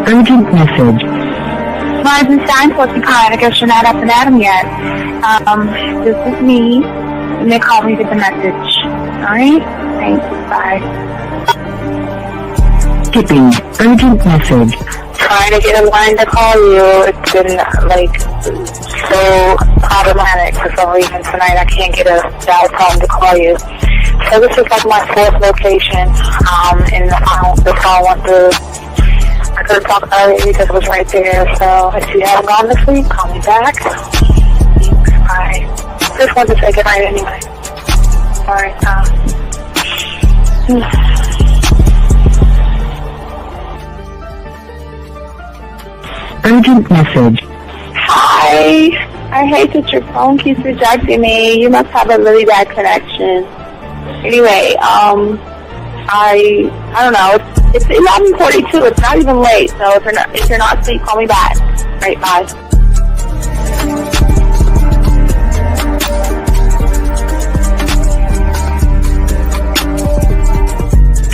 urgent message. Weisenstein, Porcupine. I guess you're not up and at 'em yet. This is me. And they called me with the message. Alright? Thanks. Bye. Skipping urgent message. Trying to get a line to call you. It's been, so problematic for some reason tonight. I can't get a dial tone to call you. So this is like my fourth location, and the phone went through. I couldn't talk about it because it was right there. So if you haven't gone this week, call me back. Thanks. Bye. Just wanted to say goodnight anyway. Alright, Urgent message. Hi. I hate that your phone keeps rejecting me. You must have a really bad connection. Anyway, I don't know. It's 11:42. It's not even late. So if you're not asleep, call me back. Right, bye.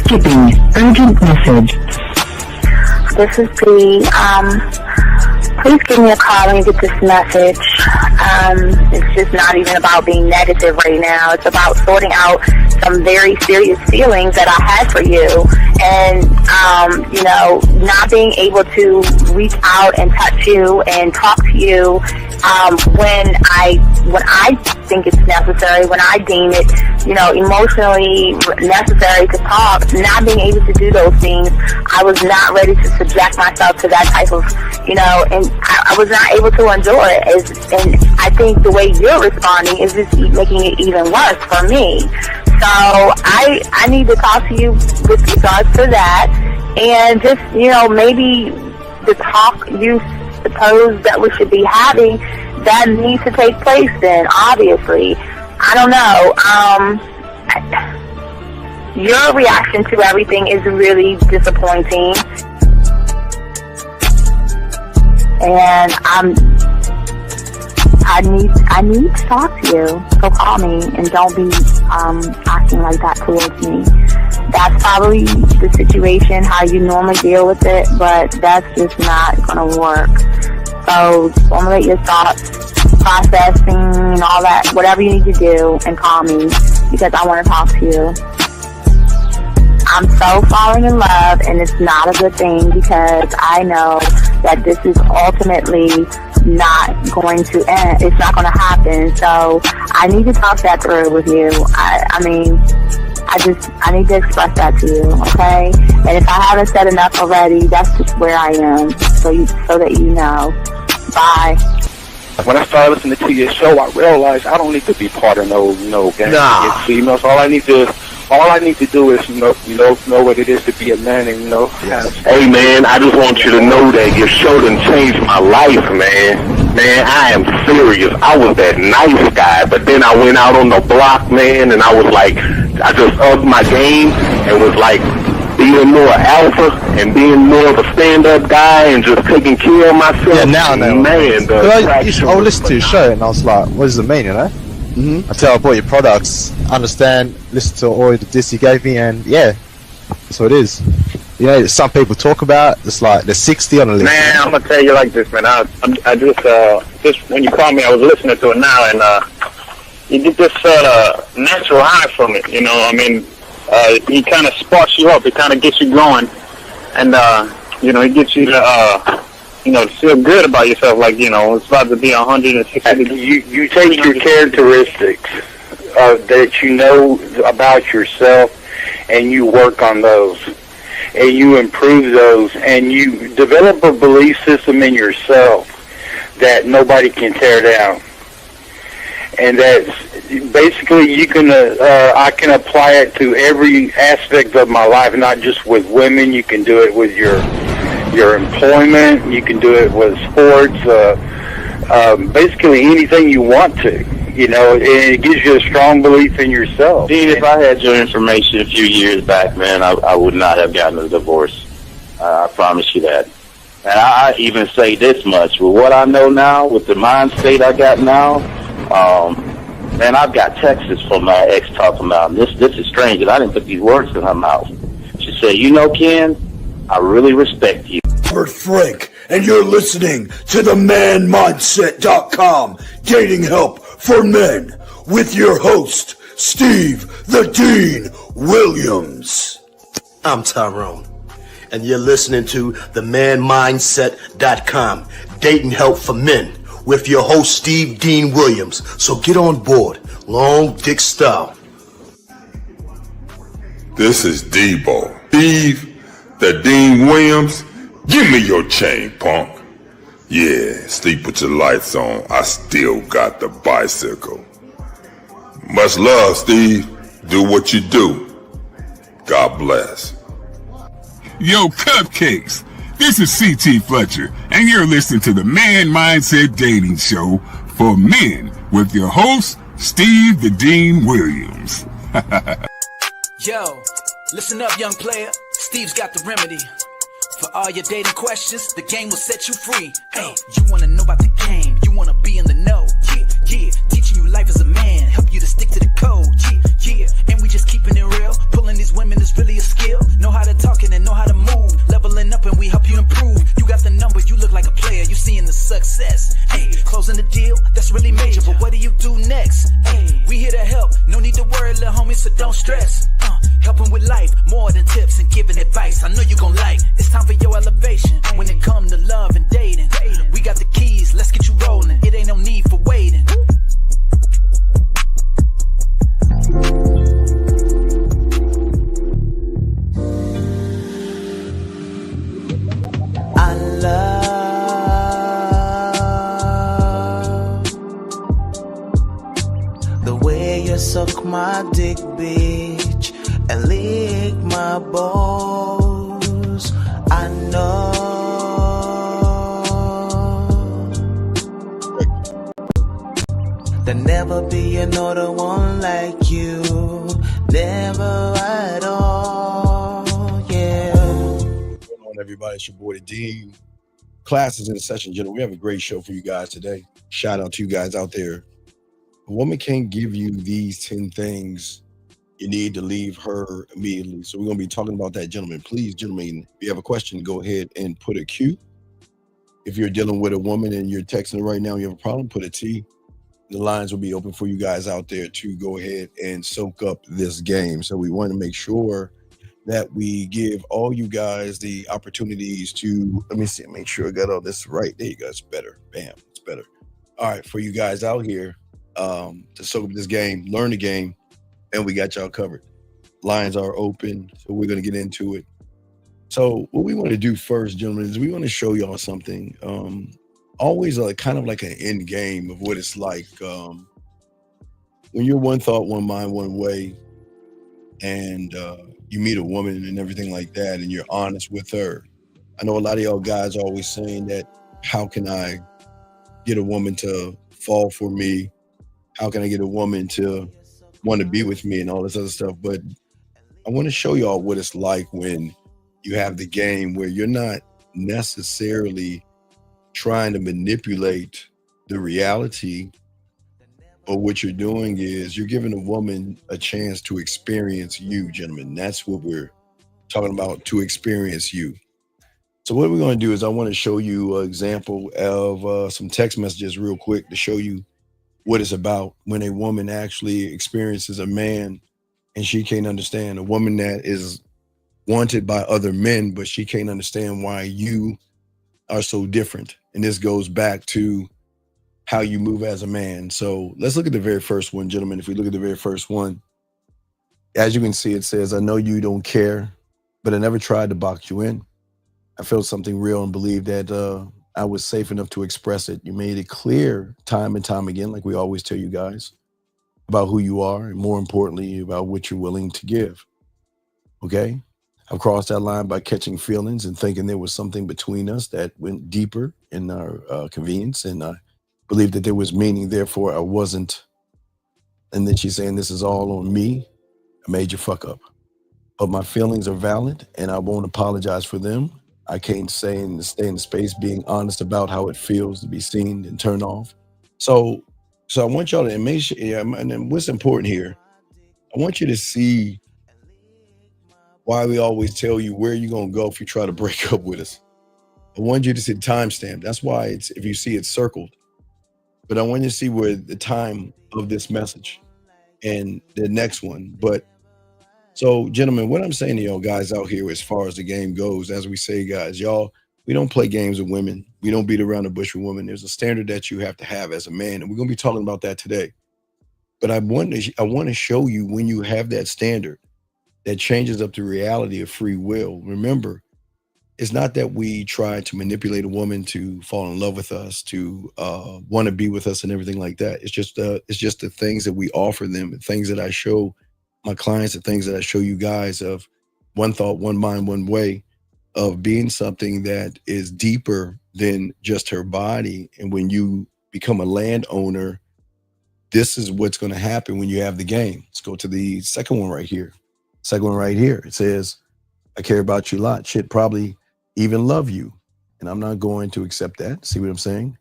Skipping urgent message. This is P. Please give me a call when you get this message. It's just not even about being negative right now. It's about sorting out some very serious feelings that I had for you, and not being able to reach out and touch you and talk to you when I think it's necessary, when I deem it, emotionally necessary to talk. Not being able to do those things, I was not ready to subject myself to that type of, and I was not able to endure it. And I think the way you're responding is just making it even worse for me. So I need to talk to you with regards to that, and just, maybe the talk you suppose that we should be having, that needs to take place then, obviously. I don't know. Your reaction to everything is really disappointing. And I need to talk to you. So call me and don't be acting like that towards me. That's probably the situation, how you normally deal with it, but that's just not going to work. So formulate your thoughts, processing and all that, whatever you need to do, and call me because I want to talk to you. I'm so falling in love, and it's not a good thing because I know that this is ultimately not going to end. It's not going to happen. So I need to talk that through with you. I need to express that to you, okay? And if I haven't said enough already, that's just where I am, so that you know. Bye. When I started listening to your show, I realized I don't need to be part of no gang against females. All I need to do is know what it is to be a man, and Hey man, I just want you to know that your show done changed my life, man. Man, I am serious. I was that nice guy, but then I went out on the block, man, and I was like, I just upped my game and was like being more alpha and being more of a stand-up guy and just taking care of myself. Yeah, now I know. Man, I listened to your show and I was like, what does it mean, Mm-hmm. Until I bought your products, understand, listen to all the diss you gave me, and yeah, that's what it is. Some people talk about, it's like there's 60 on the list. Man, I'm gonna tell you like this, man. I just when you called me, I was listening to it now, and you get this natural high from it. He kind of sparks you up. It kind of gets you going, and it gets you to to feel good about yourself, like, it's about to be 160 degrees. You take your characteristics that you know about yourself, and you work on those, and you improve those, and you develop a belief system in yourself that nobody can tear down. And that's basically I can apply it to every aspect of my life, not just with women. You can do it with your employment. You can do it with sports. Basically anything you want to. And it gives you a strong belief in yourself. Dean, if I had your information a few years back, man, I would not have gotten a divorce. I promise you that. And I even say this much: with what I know now, with the mind state I got now, man, I've got texts from my ex talking about this is strange, and I didn't put these words in her mouth. She said, Ken, I really respect you. Robert Frank, and you're listening to the manmindset.com Dating Help for Men with your host, Steve the Dean Williams. I'm Tyrone, and you're listening to the manmindset.com Dating Help for Men with your host, Steve Dean Williams. So get on board, long dick style. This is Debo. Steve the Dean Williams. Give me your chain, punk. Yeah, sleep with your lights on. I still got the bicycle. Much love, Steve. Do what you do. God bless. Yo, cupcakes. This is C.T. Fletcher, and you're listening to the Man Mindset Dating Show for Men with your host, Steve the Dean Williams. Yo, listen up, young player. Steve's got the remedy. For all your dating questions, the game will set you free. Hey, you wanna know about the game, you wanna be in the know. Yeah, yeah, teaching you life as a man, help you to stick to the code. Yeah, yeah, and we just keeping it real. Pulling these women is really a skill. Know how to talk and know how to move. Leveling up and we help you improve. You got the number, you look like a player, you seeing the success. Hey, closing the deal, that's really major, but what do you do next? Hey, we here to help, no need to worry, little homie, so don't stress. Helping with life, more than tips and giving advice. I know you gon' like. It's time for your elevation. When it come to love and dating, we got the keys, let's get you rolling. It ain't no need for waiting. I love the way you suck my dick, bitch, and lick my balls. I know there'll never be another one like you, never at all. Yeah. What's going on, everybody? It's your boy, the Dean. Class is in session, gentlemen. We have a great show for you guys today. Shout out to you guys out there. A woman can't give you these 10 things you need to leave her immediately. So we're going to be talking about that, gentlemen. Please, gentlemen, if you have a question, go ahead and put a Q. If you're dealing with a woman and you're texting her right now, you have a problem, put a T. The lines will be open for you guys out there to go ahead and soak up this game. So we want to make sure that we give all you guys the opportunities to, let me see, make sure I got all this right. There you go. It's better. Bam. It's better. All right. For you guys out here to soak up this game, learn the game, and we got y'all covered. Lines are open, so we're going to get into it. So what we want to do first, gentlemen, is we want to show y'all something. Always kind of like an end game of what it's like when you're one thought, one mind, one way, and you meet a woman and everything like that, and you're honest with her. I know a lot of y'all guys are always saying that, how can I get a woman to fall for me? How can I get a woman to want to be with me and all this other stuff? But I want to show y'all what it's like when you have the game where you're not necessarily trying to manipulate the reality, but what you're doing is you're giving a woman a chance to experience you, gentlemen. That's what we're talking about, to experience you. So what we're going to do is I want to show you an example of some text messages real quick to show you what it's about when a woman actually experiences a man and she can't understand. A woman that is wanted by other men, but she can't understand why you are so different. And this goes back to how you move as a man. So let's look at the very first one, gentlemen. If we look at the very first one, as you can see, it says, I know you don't care, but I never tried to box you in. I felt something real and believed that I was safe enough to express it. You made it clear time and time again, like we always tell you guys, about who you are, and more importantly, about what you're willing to give. Okay? I've crossed that line by catching feelings and thinking there was something between us that went deeper in our convenience, and I believed that there was meaning, therefore I wasn't. And then she's saying, this is all on me. I made you fuck up. But my feelings are valid, and I won't apologize for them. I can't stay in the space being honest about how it feels to be seen and turned off. So I want y'all to make sure, and what's important here, I want you to see why we always tell you where you're going to go if you try to break up with us. I want you to see the timestamp. That's why it's, if you see it's circled. But I want you to see where the time of this message and the next one. But so, gentlemen, what I'm saying to y'all guys out here, as far as the game goes, as we say, guys, y'all, we don't play games with women. We don't beat around the bush with women. There's a standard that you have to have as a man, and we're gonna be talking about that today. But I want to show you, when you have that standard, that changes up the reality of free will. Remember, it's not that we try to manipulate a woman to fall in love with us, to want to be with us and everything like that. It's just the things that we offer them, the things that I show my clients, the things that I show you guys, of one thought, one mind, one way, of being something that is deeper than just her body. And when you become a landowner, this is what's going to happen when you have the game. Let's go to the second one right here. Second one right here. It says, I care about you a lot. Shit, probably even love you. And I'm not going to accept that. See what I'm saying?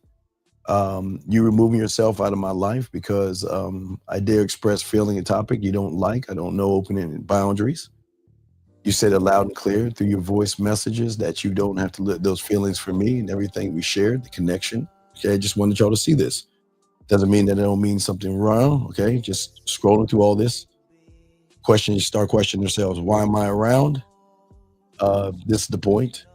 You removing yourself out of my life because I dare express feeling a topic you don't like. I don't know opening boundaries. You said it loud and clear through your voice messages that you don't have to let those feelings for me and everything we shared, the connection. Okay, I just wanted y'all to see this. Doesn't mean that it don't mean something wrong. Okay, just scrolling through all this. You start questioning yourselves. Why am I around? This is the point.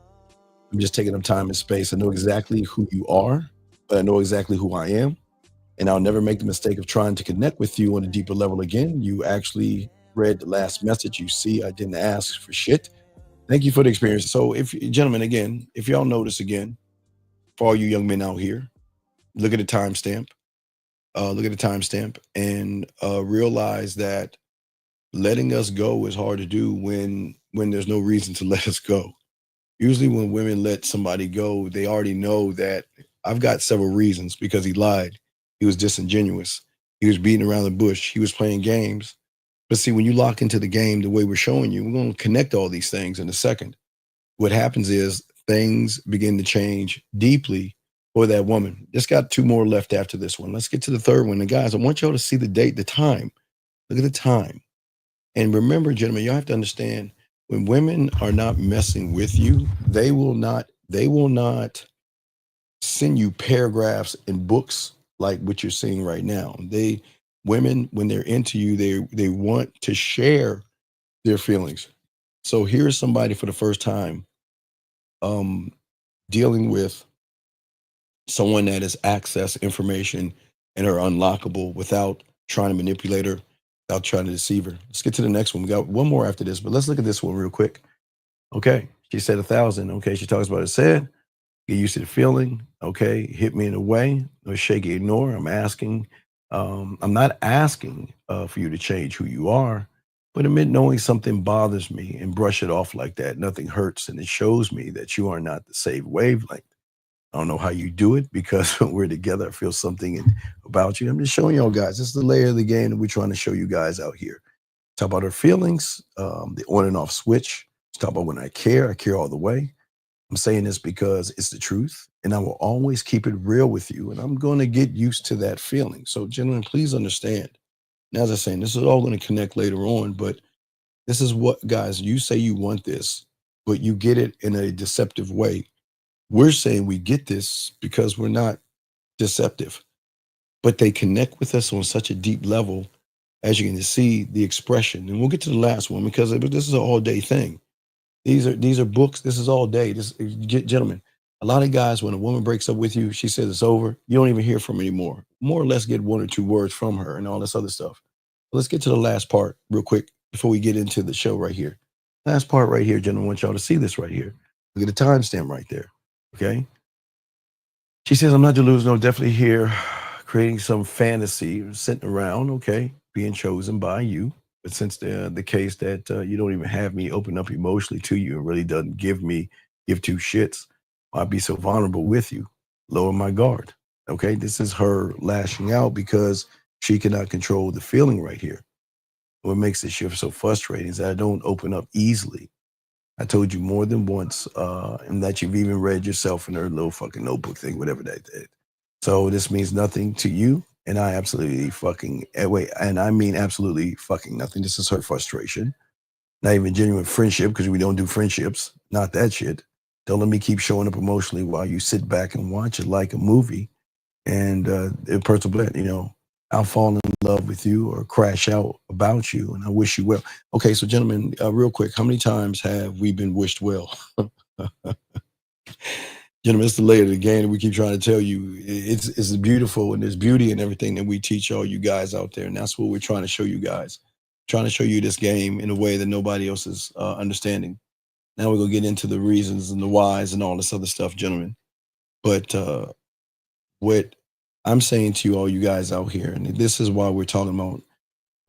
I'm just taking up time and space. I know exactly who you are, but I know exactly who I am. And I'll never make the mistake of trying to connect with you on a deeper level again. You actually read the last message. You see, I didn't ask for shit. Thank you for the experience. So if, gentlemen, again, if y'all notice again, for all you young men out here, look at the timestamp. Look at the timestamp and realize that letting us go is hard to do when there's no reason to let us go. Usually when women let somebody go, they already know that I've got several reasons, because he lied. He was disingenuous. He was beating around the bush. He was playing games. But see, when you lock into the game the way we're showing you, we're going to connect all these things in a second. What happens is things begin to change deeply for that woman. Just got two more left after this one. Let's get to the third one. And guys, I want y'all to see the date, the time. Look at the time. And remember, gentlemen, y'all have to understand, when women are not messing with you, they will not send you paragraphs in books like what you're seeing right now. Women, when they're into you, they want to share their feelings. So here's somebody for the first time dealing with someone that has access information and are unlockable without trying to manipulate her, without trying to deceive her. Let's get to the next one. We got one more after this, but let's look at this one real quick. Okay, she said 1,000. Okay, she talks about it. Said, get used to the feeling. Okay, hit me in a way. No shaky, ignore. I'm not asking for you to change who you are, but admit knowing something bothers me and brush it off like that. Nothing hurts, and it shows me that you are not the same wavelength. I don't know how you do it, because when we're together, I feel something about you. I'm just showing y'all guys. This is the layer of the game that we're trying to show you guys out here. Talk about her feelings, the on and off switch. Talk about when I care all the way. I'm saying this because it's the truth, and I will always keep it real with you, and I'm going to get used to that feeling. So, gentlemen, please understand. And as I was saying, this is all going to connect later on, but this is what, guys, you say you want this, but you get it in a deceptive way. We're saying we get this because we're not deceptive, but they connect with us on such a deep level, as you can see the expression. And we'll get to the last one, because this is an all-day thing. These are books. This is all day. Gentlemen, a lot of guys, when a woman breaks up with you, she says it's over, you don't even hear from her anymore. More or less get one or two words from her and all this other stuff. But let's get to the last part real quick before we get into the show right here. Last part right here, gentlemen, I want y'all to see this right here. Look at the timestamp right there. Okay. She says, I'm not delusional, definitely here creating some fantasy, sitting around, okay, being chosen by you. But since the case that you don't even have me open up emotionally to you, and really doesn't give two shits, I'd be so vulnerable with you, lower my guard. Okay, this is her lashing out because she cannot control the feeling right here. What makes this shift so frustrating is that I don't open up easily. I told you more than once, and that you've even read yourself in her little fucking notebook thing, whatever that did. So this means nothing to you, and I absolutely fucking, wait, and I mean absolutely fucking nothing. This is her frustration. Not even genuine friendship, because we don't do friendships. Not that shit. Don't let me keep showing up emotionally while you sit back and watch it like a movie. And in personal, I'll fall in love with you or crash out about you, and I wish you well. Okay, so gentlemen, real quick, how many times have we been wished well? Gentlemen, it's the layer of the game that we keep trying to tell you. It's beautiful, and there's beauty in everything that we teach all you guys out there, and that's what we're trying to show you guys. Trying to show you this game in a way that nobody else is understanding. Now we're gonna get into the reasons and the whys and all this other stuff, gentlemen. But what I'm saying to you, all you guys out here, and this is why we're talking about,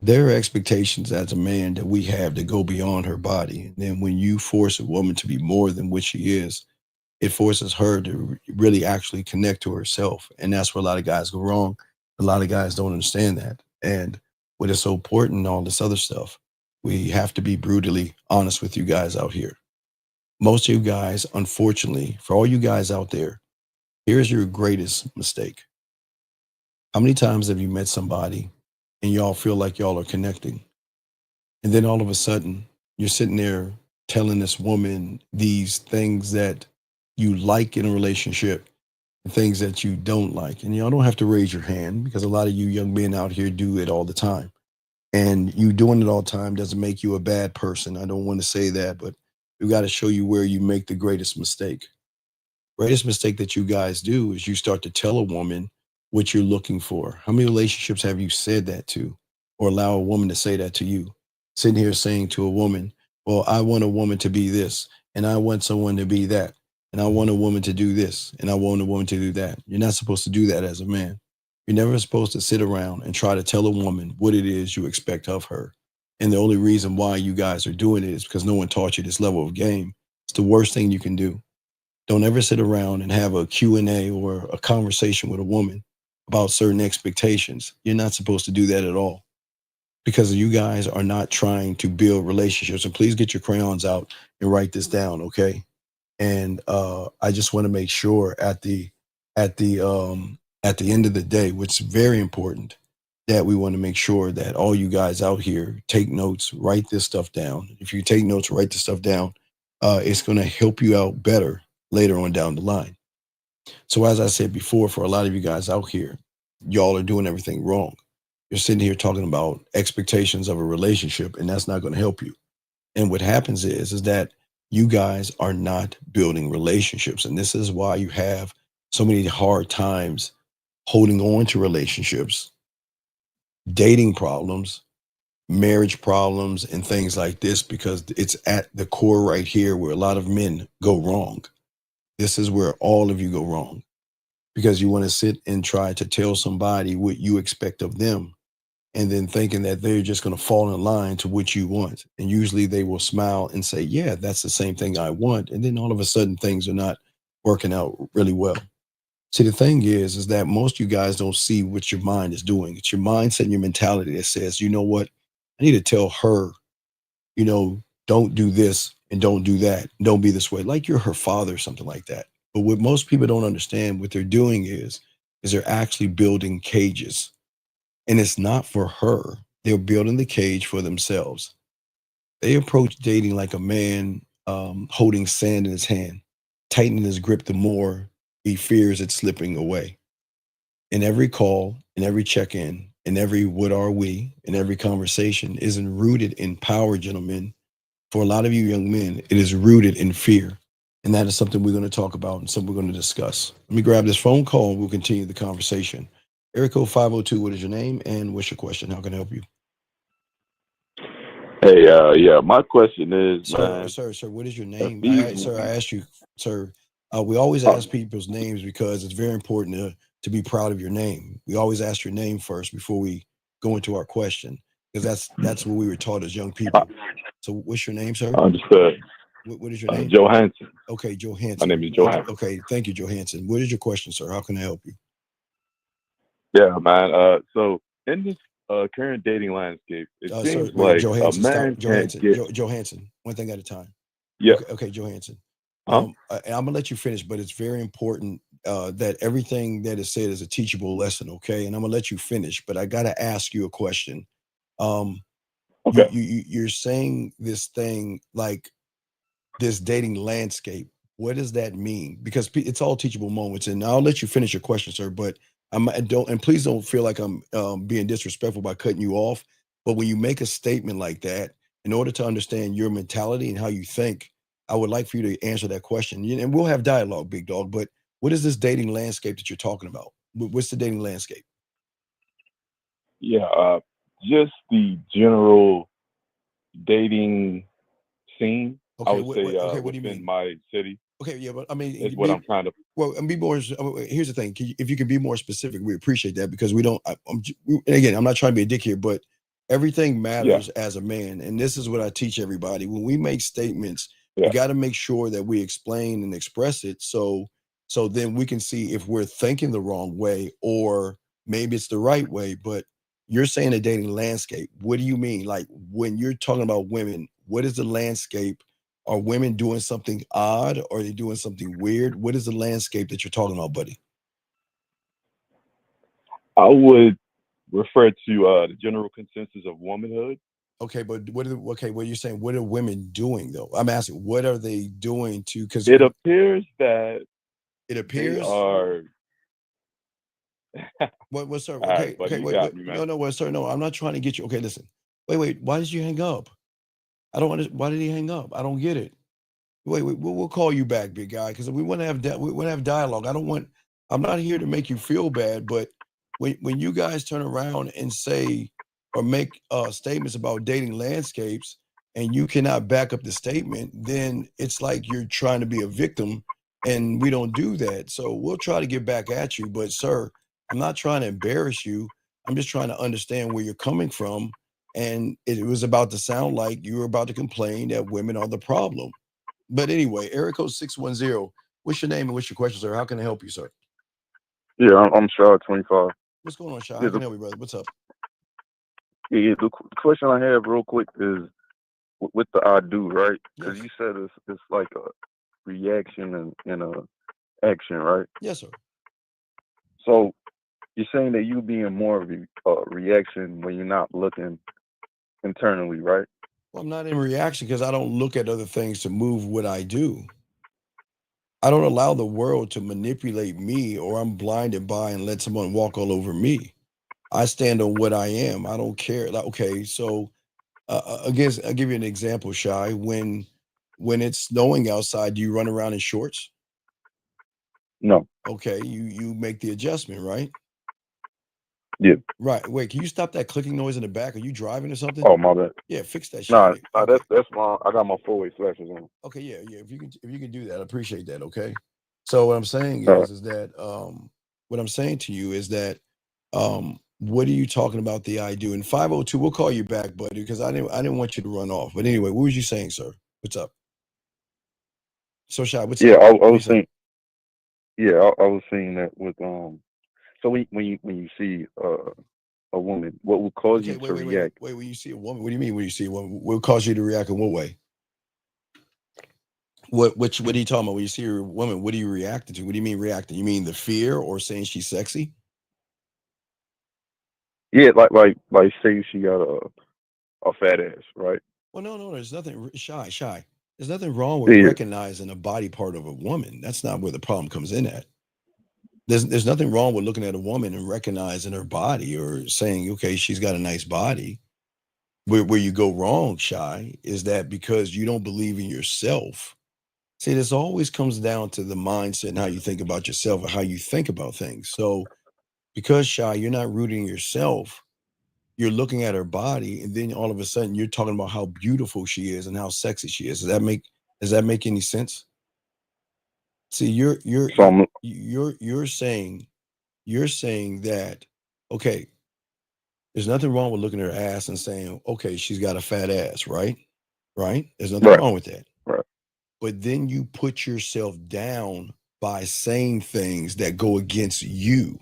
there are expectations as a man that we have that go beyond her body. And then when you force a woman to be more than what she is, it forces her to really actually connect to herself. And that's where a lot of guys go wrong. A lot of guys don't understand that. And what is so important, all this other stuff, we have to be brutally honest with you guys out here. Most of you guys, unfortunately, for all you guys out there, here's your greatest mistake. How many times have you met somebody and y'all feel like y'all are connecting? And then all of a sudden, you're sitting there telling this woman these things that you like in a relationship, and things that you don't like. And y'all don't have to raise your hand, because a lot of you young men out here do it all the time. And you doing it all the time doesn't make you a bad person. I don't want to say that, but we got to show you where you make the greatest mistake. Greatest mistake that you guys do is you start to tell a woman what you're looking for. How many relationships have you said that to, or allow a woman to say that to you? Sitting here saying to a woman, well, I want a woman to be this, and I want someone to be that, and I want a woman to do this, and I want a woman to do that. You're not supposed to do that as a man. You're never supposed to sit around and try to tell a woman what it is you expect of her. And the only reason why you guys are doing it is because no one taught you this level of game. It's the worst thing you can do. Don't ever sit around and have a Q&A or a conversation with a woman about certain expectations. You're not supposed to do that at all, because you guys are not trying to build relationships. And please get your crayons out and write this down, okay? And I just want to make sure at the end of the day, which is very important, that we want to make sure that all you guys out here take notes, write this stuff down. If you take notes, write this stuff down, it's going to help you out better later on down the line. So as I said before, for a lot of you guys out here, y'all are doing everything wrong. You're sitting here talking about expectations of a relationship, and that's not going to help you. And what happens is that you guys are not building relationships. And this is why you have so many hard times holding on to relationships, dating problems, marriage problems, and things like this, because it's at the core right here where a lot of men go wrong. This is where all of you go wrong, because you want to sit and try to tell somebody what you expect of them, and then thinking that they're just going to fall in line to what you want. And usually they will smile and say, yeah, that's the same thing I want. And then all of a sudden things are not working out really well. See, the thing is that most of you guys don't see what your mind is doing. It's your mindset and your mentality that says, you know what, I need to tell her, don't do this and don't do that. Don't be this way. Like you're her father or something like that. But what most people don't understand, what they're doing is they're actually building cages. And it's not for her. They're building the cage for themselves. They approach dating like a man holding sand in his hand, tightening his grip the more he fears it slipping away. In every call, in every check-in, in every what are we, in every conversation isn't rooted in power, gentlemen. For a lot of you young men, it is rooted in fear. And that is something we're going to talk about and something we're going to discuss. Let me grab this phone call and we'll continue the conversation. Area code 502, what is your name and what's your question? How can I help you? Hey, yeah, my question is, Sir, what is your name? I asked you, sir. We always ask people's names because it's very important to be proud of your name. We always ask your name first before we go into our question, because that's what we were taught as young people. So what's your name, sir? Understood. What is your name? Johansson. Okay, Johansson. My name is Johansson. Okay, thank you, Johansson. What is your question, sir? How can I help you? Yeah, man. So in this current dating landscape, it seems like Johansson, a man Johansson, can't get... Johansson, one thing at a time. Yeah. Okay, Johansson. Huh? I'm gonna let you finish, but it's very important that everything that is said is a teachable lesson. Okay, and I'm gonna let you finish, but I gotta ask you a question. Okay. You're saying this thing like this dating landscape. What does that mean? Because it's all teachable moments, and I'll let you finish your question, sir. But I don't, and please don't feel like I'm being disrespectful by cutting you off. But when you make a statement like that, in order to understand your mentality and how you think, I would like for you to answer that question. And we'll have dialogue, big dog. But what is this dating landscape that you're talking about? What's the dating landscape? Yeah, just the general dating scene. I Okay, would say what do you within mean? my city Okay, yeah, but I mean, is what I'm trying to. well, and be more. Here's the thing: if you can be more specific, we appreciate that because we don't. And again, I'm not trying to be a dick here, but everything Yeah, matters as a man, and this is what I teach everybody. When we make statements, we yeah. got to make sure that we explain and express it, so then we can see if we're thinking the wrong way or maybe it's the right way. But you're saying a dating landscape. What do you mean? Like when you're talking about women, what is the landscape? Are women doing something odd? Or are they doing something weird? What is the landscape that you're talking about, buddy? I would refer to the general consensus of womanhood. Okay, but what you're saying, what are women doing though? I'm asking, what are they doing to, because It appears that it they appears are. what sir? All right, Okay, buddy, you wait, got me, man. no, what sir, no, I'm not trying to get you. Okay, listen. Wait, why did you hang up? I don't understand. Why did he hang up? I don't get it. Wait, we'll call you back, big guy, because we want to have we want to have dialogue. I don't want. I'm not here to make you feel bad, but when you guys turn around and say or make statements about dating landscapes, and you cannot back up the statement, then it's like you're trying to be a victim, and we don't do that. So we'll try to get back at you, but sir, I'm not trying to embarrass you. I'm just trying to understand where you're coming from, and it was about to sound like you were about to complain that women are the problem. But anyway, area code 610. What's your name and what's your question, sir? How can I help you, sir? Yeah, I'm Shaw 25. What's going on, Shy? Yeah, How can I help you, brother? What's up? the question I have real quick is with the I do, right? Because Yes. you said it's like a reaction and a action, right? Yes, sir. So you're saying that you being more of a reaction when you're not looking internally, right? Well, I'm not in reaction because I don't look at other things to move what I do. I don't allow the world to manipulate me or I'm blinded by and let someone walk all over me. I stand on what I am. I don't care. Like, okay, so again, I'll give you an example, Shy. When it's snowing outside, do you run around in shorts? No. Okay, you make the adjustment, right? Yeah. Right. Wait, can you stop that clicking noise in the back? Are you driving or something? Oh, my bad. Yeah, fix that shit. Nah, Okay. that's my. I got my four-way flashers on. Okay, yeah. If you can do that, I appreciate that. Okay. So what I'm saying All right. is that what I'm saying to you is that what are you talking about the I do? In 502, we'll call you back, buddy, because I didn't want you to run off. But anyway, what was you saying, sir? What's up? So Shy, what's Yeah, up? I What are you was saying? saying. Yeah, I was saying that with So when you see a woman, what would cause Okay, you to react? wait. When you see a woman, what do you mean when you see a woman? What will cause you to react in what way? What are you talking about? When you see a woman, what are you reacting to? What do you mean reacting? You mean the fear or saying she's sexy? Yeah, like say she got a fat ass, right? Well, no. There's nothing shy. There's nothing wrong with Yeah. recognizing a body part of a woman. That's not where the problem comes in at. There's nothing wrong with looking at a woman and recognizing her body or saying, okay, she's got a nice body. Where you go wrong, Shy, is that because you don't believe in yourself. See, this always comes down to the mindset and how you think about yourself and how you think about things. So because Shy, you're not rooting yourself, you're looking at her body, and then all of a sudden you're talking about how beautiful she is and how sexy she is. Does that make any sense? See, So I'm you're saying that, okay, there's nothing wrong with looking at her ass and saying, okay, she's got a fat ass, right? Right? There's nothing right, wrong with that. right. But then you put yourself down by saying things that go against you.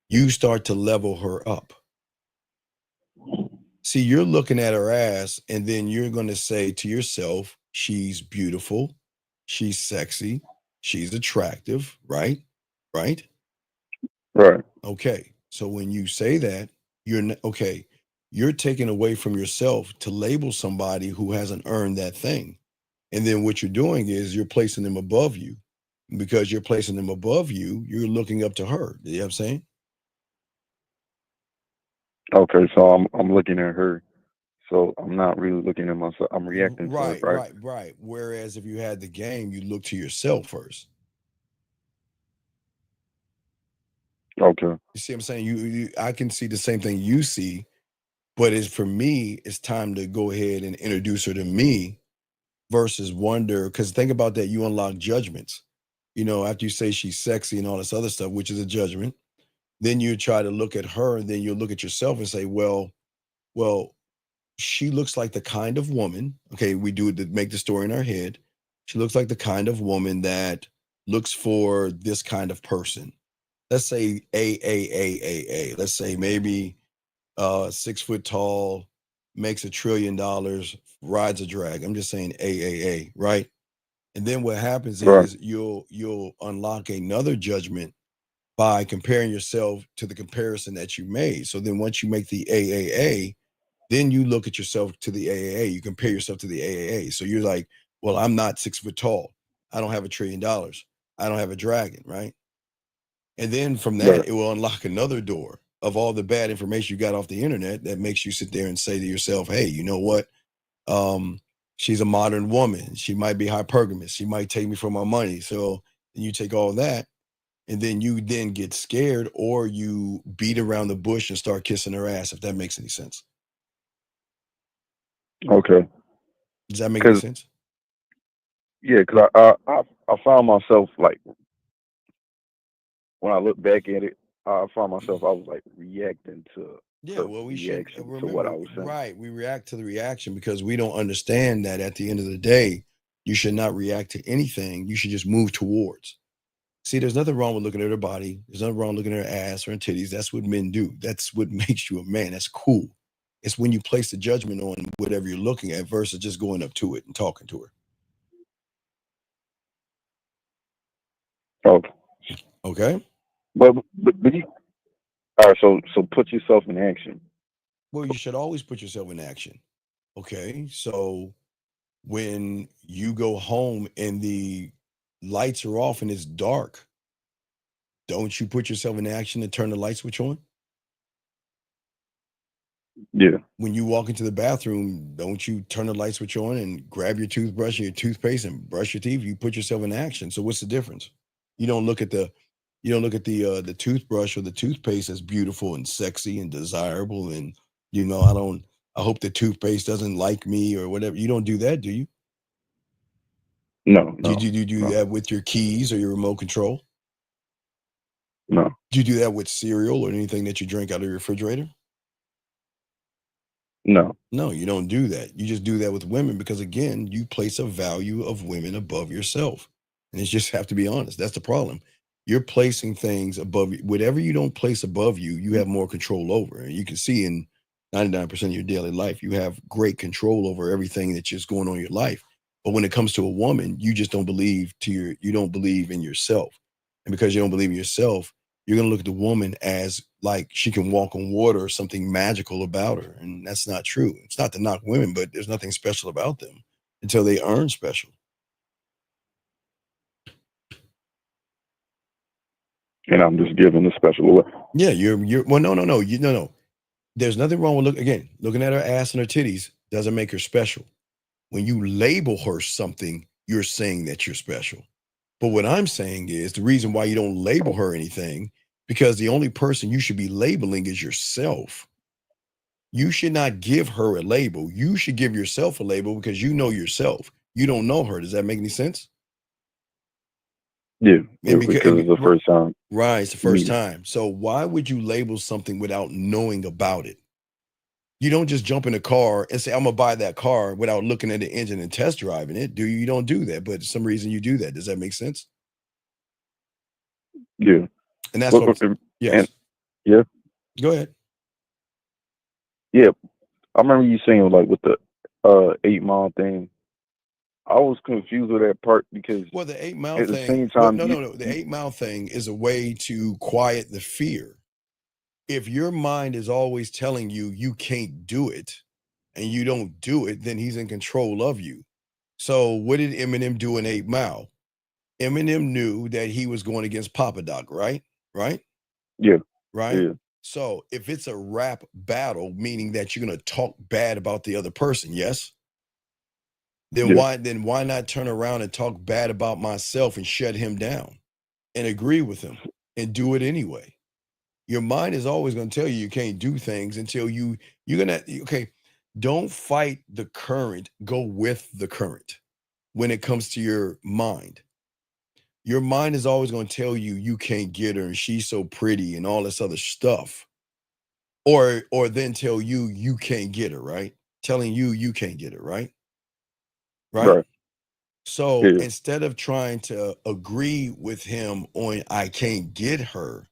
You start to level her up. See, you're looking at her ass, and then you're going to say to yourself, she's beautiful, she's sexy, she's attractive, right? Right? Right. Okay. So when you say that, okay, you're taking away from yourself to label somebody who hasn't earned that thing. And then what you're doing is you're placing them above you. Because you're placing them above you, you're looking up to her. You know what I'm saying? Okay, so I'm looking at her. So I'm not really looking at myself. I'm reacting to it, right? Right. Whereas if you had the game, you look to yourself first. Okay. You see what I'm saying? I can see the same thing you see, but it's for me, it's time to go ahead and introduce her to me versus wonder. Because think about that, you unlock judgments. After you say she's sexy and all this other stuff, which is a judgment, then you try to look at her, and then you'll look at yourself and say, well, she looks like the kind of woman. Okay, we do it to make the story in our head. She looks like the kind of woman that looks for this kind of person. Let's say A. Let's say maybe 6 foot tall, makes $1 trillion, rides a drag. I'm just saying A, right? And then what happens Right. is you'll unlock another judgment by comparing yourself to the comparison that you made. So then once you make the AAA, then you look at yourself to the AAA. You compare yourself to the AAA. So you're like, well, I'm not 6 foot tall. I don't have $1 trillion. I don't have a dragon, right? And then from that, Right. it will unlock another door of all the bad information you got off the internet that makes you sit there and say to yourself, hey, you know what? She's a modern woman. She might be hypergamous. She might take me for my money. So then you take all that, and then you then get scared, or you beat around the bush and start kissing her ass, if that makes any sense. Okay. Does that make any sense? Yeah, because I found myself like when I look back at it, I found myself I was like reacting to Yeah, her well, we should reaction to what I remember, was saying. right? We react to the reaction because we don't understand that at the end of the day, you should not react to anything. You should just move towards. See, there's nothing wrong with looking at her body. There's nothing wrong looking at her ass or her titties. That's what men do. That's what makes you a man. That's cool. It's when you place the judgment on whatever you're looking at versus just going up to it and talking to her. Okay. Okay. But you, all right. So put yourself in action. Well, you should always put yourself in action. Okay. So when you go home and the lights are off and it's dark, don't you put yourself in action to turn the light switch on? Yeah. When you walk into the bathroom, don't you turn the light switch on and grab your toothbrush and your toothpaste and brush your teeth? You put yourself in action. So what's the difference? You don't look at the toothbrush or the toothpaste as beautiful and sexy and desirable, and I hope the toothpaste doesn't like me or whatever. You don't do that, do you? No. Do you do that with your keys or your remote control? No. Do you do that with cereal or anything that you drink out of your refrigerator? No. No, you don't do that. You just do that with women because, again, you place a value of women above yourself. And it's just have to be honest. That's the problem. You're placing things above you. Whatever you don't place above you, you have more control over. And you can see in 99% of your daily life, you have great control over everything that's just going on in your life. But when it comes to a woman, you just don't believe you don't believe in yourself. And because you don't believe in yourself, you're going to look at the woman as like she can walk on water or something magical about her. And that's not true. It's not to knock women, but there's nothing special about them until they earn special. And I'm just giving the special away. Yeah, you're well, no. No. There's nothing wrong with looking at her ass and her titties doesn't make her special. When you label her something, you're saying that you're special. But what I'm saying is the reason why you don't label her anything, because the only person you should be labeling is yourself. You should not give her a label. You should give yourself a label because you know yourself. You don't know her. Does that make any sense? Yeah, And because it's the first time. Right, it's the first time. So why would you label something without knowing about it? You don't just jump in a car and say, I'm gonna buy that car without looking at the engine and test driving it. Do you? You don't do that, but for some reason you do that. Does that make sense? Yeah. And that's what yes. And, yeah. Go ahead. Yeah. I remember you saying like with the 8 Mile thing. I was confused with that part because the 8 Mile at the thing. same time, No. The 8 Mile thing is a way to quiet the fear. If your mind is always telling you you can't do it and you don't do it, then he's in control of you. So what did Eminem do in 8 Mile? Eminem knew that he was going against Papa Doc, right? Right? Yeah. Right? Yeah. So if it's a rap battle, meaning that you're going to talk bad about the other person, yes? Then why not turn around and talk bad about myself and shut him down and agree with him and do it anyway? Your mind is always going to tell you can't do things until you're going to, okay, don't fight the current, go with the current when it comes to your mind. Your mind is always going to tell you you can't get her and she's so pretty and all this other stuff. Or then tell you can't get her, right? Telling you can't get her, right? Right? So instead of trying to agree with him on I can't get her,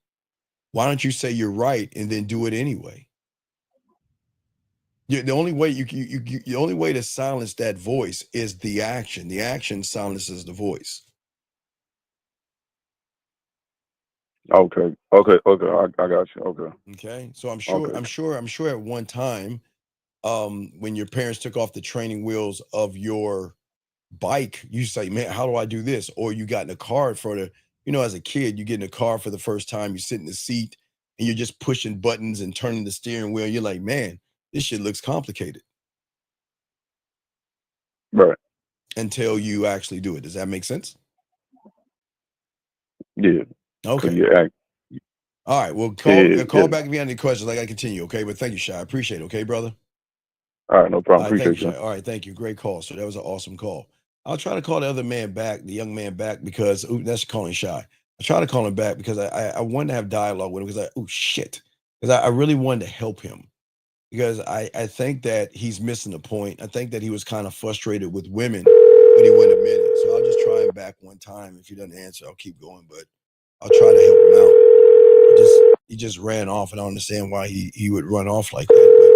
why don't you say you're right and then do it anyway? The only way the only way to silence that voice is the action. The action silences the voice. Okay. I got you. Okay. Okay. So I'm sure at one time, when your parents took off the training wheels of your bike, you say, man, how do I do this? Or you got in a car as a kid, you get in a car for the first time, you sit in the seat and you're just pushing buttons and turning the steering wheel. You're like, man, this shit looks complicated. Right. Until you actually do it. Does that make sense? Yeah. Okay. Yeah. All right. Well, call back if you have any questions. I got to continue. Okay. But thank you, Shy. I appreciate it. Okay, brother. All right. No problem. All right, Appreciate thank you, you. Shy. All right. Thank you. Great call. So that was an awesome call. I'll try to call the other man back, the young man back, because that's calling Shy. I try to call him back because I wanted to have dialogue with him because I really wanted to help him because I think that he's missing the point. I think that he was kind of frustrated with women, but he wouldn't admit it. So I'll just try him back one time. If he doesn't answer, I'll keep going, but I'll try to help him out. He just ran off, and I don't understand why he would run off like that. But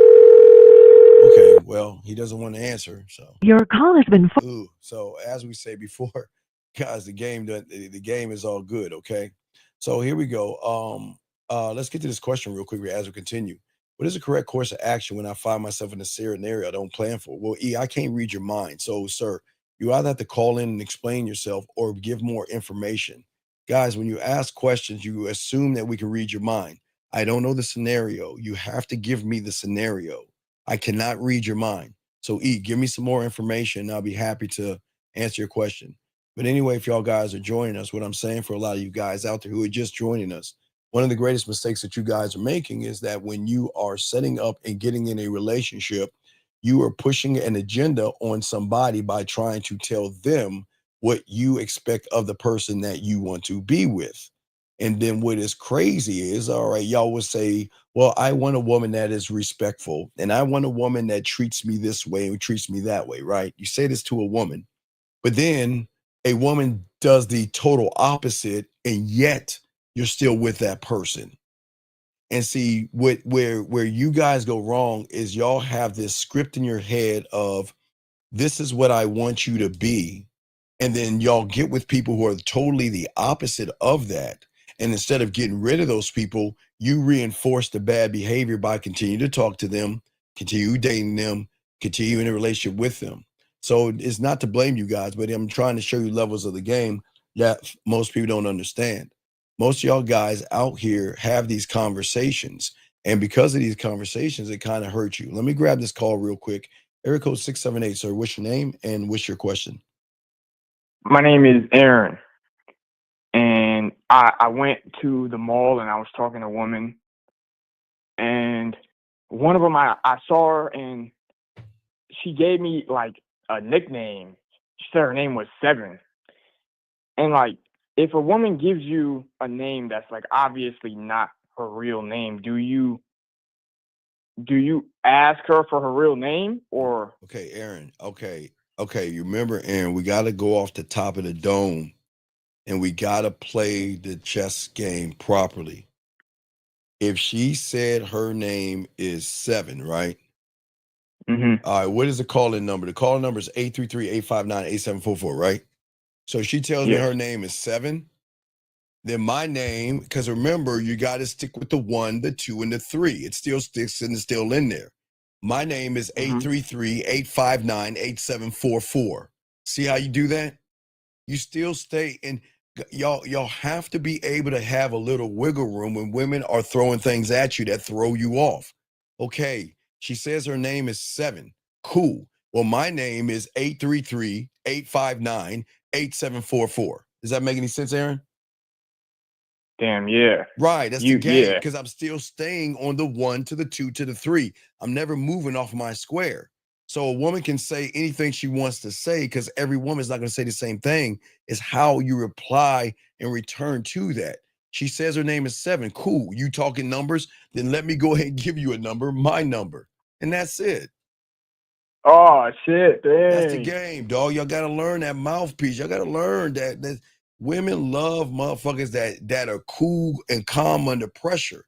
okay, well, he doesn't want to answer. So your call has been. So as we say before, guys, the game is all good. Okay, so here we go. Let's get to this question real quickly as we continue. What is the correct course of action when I find myself in a scenario I don't plan for? Well, I can't read your mind. So, sir, you either have to call in and explain yourself or give more information. Guys, when you ask questions, you assume that we can read your mind. I don't know the scenario. You have to give me the scenario. I cannot read your mind. So, give me some more information. I'll be happy to answer your question. But anyway, if y'all guys are joining us, what I'm saying for a lot of you guys out there who are just joining us, one of the greatest mistakes that you guys are making is that when you are setting up and getting in a relationship, you are pushing an agenda on somebody by trying to tell them what you expect of the person that you want to be with. And then what is crazy is, all right, y'all will say, well, I want a woman that is respectful and I want a woman that treats me this way and treats me that way, right? You say this to a woman, but then a woman does the total opposite and yet you're still with that person. And see where you guys go wrong is y'all have this script in your head of this is what I want you to be. And then y'all get with people who are totally the opposite of that. And instead of getting rid of those people, you reinforce the bad behavior by continuing to talk to them, continue dating them, continue in a relationship with them. So it's not to blame you guys, but I'm trying to show you levels of the game that most people don't understand. Most of y'all guys out here have these conversations. And because of these conversations, it kind of hurts you. Let me grab this call real quick. Area code 678, sir. What's your name and what's your question? My name is Aaron. And I went to the mall and I was talking to a woman. And one of them, I saw her and she gave me like a nickname. She said her name was Seven. And like, if a woman gives you a name that's like obviously not her real name, do you ask her for her real name or? Okay, Aaron. Okay. You remember, Aaron, we got to go off the top of the dome and we got to play the chess game properly. If she said her name is Seven, right? Mm-hmm. All right. What is the call-in number? The call-in number is 833-859-8744, right? So she tells me her name is Seven. Then my name, because remember, you got to stick with the 1, the 2, and the 3. It still sticks and it's still in there. My name is 833-859-8744. See how you do that? You still stay in. Y'all have to be able to have a little wiggle room when women are throwing things at you that throw you off. Okay, she says her name is 7. Cool. Well, my name is 833-859-8744. Does that make any sense, Aaron? Damn, yeah. Right, that's the game, because I'm still staying on the 1 to the 2 to the 3. I'm never moving off my square. So a woman can say anything she wants to say, because every woman's not going to say the same thing. It's how you reply and return to that. She says her name is 7. Cool. You talking numbers? Then let me go ahead and give you a number, my number. And that's it. Oh, shit. Dang. That's the game, dog. Y'all got to learn that mouthpiece. Y'all got to learn that women love motherfuckers that are cool and calm under pressure.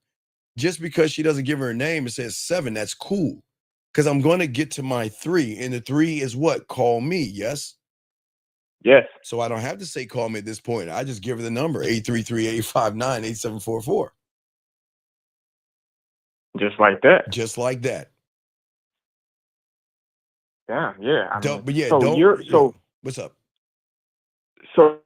Just because she doesn't give her a name and says 7, that's cool. Because I'm going to get to my 3. And the 3 is what? Call me, yes? Yes. So I don't have to say call me at this point. I just give her the number, 833-859-8744. Just like that. Just like that. Yeah, yeah. I mean, But yeah, what's up? So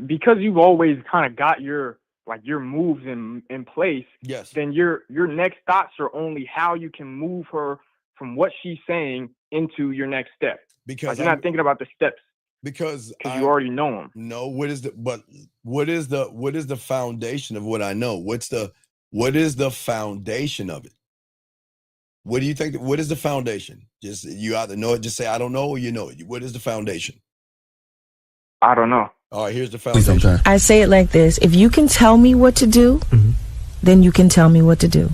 because you've always kind of got your moves in place, yes, then your next thoughts are only how you can move her from what she's saying into your next step. Because you're not thinking about the steps. Because you already know them. No, what is the foundation of what I know? What is the foundation of it? What do you think? What is the foundation? Just you either know it, just say I don't know, or you know it. What is the foundation? I don't know. All right, here's the foundation. I say it like this: if you can tell me what to do, then you can tell me what to do.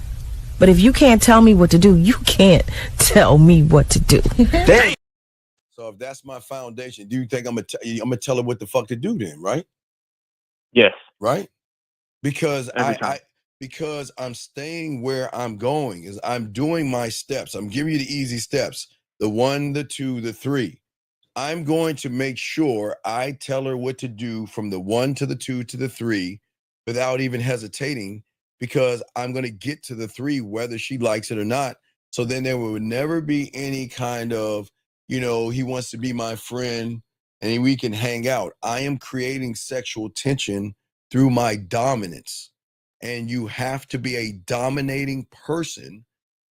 But if you can't tell me what to do, you can't tell me what to do. Damn. So if that's my foundation, do you think I'm gonna tell her what the fuck to do then, right? Yes. Right? Because because I'm staying where I'm going, is I'm doing my steps. I'm giving you the easy steps. The 1, the 2, the 3. I'm going to make sure I tell her what to do from the 1 to the 2 to the 3 without even hesitating, because I'm going to get to the 3 whether she likes it or not. So then there would never be any kind of, he wants to be my friend and we can hang out. I am creating sexual tension through my dominance. And you have to be a dominating person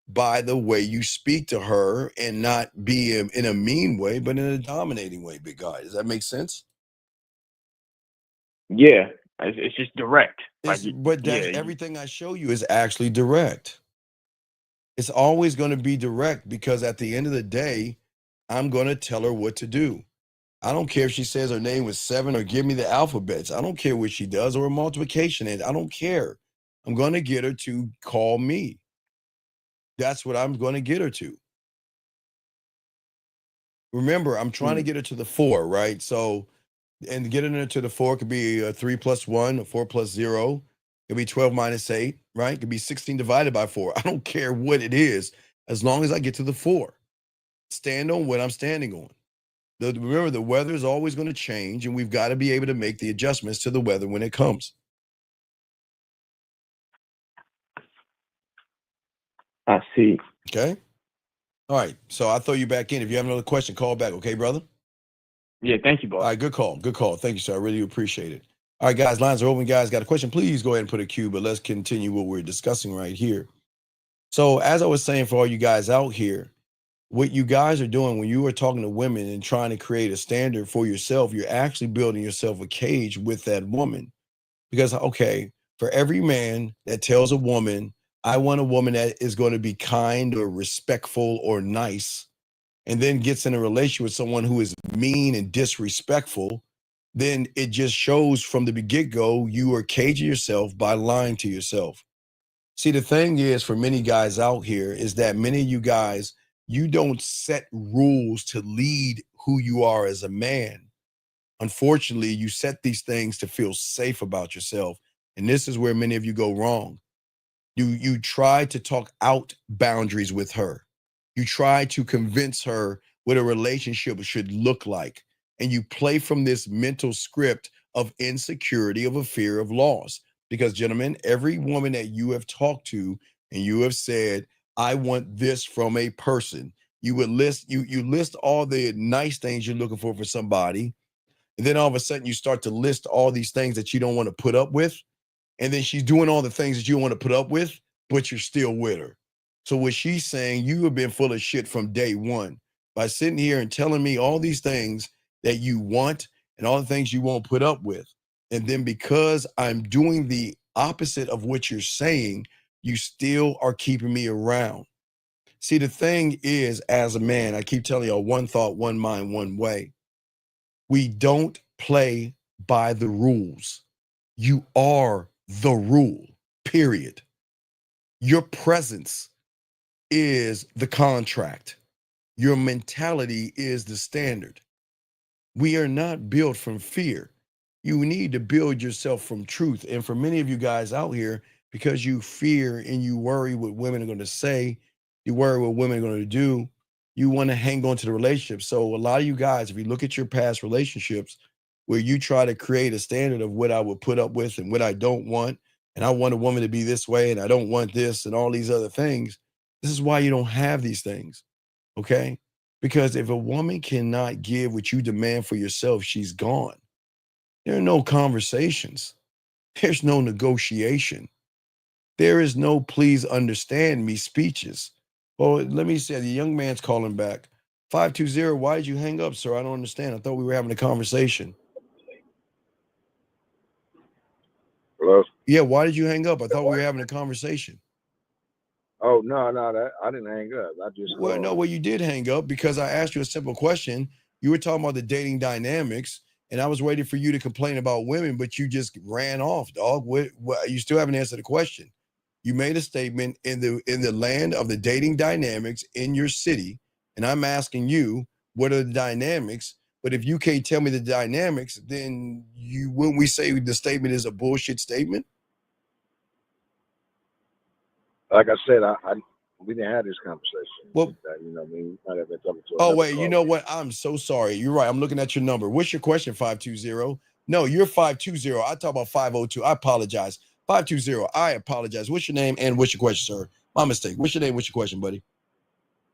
by the way you speak to her, and not be in a mean way, but in a dominating way, big guy. Does that make sense? Yeah, it's just direct. Everything I show you is actually direct. It's always going to be direct, because at the end of the day, I'm going to tell her what to do. I don't care if she says her name was 7 or give me the alphabets. I don't care what she does, or a multiplication. I don't care. I'm going to get her to call me. That's what I'm going to get her to. Remember, I'm trying to get her to the 4, right? So, and getting her to the 4 could be a 3 plus 1, a 4 plus 0. It could be 12 minus 8, right? It could be 16 divided by 4. I don't care what it is, as long as I get to the 4. Stand on what I'm standing on. Remember, the weather is always going to change, and we've got to be able to make the adjustments to the weather when it comes. I see. Okay. All right. So I'll throw you back in. If you have another question, call back. Okay, brother? Yeah, thank you, boss. All right, good call. Good call. Thank you, sir. I really appreciate it. All right, guys, lines are open. Guys, got a question? Please go ahead and put a Q, but let's continue what we're discussing right here. So as I was saying, for all you guys out here, what you guys are doing when you are talking to women and trying to create a standard for yourself, you're actually building yourself a cage with that woman. Because, okay, for every man that tells a woman, I want a woman that is going to be kind or respectful or nice, and then gets in a relationship with someone who is mean and disrespectful, then it just shows from the get-go you are caging yourself by lying to yourself. See, the thing is, for many guys out here, is that many of you guys, you don't set rules to lead who you are as a man. Unfortunately, you set these things to feel safe about yourself. And this is where many of you go wrong. You try to talk out boundaries with her. You try to convince her what a relationship should look like. And you play from this mental script of insecurity, of a fear of loss. Because, gentlemen, every woman that you have talked to and you have said, I want this from a person, You would list you list all the nice things you're looking for somebody, and then all of a sudden you start to list all these things that you don't want to put up with, and then she's doing all the things that you want to put up with, but you're still with her. So what she's saying, you have been full of shit from day one by sitting here and telling me all these things that you want and all the things you won't put up with. And then because I'm doing the opposite of what you're saying, you still are keeping me around. See, the thing is, as a man, I keep telling y'all, one thought, one mind, one way. We don't play by the rules. You are the rule, period. Your presence is the contract. Your mentality is the standard. We are not built from fear. You need to build yourself from truth. And for many of you guys out here, because you fear and you worry what women are going to say, you worry what women are going to do, you want to hang on to the relationship. So a lot of you guys, if you look at your past relationships where you try to create a standard of what I would put up with and what I don't want, and I want a woman to be this way and I don't want this and all these other things, this is why you don't have these things, okay? Because if a woman cannot give what you demand for yourself, she's gone. There are no conversations. There's no negotiation. There is no please understand me speeches. Well, let me say, the young man's calling back. 520, why did you hang up, sir? I don't understand. I thought we were having a conversation. Hello? Yeah, why did you hang up? I thought we were having a conversation. Oh, no, that I didn't hang up. I just Well, no, well, you did hang up because I asked you a simple question. You were talking about the dating dynamics, and I was waiting for you to complain about women, but you just ran off, dog. What, you still haven't answered the question. You made a statement in the land of the dating dynamics in your city, and I'm asking you, what are the dynamics? But if you can't tell me the dynamics, then wouldn't we say the statement is a bullshit statement? like I said, we didn't have this conversation. Well, you know, we might have been talking to oh, another wait, you caller. know what? I'm so sorry. You're right. I'm looking at your number. What's your question, 520? No, you're 520. I talk about 502. I apologize. 520. I apologize. What's your name and what's your question, sir? My mistake. What's your name? What's your question, buddy?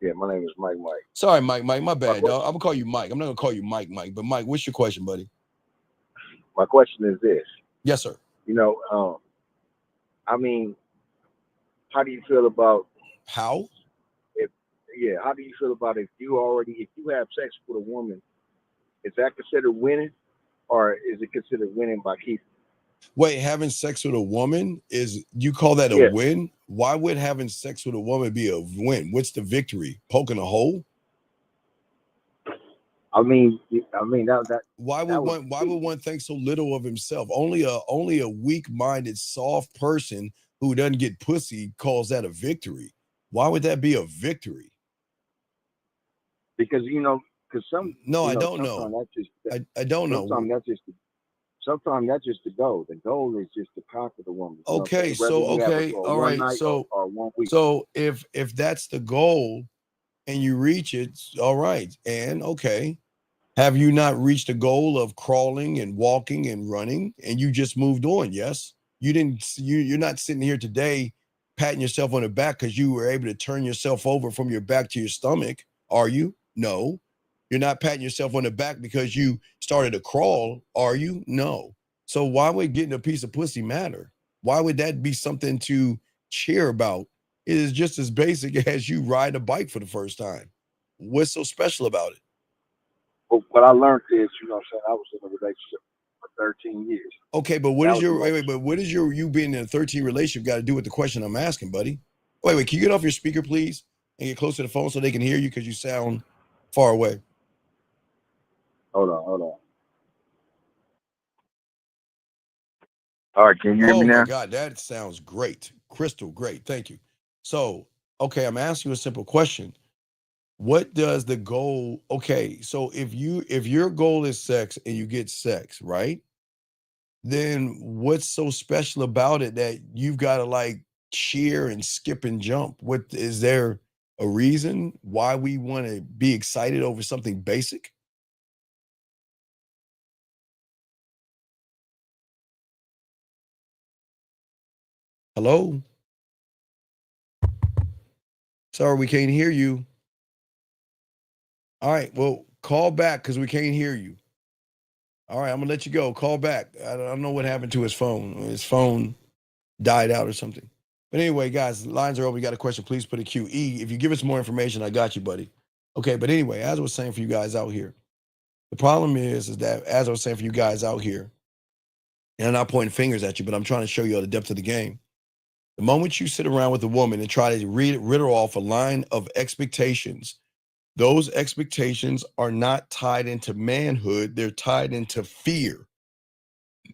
Yeah, my name is Mike. Sorry, Mike. My bad, dog. I'm going to call you Mike. I'm not going to call you Mike. But Mike, what's your question, buddy? My question is this. Yes, sir. You know, I mean, how do you feel about how? How do you feel about if you have sex with a woman, is that considered winning, or is it considered winning by keeping? Wait, having sex with a woman you call that a win? Why would having sex with a woman be a win? What's the victory? Poking a hole? I mean that. Why would one think so little of himself? Only a weak-minded, soft person who doesn't get pussy calls that a victory. Why would that be a victory? Because No, I don't know. I don't know. Sometimes that's just the goal. The goal is just to conquer the woman. Okay, all right. So or 1 week. So if that's the goal and you reach it, all right. And okay. Have you not reached the goal of crawling and walking and running and you just moved on? Yes. You're not sitting here today patting yourself on the back because you were able to turn yourself over from your back to your stomach, are you? No. You're not patting yourself on the back because you started to crawl, are you? No. So why would getting a piece of pussy matter? Why would that be something to cheer about? It is just as basic as you ride a bike for the first time. What's so special about it? But what I learned is, I was in a relationship for 13 years. Okay, but what is you being in a 13 relationship got to do with the question I'm asking, buddy? Wait, can you get off your speaker, please, and get close to the phone so they can hear you because you sound far away. Hold on. All right, can you hear me now? Oh my God, that sounds great. Crystal great. Thank you. So, okay, I'm asking you a simple question. What does the goal? Okay, so if your goal is sex and you get sex, right? Then what's so special about it that you've got to like cheer and skip and jump? What is there a reason why we want to be excited over something basic? Hello? Sorry, we can't hear you. All right. Well, call back because we can't hear you. All right. I'm going to let you go. Call back. I don't know what happened to his phone. His phone died out or something. But anyway, guys, lines are open. You got a question, please put a QE. If you give us more information, I got you, buddy. Okay. But anyway, as I was saying for you guys out here, the problem is that, as I was saying for you guys out here, and I'm not pointing fingers at you, but I'm trying to show you all the depth of the game. The moment you sit around with a woman and try to rid her off a line of expectations, those expectations are not tied into manhood. They're tied into fear.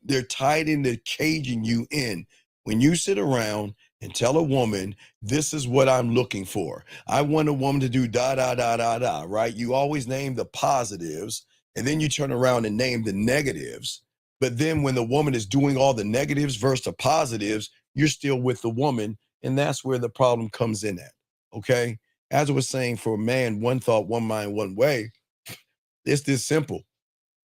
They're tied into caging you in. When you sit around and tell a woman, this is what I'm looking for. I want a woman to do da, da, da, da, da, right? You always name the positives, and then you turn around and name the negatives. But then when the woman is doing all the negatives versus the positives, you're still with the woman, and that's where the problem comes in at, okay? As I was saying, for a man, one thought, one mind, one way. It's this simple.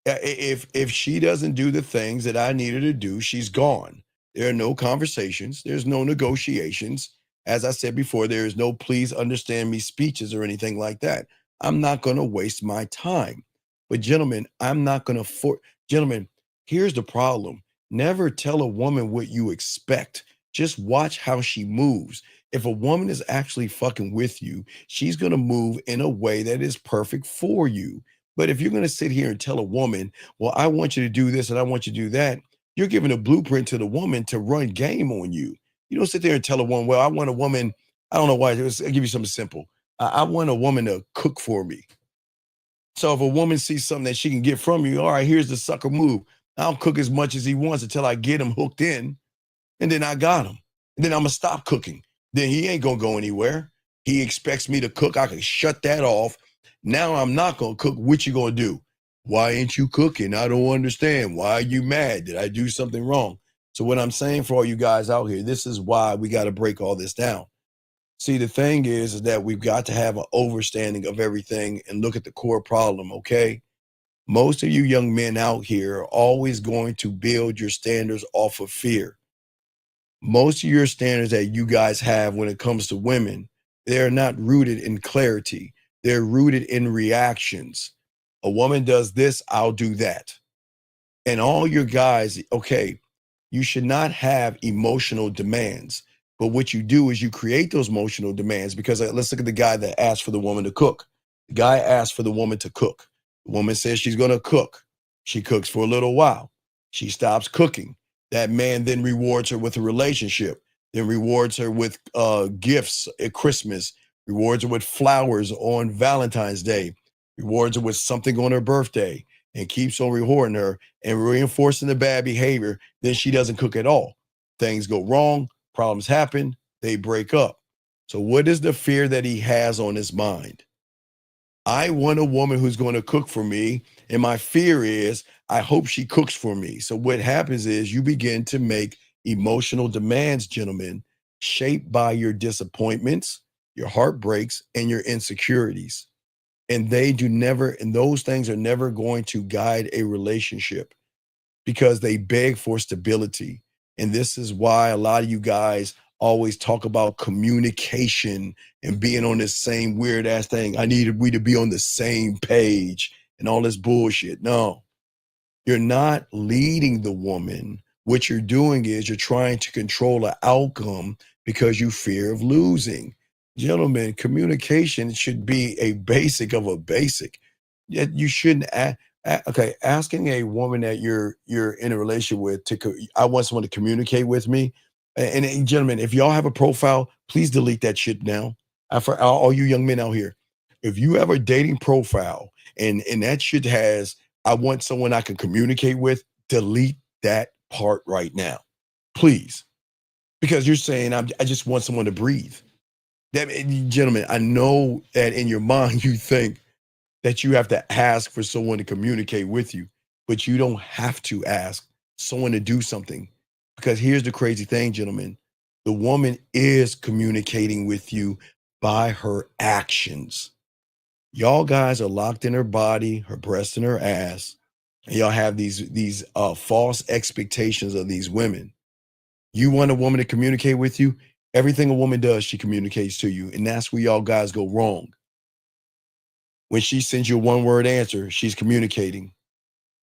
If she doesn't do the things that I need her to do, she's gone. There are no conversations. There's no negotiations. As I said before, there is no please understand me speeches or anything like that. I'm not going to waste my time. But gentlemen, I'm not going to gentlemen, here's the problem. Never tell a woman what you expect. Just watch how she moves. If a woman is actually fucking with you, she's going to move in a way that is perfect for you. But if you're going to sit here and tell a woman, well, I want you to do this and I want you to do that, you're giving a blueprint to the woman to run game on you. You don't sit there and tell a woman, well, I want a woman, I don't know why, I'll give you something simple. I want a woman to cook for me. So if a woman sees something that she can get from you, all right, here's the sucker move. I'll cook as much as he wants until I get him hooked in, and then I got him. And then I'm going to stop cooking. Then he ain't going to go anywhere. He expects me to cook. I can shut that off. Now I'm not going to cook. What you going to do? Why ain't you cooking? I don't understand. Why are you mad? Did I do something wrong? So what I'm saying for all you guys out here, this is why we got to break all this down. See, the thing is that we've got to have an overstanding of everything and look at the core problem, okay? Most of you young men out here are always going to build your standards off of fear. Most of your standards that you guys have when it comes to women, they're not rooted in clarity. They're rooted in reactions. A woman does this, I'll do that. And all your guys, okay, you should not have emotional demands. But what you do is you create those emotional demands because let's look at the guy that asked for the woman to cook. The guy asked for the woman to cook. The woman says she's going to cook. She cooks for a little while. She stops cooking. That man then rewards her with a relationship, then rewards her with gifts at Christmas, rewards her with flowers on Valentine's Day, rewards her with something on her birthday, and keeps on rewarding her and reinforcing the bad behavior. Then she doesn't cook at all. Things go wrong, problems happen, they break up. So what is the fear that he has on his mind? I want a woman who's going to cook for me. And my fear is, I hope she cooks for me. So what happens is you begin to make emotional demands, gentlemen, shaped by your disappointments, your heartbreaks, and your insecurities. And those things are never going to guide a relationship because they beg for stability. And this is why a lot of you guys always talk about communication and being on this same weird ass thing. I needed we to be on the same page and all this bullshit. No, you're not leading the woman. What you're doing is you're trying to control an outcome because you fear of losing. Gentlemen, communication should be a basic of a basic. Yet you shouldn't asking a woman that you're in a relationship with I want someone to communicate with me. And gentlemen, if y'all have a profile, please delete that shit now. For all you young men out here, if you have a dating profile and that shit has, I want someone I can communicate with, delete that part right now, please. Because you're saying, I just want someone to breathe. Gentlemen, I know that in your mind you think that you have to ask for someone to communicate with you, but you don't have to ask someone to do something. Because here's the crazy thing, gentlemen. The woman is communicating with you by her actions. Y'all guys are locked in her body, her breast and her ass. And y'all have these false expectations of these women. You want a woman to communicate with you? Everything a woman does, she communicates to you. And that's where y'all guys go wrong. When she sends you a one-word answer, she's communicating.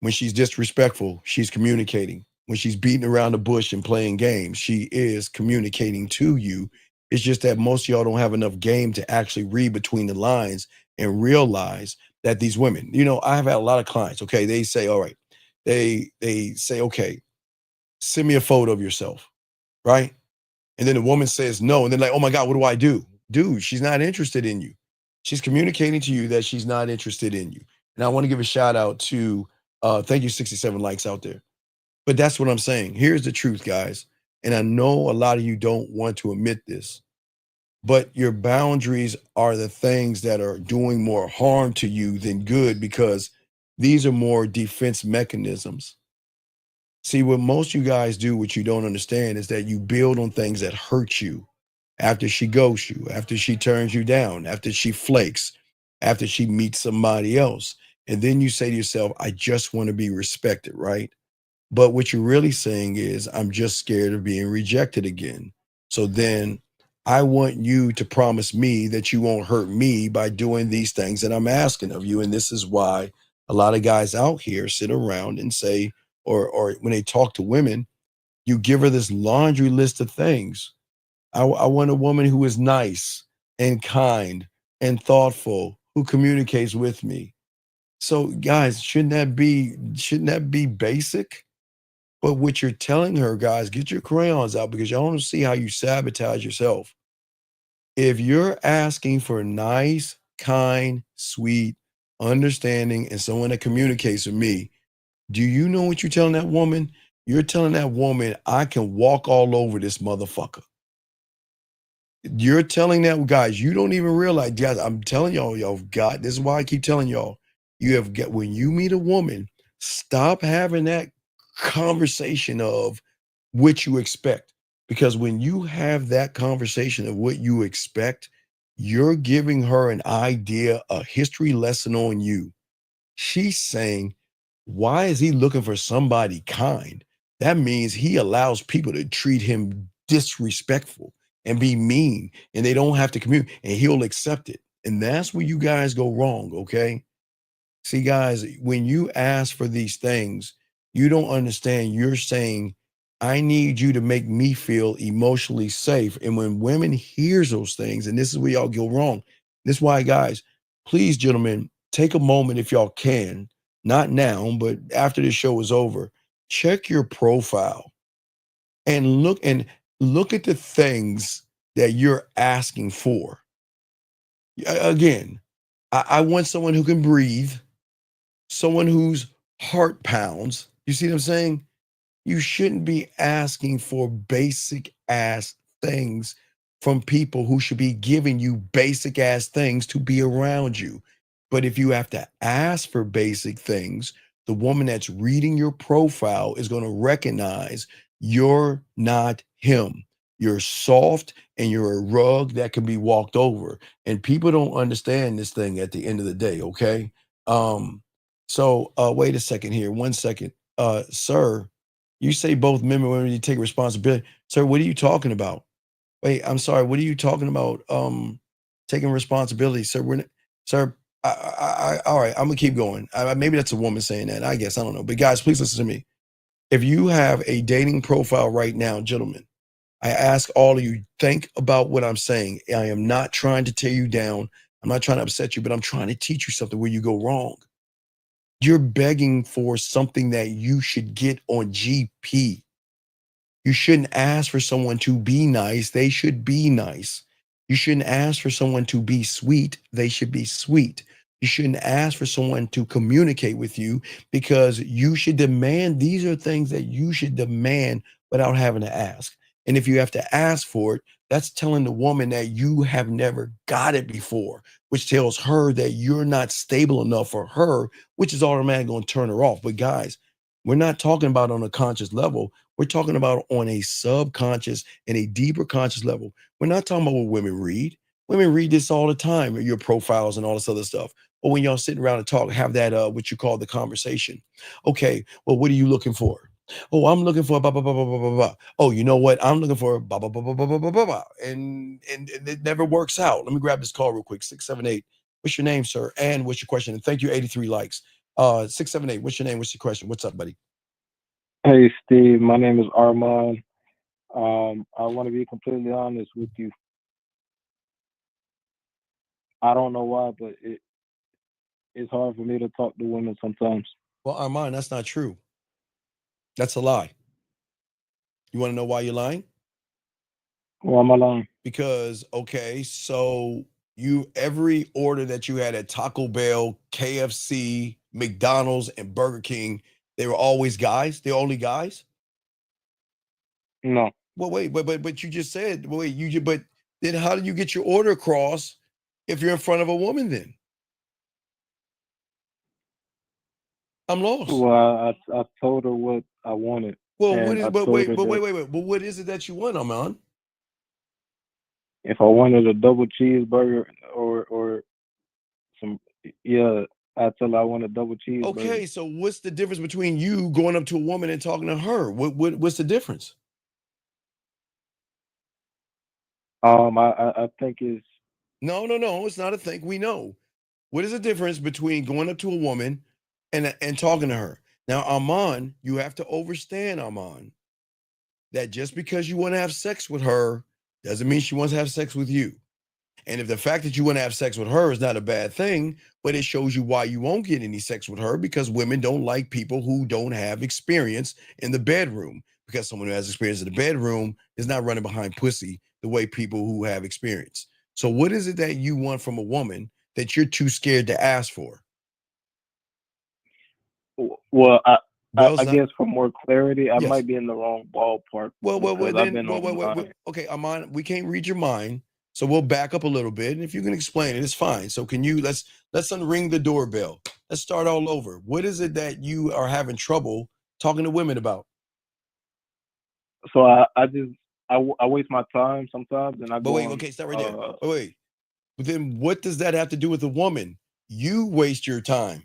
When she's disrespectful, she's communicating. When she's beating around the bush and playing games, she is communicating to you. It's just that most of y'all don't have enough game to actually read between the lines and realize that these women, I've had a lot of clients, okay, they say, all right, they say, okay, send me a photo of yourself, right? And then the woman says no, and then like, oh my God, what do I do? Dude, she's not interested in you. She's communicating to you that she's not interested in you. And I want to give a shout out to, thank you, 67 likes out there. But that's what I'm saying. Here's the truth, guys. And I know a lot of you don't want to admit this, but your boundaries are the things that are doing more harm to you than good, because these are more defense mechanisms. See, what most you guys do, what you don't understand, is that you build on things that hurt you. After she ghosts you, after she turns you down, after she flakes, after she meets somebody else. And then you say to yourself, I just want to be respected, right? But what you're really saying is, I'm just scared of being rejected again. So then I want you to promise me that you won't hurt me by doing these things that I'm asking of you. And this is why a lot of guys out here sit around and say, or when they talk to women, you give her this laundry list of things. I want a woman who is nice and kind and thoughtful, who communicates with me. So guys, shouldn't that be basic? But what you're telling her, guys, get your crayons out, because y'all want to see how you sabotage yourself. If you're asking for nice, kind, sweet, understanding, and someone that communicates with me, do you know what you're telling that woman? You're telling that woman, I can walk all over this motherfucker. You're telling that, guys, you don't even realize, guys, I'm telling y'all got, this is why I keep telling y'all, when you meet a woman, stop having that conversation of what you expect. Because when you have that conversation of what you expect, you're giving her an idea, a history lesson on you. She's saying, why is he looking for somebody kind? That means he allows people to treat him disrespectful and be mean, and they don't have to communicate, and he'll accept it. And that's where you guys go wrong, okay? See, guys, when you ask for these things, you don't understand. You're saying, I need you to make me feel emotionally safe. And when women hears those things, and this is where y'all go wrong. This is why, guys, please, gentlemen, take a moment if y'all can, not now, but after the show is over, check your profile and look at the things that you're asking for. Again, I want someone who can breathe, someone whose heart pounds. You see what I'm saying? You shouldn't be asking for basic ass things from people who should be giving you basic ass things to be around you. But if you have to ask for basic things, the woman that's reading your profile is going to recognize you're not him. You're soft and you're a rug that can be walked over. And people don't understand this thing at the end of the day, okay? So wait a second here. 1 second. Sir, you say both men and women need to take responsibility. Sir, what are you talking about? Wait, I'm sorry. What are you talking about? Taking responsibility, sir. Sir, all right, I'm gonna keep going. Maybe that's a woman saying that. I guess, I don't know. But guys, please listen to me. If you have a dating profile right now, gentlemen, I ask all of you, think about what I'm saying. I am not trying to tear you down. I'm not trying to upset you, but I'm trying to teach you something where you go wrong. You're begging for something that you should get on GP. You shouldn't ask for someone to be nice. They should be nice. You shouldn't ask for someone to be sweet. They should be sweet. You shouldn't ask for someone to communicate with you, because you should demand. These are things that you should demand without having to ask. And if you have to ask for it, that's telling the woman that you have never got it before, which tells her that you're not stable enough for her, which is automatically going to turn her off. But guys, we're not talking about on a conscious level. We're talking about on a subconscious and a deeper conscious level. We're not talking about what women read. Women read this all the time, your profiles and all this other stuff. Or when y'all sitting around and talk, have that what you call the conversation. Okay, well, what are you looking for? Oh, I'm looking for blah, blah, blah, blah, blah, blah, blah. Oh, you know what? I'm looking for blah, blah, blah, blah, blah, blah, blah, blah, blah. And it never works out. Let me grab this call real quick, 678 What's your name, sir? And what's your question? And thank you, 83 likes. 678, what's your name? What's your question? What's up, buddy? Hey, Steve. My name is Armand. I want to be completely honest with you. I don't know why, but it's hard for me to talk to women sometimes. Well, Armand, that's not true. That's a lie. You want to know why you're lying? Why am I lying? Because, okay, so every order that you had at Taco Bell, KFC, McDonald's, and Burger King, they were always guys? They're only guys? No. Well, wait, but you just said, but then how do you get your order across if you're in front of a woman then? I'm lost. Well, I told her what I wanted. Well, and wait. But what is it that you want, Armand? If I wanted a double cheeseburger or some, I tell her I want a double cheeseburger. Okay, so what's the difference between you going up to a woman and talking to her? What's the difference? I think it's No, it's not a thing. We know. What is the difference between going up to a woman and talking to her? Now, Armand, you have to understand, Armand, that just because you want to have sex with her doesn't mean she wants to have sex with you. And if the fact that you want to have sex with her is not a bad thing, but it shows you why you won't get any sex with her, because women don't like people who don't have experience in the bedroom, because someone who has experience in the bedroom is not running behind pussy the way people who have experience. So what is it that you want from a woman that you're too scared to ask for? Well, I guess for more clarity, I might be in the wrong ballpark. Okay, Armand, we can't read your mind, so we'll back up a little bit, and if you can explain it, it's fine. So can you let's unring the doorbell. Let's start all over. What is it that you are having trouble talking to women about? So I waste my time sometimes, and I go. Okay, stop right there. Wait. But then what does that have to do with a woman? You waste your time.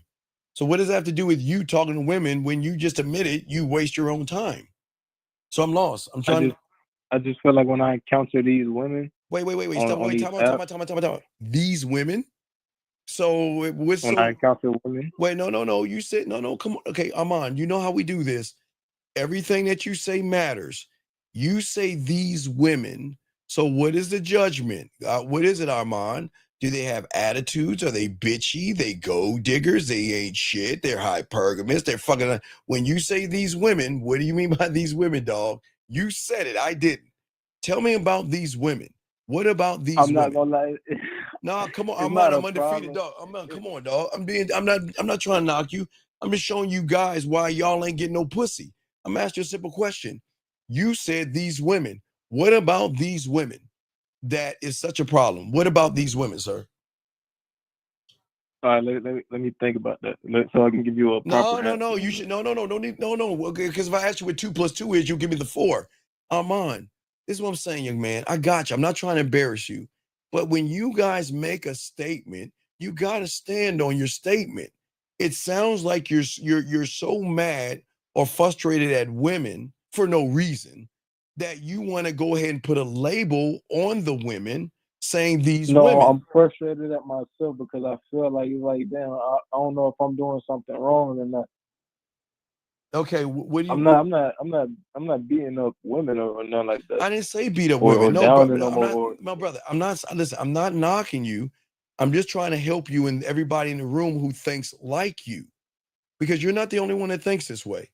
So what does that have to do with you talking to women when you just admitted you waste your own time? So I'm lost. I'm trying. I just feel like when I encounter these women. Wait. Stop. Time out. These women. So when I encounter women. Wait, no. You said no. Come on. Okay, Armand. You know how we do this. Everything that you say matters. You say these women. So what is the judgment? What is it, Armand? Do they have attitudes? Are they bitchy? They gold diggers? They ain't shit. They're hypergamous. They're fucking. When you say these women, what do you mean by these women, dog? You said it. I didn't. Tell me about these women. What about these women? I'm not gonna lie. No, come on, Armand. I'm undefeated, dog. Come on, dog. I'm not trying to knock you. I'm just showing you guys why y'all ain't getting no pussy. I'm asking you a simple question. You said these women. What about these women that is such a problem? What about these women, sir? All right, let me think about that, so I can give you a proper answer. No. You should no. Okay, because if I ask you what 2 + 2 is, you'll give me the 4. Armand, this is what I'm saying, young man. I got you. I'm not trying to embarrass you, but when you guys make a statement, you got to stand on your statement. It sounds like you're so mad or frustrated at women for no reason that you want to go ahead and put a label on the women saying these women. No, I'm frustrated at myself because I feel like damn, I don't know if I'm doing something wrong or not. Okay, what do you? I'm not beating up women or nothing like that. I didn't say beat up women. No, brother. I'm not. Listen, I'm not knocking you. I'm just trying to help you and everybody in the room who thinks like you, because you're not the only one that thinks this way.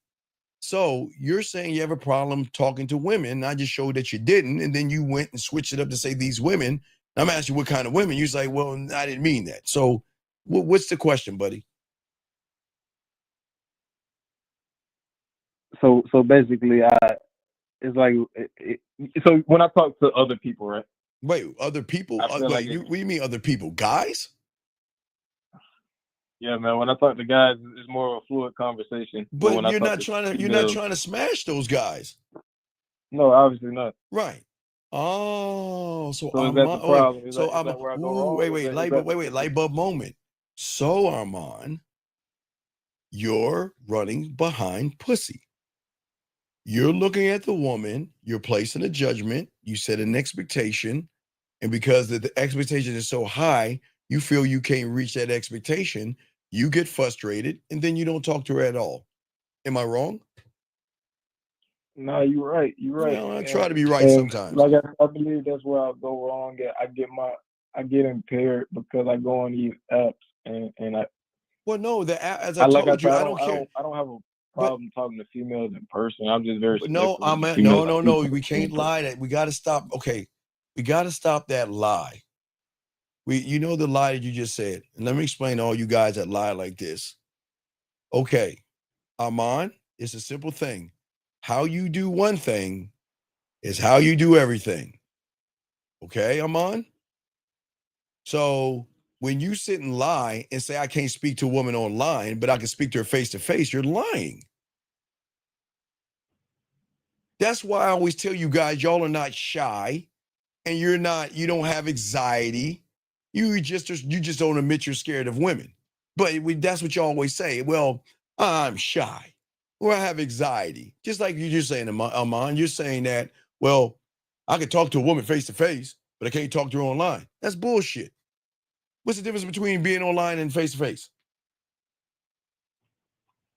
So you're saying you have a problem talking to women. And I just showed that you didn't, and then you went and switched it up to say these women. I'm asking you what kind of women. You say, well, I didn't mean that. So what's the question, buddy? So basically, it's like so when I talk to other people, right? Wait, other people? What do you mean other people? Guys? Yeah, man. When I talk to guys, it's more of a fluid conversation. But you're not trying to smash those guys. No, obviously not. Right. Oh, so is that the problem? Light bulb moment. So Armand, you're running behind pussy. You're looking at the woman, you're placing a judgment, you set an expectation, and because the expectation is so high, you feel you can't reach that expectation, you get frustrated, and then you don't talk to her at all. Am I wrong? No, you're right. You're right. Well, I try to be right And sometimes. like I believe that's where I go wrong. I get impaired because I go on these apps and I. Well, no, as I I like I told said, you, I don't care. I don't have a problem talking to females in person. I'm just very No, selective with the no, females I do no. talk We to in can't person. lie. That we got to stop. Okay, we got to stop that lie. You know the lie that you just said, and let me explain to all you guys that lie like this. Okay, Armand, it's a simple thing. How you do one thing is how you do everything. Okay, Armand? So when you sit and lie and say, I can't speak to a woman online, but I can speak to her face to face, you're lying. That's why I always tell you guys, y'all are not shy and you don't have anxiety. You just don't admit you're scared of women. But that's what you always say. Well, I'm shy or I have anxiety. Just like you're just saying, Amon, you're saying that, well, I can talk to a woman face to face, but I can't talk to her online. That's bullshit. What's the difference between being online and face to face?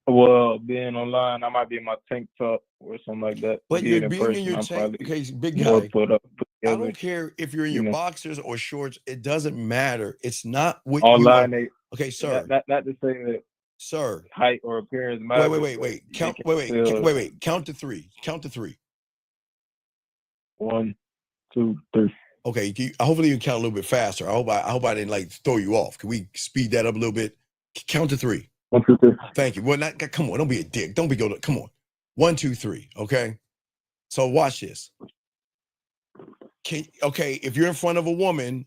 Well, being online, I might be in my tank top or something like that. But you're Being in being in person, your I'm tank. probably Okay, big more guy. put I together. don't care if you're in you your know. boxers or shorts. It doesn't matter. It's not what Online, you are. Okay, sir. not to say that Sir. height or appearance matters. Wait. Count. Count to three. Count to three. 1, 2, 3. Okay, hopefully you can count a little bit faster. I hope I didn't like throw you off. Can we speed that up a little bit? Count to 3. 1, 2, 3. Thank you. Well, come on, don't be a dick. Don't be go. Come on. 1, 2, 3. Okay. So watch this. If you're in front of a woman,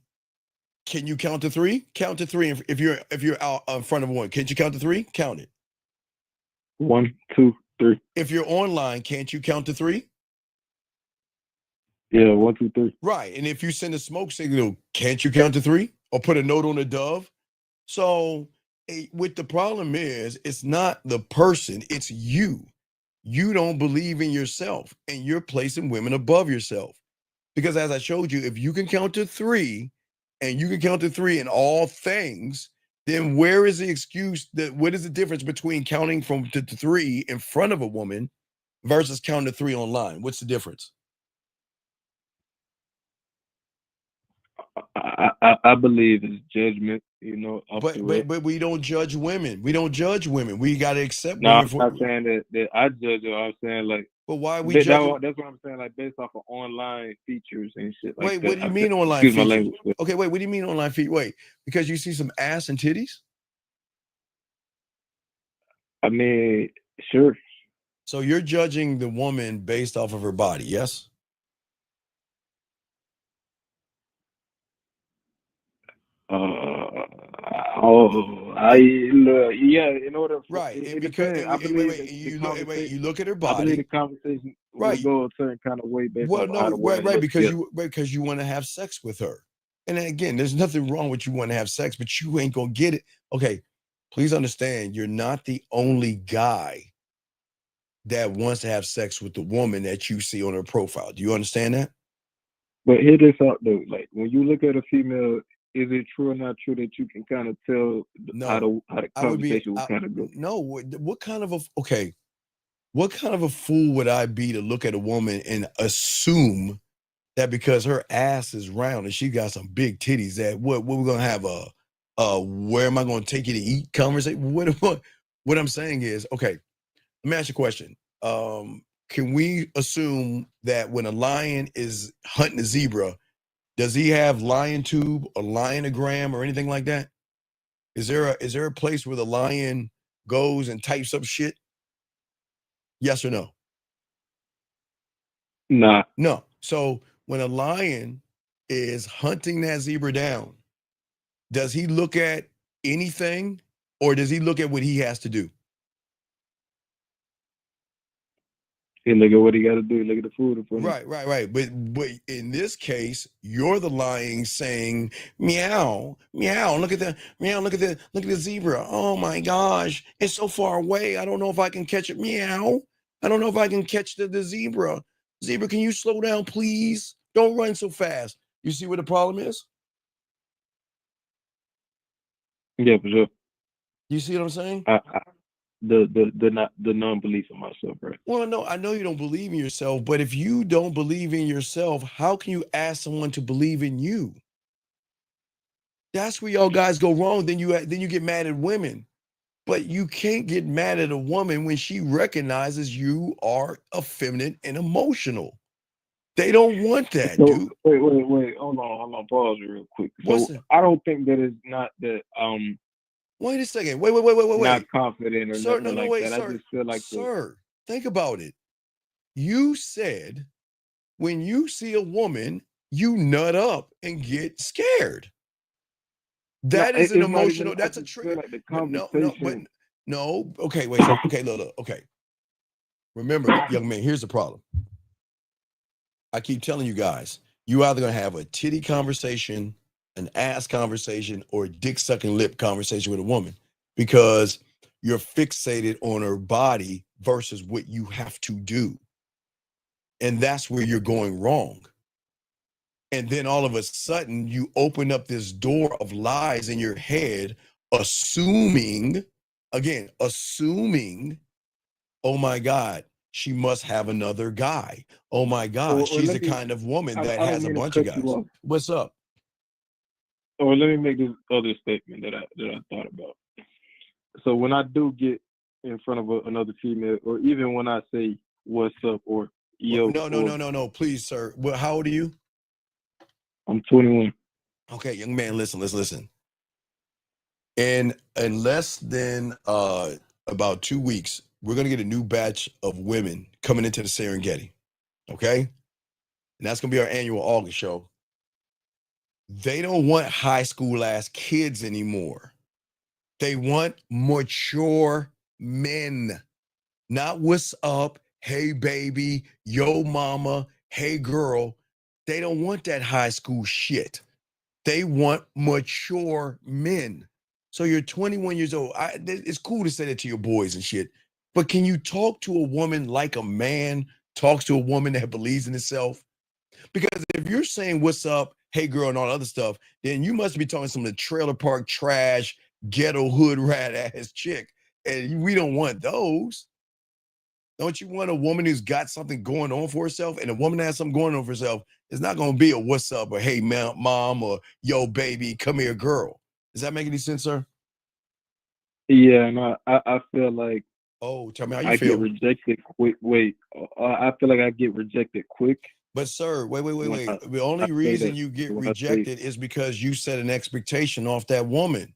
can you count to 3? Count to 3. If you're out in front of a woman, can't you count to 3? Count it. 1, 2, 3. If you're online, can't you count to 3? Yeah, 1, 2, 3. Right. And if you send a smoke signal, can't you count to 3? Or put a note on a dove? So what the problem is, it's not the person, it's you. You don't believe in yourself and you're placing women above yourself. Because as I showed you, if you can count to 3 and you can count to 3 in all things, then where is the excuse what is the difference between counting from to 3 in front of a woman versus counting to 3 online? What's the difference? I believe it's judgment, But we don't judge women. We don't judge women. We got to accept no, women. I'm not saying that I judge it. I'm saying like. But why are we judging? That's what I'm saying. Like based off of online features and shit. Like wait, that. What do you mean online features? My language. Okay, wait. What do you mean online features? Wait, because you see some ass and titties? I mean, sure. So you're judging the woman based off of her body, yes? Yeah. In order, for, right? It depends. I believe you look at her body. I believe the conversation will go a certain kind of way based on how the woman looks. Because you want to have sex with her. And again, there's nothing wrong with you want to have sex, but you ain't gonna get it. Okay, please understand, you're not the only guy that wants to have sex with the woman that you see on her profile. Do you understand that? But hear this out though. Like when you look at a female, is it true or not true that you can kind of tell how the conversation will kind of go? No. What kind of a fool would I be to look at a woman and assume that because her ass is round and she got some big titties that what we're gonna have where am I gonna take you to eat conversation? What I'm saying is, okay, let me ask you a question. Can we assume that when a lion is hunting a zebra, does he have lion tube or lionogram or anything like that? Is there a place where the lion goes and types up shit? Yes or no? Nah. No. So when a lion is hunting that zebra down, does he look at anything or does he look at what he has to do? He look at what he got to do. Look at the food in front of him. Right. But in this case, you're the lion saying, meow, meow, look at the zebra. Oh my gosh, it's so far away. I don't know if I can catch it. Meow. I don't know if I can catch the zebra. Zebra, can you slow down, please? Don't run so fast. You see what the problem is? Yeah, for sure. You see what I'm saying? The non-belief in myself, right? Well, no, I know you don't believe in yourself, but if you don't believe in yourself, how can you ask someone to believe in you? That's where y'all guys go wrong. Then you get mad at women. But you can't get mad at a woman when she recognizes you are effeminate and emotional. They don't want that, So, dude. wait. Hold on. Pause real quick. What's So it? I don't think that it's not that Wait a second. Wait. not confident or Sir, nothing no, like wait, that. I sir. just feel like Sir, think about it. You said when you see a woman, you nut up and get scared. That is an it's not emotional, even. I that's a just feel trigger. like the But conversation. no. Okay, wait. Okay, look. Okay. Remember, young man, here's the problem. I keep telling you guys, you either gonna have a titty conversation, an ass conversation, or a dick sucking lip conversation with a woman because you're fixated on her body versus what you have to do. And that's where you're going wrong. And then all of a sudden, you open up this door of lies in your head, assuming, oh my God, she must have another guy. Oh my God, Or she's let the me. kind of woman that I don't has a mean to bunch of cut you guys. off. What's up? Or let me make this other statement that I thought about. So when I do get in front of another female, or even when I say "what's up" or "yo," No, please, sir. Well, how old are you? I'm 21. Okay, young man, listen. In less than about 2 weeks, we're gonna get a new batch of women coming into the Serengeti. Okay? And that's gonna be our annual August show. They don't want high school ass kids anymore. They want mature men. Not what's up, hey baby, yo mama, hey girl. They don't want that high school shit. They want mature men. So you're 21 years old. It's cool to say that to your boys and shit, but can you talk to a woman like a man talks to a woman that believes in herself? Because if you're saying what's up, hey girl, and all other stuff, then you must be talking some of the trailer park trash, ghetto hood rat ass chick. And we don't want those. Don't you want a woman who's got something going on for herself? And a woman that has something going on for herself is not going to be a what's up or hey mom or yo baby, come here, girl. Does that make any sense, sir? Yeah, and I feel like Oh, tell me how you I get feel. rejected quick. I feel like I get rejected quick. But sir, wait. When The only I say reason that. you get When I say, rejected is because you set an expectation off that woman.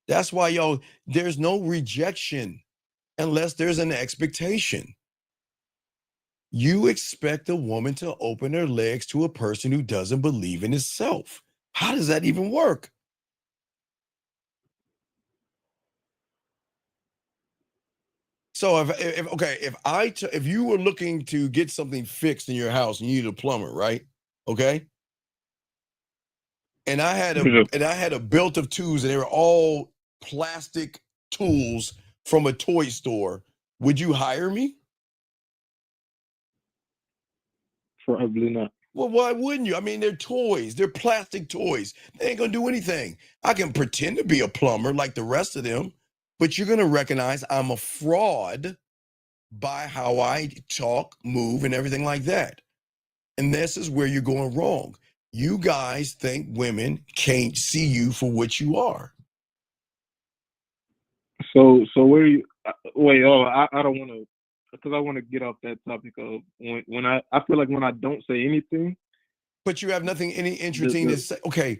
That's why there's no rejection unless there's an expectation. You expect a woman to open her legs to a person who doesn't believe in himself. How does that even work? So if you were looking to get something fixed in your house and you need a plumber, right? Okay. And I had a belt of tools and they were all plastic tools from a toy store. Would you hire me? probably not. Well, why wouldn't you? I mean, they're toys. They're plastic toys. They ain't gonna do anything. I can pretend to be a plumber like the rest of them, but you're gonna recognize I'm a fraud by how I talk, move, and everything like that. And this is where you're going wrong. You guys think women can't see you for what you are. So where you wait? Oh, I don't want to, because I want to get off that topic of when I feel like when I don't say anything. But you have nothing any interesting The, to say. Okay.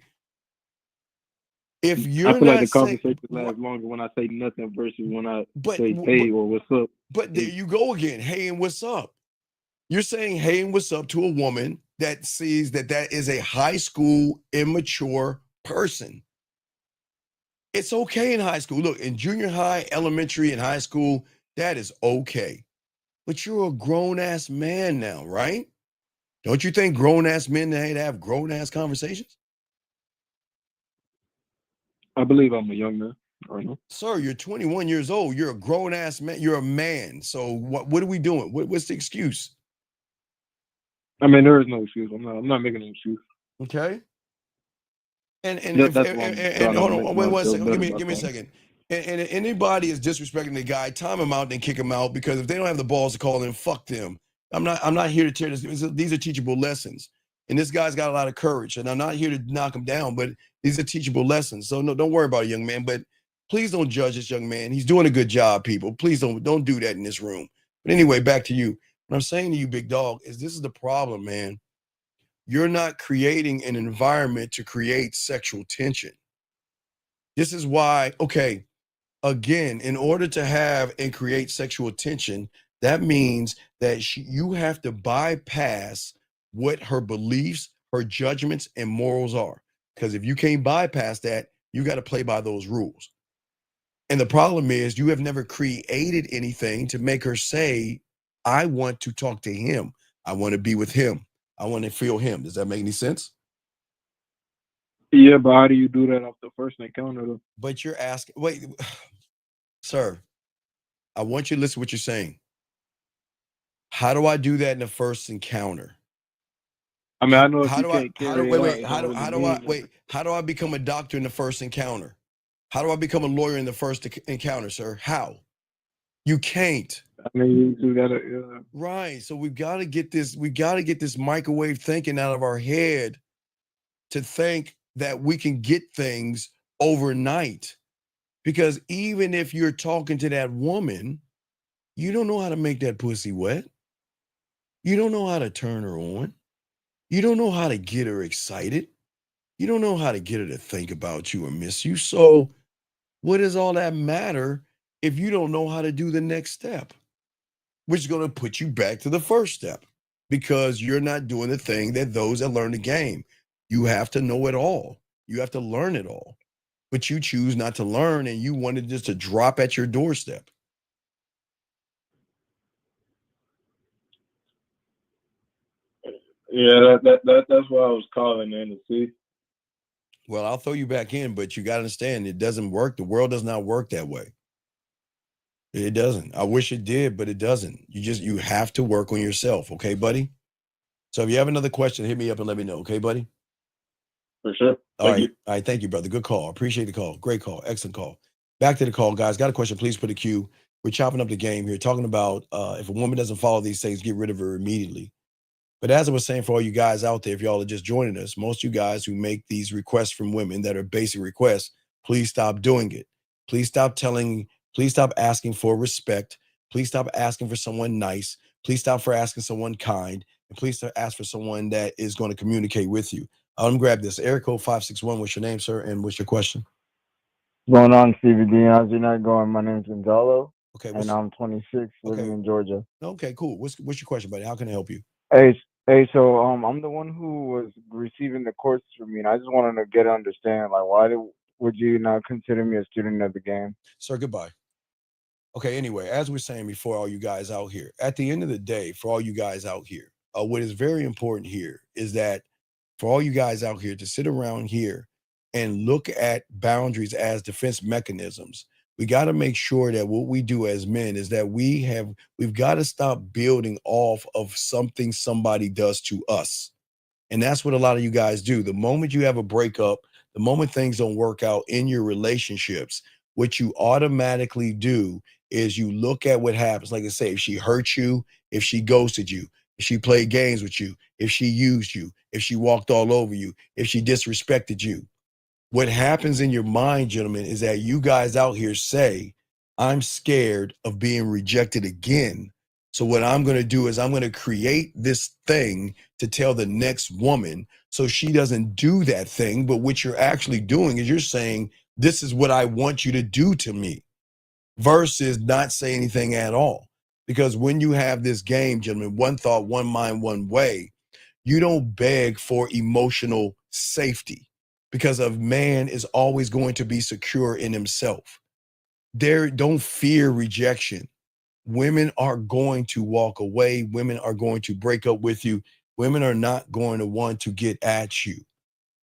If I you're feel like not the saying conversation lasts longer when I say nothing versus when I but say hey or what's up. but there you go again. Hey and what's up? You're saying hey and what's up to a woman that sees that is a high school immature person. It's okay in high school. Look, in junior high, elementary, and high school, that is okay. But you're a grown ass man now, right? Don't you think grown ass men need to have grown ass conversations? I believe I'm a young man. Right now. Sir, you're 21 years old. You're a grown ass man. You're a man. So what are we doing? What's the excuse? I mean, there is no excuse. I'm not making an excuse. Okay. And That's why I'm trying to hold make on, wait one myself second. better Give by me a talking. second. And if anybody is disrespecting the guy, time him out and kick him out, because if they don't have the balls to call in, fuck them. I'm not here to tear this. These are teachable lessons. And this guy's got a lot of courage. And I'm not here to knock him down, but these are teachable lessons. So no, don't worry about it, young man. But please don't judge this young man. He's doing a good job, people. Please don't do that in this room. But anyway, back to you. What I'm saying to you, big dog, is this is the problem, man. You're not creating an environment to create sexual tension. This is why, okay, again, in order to have and create sexual tension, that means that you have to bypass what her beliefs, her judgments, and morals are. Because if you can't bypass that, you got to play by those rules. And the problem is, you have never created anything to make her say, I want to talk to him. I want to be with him. I want to feel him. Does that make any sense? Yeah, but how do you do that off the first encounter, though? But you're asking, wait, sir, I want you to listen to what you're saying. How do I do that in the first encounter? I mean, I know if How you do can't carry it out, it don't really mean nothing. how do I become a doctor in the first encounter? How do I become a lawyer in the first encounter, sir? How? You can't. I mean, you gotta. Right. So we got to get this microwave thinking out of our head to think that we can get things overnight. Because even if you're talking to that woman, you don't know how to make that pussy wet. You don't know how to turn her on. You don't know how to get her excited. You don't know how to get her to think about you or miss you. So what does all that matter if you don't know how to do the next step, which is going to put you back to the first step, because you're not doing the thing that those that learn the game. You have to know it all. You have to learn it all. But you choose not to learn, and you wanted just to drop at your doorstep. Yeah, that's why I was calling in to see. Well, I'll throw you back in, but you got to understand, it doesn't work. The world does not work that way. It doesn't. I wish it did, but it doesn't. You have to work on yourself. Okay, buddy? So if you have another question, hit me up and let me know. Okay, buddy? For sure. All right. All right. Thank you, brother. Good call. Appreciate the call. Great call. Excellent call. Back to the call, guys. Got a question? Please put a Q. We're chopping up the game here, talking about if a woman doesn't follow these things, get rid of her immediately. But as I was saying, for all you guys out there, if y'all are just joining us, most of you guys who make these requests from women that are basic requests, please stop doing it. Please stop asking for respect. Please stop asking for someone nice. Please stop for asking someone kind. And please stop ask for someone that is going to communicate with you. I'm gonna grab this. Area code 561. What's your name, sir? And what's your question? What's going on, Stevie D? How's your night going? My name's Gonzalo. Okay. And I'm 26, living in Georgia. Okay, cool. What's your question, buddy? How can I help you? Hey, so I'm the one who was receiving the courses from me, and I just wanted to get an understanding, like, why would you not consider me a student of the game? Sir, goodbye. Okay, anyway, as we're saying before, all you guys out here, at the end of the day, for all you guys out here, what is very important here is that for all you guys out here to sit around here and look at boundaries as defense mechanisms, we got to make sure that what we do as men is that we've got to stop building off of something somebody does to us. And that's what a lot of you guys do. The moment you have a breakup, the moment things don't work out in your relationships, what you automatically do is you look at what happens. Like I say, if she hurt you, if she ghosted you, if she played games with you, if she used you, if she walked all over you, if she disrespected you, what happens in your mind, gentlemen, is that you guys out here say, I'm scared of being rejected again. So what I'm going to do is I'm going to create this thing to tell the next woman so she doesn't do that thing. But what you're actually doing is you're saying, this is what I want you to do to me, versus not say anything at all. Because when you have this game, gentlemen, one thought, one mind, one way, you don't beg for emotional safety, because a man is always going to be secure in himself. Don't fear rejection. Women are going to walk away. Women are going to break up with you. Women are not going to want to get at you.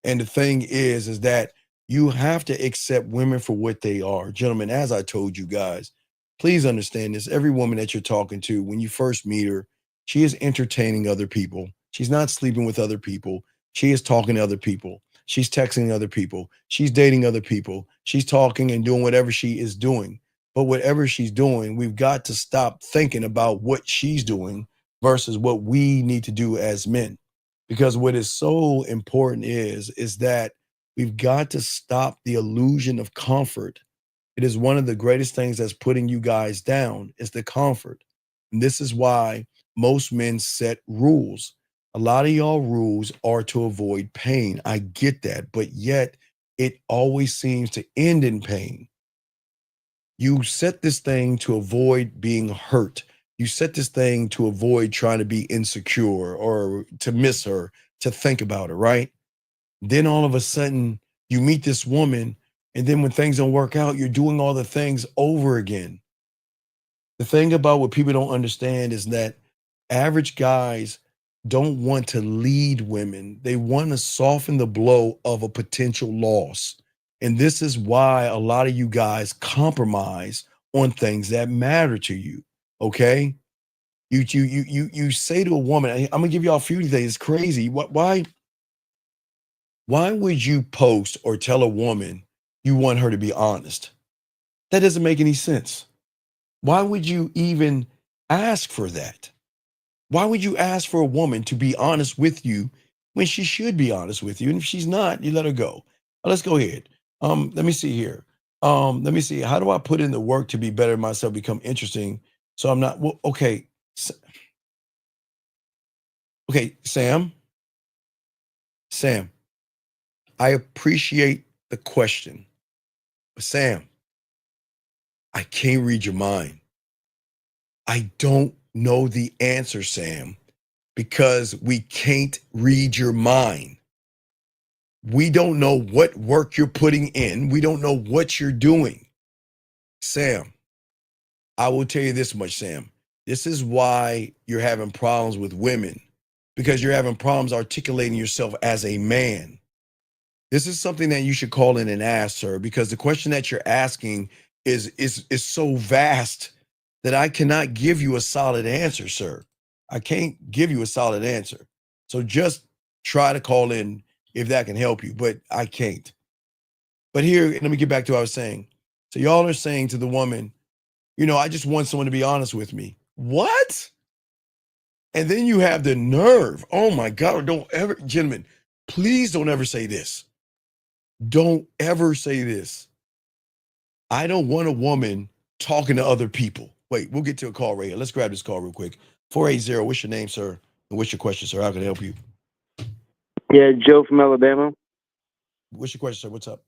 And the thing is that you have to accept women for what they are. Gentlemen, as I told you guys, please understand this. Every woman that you're talking to, when you first meet her, she is entertaining other people. She's not sleeping with other people. She is talking to other people. She's texting other people. She's dating other people. She's talking and doing whatever she is doing. But whatever she's doing, we've got to stop thinking about what she's doing versus what we need to do as men. Because what is so important is that we've got to stop the illusion of comfort. It is one of the greatest things that's putting you guys down is the comfort. And this is why most men set rules. A lot of y'all rules are to avoid pain. I get that, but yet it always seems to end in pain. You set this thing to avoid being hurt. You set this thing to avoid trying to be insecure or to miss her, to think about her, right? Then all of a sudden you meet this woman, and then when things don't work out, you're doing all the things over again. The thing about what people don't understand is that average guys don't want to lead women. They want to soften the blow of a potential loss. And this is why a lot of you guys compromise on things that matter to you. Okay? You say to a woman, I'm gonna give y'all a few things. It's crazy. Why would you post or tell a woman you want her to be honest? That doesn't make any sense. Why would you even ask for that? Why would you ask for a woman to be honest with you when she should be honest with you? And if she's not, you let her go. Let's go ahead. Let me see here. Let me see. How do I put in the work to be better at myself, become interesting? So I'm not, well, okay. Okay, Sam, I appreciate the question. But Sam, I can't read your mind. I don't know the answer, Sam, because we can't read your mind. We don't know what work you're putting in. We don't know what you're doing. Sam, I will tell you this much, Sam. This is why you're having problems with women, because you're having problems articulating yourself as a man. This is something that you should call in and ask, sir, because the question that you're asking is so vast that I cannot give you a solid answer, sir. I can't give you a solid answer. So just try to call in if that can help you, but I can't. But here, let me get back to what I was saying. So y'all are saying to the woman, you know, I just want someone to be honest with me. What? And then you have the nerve. Oh my God, don't ever, gentlemen, please don't ever say this. Don't ever say this. I don't want a woman talking to other people. Wait, we'll get to a call right here. Let's grab this call real quick. 480, what's your name, sir? And what's your question, sir? How can I help you? Yeah, Joe from Alabama. What's your question, sir? What's up?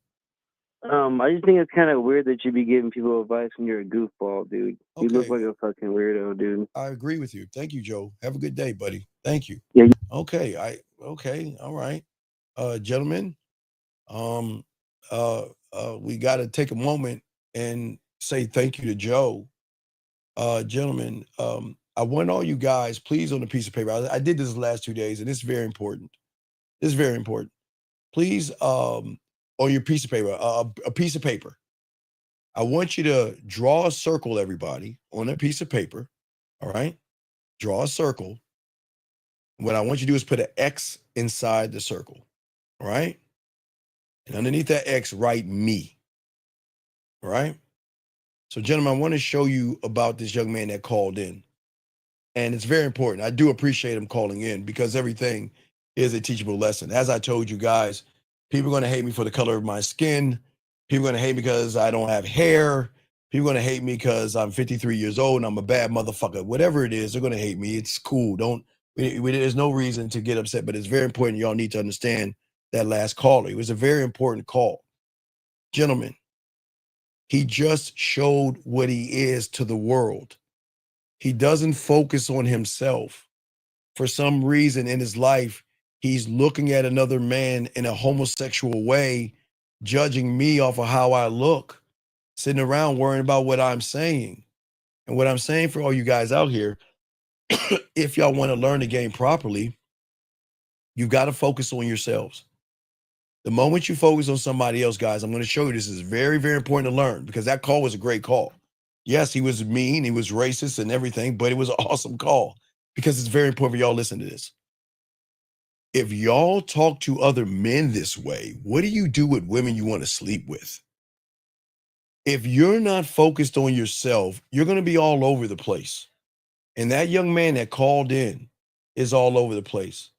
I just think it's kind of weird that you be giving people advice when you're a goofball, dude. You look like a fucking weirdo, dude. I agree with you. Thank you, Joe. Have a good day, buddy. Thank you. Yeah. Okay, all right. Gentlemen, we got to take a moment and say thank you to Joe. Gentlemen, I want all you guys, please, on a piece of paper. I did this the last 2 days, and it's very important. It's very important. Please, on your piece of paper, a piece of paper. I want you to draw a circle, everybody, on a piece of paper. All right? Draw a circle. What I want you to do is put an X inside the circle. All right? And underneath that X, write me. All right? So, gentlemen, I want to show you about this young man that called in. And it's very important. I do appreciate him calling in because everything is a teachable lesson. As I told you guys, people are going to hate me for the color of my skin. People are going to hate me because I don't have hair. People are going to hate me because I'm 53 years old and I'm a bad motherfucker. Whatever it is, they're going to hate me. It's cool. There's no reason to get upset, but it's very important. Y'all need to understand that last caller. It was a very important call. Gentlemen, he just showed what he is to the world. He doesn't focus on himself. For some reason in his life, he's looking at another man in a homosexual way, judging me off of how I look, sitting around worrying about what I'm saying. And what I'm saying for all you guys out here, if y'all want to learn the game properly, you've got to focus on yourselves. The moment you focus on somebody else, guys, I'm going to show you this is very, very important to learn because that call was a great call. Yes, he was mean, he was racist and everything, but it was an awesome call because it's very important for y'all to listen to this. if y'all talk to other men this way, what do you do with women you want to sleep with? If you're not focused on yourself, you're going to be all over the place. And that young man that called in is all over the place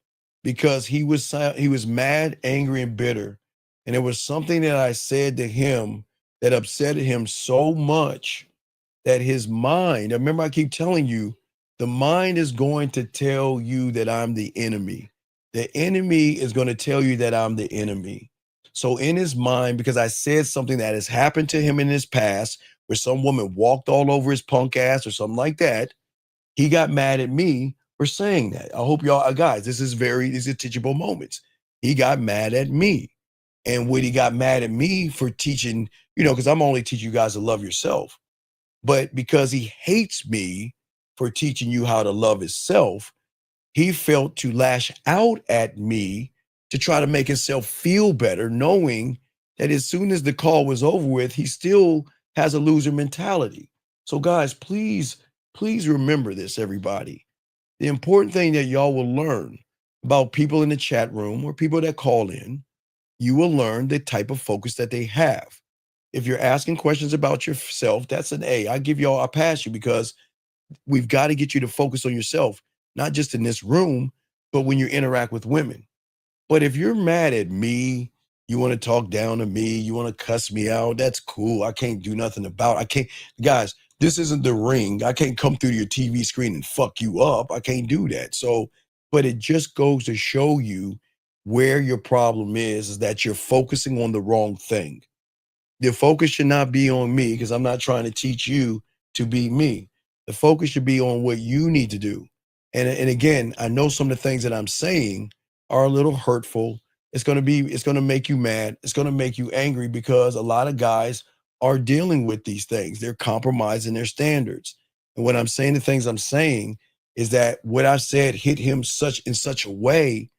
because he was mad, angry, and bitter. And it was something that I said to him that upset him so much that his mind, remember I keep telling you, the mind is going to tell you that I'm the enemy. The enemy is going to tell you that I'm the enemy. So in his mind, because I said something that has happened to him in his past, where some woman walked all over his punk ass or something like that, he got mad at me for saying that. I hope y'all, guys, these are teachable moments. He got mad at me. And when he got mad at me for teaching, because I'm only teaching you guys to love yourself, but because he hates me for teaching you how to love himself, he felt to lash out at me to try to make himself feel better, knowing that as soon as the call was over with, he still has a loser mentality. So guys, please remember this, everybody. The important thing that y'all will learn about people in the chat room or people that call in, you will learn the type of focus that they have. If you're asking questions about yourself, that's an A. I pass you because we've got to get you to focus on yourself, not just in this room, but when you interact with women. But if you're mad at me, you want to talk down to me, you want to cuss me out, that's cool. I can't do nothing about it. I can't, guys, this isn't the ring. I can't come through your TV screen and fuck you up. I can't do that. So, but it just goes to show you where your problem is that you're focusing on the wrong thing. The focus should not be on me because I'm not trying to teach you to be me. The focus should be on what you need to do. And again, I know some of the things that I'm saying are a little hurtful. It's going to make you mad. It's going to make you angry because a lot of guys are dealing with these things. They're compromising their standards. And what I'm saying, the things I'm saying is that what I said hit him in such a way,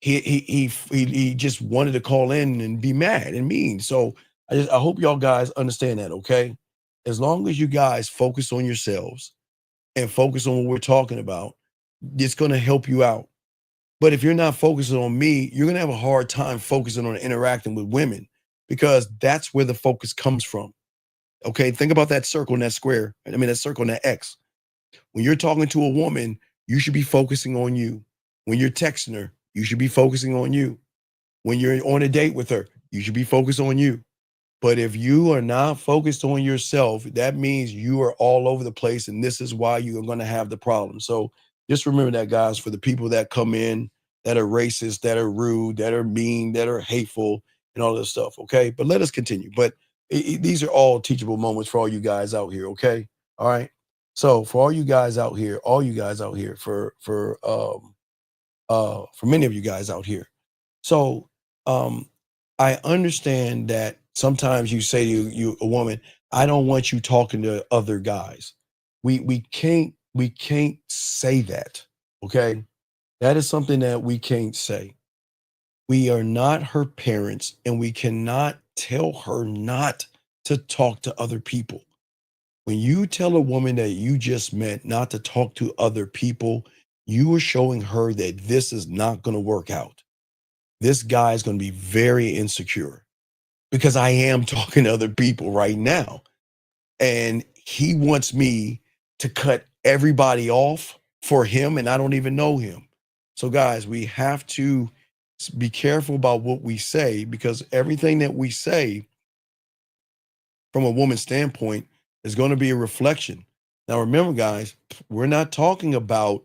he just wanted to call in and be mad and mean. So I hope y'all guys understand that, okay? As long as you guys focus on yourselves and focus on what we're talking about, it's going to help you out. But if you're not focusing on me, you're going to have a hard time focusing on interacting with women because that's where the focus comes from. Okay, think about that circle and that square. That circle and that X. When you're talking to a woman, you should be focusing on you. When you're texting her, you should be focusing on you. When you're on a date with her, you should be focused on you. But if you are not focused on yourself, that means you are all over the place, and this is why you are going to have the problem. So just remember that, guys, for the people that come in that are racist, that are rude, that are mean, that are hateful, and all this stuff, okay? But let us continue. But these are all teachable moments for all you guys out here, okay? All right? So for all you guys out here, for many of you guys out here. So I understand that sometimes you say to you a woman, I don't want you talking to other guys. We can't say that. Okay. That is something that we can't say. We are not her parents, and we cannot tell her not to talk to other people. When you tell a woman that you just met not to talk to other people, you are showing her that this is not going to work out. This guy is going to be very insecure because I am talking to other people right now. And he wants me to cut everybody off for him, and I don't even know him. So, guys, we have to be careful about what we say because everything that we say from a woman's standpoint is going to be a reflection. Now, remember, guys, we're not talking about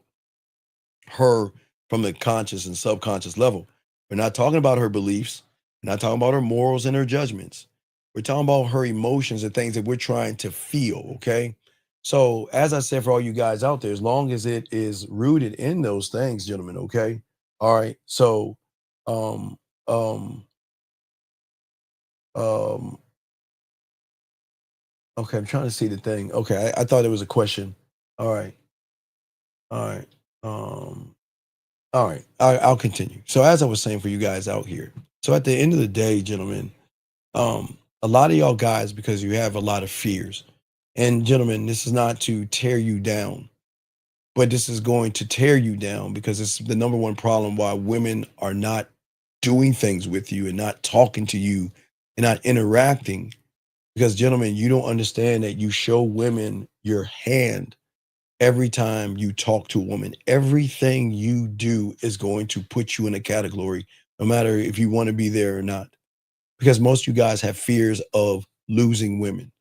her from the conscious and subconscious level. We're not talking about her beliefs. We're not talking about her morals and her judgments. We're talking about her emotions and things that we're trying to feel, okay? So, as I said, for all you guys out there, as long as it is rooted in those things, gentlemen, okay? All right. So, um, um, um, okay, I'm trying to see the thing. Okay, I thought it was a question. All right. All right. All right, I'll continue. So as I was saying for you guys out here, so at the end of the day, gentlemen, a lot of y'all guys, because you have a lot of fears, and gentlemen, this is not to tear you down. but this is going to tear you down because it's the number one problem why women are not doing things with you and not talking to you and not interacting. Because, gentlemen, you don't understand that you show women your hand every time you talk to a woman. Everything you do is going to put you in a category, no matter if you want to be there or not. Because most of you guys have fears of losing women.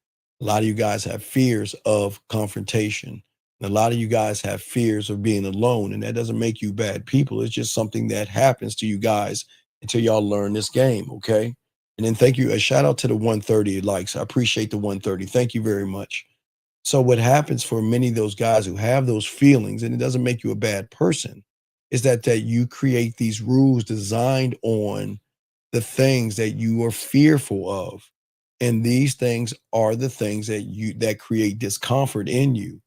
A lot of you guys have fears of confrontation. And a lot of you guys have fears of being alone. And that doesn't make you bad people. It's just something that happens to you guys until y'all learn this game, okay? And then thank you. A shout out to the 130 likes. I appreciate the 130. Thank you very much. So what happens for many of those guys who have those feelings, and it doesn't make you a bad person, is that you create these rules designed on the things that you are fearful of. And these things are the things that create discomfort in you.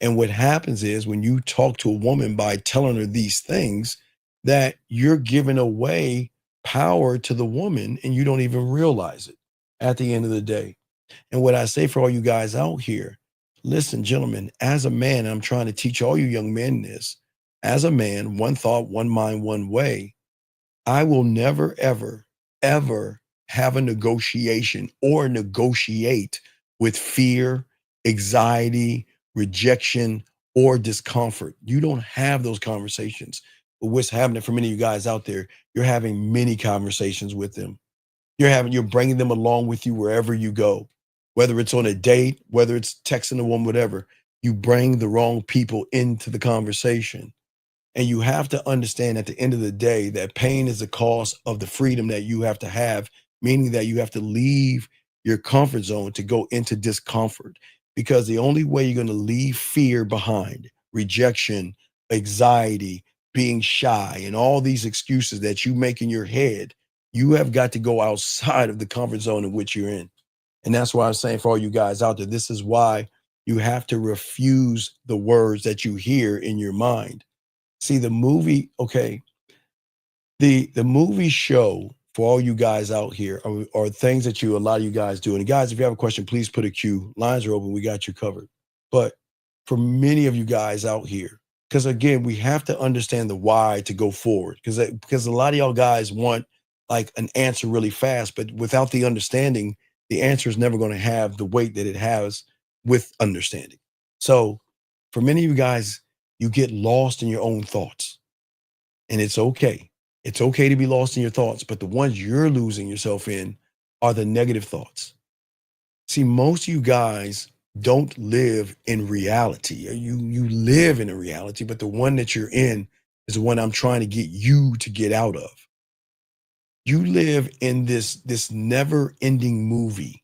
And what happens is when you talk to a woman by telling her these things, that you're giving away power to the woman and you don't even realize it at the end of the day. And what I say for all you guys out here, listen, gentlemen, as a man, and I'm trying to teach all you young men this, as a man, one thought, one mind, one way, I will never, ever, ever have a negotiation or negotiate with fear, anxiety, rejection, or discomfort. You don't have those conversations. But what's happening for many of you guys out there, you're having many conversations with them. You're bringing them along with you wherever you go, whether it's on a date, whether it's texting a woman, whatever. You bring the wrong people into the conversation. And you have to understand at the end of the day that pain is the cost of the freedom that you have to have, meaning that you have to leave your comfort zone to go into discomfort. Because the only way you're going to leave fear behind, rejection, anxiety, being shy, and all these excuses that you make in your head, you have got to go outside of the comfort zone in which you're in. And that's why I'm saying for all you guys out there, this is why you have to refuse the words that you hear in your mind. See, the movie, okay, the movie show for all you guys out here are things that a lot of you guys do. And guys, if you have a question, please put a queue. Lines are open. We got you covered. But for many of you guys out here, because again, we have to understand the why to go forward. Because a lot of y'all guys want like an answer really fast, but without the understanding, the answer is never going to have the weight that it has with understanding. So for many of you guys, you get lost in your own thoughts. And it's okay. It's okay to be lost in your thoughts, but the ones you're losing yourself in are the negative thoughts. See, most of you guys don't live in reality. You live in a reality, but the one that you're in is the one I'm trying to get you to get out of. You live in this never-ending movie.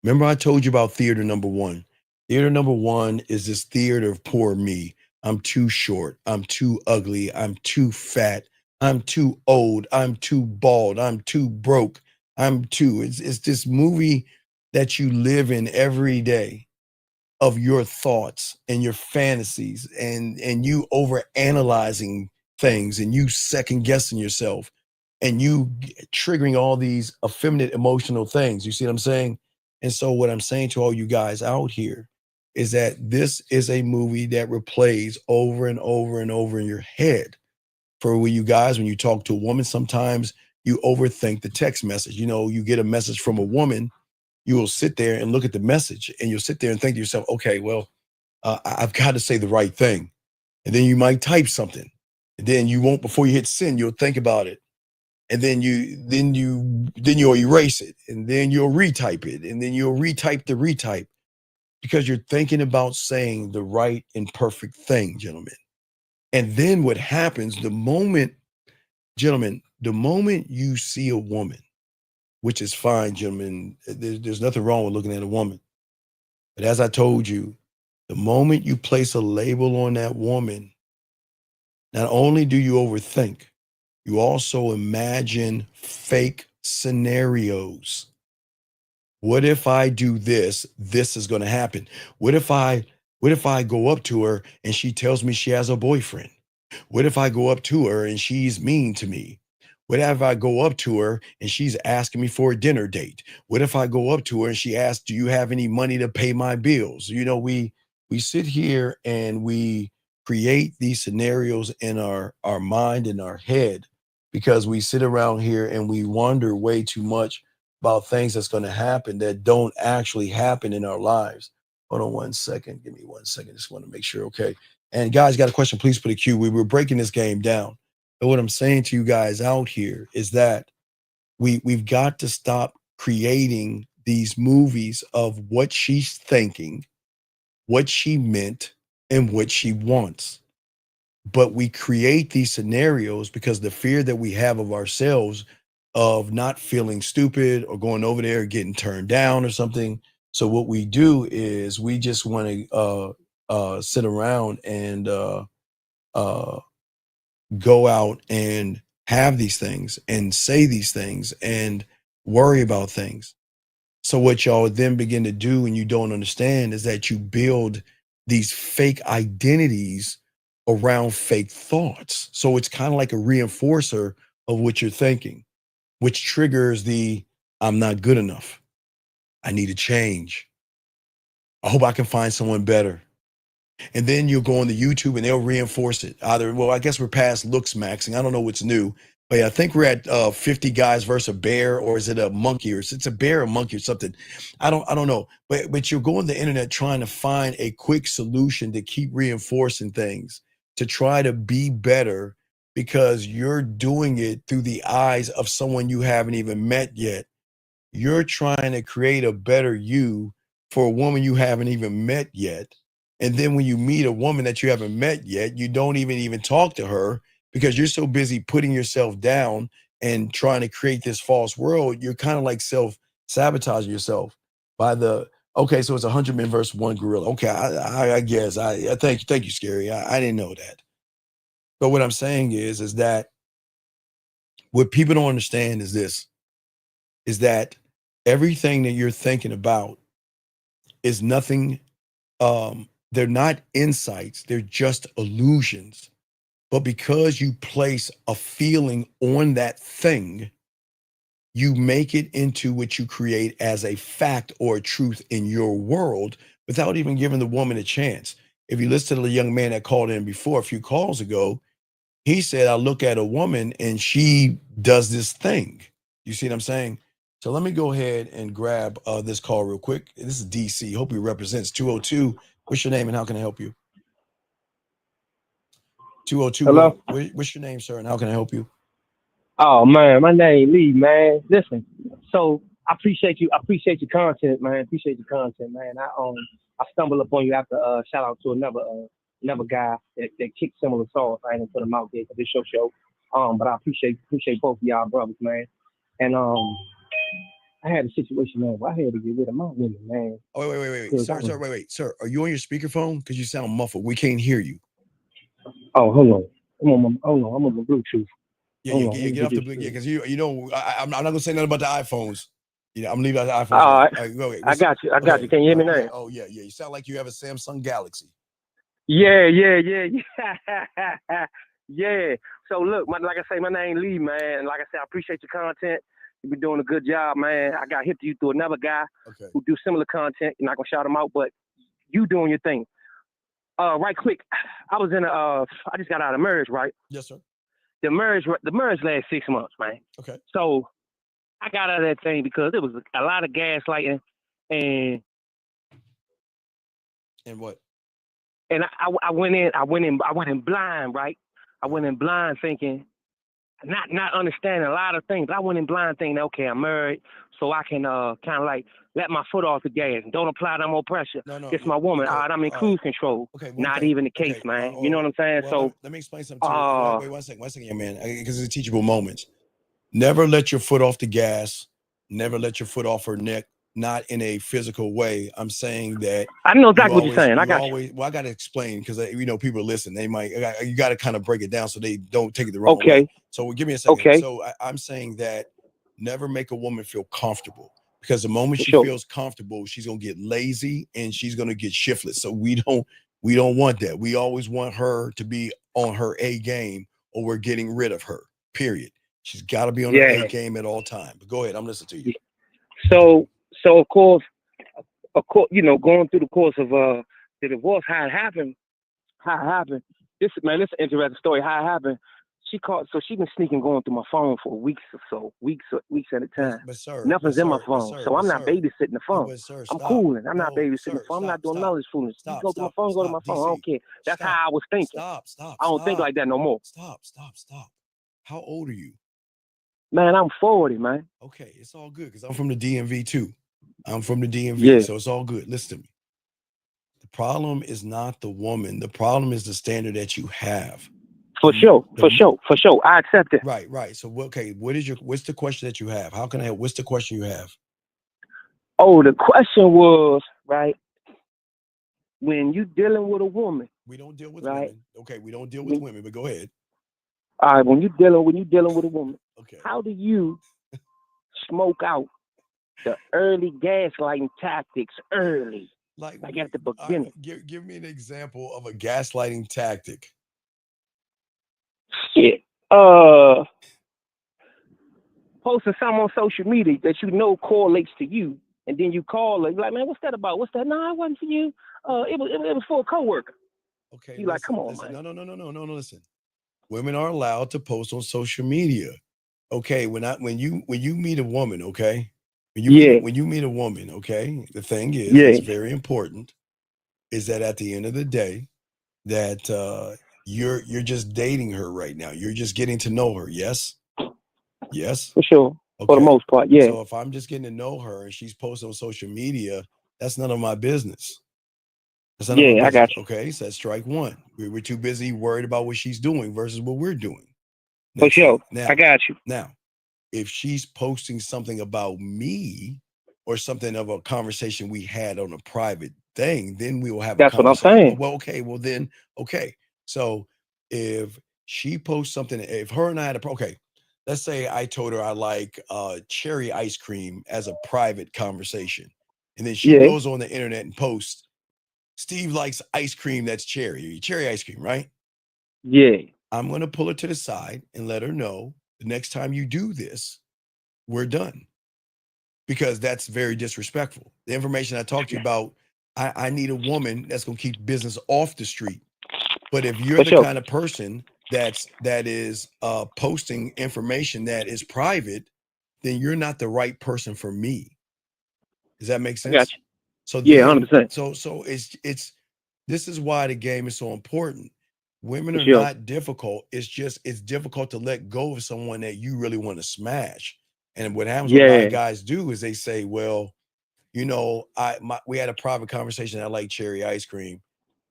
Remember I told you about theater number one. Theater number one is this theater of poor me. I'm too short. I'm too ugly. I'm too fat. I'm too old. I'm too bald. I'm too broke. It's this movie that you live in every day of your thoughts and your fantasies and you over analyzing things and you second guessing yourself and you triggering all these effeminate emotional things. You see what I'm saying? And so what I'm saying to all you guys out here is that this is a movie that replays over and over and over in your head. For you guys, when you talk to a woman, sometimes you overthink the text message. You know, you get a message from a woman, you will sit there and look at the message and you'll sit there and think to yourself, okay, well, I've got to say the right thing. And then you might type something and then you won't, before you hit send, you'll think about it. And then you'll erase it and then you'll retype it and then you'll retype the retype because you're thinking about saying the right and perfect thing, gentlemen. And then what happens the moment you see a woman, which is fine, gentlemen, there's nothing wrong with looking at a woman. But as I told you, the moment you place a label on that woman, not only do you overthink, you also imagine fake scenarios. What if I do this? This is going to happen. What if I go up to her and she tells me she has a boyfriend? What if I go up to her and she's mean to me? What if I go up to her and she's asking me for a dinner date? What if I go up to her and she asks, do you have any money to pay my bills? You know, we sit here and we create these scenarios in our mind, in our head, because we sit around here and we wonder way too much about things that's going to happen that don't actually happen in our lives. Hold on 1 second. Give me 1 second. Just want to make sure. Okay. And guys, got a question, please put a Q. We were breaking this game down. But what I'm saying to you guys out here is that we've got to stop creating these movies of what she's thinking, what she meant, and what she wants. But we create these scenarios because the fear that we have of ourselves, of not feeling stupid or going over there getting turned down or something. So what we do is we just want to sit around and go out and have these things and say these things and worry about things. So what y'all then begin to do, and you don't understand, is that you build these fake identities around fake thoughts. So it's kind of like a reinforcer of what you're thinking, which triggers the I'm not good enough. I need to change. I hope I can find someone better. And then you'll go on the YouTube and they'll reinforce it. Either, well, I guess we're past looks maxing. I don't know what's new. But yeah, I think we're at 50 guys versus a bear, or is it a monkey, or it's a bear or monkey or something. I don't know. But you'll go on the internet trying to find a quick solution to keep reinforcing things, to try to be better, because you're doing it through the eyes of someone you haven't even met yet. You're trying to create a better you for a woman you haven't even met yet. And then when you meet a woman that you haven't met yet, you don't even talk to her because you're so busy putting yourself down and trying to create this false world. You're kind of like self-sabotaging yourself by okay, so it's 100 men versus one gorilla. Okay, I guess. I thank you, Scary. I didn't know that. But what I'm saying is that what people don't understand is this, is that everything that you're thinking about is nothing. They're not insights, they're just illusions. But because you place a feeling on that thing, you make it into what you create as a fact or a truth in your world without even giving the woman a chance. If you listen to the young man that called in before a few calls ago, he said, I look at a woman and she does this thing. You see what I'm saying? So let me go ahead and grab this call real quick. This is DC. Hope he represents 202. What's your name and how can I help you? 202. Hello? What's your name, sir, and how can I help you? Oh man, my name Lee, man. Listen, so I appreciate you. I appreciate your content, man. Appreciate your content, man. I stumbled upon you after shout out to another guy that kicked similar sauce. I ain't gonna put him out there for this show. But I appreciate both of y'all brothers, man. And I had a situation, man, where I had to get rid of my women, man. Oh, wait. Sir, wait. Sir, are you on your speakerphone? Because you sound muffled. We can't hear you. Oh, hold on. I'm on my Bluetooth. Yeah, get off the Bluetooth. Yeah, because you know, I'm not gonna say nothing about the iPhones. Yeah, I'm leaving out the iPhones. All right. Wait, I got you. Can you hear me now? Yeah. Oh, yeah. You sound like you have a Samsung Galaxy. Yeah. Yeah. So look, like I say, my name Lee, man. Like I said, I appreciate your content. You've been doing a good job, man. I got hip to you through another guy who do similar content. You're not gonna shout him out, but you doing your thing. Right quick, I was I just got out of marriage, right? Yes, sir. The marriage lasted 6 months, man. Okay. So I got out of that thing because it was a lot of gaslighting and what? And I went in blind, right? I went in blind thinking, not understanding a lot of things. I went in blind thinking, okay, I'm married, so I can kind of like let my foot off the gas and don't apply no more pressure. It's my woman. Okay. All right, I'm in cruise control. Okay. Not even the case, man. You know what I'm saying? Well, let me explain something to you. Wait 1 second, young man, because it's a teachable moment. Never let your foot off the gas. Never let your foot off her neck. Not in a physical way. I'm saying that I know exactly what you're saying. I got you. Well, I got to explain because people listen. They might. You got to kind of break it down so they don't take it the wrong way. So give me a second. Okay. So I'm saying that never make a woman feel comfortable, because the moment she feels comfortable, she's gonna get lazy and she's gonna get shiftless. So we don't want that. We always want her to be on her A game, or we're getting rid of her. Period. She's got to be on her A game at all times. But go ahead. I'm listening to you. So of course, you know, going through the course of the divorce, how it happened, this is an interesting story. How it happened. She called, so she's been sneaking going through my phone for weeks or so, weeks at a time. But sir, Nothing's but in my sir, phone, but sir, so but I'm not sir, babysitting the phone. but sir, I'm stop. cooling. I'm not No, babysitting the sir, phone. I'm not stop, doing none stop, of this foolishness. You stop, go through my stop, phone, go to my stop, phone. I don't DC. care. That's Stop, how I was thinking. stop, stop, I don't think stop, like that no more. stop, stop, stop. How old are you? Man, I'm 40, man. Okay, it's all good because I'm from the DMV too. I'm from the DMV, Yeah. so it's all good. Listen to me. The problem is not the woman. The problem is the standard that you have. For sure. I accept it. Right, right. So, okay, what's the question that you have? How can I help? What's the question you have? Oh, the question was, right, when you dealing with a woman. We don't deal with right? women. Okay, we don't deal with women, but go ahead. All right, when you dealing with a woman, okay, how do you smoke out the early gaslighting tactics early? Like at the beginning. Give me an example of a gaslighting tactic. Shit. Posting something on social media that you know correlates to you, and then you call her, you're like, man, what's that about? What's that? No, it wasn't for you. It was for a coworker. Okay, you like, come on, listen. man. No, listen. Women are allowed to post on social media. Okay, when you meet a woman, okay? When you meet a woman, okay, the thing is, it's very important, is that at the end of the day, that you're just dating her right now. You're just getting to know her. Yes. For sure. Okay. For the most part, yeah. So if I'm just getting to know her and she's posting on social media, that's none of my business. That's none of my business. I got you. Okay, so that's strike one. We're too busy worried about what she's doing versus what we're doing. For sure. Now, I got you. Now, if she's posting something about me or something of a conversation we had on a private thing, then we will have That's a conversation. what I'm saying. Well, okay, well then, okay. So if she posts something, if her and I had okay, let's say I told her I like cherry ice cream as a private conversation. And then she goes on the internet and posts, Steve likes ice cream that's cherry ice cream, right? Yeah. I'm going to pull her to the side and let her know the next time you do this, we're done. Because that's very disrespectful. The information I talked to you about, I need a woman that's going to keep business off the street. But if you're the kind of person that is posting information that is private, then you're not the right person for me. Does that make sense? I got you. So yeah, 100%. So it's this is why the game is so important. Women are not difficult. It's difficult to let go of someone that you really want to smash. And what happens, what a lot of guys do is they say, well, you know, we had a private conversation. I like cherry ice cream.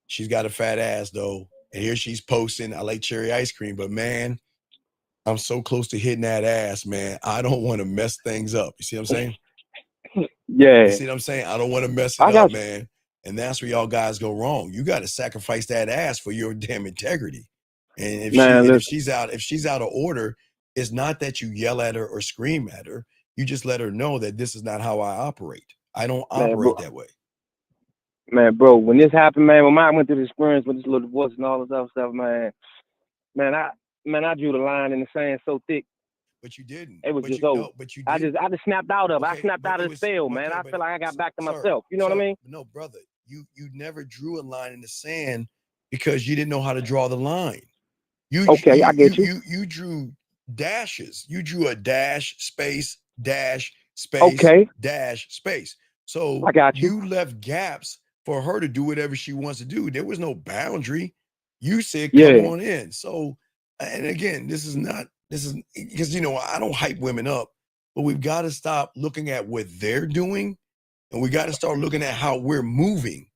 She's got a fat ass though. And here she's posting, I like cherry ice cream, but man, I'm so close to hitting that ass, man. I don't want to mess things up. You see what I'm saying? You see what I'm saying? I don't want to mess it up, man. And that's where y'all guys go wrong. You got to sacrifice that ass for your damn integrity. And if she's out of order, it's not that you yell at her or scream at her. You just let her know that this is not how I operate. I don't operate that way. Man, bro, when this happened, man, when I went through the experience with this little divorce and all this other stuff, I drew the line in the sand so thick. But you didn't. It was just over. No, but you did. I just snapped out of it. I snapped out of the spell, man. I feel like I got back to myself. You know what I mean? No, brother, you never drew a line in the sand because you didn't know how to draw the line. I get you. You drew dashes. You drew a dash, space, dash, space, dash, space. So I got you. You left gaps for her to do whatever she wants to do. There was no boundary. You said, come on in. So, and again, this is because, you know, I don't hype women up, but we've got to stop looking at what they're doing and we got to start looking at how we're moving.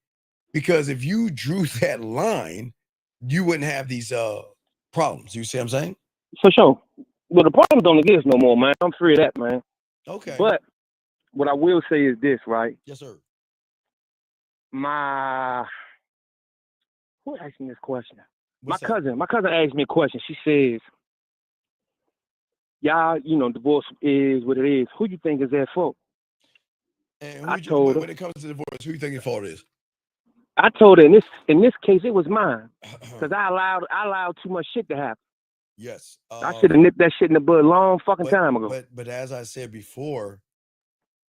Because if you drew that line, you wouldn't have these problems. You see what I'm saying? For sure. Well, the problems don't exist no more, man. I'm free of that, man. Okay. But what I will say is this, right? Yes, sir. Who asked me this question? My cousin asked me a question. She says, y'all, you know, divorce is what it is. Who you think is at fault? And I told her, when it comes to divorce, who you think your fault is? I told her in this case it was mine because I allowed too much shit to happen. Yes, I should have nipped that shit in the bud a long fucking time ago. But as I said before,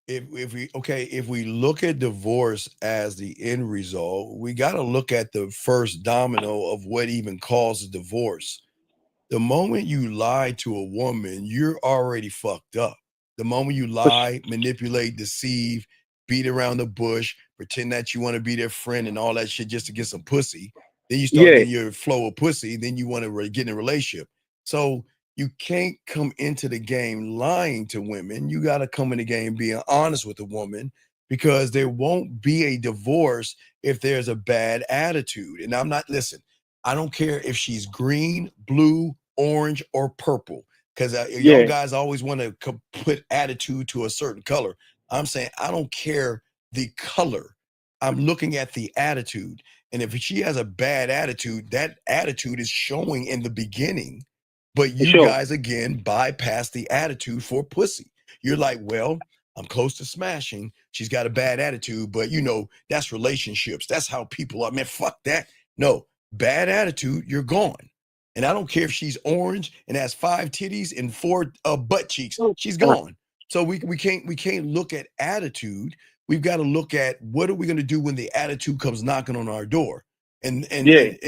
if we look at divorce as the end result, we got to look at the first domino of what even causes divorce. The moment you lie to a woman, you're already fucked up. The moment you lie, manipulate, deceive, beat around the bush, pretend that you want to be their friend and all that shit just to get some pussy, then you start getting your flow of pussy, then you want to get in a relationship. So you can't come into the game lying to women. You got to come in the game being honest with a woman, because there won't be a divorce if there's a bad attitude. And listen, I don't care if she's green, blue, orange, or purple, because y'all guys always want to put attitude to a certain color. I'm saying I don't care the color. I'm looking at the attitude. And if she has a bad attitude, that attitude is showing in the beginning. But you guys, again, bypass the attitude for pussy. You're like, well, I'm close to smashing. She's got a bad attitude, but that's relationships. That's how people are. Man, fuck that. No, bad attitude, you're gone. And I don't care if she's orange and has 5 titties and 4 butt cheeks. She's gone. So we can't look at attitude. We've got to look at what are we going to do when the attitude comes knocking on our door. And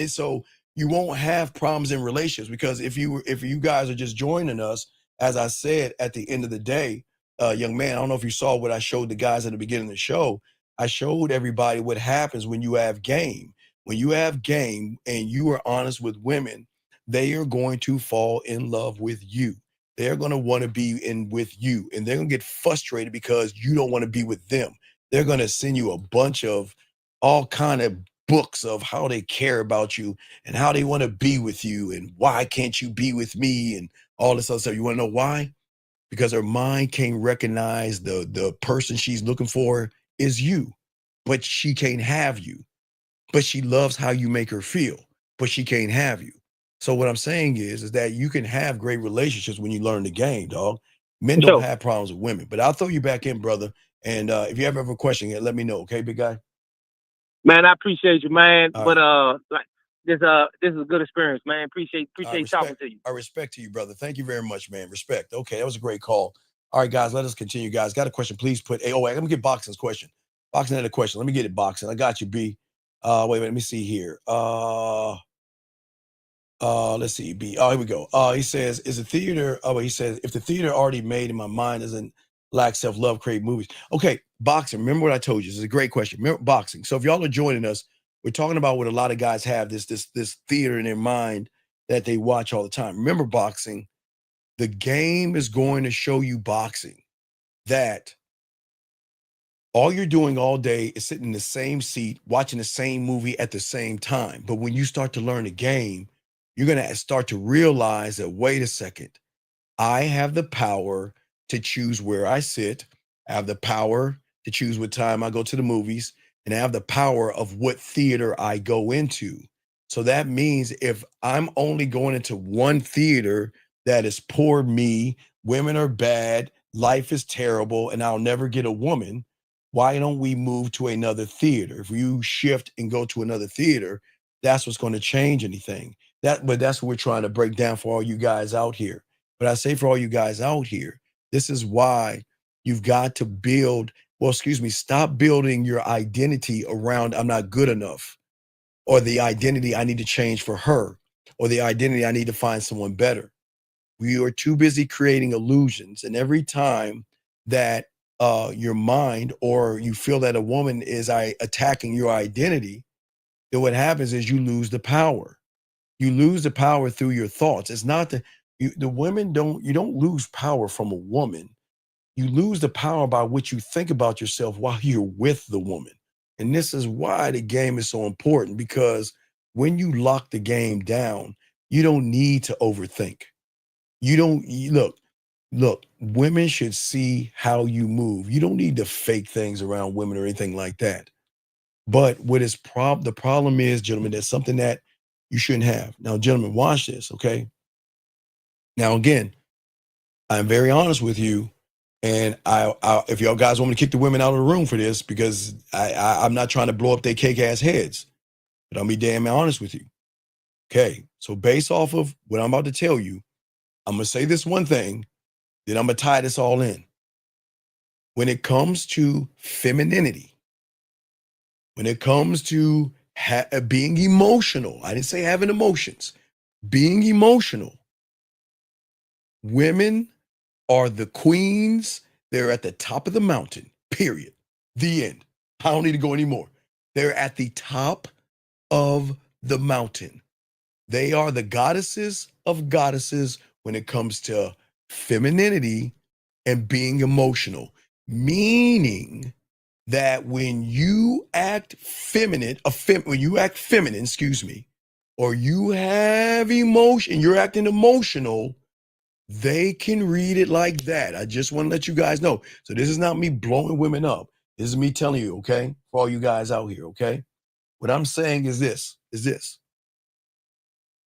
so you won't have problems in relationships, because if you guys are just joining us, as I said at the end of the day, young man, I don't know if you saw what I showed the guys at the beginning of the show. I showed everybody what happens when you have game. When you have game and you are honest with women, they are going to fall in love with you. They're going to want to be with you, and they're going to get frustrated because you don't want to be with them. They're going to send you a bunch of all kind of books of how they care about you and how they want to be with you and why can't you be with me and all this other stuff. You want to know why? Because her mind can't recognize the person she's looking for is you, but she can't have you. But she loves how you make her feel, but she can't have you. So what I'm saying is that you can have great relationships when you learn the game, dog. Men don't have problems with women. But I'll throw you back in, brother. And if you ever have a question, let me know, okay, big guy? Man, I appreciate you, man. But like this is a good experience, man. Appreciate talking to you. I respect to you, brother. Thank you very much, man. Respect. Okay, that was a great call. All right, guys, let us continue. Guys, got a question? Please put. Wait, let me get Boxing's question. Boxing had a question. Let me get it, Boxing. I got you, B. Wait, let me see here. Let's see, B. Oh, here we go. He says, is the theater, he says, if the theater already made in my mind doesn't lack self-love, create movies. Okay, Boxing, remember what I told you. This is a great question. Remember Boxing. So if y'all are joining us, we're talking about what a lot of guys have, this theater in their mind that they watch all the time. Remember, Boxing, the game is going to show you, Boxing, that all you're doing all day is sitting in the same seat, watching the same movie at the same time. But when you start to learn the game, you're going to start to realize that, wait a second, I have the power to choose where I sit. I have the power to choose what time I go to the movies, and I have the power of what theater I go into. So that means if I'm only going into one theater that is poor me, women are bad, life is terrible, and I'll never get a woman, why don't we move to another theater? If you shift and go to another theater, that's what's going to change anything. But that's what we're trying to break down for all you guys out here. But I say for all you guys out here, this is why you've got to stop building your identity around I'm not good enough, or the identity I need to change for her, or the identity I need to find someone better. We are too busy creating illusions. And every time that your mind, or you feel that a woman is attacking your identity, then what happens is you lose the power. You lose the power through your thoughts. It's not you don't lose power from a woman. You lose the power by what you think about yourself while you're with the woman. And this is why the game is so important, because when you lock the game down, you don't need to overthink. Look, women should see how you move. You don't need to fake things around women or anything like that. But the problem is, gentlemen, there's something that you shouldn't have. Now, gentlemen, watch this, okay? Now, again, I'm very honest with you, and if y'all guys want me to kick the women out of the room for this, because I'm not trying to blow up their cake-ass heads, but I'll be damn honest with you. Okay, so based off of what I'm about to tell you, I'm going to say this one thing, then I'm going to tie this all in. when it comes to femininity, when it comes to being emotional, I didn't say having emotions, being emotional, women are the queens. They're at the top of the mountain, period. The end. I don't need to go anymore. They're at the top of the mountain. They are the goddesses of goddesses when it comes to femininity and being emotional, meaning that when you act feminine, when you act feminine, excuse me, or you have emotion, you're acting emotional, they can read it like that. I just want to let you guys know. So this is not me blowing women up. This is me telling you, okay, for all you guys out here, okay? What I'm saying is this.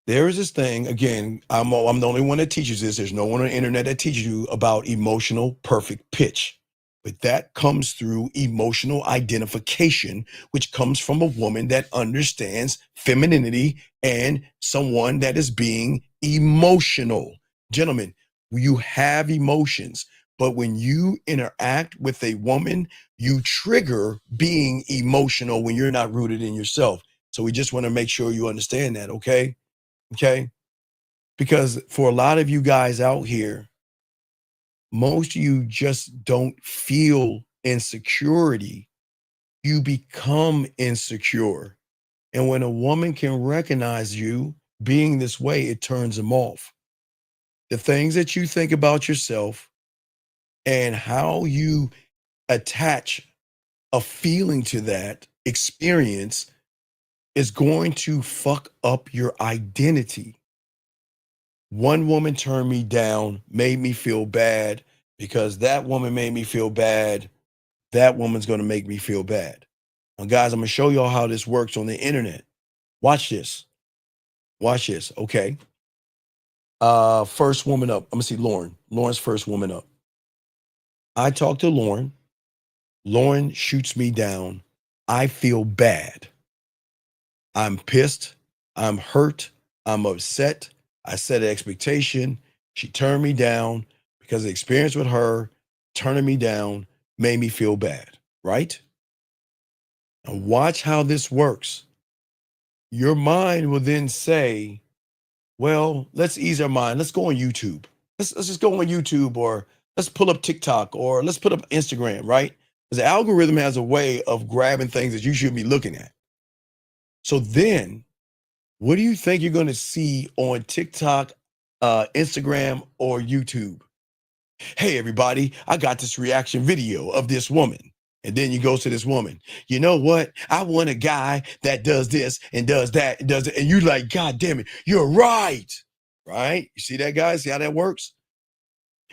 There is this thing, again, I'm the only one that teaches this. There's no one on the internet that teaches you about emotional perfect pitch. But that comes through emotional identification, which comes from a woman that understands femininity and someone that is being emotional. Gentlemen, you have emotions, but when you interact with a woman, you trigger being emotional when you're not rooted in yourself. So we just want to make sure you understand that, okay? Okay? Because for a lot of you guys out here, most of you just don't feel insecurity. You become insecure. And when a woman can recognize you being this way, it turns them off. The things that you think about yourself and how you attach a feeling to that experience is going to fuck up your identity. One woman turned me down, made me feel bad because that woman made me feel bad. That woman's going to make me feel bad. Now, guys, I'm going to show y'all how this works on the internet. Watch this. Watch this. Okay. First woman up. I'm going to see Lauren. Lauren's first woman up. I talk to Lauren. Lauren shoots me down. I feel bad. I'm pissed. I'm hurt. I'm upset. I set an expectation. She turned me down because the experience with her turning me down made me feel bad, right? And watch how this works. Your mind will then say, well, let's ease our mind. Let's go on YouTube. Let's just go on YouTube, or let's pull up TikTok, or let's put up Instagram, right? Because the algorithm has a way of grabbing things that you should be looking at. So then, what do you think you're going to see on TikTok, Instagram, or YouTube? Hey, everybody, I got this reaction video of this woman. And then you go to this woman. You know what? I want a guy that does this and does that and does it. And you're like, God damn it, you're right. Right? You see that, guys? See how that works?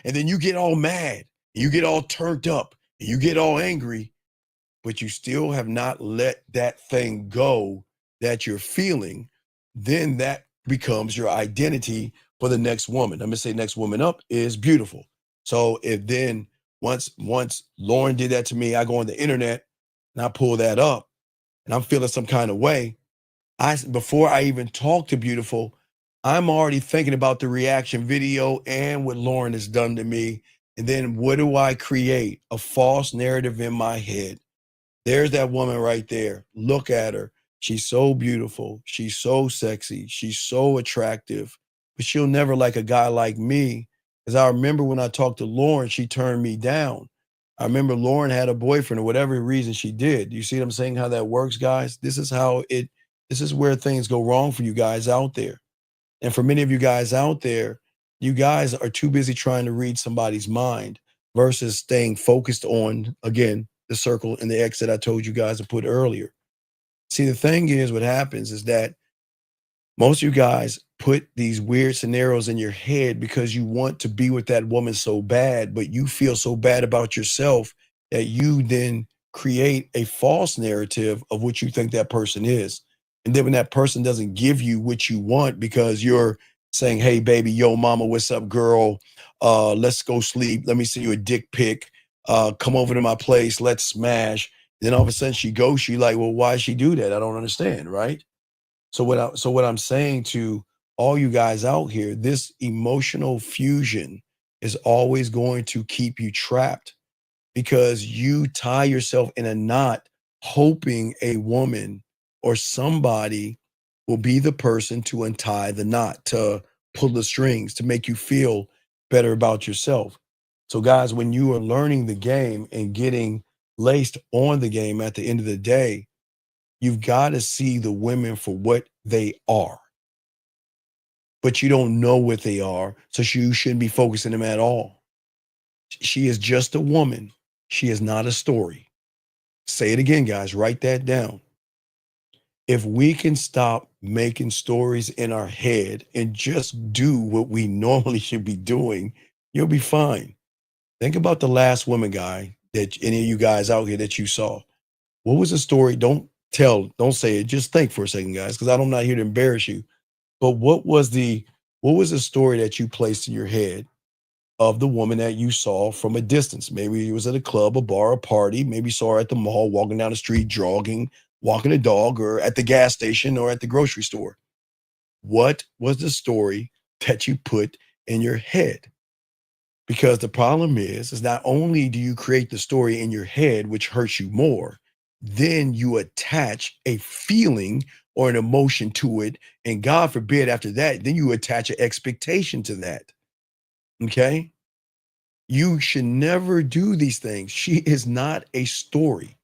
And then you get all mad. You get all turned up. And you get all angry. But you still have not let that thing go that you're feeling. Then that becomes your identity for the next woman. I'm going to say next woman up is beautiful. So if then once Lauren did that to me, I go on the internet and I pull that up and I'm feeling some kind of way. Before I even talk to beautiful, I'm already thinking about the reaction video and what Lauren has done to me. And then what do I create? A false narrative in my head. There's that woman right there. Look at her. She's so beautiful. She's so sexy. She's so attractive, but she'll never like a guy like me. Because I remember when I talked to Lauren, she turned me down. I remember Lauren had a boyfriend or whatever reason she did. You see what I'm saying? How that works, guys? This is where things go wrong for you guys out there. And for many of you guys out there, you guys are too busy trying to read somebody's mind versus staying focused on, again, the circle and the X that I told you guys to put earlier. See, the thing is, what happens is that most of you guys put these weird scenarios in your head because you want to be with that woman so bad, but you feel so bad about yourself that you then create a false narrative of what you think that person is. And then when that person doesn't give you what you want because you're saying, hey, baby, yo, mama, what's up, girl? Let's go sleep. Let me send you a dick pic. Come over to my place. Let's smash. Then all of a sudden she goes, she like, well, why she do that? I don't understand, right? So what I'm saying to all you guys out here, this emotional fusion is always going to keep you trapped. because you tie yourself in a knot hoping a woman or somebody will be the person to untie the knot, to pull the strings, to make you feel better about yourself. So, guys, when you are learning the game and getting laced on the game at the end of the day, you've got to see the women for what they are. But you don't know what they are, so you shouldn't be focusing them at all. She is just a woman. She is not a story. Say it again, guys. Write that down. If we can stop making stories in our head and just do what we normally should be doing, you'll be fine. Think about the last woman guy that any of you guys out here that you saw. What was the story? Don't say it. Just think for a second, guys, because I'm not here to embarrass you. But what was the story that you placed in your head of the woman that you saw from a distance? Maybe it was at a club, a bar, a party. Maybe you saw her at the mall, walking down the street, jogging, walking a dog, or at the gas station or at the grocery store. What was the story that you put in your head? Because the problem is not only do you create the story in your head, which hurts you more, then you attach a feeling or an emotion to it. And God forbid, after that, then you attach an expectation to that. Okay? You should never do these things. She is not a story.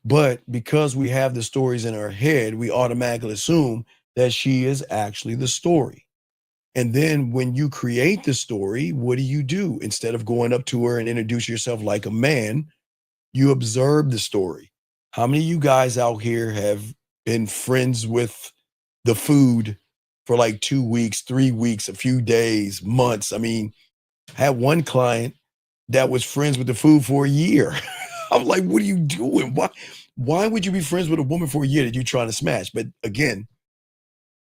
But because we have the stories in our head, we automatically assume that she is actually the story. And then when you create the story, what do? Instead of going up to her and introduce yourself like a man, you observe the story. How many of you guys out here have been friends with the food for like 2 weeks, 3 weeks, a few days, months? I mean, I had one client that was friends with the food for a year. I'm like, what are you doing? Why would you be friends with a woman for a year that you're trying to smash? But again,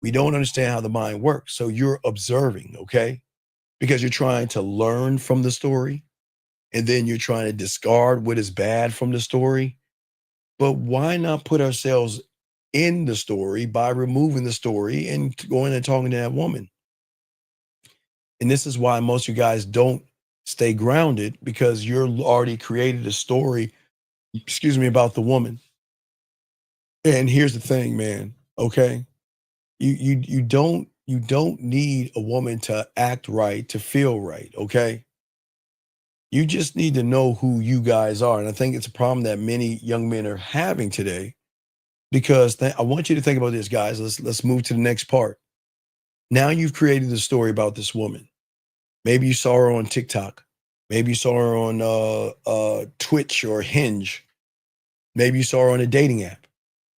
we don't understand how the mind works. So you're observing, okay? Because you're trying to learn from the story, and then you're trying to discard what is bad from the story. But why not put ourselves in the story by removing the story and going and talking to that woman? And this is why most of you guys don't stay grounded, because you're already created a story, about the woman. And here's the thing, man, okay? You don't need a woman to act right to feel right, okay? You just need to know who you guys are. And I think it's a problem that many young men are having today, because I want you to think about this, guys. Let's move to the next part. Now you've created the story about this woman. Maybe you saw her on TikTok. Maybe you saw her on Twitch or Hinge. Maybe you saw her on a dating app.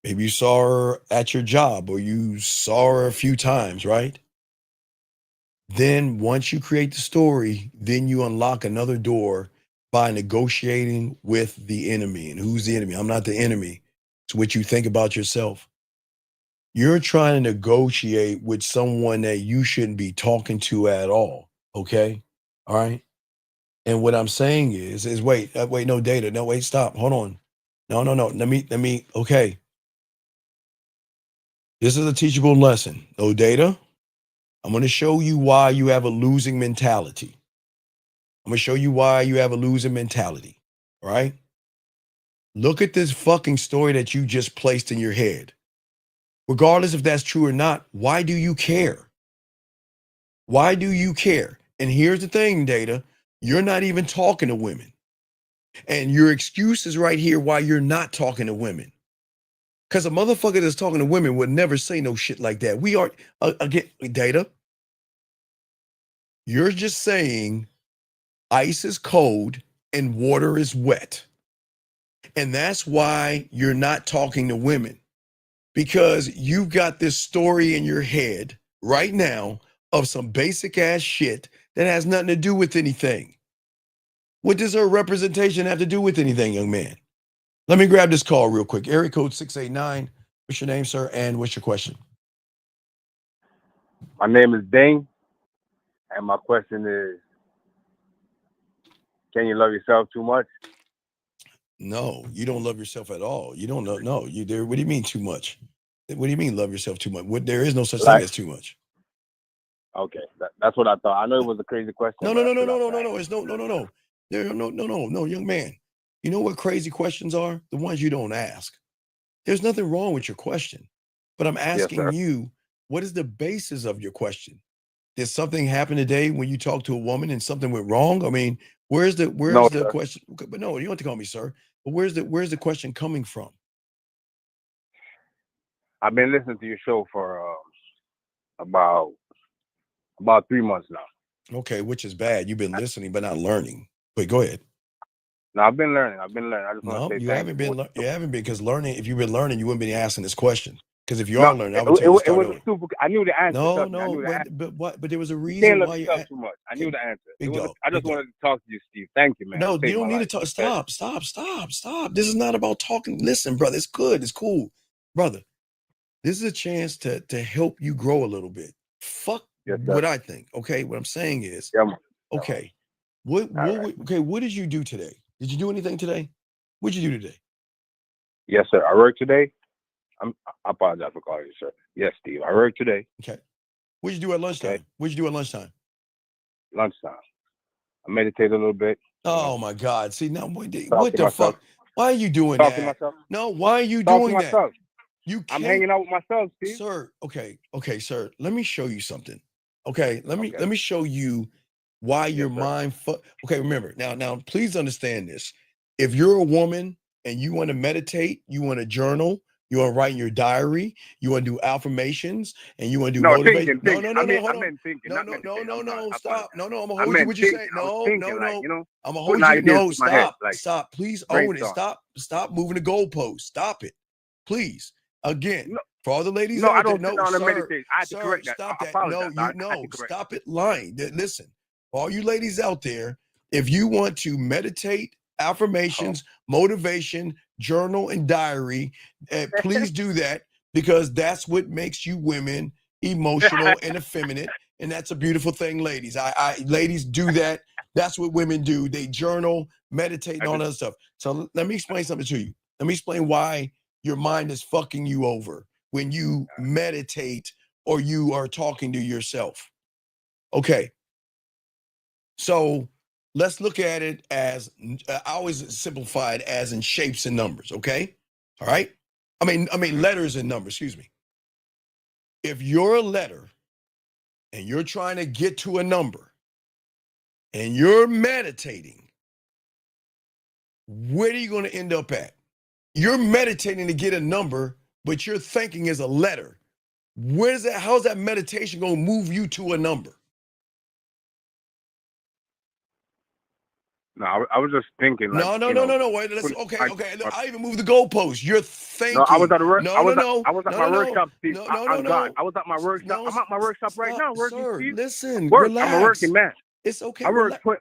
Maybe you saw her at your job, or you saw her a few times, right? Then once you create the story, then you unlock another door by negotiating with the enemy. And who's the enemy? I'm not the enemy. It's what you think about yourself. You're trying to negotiate with someone that you shouldn't be talking to at all. Okay? All right? And what I'm saying is wait, no data. No, wait, stop. Hold on. No. Let me, okay. This is a teachable lesson. No data. I'm going to show you why you have a losing mentality. I'm going to show you why you have a losing mentality. All right? Look at this fucking story that you just placed in your head. Regardless if that's true or not, why do you care? Why do you care? And here's the thing, Data. You're not even talking to women. And your excuse is right here why you're not talking to women. Because a motherfucker that's talking to women would never say no shit like that. We are, again, Data. You're just saying ice is cold and water is wet. And that's why you're not talking to women, because you've got this story in your head right now of some basic ass shit that has nothing to do with anything. What does her representation have to do with anything, young man? Let me grab this call real quick. Area code 689. What's your name, sir? And what's your question? My name is Dane. And my question is, can you love yourself too much? No, you don't love yourself at all. You don't know. No, you there. What do you mean too much? What do you mean love yourself too much? There is no such thing as too much. Okay, that's what I thought. I know it was a crazy question. No. It's no. No, young man. You know what crazy questions are? The ones you don't ask. There's nothing wrong with your question, but I'm asking you, what is the basis of your question? Did something happen today when you talked to a woman and something went wrong? I mean, where's the question? But no, you don't have to call me sir. But where's the question coming from? I've been listening to your show for about 3 months now. Okay, which is bad. You've been listening but not learning. But go ahead. No, I've been learning. I just want to say you haven't been. You haven't been, because learning. If you've been learning, you wouldn't be asking this question. Because if you are learning, I would tell you to start early. I knew the answer. But there was a reason why you too much. I knew the answer. I just wanted to talk to you, Steve. Thank you, man. No, you don't need to talk. Stop. This is not about talking. Listen, brother, it's good. It's cool, brother. This is a chance to help you grow a little bit. Fuck what I think. Okay, what I'm saying is, okay, what did you do today? Did you do anything today? What'd you do today? Yes, sir. I worked today. I apologize for calling you, sir. Yes, Steve. I worked today. Okay. What'd you do at lunchtime? Okay. What'd you do at lunchtime? Lunchtime. I meditated a little bit. Oh my God. See, now what the fuck? Why are you doing that? To myself. No, why are you doing that? Myself. You I'm hanging out with myself, Steve. Sir, okay, sir. Let me show you something. Okay, let me show you why your mind okay, remember, now please understand this. If you're a woman and you want to meditate, you want to journal, you want to write in your diary, you want to do affirmations, and you want to do motivation. No, stop. No, I'm gonna hold you. What you say? No. I'm gonna hold you. No, stop. Please own it. Stop moving the goalpost. Stop it. Please. Again, for all the ladies out there, stop that. Stop it lying. Listen, for all you ladies out there, if you want to meditate, affirmations, motivation, journal, and diary, please do that, because that's what makes you women emotional and effeminate, and that's a beautiful thing, ladies. Ladies do that. That's what women do. They journal, meditate, and all that stuff. So let me explain something to you. Let me explain why your mind is fucking you over when you meditate or you are talking to yourself. Okay. So let's look at it as, I always simplify it as in shapes and numbers. Okay. All right. I mean, letters and numbers, excuse me. If you're a letter and you're trying to get to a number and you're meditating, where are you going to end up at? You're meditating to get a number, but you're thinking is a letter. How's that meditation going to move you to a number? No, I was just thinking. Like, no. Wait, okay. I even moved the goalpost. You're thinking. No, I was at work. I was at my workshop, Steve. I was at my workshop. I'm at my workshop right now working, sir, Steve. Listen, relax. I'm a working man. It's okay. I work 20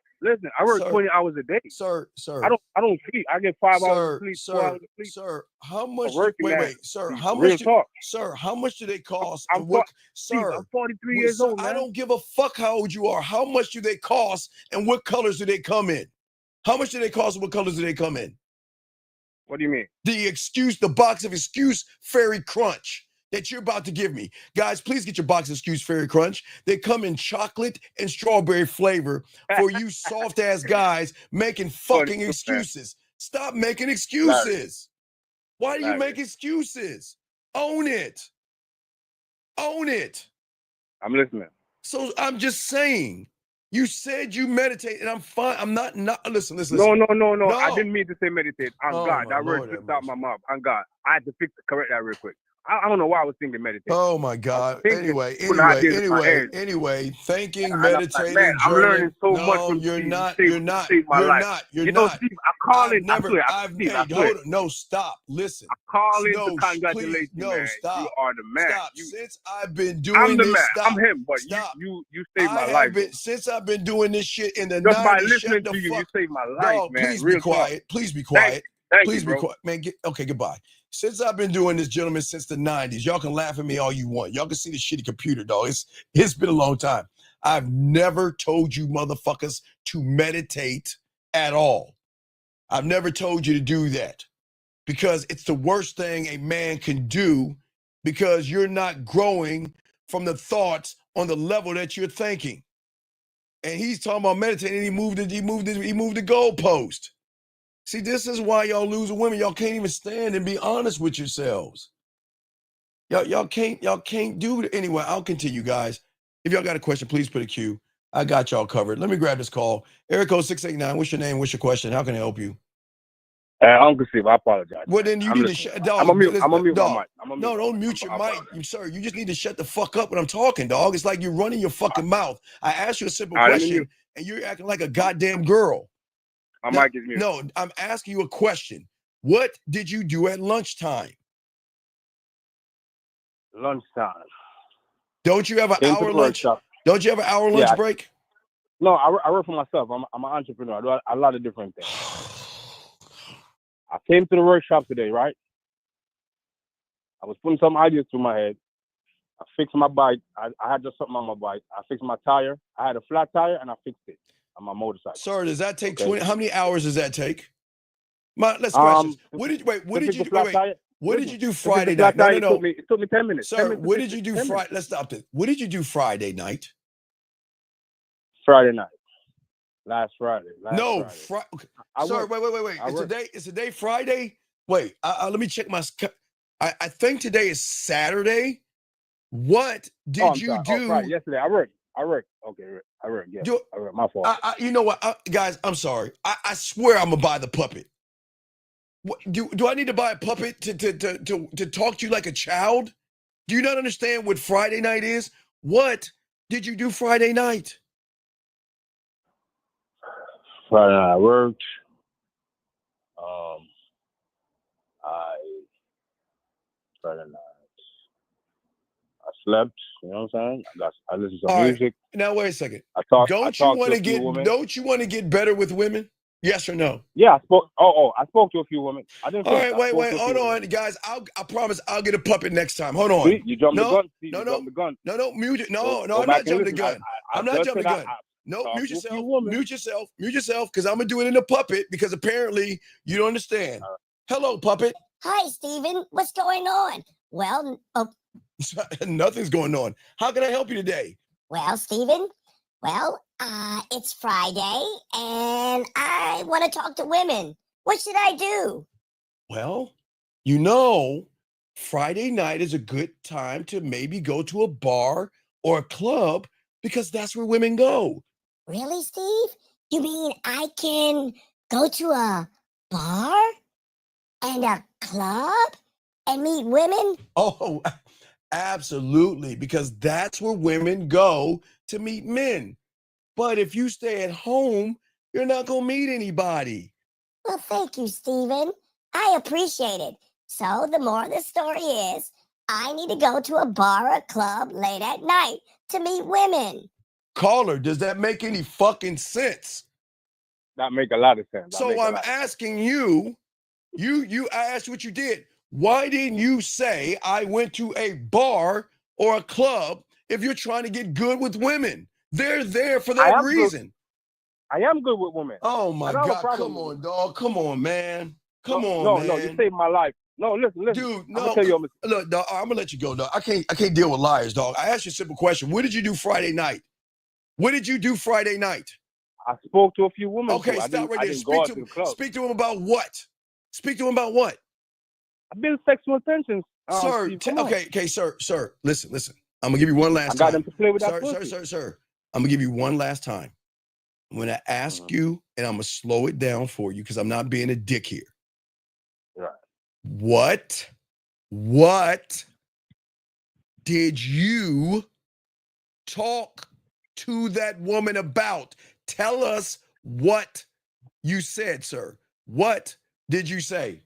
hours a day. Sir. I don't sleep. I get 5 hours of sleep, 4 hours of sleep. Sir, how much? Sir, Steve, how much? Talk. Sir, how much do they cost? I'm 43 years old, man. I don't give a fuck how old you are. How much do they cost, and what colors do they come in? How much do they cost, and what colors do they come in? What do you mean? The box of Excuse Fairy Crunch that you're about to give me. Guys, please get your box of Excuse Fairy Crunch. They come in chocolate and strawberry flavor for you soft-ass guys making fucking excuses. Stop making excuses. Why do you make excuses? Own it. Own it. I'm listening. So I'm just saying, you said you meditate, and I'm fine. I'm not listen. No. I didn't mean to say meditate. On God. That word slipped out my mouth. On God. I had to correct that real quick. I don't know why I was thinking meditate. Oh my God. Anyway, thinking, meditating, man, I'm learning so much from you're Steve. Not. You're not. Steve, I call it. No, stop. Listen. I call it to congratulate you, man. Stop. You are the man. Stop. Since I've been doing I'm the this, man. stop. I'm him, but stop. You saved my life. Since I've been doing this shit in the 90s. Just by listening to you, you saved my life, man. Please be quiet. Please be quiet. Please be quiet. Man, okay, goodbye. Since I've been doing this, gentlemen, since the 90s, y'all can laugh at me all you want. Y'all can see the shitty computer, dog. It's been a long time. I've never told you motherfuckers to meditate at all. I've never told you to do that, because it's the worst thing a man can do, because you're not growing from the thoughts on the level that you're thinking. And he's talking about meditating. He moved the goalpost. See, this is why y'all losing women. Y'all can't even stand and be honest with yourselves. Y'all can't do it. Anyway, I'll continue, guys. If y'all got a question, please put a Q. I got y'all covered. Let me grab this call. Eric 689. What's your name? What's your question? How can I help you? Uncle Steve, I apologize. Well, then you need to shut, dog. I'm gonna mute my mic. No, don't mute your mic, sir. You just need to shut the fuck up when I'm talking, dog. It's like you're running your fucking mouth. I asked you a simple question, and you're acting like a goddamn girl. My mic is muted. No, I'm asking you a question. What did you do at lunchtime? Lunchtime. Don't you have an hour lunch? Don't you have an hour lunch break? No, I work for myself. I'm an entrepreneur. I do a lot of different things. I came to the workshop today, right? I was putting some ideas through my head. I fixed my bike. I had just something on my bike. I fixed my tire. I had a flat tire, and I fixed it on my motorcycle. Sir, does that take 20? How many hours does that take? Let's questions. What did you do Friday night? No. It took me 10 minutes. Sir, what did you do Friday? Let's stop this. What did you do Friday night? Friday night. Last Friday. Sir, wait. Is today Friday? Wait, let me check my. I think today is Saturday. What did you do? Friday. Yesterday, I worked. Okay, I worked. Yeah, I worked. My fault. You know what, guys? I'm sorry. I swear I'm gonna buy the puppet. What, do I need to buy a puppet to talk to you like a child? Do you not understand what Friday night is? What did you do Friday night? Friday night I worked. Friday night I slept. You know what I'm saying? I listened to some music. Now wait a second. Don't you want to get better with women? Yes or no? Yeah, I spoke. I spoke to a few women. I didn't. All right, wait. Hold on, guys. I promise I'll get a puppet next time. Hold on. See, you jumped the gun. No, mute it. No, I'm not jumping the gun. I'm not jumping the gun. No, mute yourself. Mute yourself, because I'm gonna do it in a puppet, because apparently you don't understand. Hello, puppet. Hi, Stephen. What's going on? Well, Nothing's going on. How can I help you today? Well, Stephen. Well, it's Friday, and I want to talk to women. What should I do? Well, Friday night is a good time to maybe go to a bar or a club, because that's where women go. Really, Steve? You mean I can go to a bar and a club and meet women? Oh, absolutely, because that's where women go to meet men. But if you stay at home, you're not going to meet anybody. Well, thank you, Stephen. I appreciate it. So the moral of the story is, I need to go to a bar or a club late at night to meet women. Caller, does that make any fucking sense? That make a lot of sense. So I'm asking you, I asked you what you did. Why didn't you say I went to a bar or a club if you're trying to get good with women? They're there for that reason. I am good with women. Oh my God! Come on, dog. Come on, man. Come on, man. No, you saved my life. No, listen. Dude, no. Look, dog, I'm gonna let you go, dog. I can't deal with liars, dog. I asked you a simple question. What did you do Friday night? What did you do Friday night? I spoke to a few women. Okay, stop right there. Speak to him about what? Speak to him about what? I've been sexual attention. Sir, okay, sir. Listen. I'm gonna give you one last time. I got them to play with that pussy. Sir. I'm gonna give you one last time. I'm gonna ask you, and I'm gonna slow it down for you, because I'm not being a dick here. Right. What did you talk to that woman about? Tell us what you said, sir. What did you say?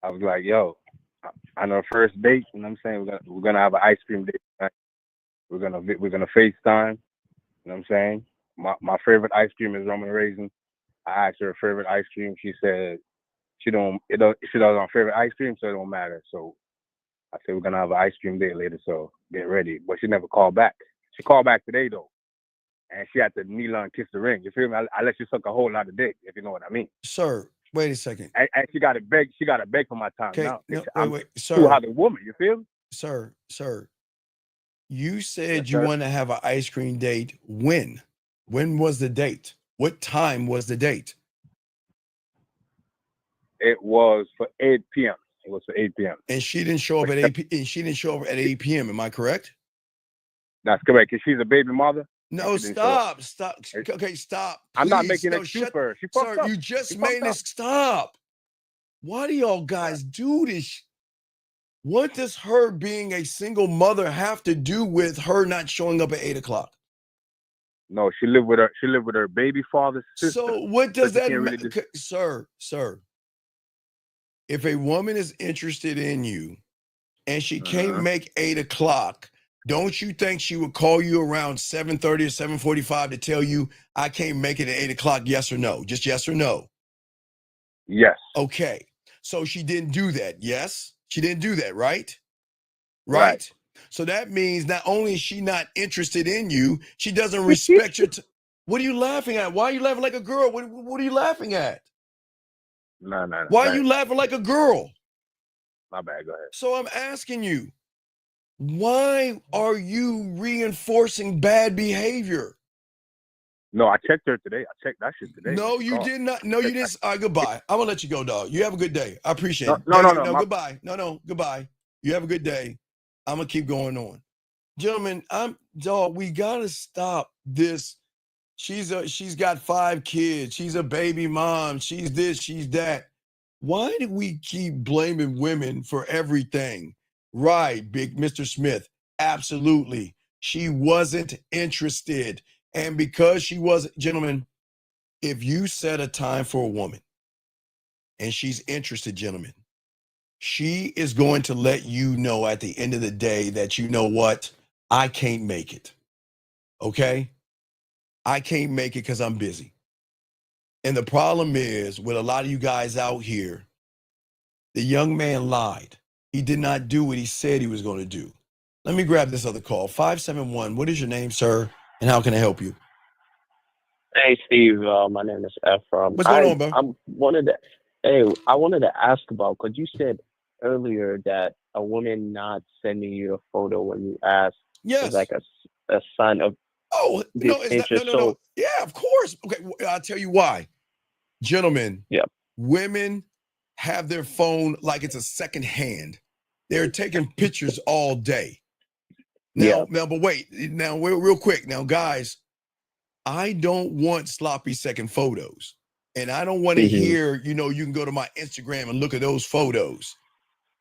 I was like, yo, on our first date, you know what I'm saying? We're gonna have an ice cream date tonight. We're gonna FaceTime. You know what I'm saying? My favorite ice cream is rum and raisin. I asked her her favorite ice cream. She said she doesn't want favorite ice cream, so it don't matter. So I said we're gonna have an ice cream date later, so get ready. But she never called back. She called back today though, and she had to kneel and kiss the ring. You feel me? I let you suck a whole lot of dick, if you know what I mean. Sir, wait a second. And she got to beg. She got to beg for my time now. No, wait, sir. Too hot a woman. You feel me? Sir. You said Yes, you sir. want to have an ice cream date. When? When was the date? What time was the date? It was for 8 p.m. It was for 8 p.m. And she didn't show up at 8 and she didn't show up at 8 p.m. Am I correct? That's correct. Cause she's a baby mother. No, She didn't show up. stop. Okay, stop. I'm not Please. making an No, excuse shut. for her. She fucked Sir, up. you She just fucked made up. this. Stop. Why do y'all guys do this? What does her being a single mother have to do with her not showing up at 8 o'clock? No, she lived with her baby father's sister. So what does she that can't mean? really Sir, if a woman is interested in you and she can't make 8 o'clock, don't you think she would call you around 7:30 or 7:45 to tell you, I can't make it at 8 o'clock, yes or no? Just yes or no? Yes. Okay. So she didn't do that, yes? She didn't do that, right? Right. So that means not only is she not interested in you, she doesn't respect your What are you laughing at? Why are you laughing like a girl? What are you laughing at? No. Why are you laughing like a girl? My bad. Go ahead. So I'm asking you, why are you reinforcing bad behavior? No, I checked her today. I checked that shit today. No, you did not. No, you didn't. All right, goodbye. I'm gonna let you go, dog. You have a good day. I appreciate it. No. Goodbye. No, goodbye. You have a good day. I'm gonna keep going on. Gentlemen, we gotta stop this. She's got 5 kids. She's a baby mom. She's this, she's that. Why do we keep blaming women for everything? Right, big Mr. Smith. Absolutely. She wasn't interested. And because she wasn't, gentlemen, if you set a time for a woman and she's interested, gentlemen, she is going to let you know at the end of the day that, you know what, I can't make it. Okay? I can't make it because I'm busy. And the problem is with a lot of you guys out here, the young man lied. He did not do what he said he was going to do. Let me grab this other call. 571. What is your name, sir? And how can I help you? Hey, Steve. My name is Ephraim. What's going on, bro? I wanted to ask about, because you said earlier that a woman not sending you a photo when you ask is like a sign of disinterest. No. Yeah, of course. Okay, I'll tell you why. Gentlemen, women have their phone like it's a second hand. They're taking pictures all day. Now, but wait. Now, real quick. Now, guys, I don't want sloppy second photos. And I don't want to hear, you can go to my Instagram and look at those photos.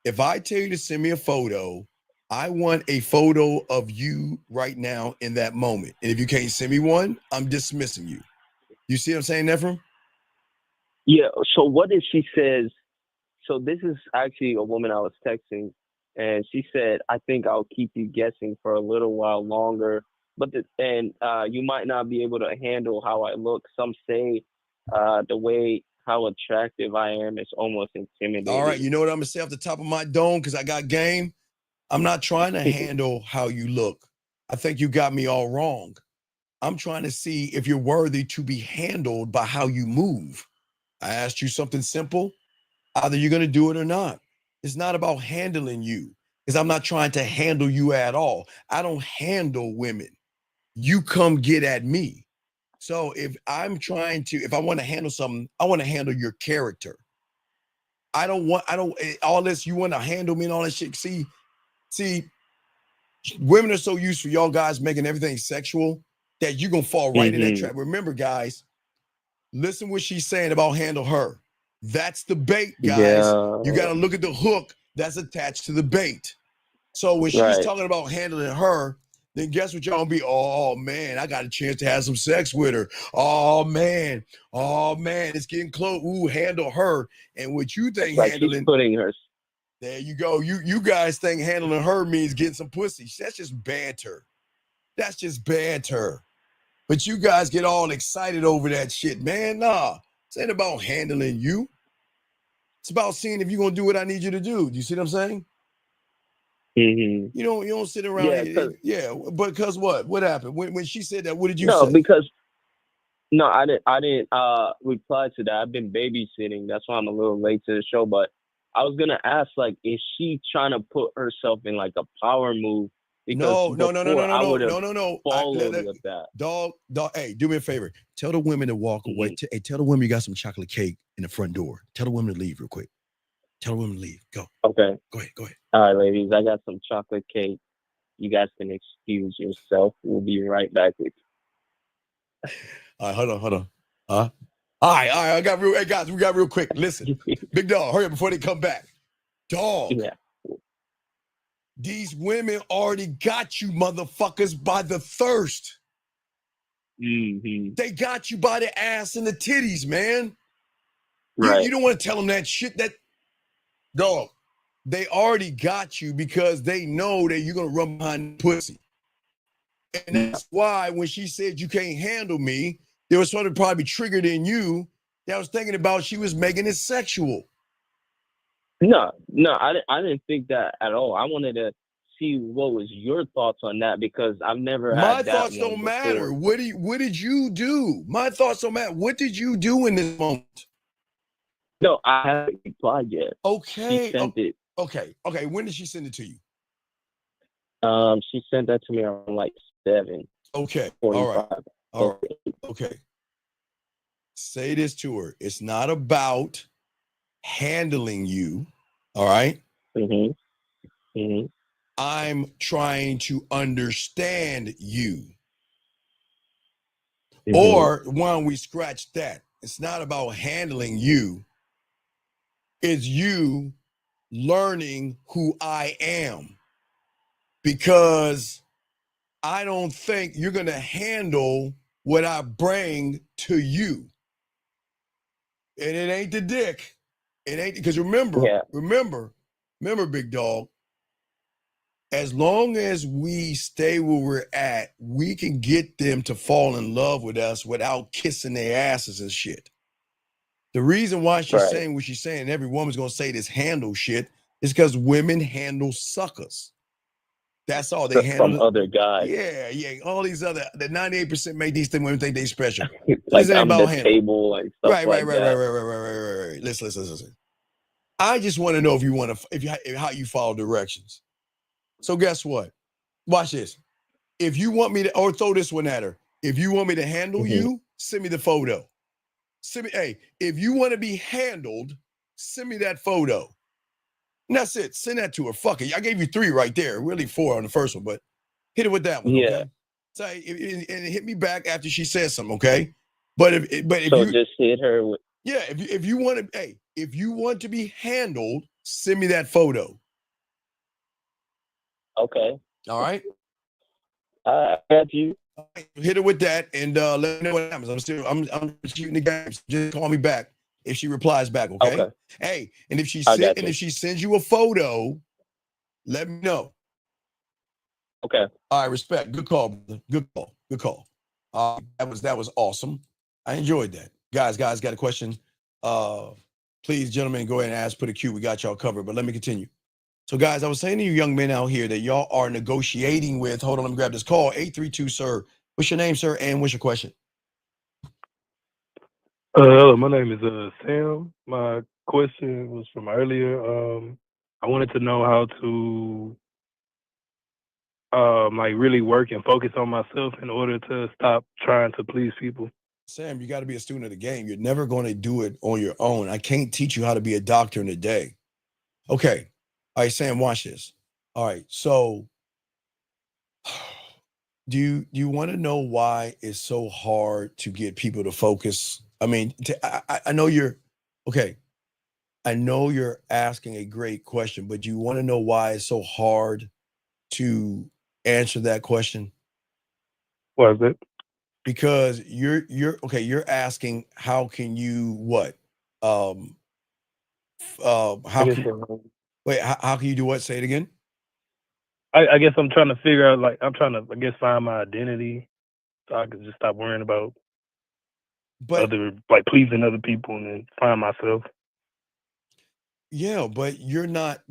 If I tell you to send me a photo, I want a photo of you right now in that moment. And if you can't send me one, I'm dismissing you. You see what I'm saying, Ephraim? Yeah. So what if she says, so this is actually a woman I was texting, and she said, I think I'll keep you guessing for a little while longer, but you might not be able to handle how I look. Some say the way how attractive I am is almost intimidating. All right, you know what I'm going to say off the top of my dome because I got game? I'm not trying to handle how you look. I think you got me all wrong. I'm trying to see if you're worthy to be handled by how you move. I asked you something simple. Either you're going to do it or not. It's not about handling you, because I'm not trying to handle you at all. I don't handle women. You come get at me. So if I want to handle something, I want to handle your character. All this, you want to handle me and all that shit. See, women are so used to y'all guys making everything sexual that you're going to fall right in that trap. Remember, guys, listen what she's saying about handle her. That's the bait, guys. You got to look at the hook that's attached to the bait. So when she's talking about handling her, then guess what y'all gonna be? Oh man, I got a chance to have some sex with her. Oh man, it's getting close. Ooh, handle her. And what you think handling? She's putting her. There you go. You guys think handling her means getting some pussy. That's just banter. That's just banter. But you guys get all excited over that shit, man. Nah, this ain't about handling you. It's about seeing if you're gonna do what I need you to do. Do you see what I'm saying? You don't sit around. Because what happened when she said that? What did you say? No, I didn't reply to that. I've been babysitting. That's why I'm a little late to the show. But I was gonna ask, like, is she trying to put herself in like a power move Because before I would have no. followed with that. Dog, hey, do me a favor. Tell the women to walk away. Hey, tell the women you got some chocolate cake in the front door. Tell the women to leave real quick. Tell the women to leave. Go. Okay. Go ahead. All right, ladies. I got some chocolate cake. You guys can excuse yourself. We'll be right back with you. All right, hold on. All right. I got real. Hey guys, we got real quick. Listen, big dog, hurry up before they come back. Dog. Yeah. These women already got you, motherfuckers, by the thirst. Mm-hmm. They got you by the ass and the titties, man. Right. You don't want to tell them that shit. That dog. They already got you because they know that you're gonna run behind the pussy. And that's why when she said you can't handle me, there was something probably triggered in you that was thinking about she was making it sexual. No, I didn't think that at all. I wanted to see what was your thoughts on that because I've never had My that thoughts one don't before. matter. What did you do? My thoughts don't matter. What did you do in this moment? No, I haven't replied yet. Okay. She sent it. Okay. When did she send it to you? She sent that to me around like 7. Okay. 45. All right. Okay. Say this to her. It's not about handling you. All right. Mm-hmm. Mm-hmm. I'm trying to understand you. Mm-hmm. Or why don't we scratch that? It's not about handling you. It's you learning who I am. Because I don't think you're going to handle what I bring to you. And it ain't the dick. It ain't, because remember, big dog, as long as we stay where we're at, we can get them to fall in love with us without kissing their asses and shit. The reason why she's saying what she's saying, and every woman's going to say this handle shit, is because women handle suckers. That's all they handle. From other guys. Yeah. All these other, the 98% make these women think they special. Like I'm the table, like stuff like that. Right. Listen. I just want to know how you follow directions. So guess what? Watch this. If you want me to, or throw this one at her. If you want me to handle you, send me the photo. If you want to be handled, send me that photo. And that's it. Send that to her. Fuck it. I gave you 3 right there. Really 4 on the first one, but hit it with that one. Yeah. Okay? So and hit me back after she says something. Okay. But if so you just hit her with. Yeah. If you want to, if you want to be handled, send me that photo. Okay. All right. I got you. Hit her with that and let me know what happens. I'm shooting the games. Just call me back if she replies back. Okay. Hey, and if she sends you a photo, let me know. Okay. All right, respect. Good call, brother. Good call. That was awesome. I enjoyed that. Guys, got a question. Please, gentlemen, go ahead and ask, put a Q. We got y'all covered, but let me continue. So, guys, I was saying to you young men out here that y'all are negotiating with, hold on, let me grab this call, 832, sir. What's your name, sir, and what's your question? Hello, my name is Sam. My question was from earlier. I wanted to know how to like really work and focus on myself in order to stop trying to please people. Sam, you got to be a student of the game. You're never going to do it on your own. I can't teach you how to be a doctor in a day. Okay. All right, Sam, watch this. All right, so do you want to know why it's so hard to get people to focus? I mean, I know you're okay. I know you're asking a great question, but do you want to know why it's so hard to answer that question? What is it? Because you're asking how can you what? How can you do what? Say it again. I guess I'm trying to figure out, like, I'm trying to, I guess, find my identity so I can just stop worrying about pleasing other people and then find myself. Yeah, but you're not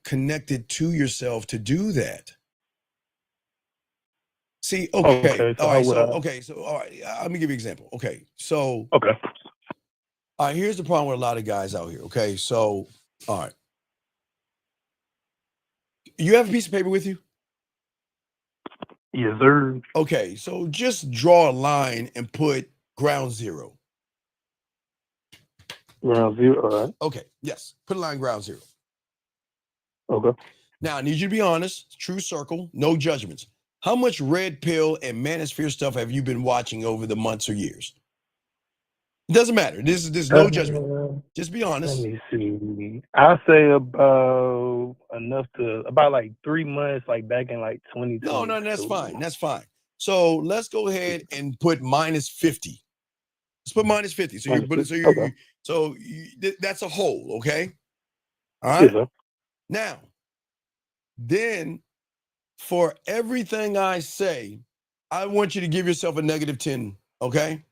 connected to yourself to do that. See, okay. So all right. how So all right. Let me give you an example. Okay. So all right, here's the problem with a lot of guys out here. Okay. So, all right. You have a piece of paper with you? Yes, sir. Okay, so just draw a line and put ground zero. Ground zero. All right. Okay, yes. Put a line ground zero. Okay. Now, I need you to be honest. True circle, no judgments. How much red pill and manosphere stuff have you been watching over the months or years? It doesn't matter. There's no judgment. Just be honest. Let me see. I say about like 3 months, like back in like 2022. No, that's fine. That's fine. So let's go ahead and put minus 50. Let's put minus 50. So that's a whole, okay? All right. Yes, sir. Now, then for everything I say, I want you to give yourself a negative 10, okay?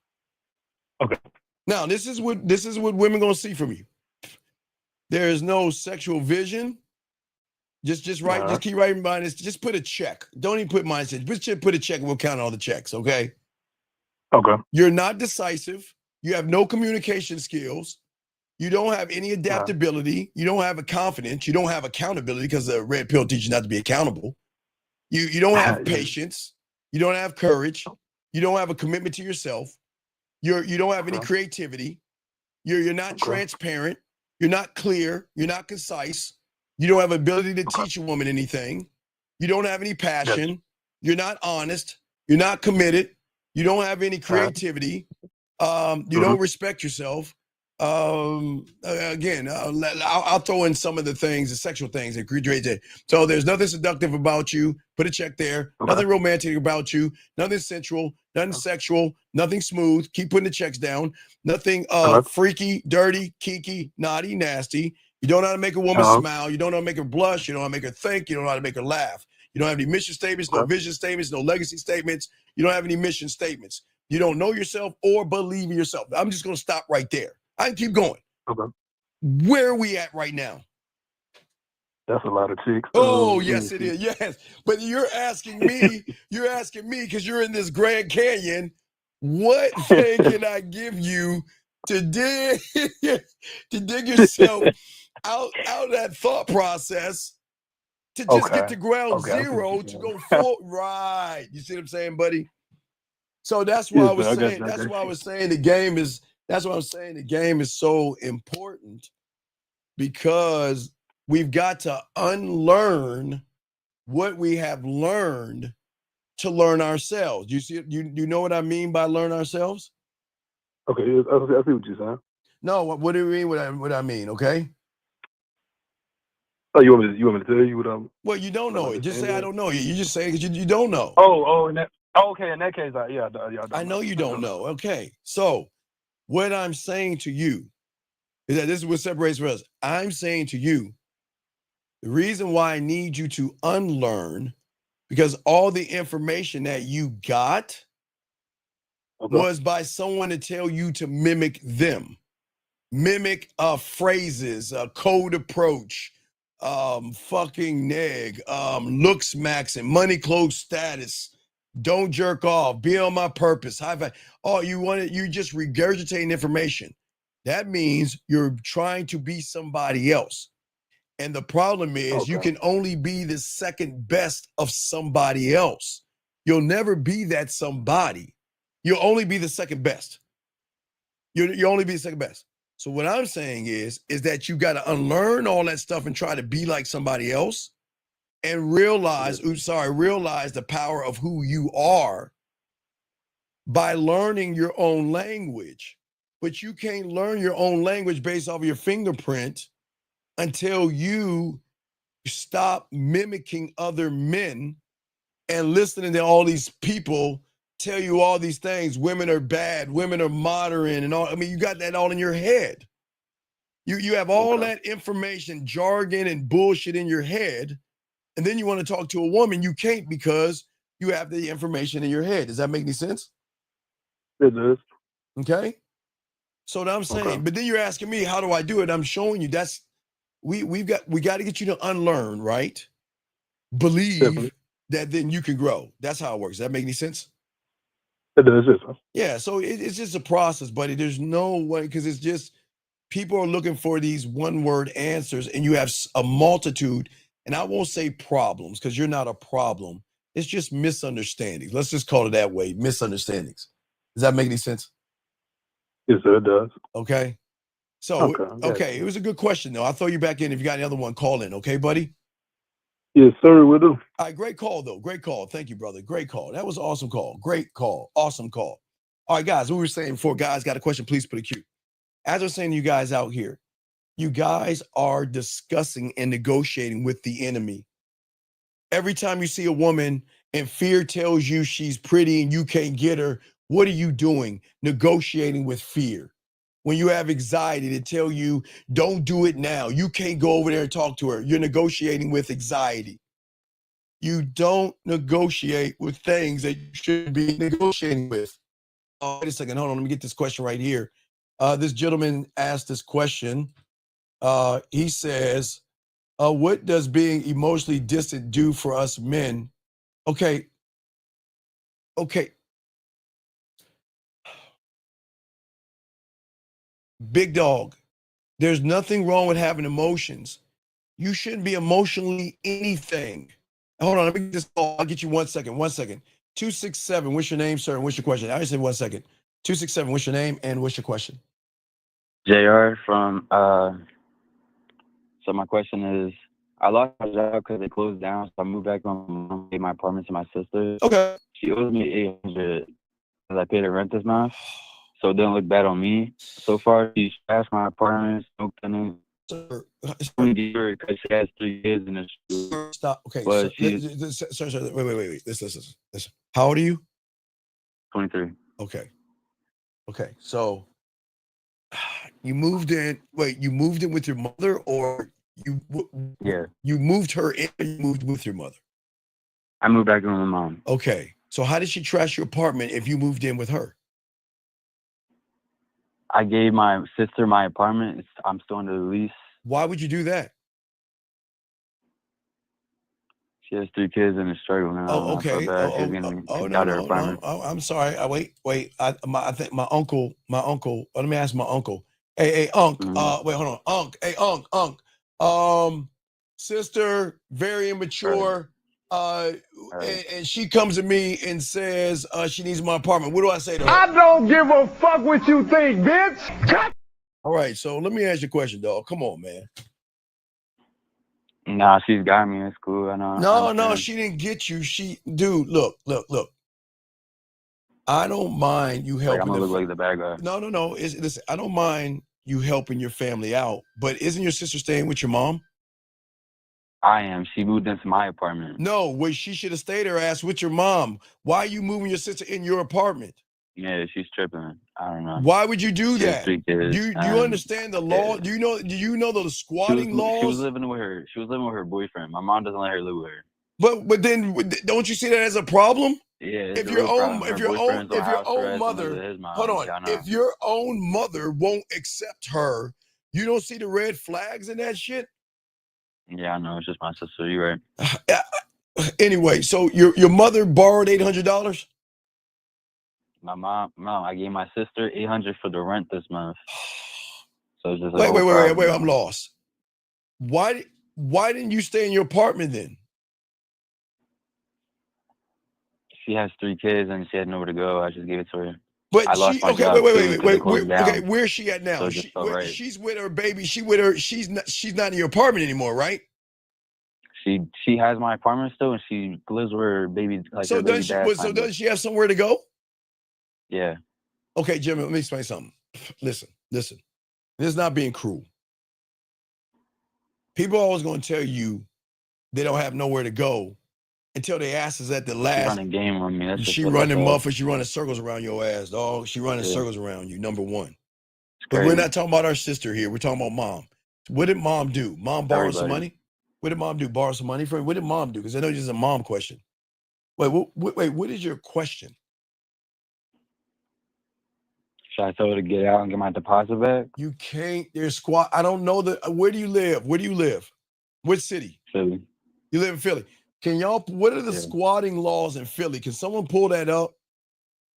Okay. Now, this is what women gonna see from you. There is no sexual vision. Just write, just keep writing minus, just put a check. Don't even put minus, just put a check and we'll count all the checks, okay? Okay. You're not decisive. You have no communication skills. You don't have any adaptability. You don't have a confidence. You don't have accountability because the red pill teaches you not to be accountable. You don't have patience. You don't have courage. You don't have a commitment to yourself. You don't have any creativity. You're not transparent. You're not clear. You're not concise. You don't have ability to teach a woman anything. You don't have any passion. You're not honest. You're not committed. You don't have any creativity. You don't respect yourself. Again, I'll throw in some of the things, the sexual things that create it. So there's nothing seductive about you. Put a check there. Nothing romantic about you. Nothing sensual. Nothing sexual. Nothing smooth. Keep putting the checks down. Nothing freaky, dirty, kinky, naughty, nasty. You don't know how to make a woman smile. You don't know how to make her blush. You don't know how to make her think. You don't know how to make her laugh. You don't have any mission statements, no vision statements, no legacy statements. You don't have any mission statements. You don't know yourself or believe in yourself. I'm just going to stop right there. I can keep going. Okay. Where are we at right now? That's a lot of chicks. Oh, yes, it is. Yes. But you're asking me because you're in this Grand Canyon, what thing can I give you to dig yourself out of that thought process to just get to ground zero to go forward? Right. You see what I'm saying, buddy? So that's why I was saying, that's why I'm saying the game is so important, because we've got to unlearn what we have learned to learn ourselves. You see, you know what I mean by learn ourselves? Okay, I see what you're saying. No, what do you mean? What I mean? Okay. Oh, you want me to tell you what I'm? Well, you don't know it. Just say I don't know. You just say because you don't know. Okay. In that case, I know you don't know. Okay, so what I'm saying to you is that this is what separates us. I'm saying to you, the reason why I need you to unlearn, because all the information that you got was by someone to tell you to mimic them. Mimic phrases, code approach, fucking neg, looks maxing, money clothes status, don't jerk off, be on my purpose, high five. Oh, you just regurgitating information. That means you're trying to be somebody else. And the problem is you can only be the second best of somebody else. You'll never be that somebody. You'll only be the second best. You only be the second best. So what I'm saying is that you got to unlearn all that stuff and try to be like somebody else and realize the power of who you are by learning your own language. But you can't learn your own language based off of your fingerprint until you stop mimicking other men and listening to all these people tell you all these things. Women are bad, women are modern, and all. I mean, you got that all in your head. You have all that information, jargon, and bullshit in your head, and then you want to talk to a woman. You can't because you have the information in your head. Does that make any sense? It does. Okay. So what I'm saying, but then you're asking me, how do I do it? I'm showing you that's we got to get you to unlearn, right? Believe that then you can grow. That's how it works. Does that make any sense? It does. Yeah. So it's just a process, buddy. There's no way, because it's just people are looking for these one-word answers, and you have a multitude. And I won't say problems because you're not a problem. It's just misunderstandings. Let's just call it that way, misunderstandings. Does that make any sense? Yes, sir, it does. Okay. So, Okay, okay, it was a good question, though. I'll throw you back in. If you got any other one, call in. Okay, buddy? Yes, sir, we do. All right, great call, though. Great call. Thank you, brother. Great call. That was an awesome call. Great call. Awesome call. All right, guys, what we were saying before, guys got a question, please put a Q. As I was saying to you guys out here, you guys are discussing and negotiating with the enemy. Every time you see a woman and fear tells you she's pretty and you can't get her, what are you doing? Negotiating with fear. When you have anxiety, they tell you, don't do it now. You can't go over there and talk to her. You're negotiating with anxiety. You don't negotiate with things that you should be negotiating with. Oh, wait a second. Hold on. Let me get this question right here. This gentleman asked this question. He says, what does being emotionally distant do for us men? Okay. Big dog, there's nothing wrong with having emotions. You shouldn't be emotionally anything. Hold on, let me get this call. I'll get you 1 second. 1 second. 267, what's your name, sir, and what's your question? I just said 1 second. 267, what's your name and what's your question? JR from, so my question is, I lost my job because they closed down, so I moved back home, gave my apartment to my sister. Okay. She owes me $800 because I paid her rent this month, so it didn't look bad on me. So far, she's trashed my apartment, smoked in it. I'm gave her because she has 3 kids in the school. Stop. Okay, But sir, wait. Listen. How old are you? 23. Okay, so you moved in. Wait, you moved in with your mother, or you moved her in, or you moved with your mother? I moved back in with my mom. Okay, so how did she trash your apartment if you moved in with her? I gave my sister my apartment. I'm still under the lease. Why would you do that? She has 3 kids in the struggle now. Oh, okay. I felt bad. She was getting kicked out of her apartment. No. I'm sorry. Wait. I think my uncle. Let me ask my uncle. Hey, Unc. Wait, hold on, Unc. Hey, Unc. Sister, very immature. And she comes to me and says she needs my apartment. What do I say to her? I don't give a fuck what you think, bitch. All right, so let me ask you a question, dog. Come on, man. Nah, she's got me in school. I know. No, she didn't get you. Dude, look. I don't mind you helping. I'm gonna look like the bad guy. No. Listen, I don't mind you helping your family out, but isn't your sister staying with your mom? I am. She moved into my apartment. No, well, she should have stayed her ass with your mom. Why are you moving your sister in your apartment? Yeah, she's tripping. I don't know. Why would you do that? 3 kids. Do you understand the law? Do you know the squatting laws? She was living with her boyfriend. My mom doesn't let her live with her. But then don't you see that as a problem? Yeah. If your own mother, hold on. Yeah, if your own mother won't accept her, you don't see the red flags in that shit? Yeah, I know. It's just my sister. You're right. Anyway, so your mother borrowed $800? My mom, I gave my sister $800 for the rent this month. So it's just wait, I'm lost. Why didn't you stay in your apartment then? She has 3 kids and she had nowhere to go. I just gave it to her. But I lost my job wait. Where's she at now? So she's with her baby. She's not in your apartment anymore, right? She has my apartment still, and she lives with her baby. So does she have somewhere to go? Yeah. Okay, Jimmy, let me explain something. Listen. This is not being cruel. People are always going to tell you they don't have nowhere to go until they ask us at the last. She running game on me. She running muffins. She running circles around your ass, dog. She running circles around you, number one. But we're not talking about our sister here. We're talking about mom. What did mom do? Mom borrowed some money? What did mom do? Borrow some money from? What did mom do? Because I know this is a mom question. Wait, what is your question? Should I tell her to get out and get my deposit back? You can't. There's squat. I don't know where do you live? What city? Philly. You live in Philly. Can y'all? What are the squatting laws in Philly? Can someone pull that up?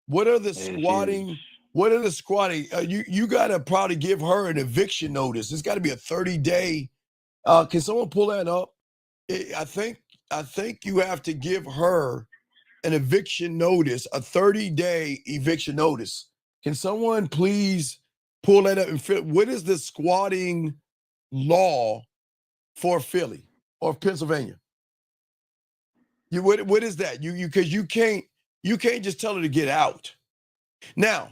What are the squatting? What are the squatting? You gotta probably give her an eviction notice. It's got to be a 30-day. Can someone pull that up? I think you have to give her an eviction notice, a 30-day eviction notice. Can someone please pull that up and fit? What is the squatting law for Philly or Pennsylvania? What is that? Because you can't just tell her to get out. Now,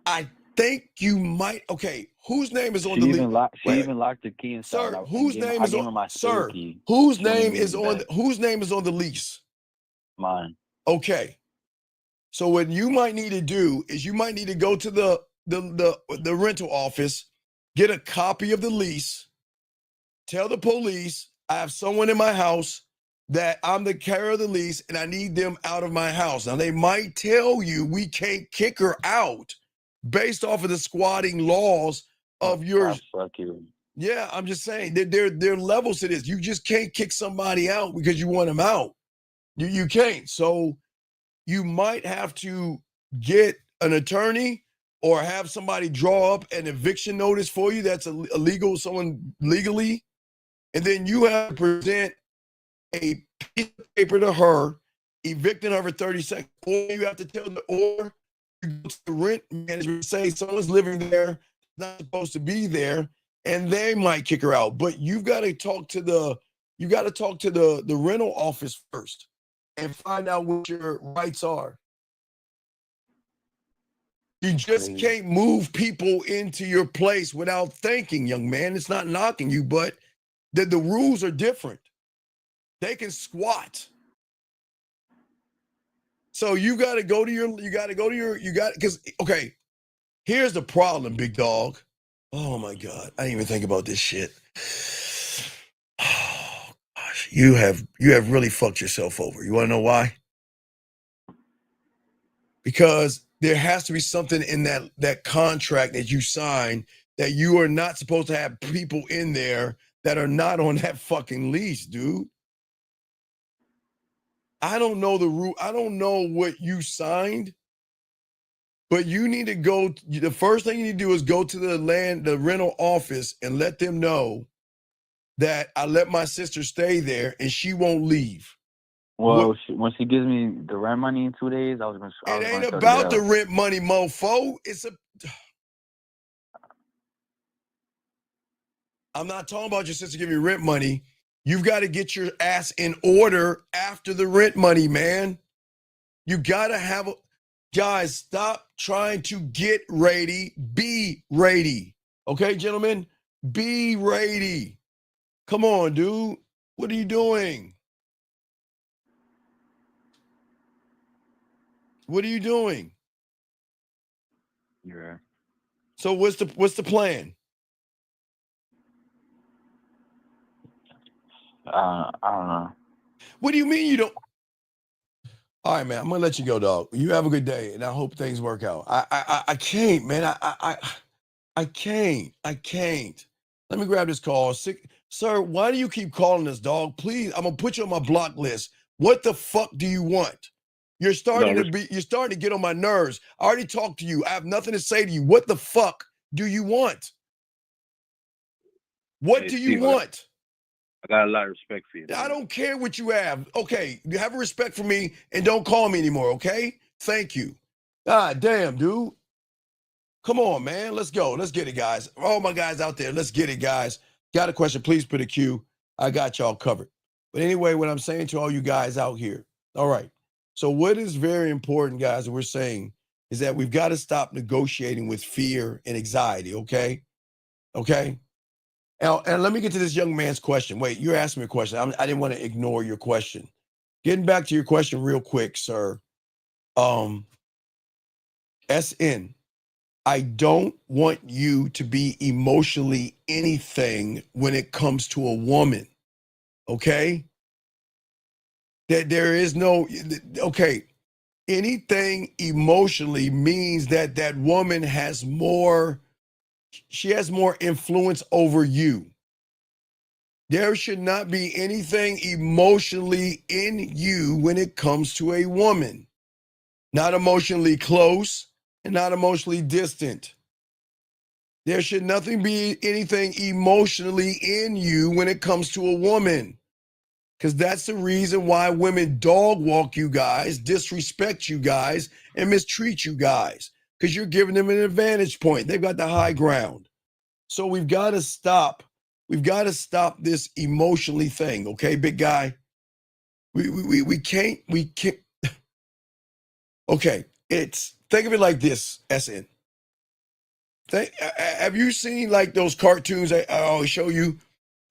I think you might. Okay, whose name is on the lease? She even locked the key inside. Sir, whose name is on? my Sir, key. whose She wouldn't name give is it on? back. Whose name is on the lease? Mine. Okay. So what you might need to do is you might need to go to the rental office, get a copy of the lease, tell the police I have someone in my house that I'm the carrier of the lease and I need them out of my house. Now they might tell you we can't kick her out based off of the squatting laws of yours. Fuck you. Yeah, I'm just saying there are levels to this. You just can't kick somebody out because you want them out. You can't. So you might have to get an attorney or have somebody draw up an eviction notice for you that's illegal, someone legally, and then you have to present a piece of paper to her, evicting her for 30 seconds, or you have to tell the or you go to the rent manager and say someone's living there, not supposed to be there, and they might kick her out. But you've got to talk to the rental office first and find out what your rights are. You just can't move people into your place without thinking, young man. It's not knocking you, but the rules are different. They can squat. So you got to go to your, because, okay, here's the problem, big dog. Oh my God. I didn't even think about this shit. Oh gosh, you have really fucked yourself over. You want to know why? Because there has to be something in that contract that you sign that you are not supposed to have people in there that are not on that fucking lease, dude. I don't know the rule. I don't know what you signed, but you need to go. The first thing you need to do is go to the rental office and let them know that I let my sister stay there and she won't leave. Well, when she gives me the rent money in 2 days, It ain't about the rent money, mofo. I'm not talking about your sister giving you rent money. You've got to get your ass in order after the rent money, man. You got to have guys, stop trying to get ready. Be ready. Okay, gentlemen? Be ready. Come on, dude. What are you doing? What are you doing? Yeah. So what's the plan? I don't know. What do you mean you don't? All right, man. I'm gonna let you go, dog. You have a good day, and I hope things work out. I can't, man. I can't. Let me grab this call. Sir, why do you keep calling us, dog? Please, I'm gonna put you on my block list. What the fuck do you want? You're starting to get on my nerves. I already talked to you. I have nothing to say to you. What the fuck do you want? What do you want? I got a lot of respect for you. I don't care what you have. Okay, you have a respect for me and don't call me anymore, okay? Thank you. God damn, dude. Come on, man. Let's go. Let's get it, guys. All my guys out there, let's get it, guys. Got a question, please put a Q. I got y'all covered. But anyway, what I'm saying to all you guys out here, all right. So what is very important, guys, that we're saying is that we've got to stop negotiating with fear and anxiety, okay? Okay? Now, and let me get to this young man's question. Wait, you're asking me a question. I didn't want to ignore your question. Getting back to your question real quick, sir. SN, I don't want you to be emotionally anything when it comes to a woman, okay? That there is no, okay, anything emotionally means that woman has more, she has more influence over you. There should not be anything emotionally in you when it comes to a woman. Not emotionally close and not emotionally distant. There should nothing be anything emotionally in you when it comes to a woman. Because that's the reason why women dog walk you guys, disrespect you guys, and mistreat you guys. Because you're giving them an advantage point. They've got the high ground. So we've got to stop. We've got to stop this emotionally thing, okay, big guy? We can't. Okay, think of it like this, SN. Have you seen like those cartoons I always show you?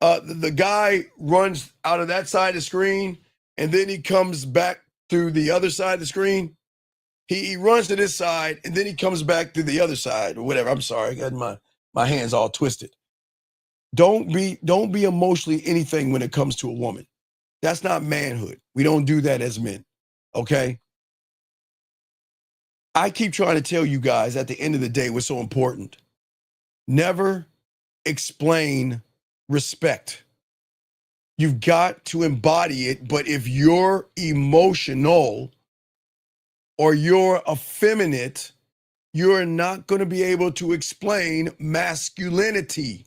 The guy runs out of that side of the screen, and then he comes back through the other side of the screen. He runs to this side, and then he comes back through the other side, or whatever. I'm sorry, I got my hands all twisted. Don't be emotionally anything when it comes to a woman. That's not manhood. We don't do that as men, okay? I keep trying to tell you guys at the end of the day what's so important. Never explain respect. You've got to embody it, but if you're emotional or you're effeminate, you're not going to be able to explain masculinity.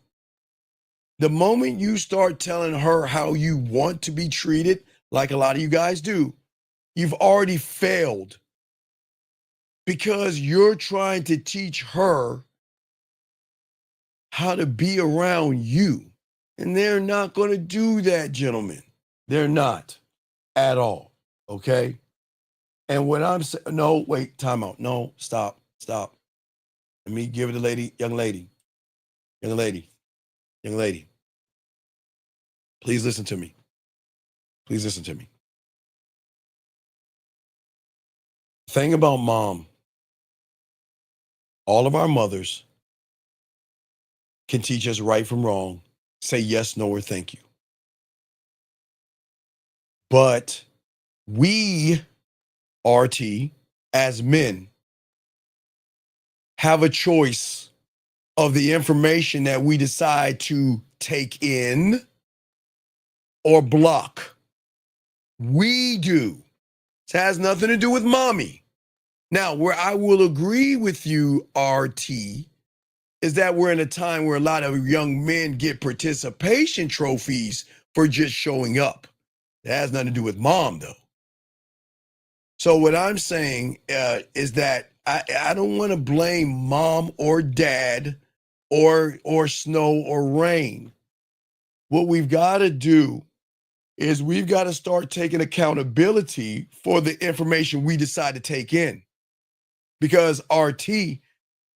The moment you start telling her how you want to be treated, like a lot of you guys do, you've already failed because you're trying to teach her how to be around you. And they're not going to do that, gentlemen. They're not at all, okay? And what I'm saying, no, wait, time out. No, stop. Let me give it a young lady. Please listen to me. Thing about mom, all of our mothers can teach us right from wrong, say yes, no, or thank you. But we, RT, as men, have a choice of the information that we decide to take in or block. We do. It has nothing to do with mommy. Now, where I will agree with you, RT, is that we're in a time where a lot of young men get participation trophies for just showing up. It has nothing to do with mom, though. So what I'm saying is that I don't want to blame mom or dad or snow or rain. What we've got to do is we've got to start taking accountability for the information we decide to take in. Because RT,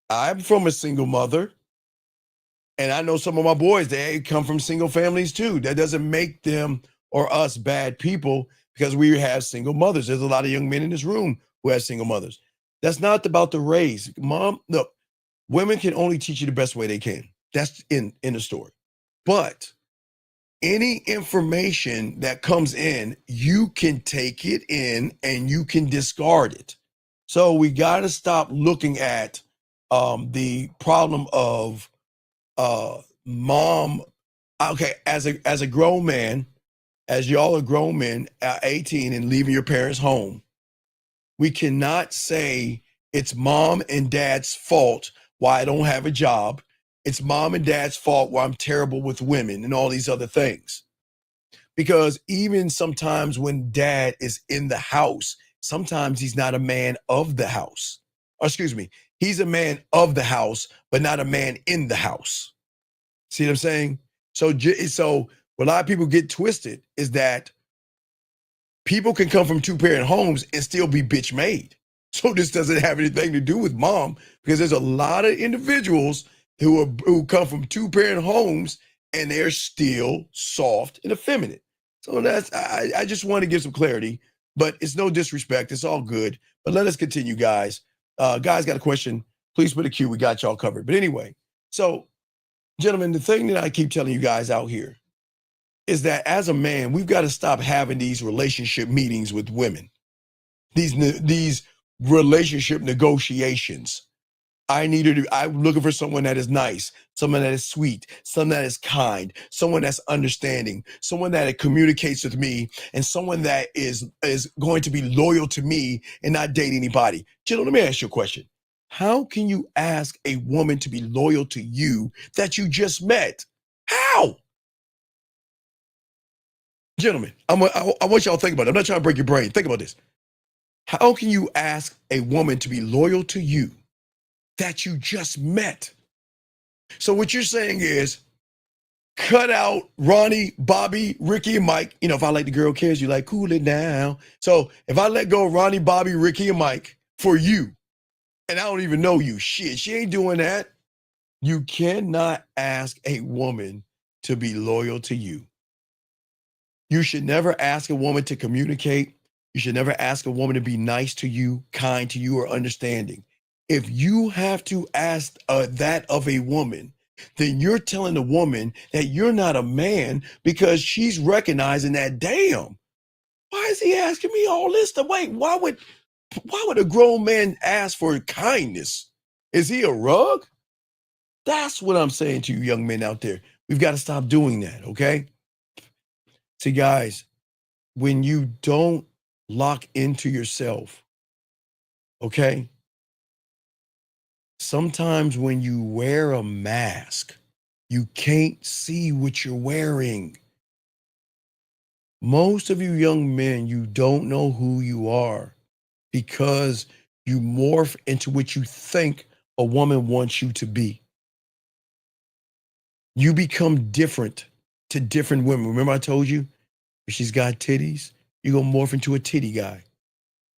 I'm from a single mother, and I know some of my boys, they come from single families too. That doesn't make them or us bad people because we have single mothers. There's a lot of young men in this room who have single mothers. That's not about the raise. Mom, look, women can only teach you the best way they can. That's in the story. But any information that comes in, you can take it in and you can discard it. So we got to stop looking at the problem of mom. Okay, as a grown man, as y'all are grown men at 18 and leaving your parents' home, we cannot say it's mom and dad's fault why I don't have a job. It's mom and dad's fault why I'm terrible with women and all these other things. Because even sometimes when dad is in the house, sometimes he's not a man of the house. Or excuse me, he's a man of the house, but not a man in the house. See what I'm saying? So what a lot of people get twisted is that people can come from two-parent homes and still be bitch made. So this doesn't have anything to do with mom, because there's a lot of individuals who come from two-parent homes and they're still soft and effeminate. So I just want to give some clarity, but it's no disrespect. It's all good. But let us continue, guys. Guys got a question? Please put a Q. We got y'all covered. But anyway, so gentlemen, the thing that I keep telling you guys out here is that as a man, we've got to stop having these relationship meetings with women, these relationship negotiations. I'm looking for someone that is nice, someone that is sweet, someone that is kind, someone that's understanding, someone that communicates with me, and someone that is going to be loyal to me and not date anybody. Gentlemen, let me ask you a question. How can you ask a woman to be loyal to you that you just met? How? Gentlemen, I want y'all to think about it. I'm not trying to break your brain. Think about this. How can you ask a woman to be loyal to you that you just met? So what you're saying is, cut out Ronnie, Bobby, Ricky, and Mike. You know, if I like the girl cares, you like, cool it down. So if I let go of Ronnie, Bobby, Ricky, and Mike for you, and I don't even know you, shit, she ain't doing that. You cannot ask a woman to be loyal to you. You should never ask a woman to communicate. You should never ask a woman to be nice to you, kind to you, or understanding. If you have to ask that of a woman, then you're telling the woman that you're not a man because she's recognizing that, damn, why is he asking me all this? Wait, why would a grown man ask for kindness? Is he a rug? That's what I'm saying to you young men out there. We've got to stop doing that, okay? See, guys, when you don't lock into yourself, okay? Sometimes when you wear a mask, you can't see what you're wearing. Most of you young men, you don't know who you are because you morph into what you think a woman wants you to be. You become different to different women. Remember I told you, if she's got titties, you're going to morph into a titty guy.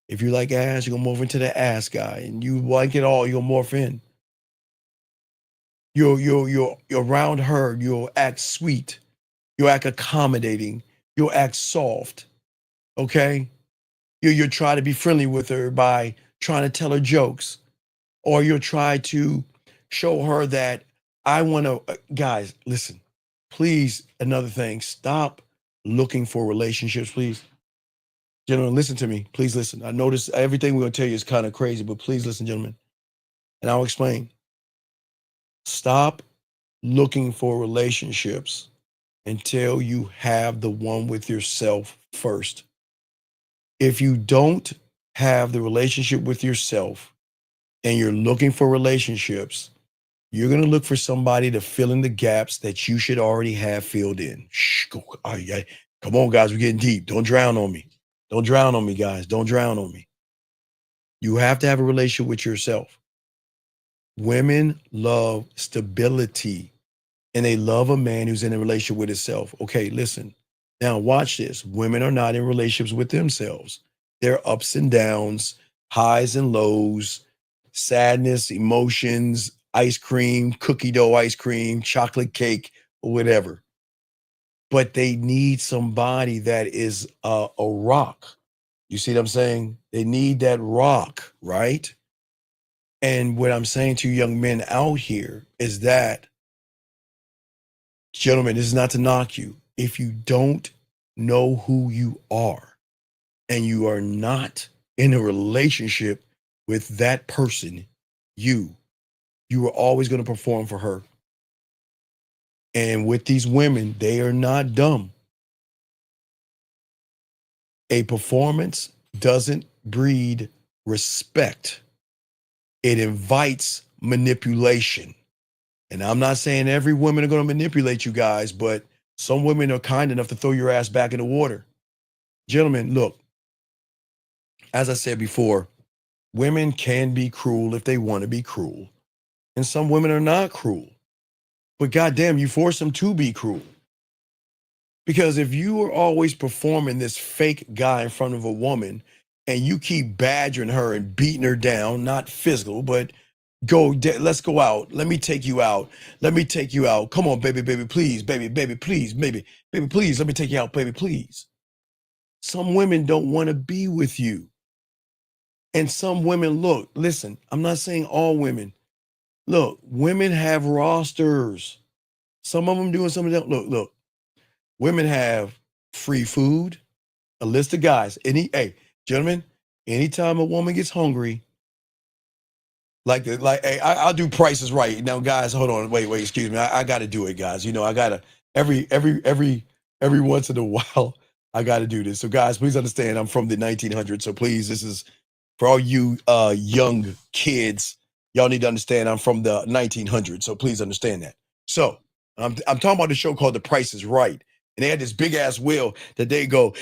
If you like ass, you're going to morph into the ass guy. And you like it all, you'll morph in. You're around her, you'll act sweet. You'll act accommodating. You'll act soft, okay? You'll try to be friendly with her by trying to tell her jokes. Or you'll try to show her that I want to, guys, listen, please, another thing, stop looking for relationships, please. Gentlemen, listen to me. Please listen. I notice everything we're going to tell you is kind of crazy, but please listen, gentlemen. And I'll explain. Stop looking for relationships until you have the one with yourself first. If you don't have the relationship with yourself and you're looking for relationships, you're going to look for somebody to fill in the gaps that you should already have filled in. Shh, come on, guys, we're getting deep. Don't drown on me. Don't drown on me, guys. Don't drown on me. You have to have a relationship with yourself. Women love stability. And they love a man who's in a relationship with himself. Okay, listen. Now watch this. Women are not in relationships with themselves. They're ups and downs, highs and lows, sadness, emotions, ice cream, cookie dough ice cream, chocolate cake, or whatever. But they need somebody that is a rock. You see what I'm saying? They need that rock, right? And what I'm saying to young men out here is that, gentlemen, this is not to knock you. If you don't know who you are and you are not in a relationship with that person, you are always going to perform for her. And with these women, they are not dumb. A performance doesn't breed respect. It invites manipulation. And I'm not saying every woman are going to manipulate you guys, but some women are kind enough to throw your ass back in the water. Gentlemen, look, as I said before, women can be cruel if they want to be cruel. And some women are not cruel. But goddamn, you force them to be cruel. Because if you are always performing this fake guy in front of a woman and you keep badgering her and beating her down, not physical, but let's go out. Let me take you out. Let me take you out. Come on, baby, please, baby, please, baby, please, let me take you out, baby, please. Some women don't want to be with you. And some women, look, listen, I'm not saying all women. Look, women have rosters. Some of them doing something else. Look, women have free food, a list of guys. Hey, gentlemen, anytime a woman gets hungry, hey, I'll do Prices Right. Now, guys, hold on, wait, excuse me. I got to do it, guys. You know, I gotta every once in a while, I got to do this. So, guys, please understand, I'm from the 1900s. So, please, this is for all you young kids. Y'all need to understand, I'm from the 1900s. So, please understand that. So, I'm talking about the show called The Price is Right. And they had this big ass wheel that they go,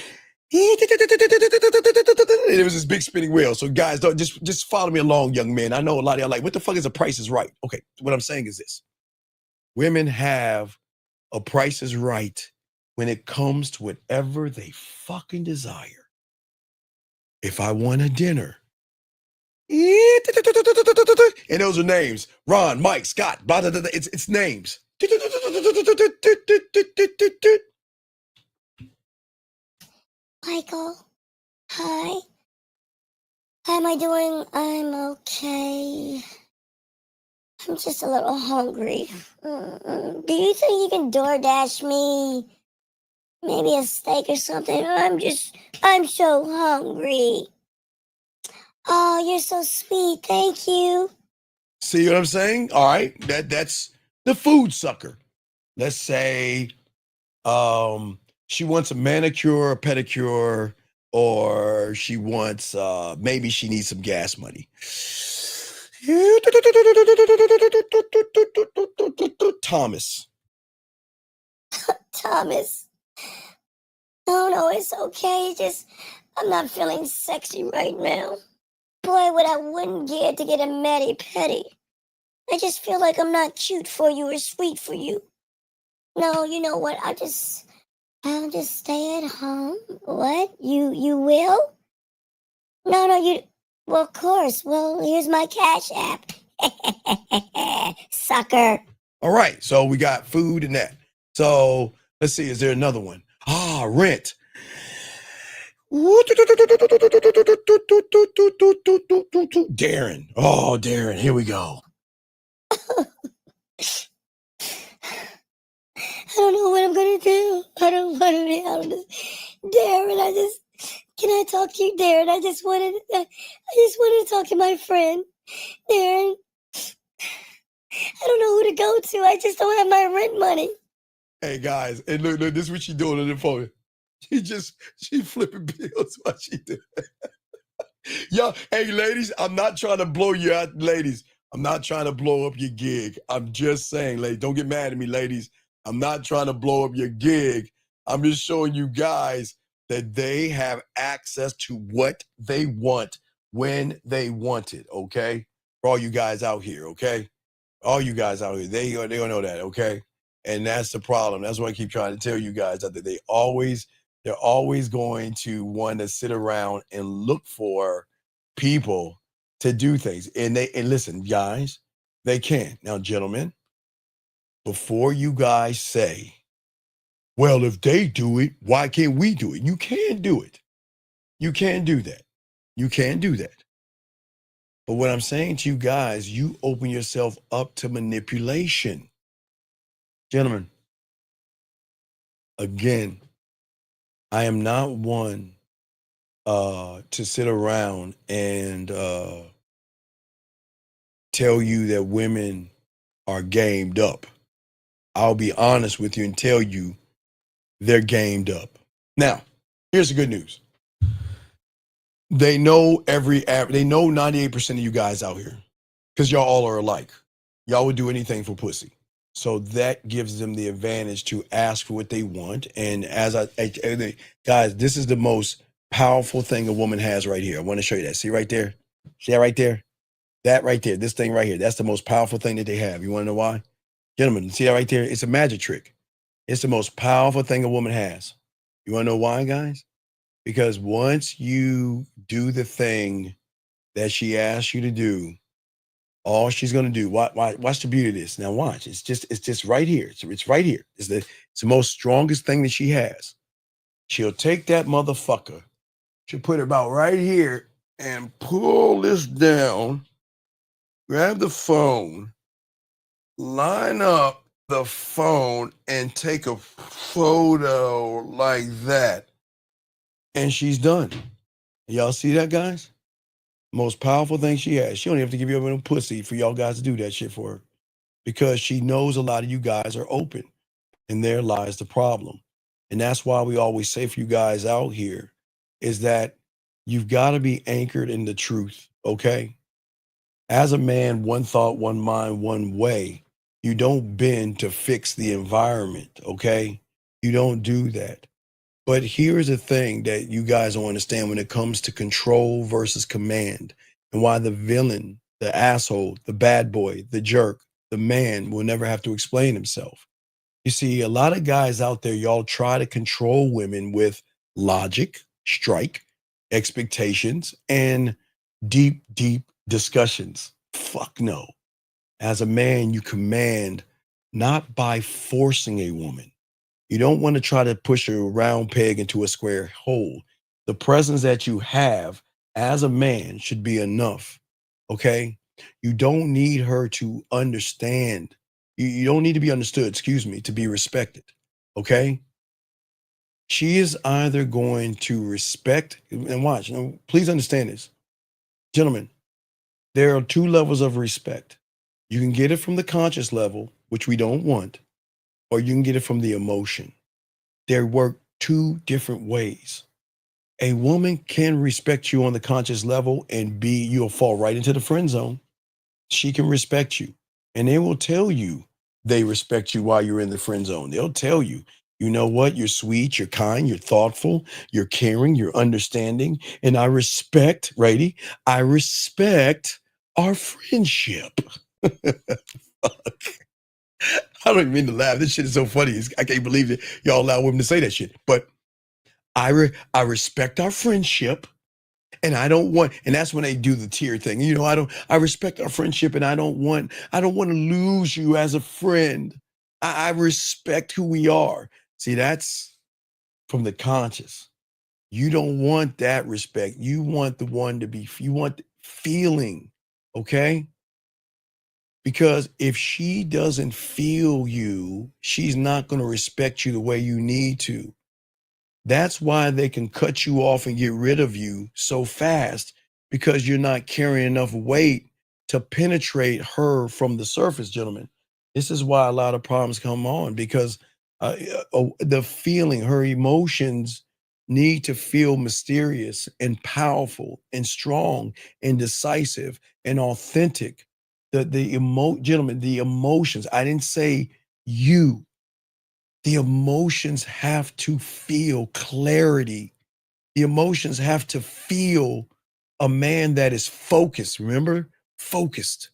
it was this big spinning wheel. So guys, don't just follow me along, young men. I know a lot of y'all like, what the fuck is a Price is Right? Okay, what I'm saying is this. Women have a Price is Right when it comes to whatever they fucking desire. If I want a dinner, and those are names. Ron, Mike, Scott, blah, blah, blah, blah. It's names. Michael, hi. How am I doing? I'm okay. I'm just a little hungry. Do you think you can DoorDash me maybe a steak or something? I'm so hungry. Oh, you're so sweet. Thank you. See what I'm saying? All right, that's the food sucker. Let's say she wants a manicure, a pedicure, or she wants maybe she needs some gas money. Thomas. Thomas. No, it's okay. I'm not feeling sexy right now. Boy, what I wouldn't give to get a mani petty. I just feel like I'm not cute for you or sweet for you. No, you know what? I'll just stay at home. What? You will? No, you. Well, of course. Well, here's my Cash App. Sucker. All right, so we got food and that. So let's see, is there another one? Rent. Darren. Oh, Darren, here we go. I don't know what I'm gonna do. I don't want to be out of this. Darren, can I talk to you, Darren? I just wanted to talk to my friend. Darren, I don't know who to go to. I just don't have my rent money. Hey guys, and look, this is what she doing on the phone. She flipping bills while she do it. Yo, hey ladies, I'm not trying to blow you out, ladies. I'm not trying to blow up your gig. I'm just saying, ladies, don't get mad at me, ladies. I'm not trying to blow up your gig. I'm just showing you guys that they have access to what they want when they want it, okay? For all you guys out here, okay? All you guys out here, they don't know that, okay? And that's the problem. That's why I keep trying to tell you guys that they're always going to want to sit around and look for people to do things. And listen, guys, they can. Now, gentlemen, before you guys say, well, if they do it, why can't we do it? You can do it. You can do that. You can do that. But what I'm saying to you guys, you open yourself up to manipulation. Gentlemen, again, I am not one to sit around and tell you that women are gamed up. I'll be honest with you and tell you they're gamed up. Now, here's the good news. They know they know 98% of you guys out here because y'all all are alike. Y'all would do anything for pussy. So that gives them the advantage to ask for what they want. And as guys, this is the most powerful thing a woman has right here. I want to show you that. See right there? See that right there? That right there, this thing right here. That's the most powerful thing that they have. You want to know why? Gentlemen, see that right there? It's a magic trick. It's the most powerful thing a woman has. You want to know why, guys? Because once you do the thing that she asks you to do, all she's gonna do. Watch the beauty of this. Now watch. It's just right here. It's right here. It's the most strongest thing that she has. She'll take that motherfucker. She'll put it about right here and pull this down. Grab the phone. Line up the phone and take a photo like that. And she's done. Y'all see that, guys? Most powerful thing she has. She don't even have to give you a little pussy for y'all guys to do that shit for her. Because she knows a lot of you guys are open. And there lies the problem. And that's why we always say for you guys out here is that you've got to be anchored in the truth, okay? As a man, one thought, one mind, one way. You don't bend to fix the environment, okay? You don't do that. But here's the thing that you guys don't understand when it comes to control versus command, and why the villain, the asshole, the bad boy, the jerk, the man will never have to explain himself. You see, a lot of guys out there, y'all try to control women with logic, strike, expectations, and deep, deep discussions. Fuck no. As a man, you command not by forcing a woman. You don't want to try to push a round peg into a square hole. The presence that you have as a man should be enough. Okay? You don't need her to understand. You don't need to be understood, excuse me, to be respected. Okay? She is either going to respect, and watch, please understand this. Gentlemen, there are two levels of respect. You can get it from the conscious level, which we don't want, or you can get it from the emotion. They work two different ways. A woman can respect you on the conscious level and you'll fall right into the friend zone. She can respect you, and they will tell you they respect you while you're in the friend zone. They'll tell you, you know what? You're sweet, you're kind, you're thoughtful, you're caring, you're understanding. And I respect, righty, I respect our friendship. Fuck. I don't even mean to laugh. This shit is so funny. I can't believe that y'all allow women to say that shit. But I respect our friendship, and I don't want, and that's when they do the tier thing. You know, I respect our friendship, and I don't want to lose you as a friend. I respect who we are. See, that's from the conscious. You don't want that respect. You want the one to be, you want feeling, okay? Because if she doesn't feel you, she's not going to respect you the way you need to. That's why they can cut you off and get rid of you so fast, because you're not carrying enough weight to penetrate her from the surface, gentlemen. This is why a lot of problems come on, because the feeling, her emotions need to feel mysterious and powerful and strong and decisive and authentic. Gentlemen, the emotions, I didn't say you. The emotions have to feel clarity. The emotions have to feel a man that is focused. Remember? Focused.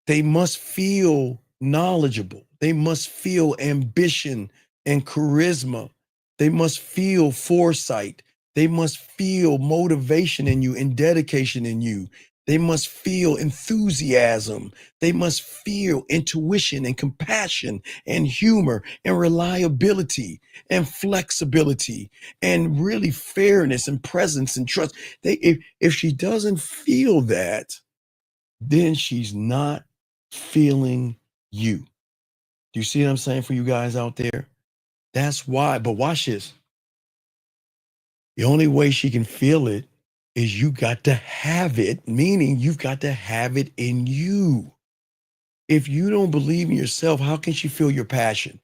They must feel knowledgeable. They must feel ambition and charisma. They must feel foresight. They must feel motivation in you and dedication in you. They must feel enthusiasm. They must feel intuition and compassion and humor and reliability and flexibility and really fairness and presence and trust. If she doesn't feel that, then she's not feeling you. Do you see what I'm saying for you guys out there? That's why, but watch this. The only way she can feel it is you got to have it, meaning you've got to have it in you. If you don't believe in yourself, how can she feel your passion?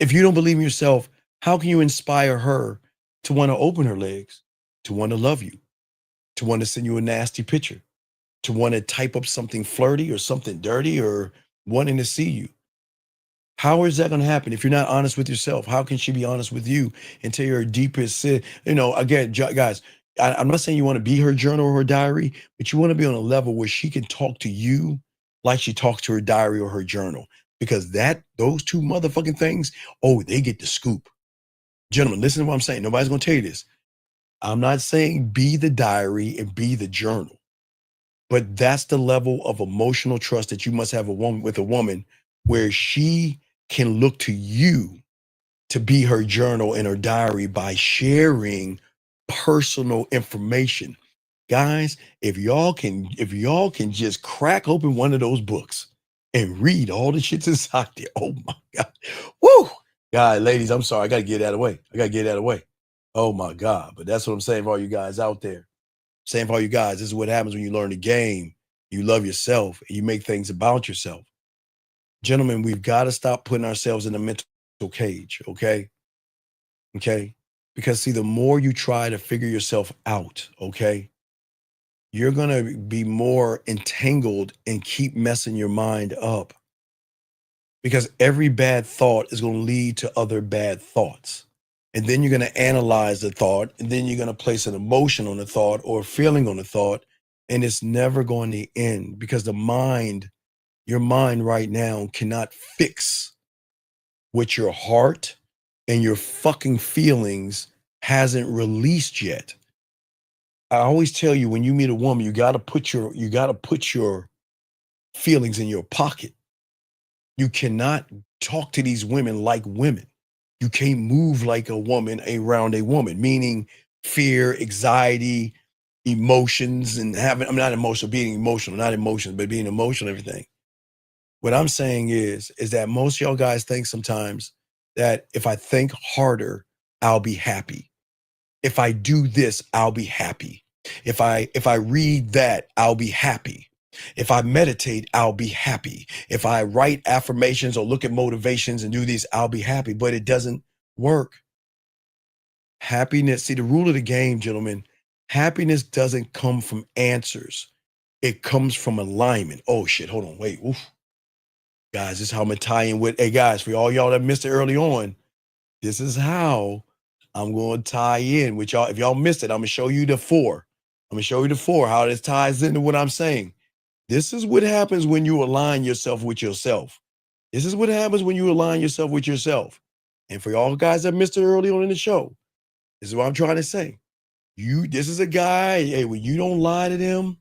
If you don't believe in yourself, how can you inspire her to want to open her legs, to want to love you, to want to send you a nasty picture, to want to type up something flirty or something dirty or wanting to see you? How is that going to happen if you're not honest with yourself? How can she be honest with you and tell your deepest sin? You know, again, guys, I'm not saying you want to be her journal or her diary, but you want to be on a level where she can talk to you like she talks to her diary or her journal. Because those two motherfucking things, oh, they get the scoop. Gentlemen, listen to what I'm saying. Nobody's going to tell you this. I'm not saying be the diary and be the journal. But that's the level of emotional trust that you must have with a woman, where she can look to you to be her journal and her diary by sharing personal information. Guys, if y'all can just crack open one of those books and read all the shits inside there, oh my God. Woo! God, ladies, I'm sorry. I got to get that away. Oh my God. But that's what I'm saying for all you guys out there. Saying for all you guys, this is what happens when you learn the game. You love yourself and you make things about yourself. Gentlemen, we've got to stop putting ourselves in a mental cage, okay? Okay? Because see, the more you try to figure yourself out, okay, you're going to be more entangled and keep messing your mind up. because every bad thought is going to lead to other bad thoughts. And then you're going to analyze the thought, and then you're going to place an emotion on the thought or a feeling on the thought, and it's never going to end because the mind, your mind right now cannot fix what your heart and your fucking feelings hasn't released yet. I always tell you, when you meet a woman, you got to put your feelings in your pocket. You cannot talk to these women like women. You can't move like a woman around a woman, meaning fear, anxiety, emotions, and having, I'm not emotional, being emotional, not emotions, but being emotional, everything. What I'm saying is that most of y'all guys think sometimes that if I think harder, I'll be happy. If I do this, I'll be happy. If I read that, I'll be happy. If I meditate, I'll be happy. If I write affirmations or look at motivations and do these, I'll be happy. But it doesn't work. Happiness, see, the rule of the game, gentlemen, happiness doesn't come from answers. It comes from alignment. Oh shit, hold on, wait, oof. Guys, this is how I'm gonna tie in with, hey guys, for all y'all that missed it early on, this is how I'm going to tie in with y'all. If y'all missed it, I'm gonna show you the four. I'm gonna show you the four, how this ties into what I'm saying. This is what happens when you align yourself with yourself. This is what happens when you align yourself with yourself. And for y'all guys that missed it early on in the show, this is what I'm trying to say. This is a guy, hey, when you don't lie to them,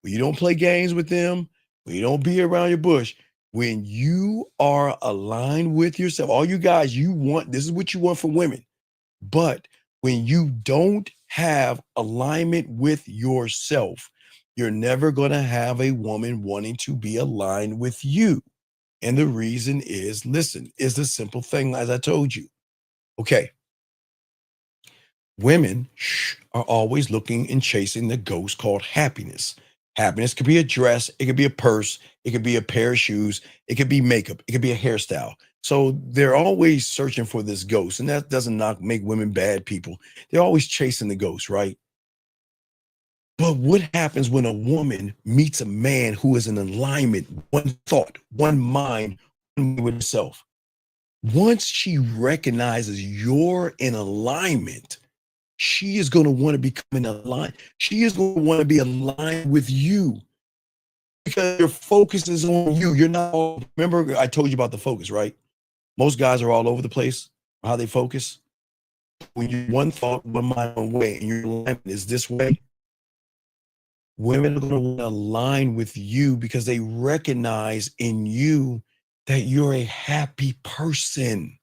when you don't play games with them, when you don't be around your bush, when you are aligned with yourself, all you guys, this is what you want for women. But when you don't have alignment with yourself, you're never going to have a woman wanting to be aligned with you. And the reason is, listen, is the simple thing, as I told you. Okay. Women are always looking and chasing the ghost called happiness. Happiness could be a dress, it could be a purse, it could be a pair of shoes, it could be makeup, it could be a hairstyle. So they're always searching for this ghost, and that doesn't make women bad people. They're always chasing the ghost, right? But what happens when a woman meets a man who is in alignment, one thought, one mind, one way with herself? Once she recognizes you're in alignment, she is going to want to become in alignment. She is going to want to be aligned with you because your focus is on you. You're not all, remember I told you about the focus, right? Most guys are all over the place, how they focus. When you one thought, one mind, one way, and your alignment is this way, women are going to want to align with you because they recognize in you that you're a happy person.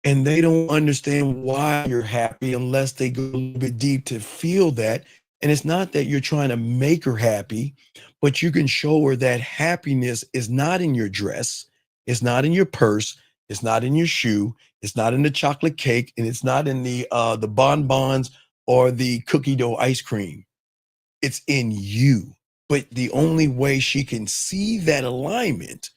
And they don't understand why you're happy unless they go a little bit deep to feel that. And it's not that you're trying to make her happy, but you can show her that happiness is not in your dress, it's not in your purse, it's not in your shoe, it's not in the chocolate cake, and it's not in the bonbons or the cookie dough ice cream. It's in you. But the only way she can see that alignment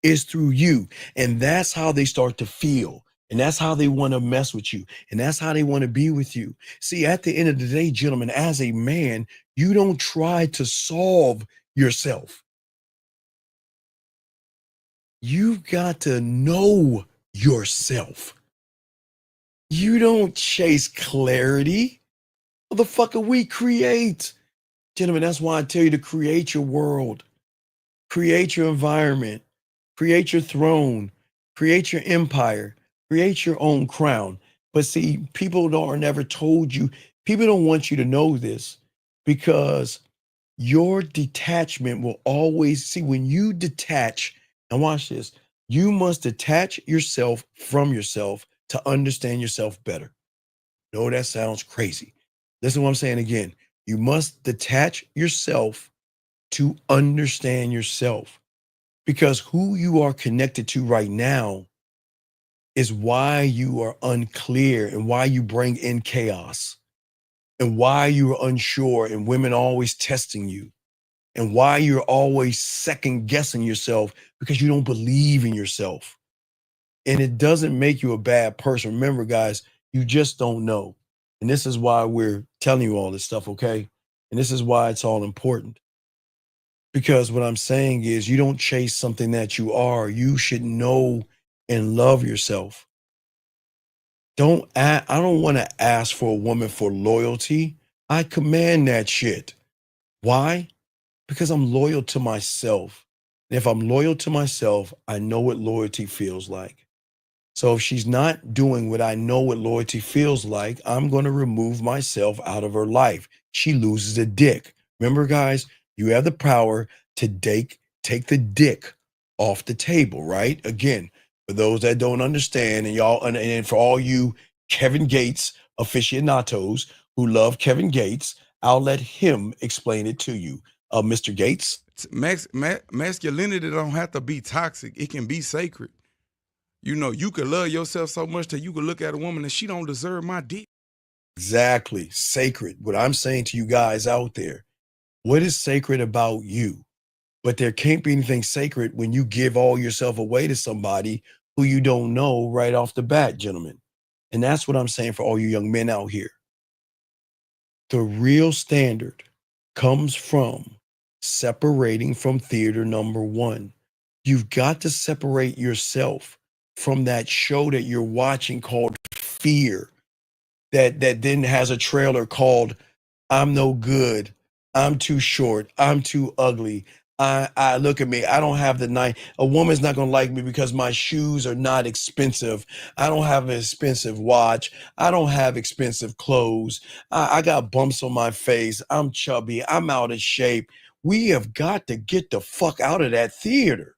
is through you. And that's how they start to feel. And that's how they want to mess with you. And that's how they want to be with you. See, at the end of the day, gentlemen, as a man, you don't try to solve yourself. You've got to know yourself. You don't chase clarity. Motherfucker, we create. Gentlemen, that's why I tell you to create your world, create your environment, create your throne, create your empire, create your own crown. But see, people are never told you, people don't want you to know this because your detachment will always, see, when you detach, and watch this, you must detach yourself from yourself to understand yourself better. No, that sounds crazy. Listen to what I'm saying again. You must detach yourself to understand yourself, because who you are connected to right now is why you are unclear and why you bring in chaos and why you are unsure and women always testing you and why you're always second guessing yourself because you don't believe in yourself. And it doesn't make you a bad person. Remember, guys, you just don't know. And this is why we're telling you all this stuff, okay? And this is why it's all important. Because what I'm saying is you don't chase something that you are. You should know and love yourself. I don't want to ask for a woman for loyalty. I command that shit. Why? Because I'm loyal to myself. And if I'm loyal to myself, I know what loyalty feels like. So if she's not doing what I know what loyalty feels like, I'm going to remove myself out of her life. She loses a dick. Remember, guys, you have the power to take the dick off the table, right? Again, for those that don't understand, and for all you Kevin Gates aficionados who love Kevin Gates, I'll let him explain it to you. Mr. Gates? Masculinity don't have to be toxic. It can be sacred. You know, you could love yourself so much that you could look at a woman and she don't deserve my dick. Exactly. Sacred. What I'm saying to you guys out there, what is sacred about you? But there can't be anything sacred when you give all yourself away to somebody who you don't know right off the bat, gentlemen. And that's what I'm saying for all you young men out here. The real standard comes from separating from theater number one. You've got to separate yourself from that show that you're watching called Fear, that then has a trailer called I'm no good, I'm too short, I'm too ugly. I look at me, I don't have the night. A woman's not gonna like me because my shoes are not expensive. I don't have an expensive watch. I don't have expensive clothes. I got bumps on my face. I'm chubby. I'm out of shape. We have got to get the fuck out of that theater.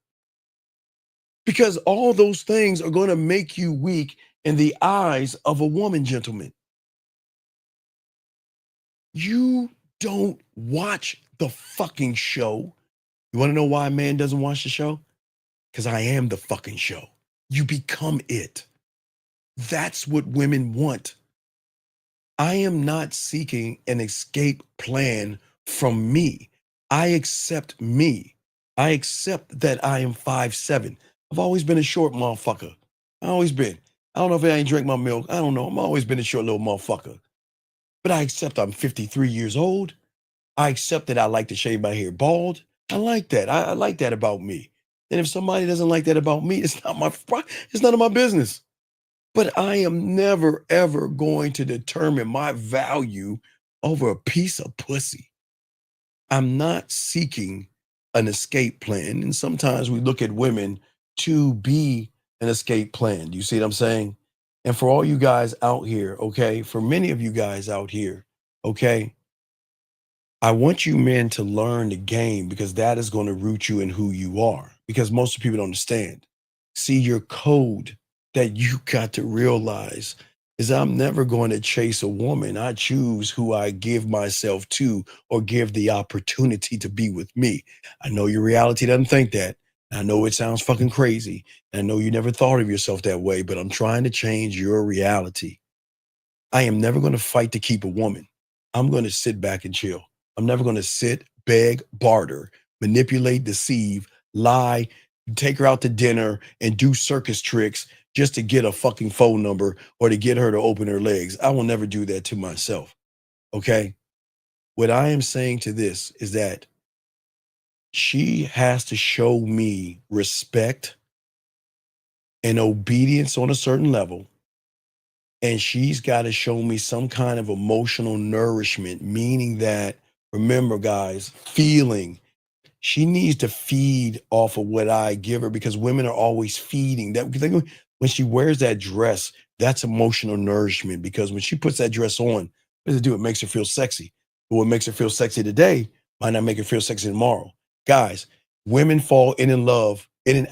Because all those things are going to make you weak in the eyes of a woman, gentlemen. You don't watch the fucking show. You want to know why a man doesn't watch the show? Because I am the fucking show. You become it. That's what women want. I am not seeking an escape plan from me. I accept me. I accept that I am 5'7". I've always been a short motherfucker. I always been. I don't know if I ain't drink my milk. I don't know. I've always been a short little motherfucker. But I accept I'm 53 years old. I accept that I like to shave my hair bald. I like that. I like that about me. And if somebody doesn't like that about me, it's none of my business. But I am never, ever going to determine my value over a piece of pussy. I'm not seeking an escape plan. And sometimes we look at women to be an escape plan. Do you see what I'm saying? And for all you guys out here, okay, for many of you guys out here, okay, I want you men to learn the game because that is going to root you in who you are. Because most people don't understand. See, your code that you got to realize is I'm never going to chase a woman. I choose who I give myself to or give the opportunity to be with me. I know your reality doesn't think that. I know it sounds fucking crazy. I know you never thought of yourself that way, but I'm trying to change your reality. I am never going to fight to keep a woman. I'm going to sit back and chill. I'm never going to sit, beg, barter, manipulate, deceive, lie, take her out to dinner and do circus tricks just to get a fucking phone number or to get her to open her legs. I will never do that to myself. Okay? What I am saying to this is that she has to show me respect and obedience on a certain level. And she's got to show me some kind of emotional nourishment, meaning that, remember, guys, feeling. She needs to feed off of what I give her because women are always feeding. That when she wears that dress, that's emotional nourishment because when she puts that dress on, what does it do? It makes her feel sexy. But what makes her feel sexy today might not make her feel sexy tomorrow. Guys, women fall in and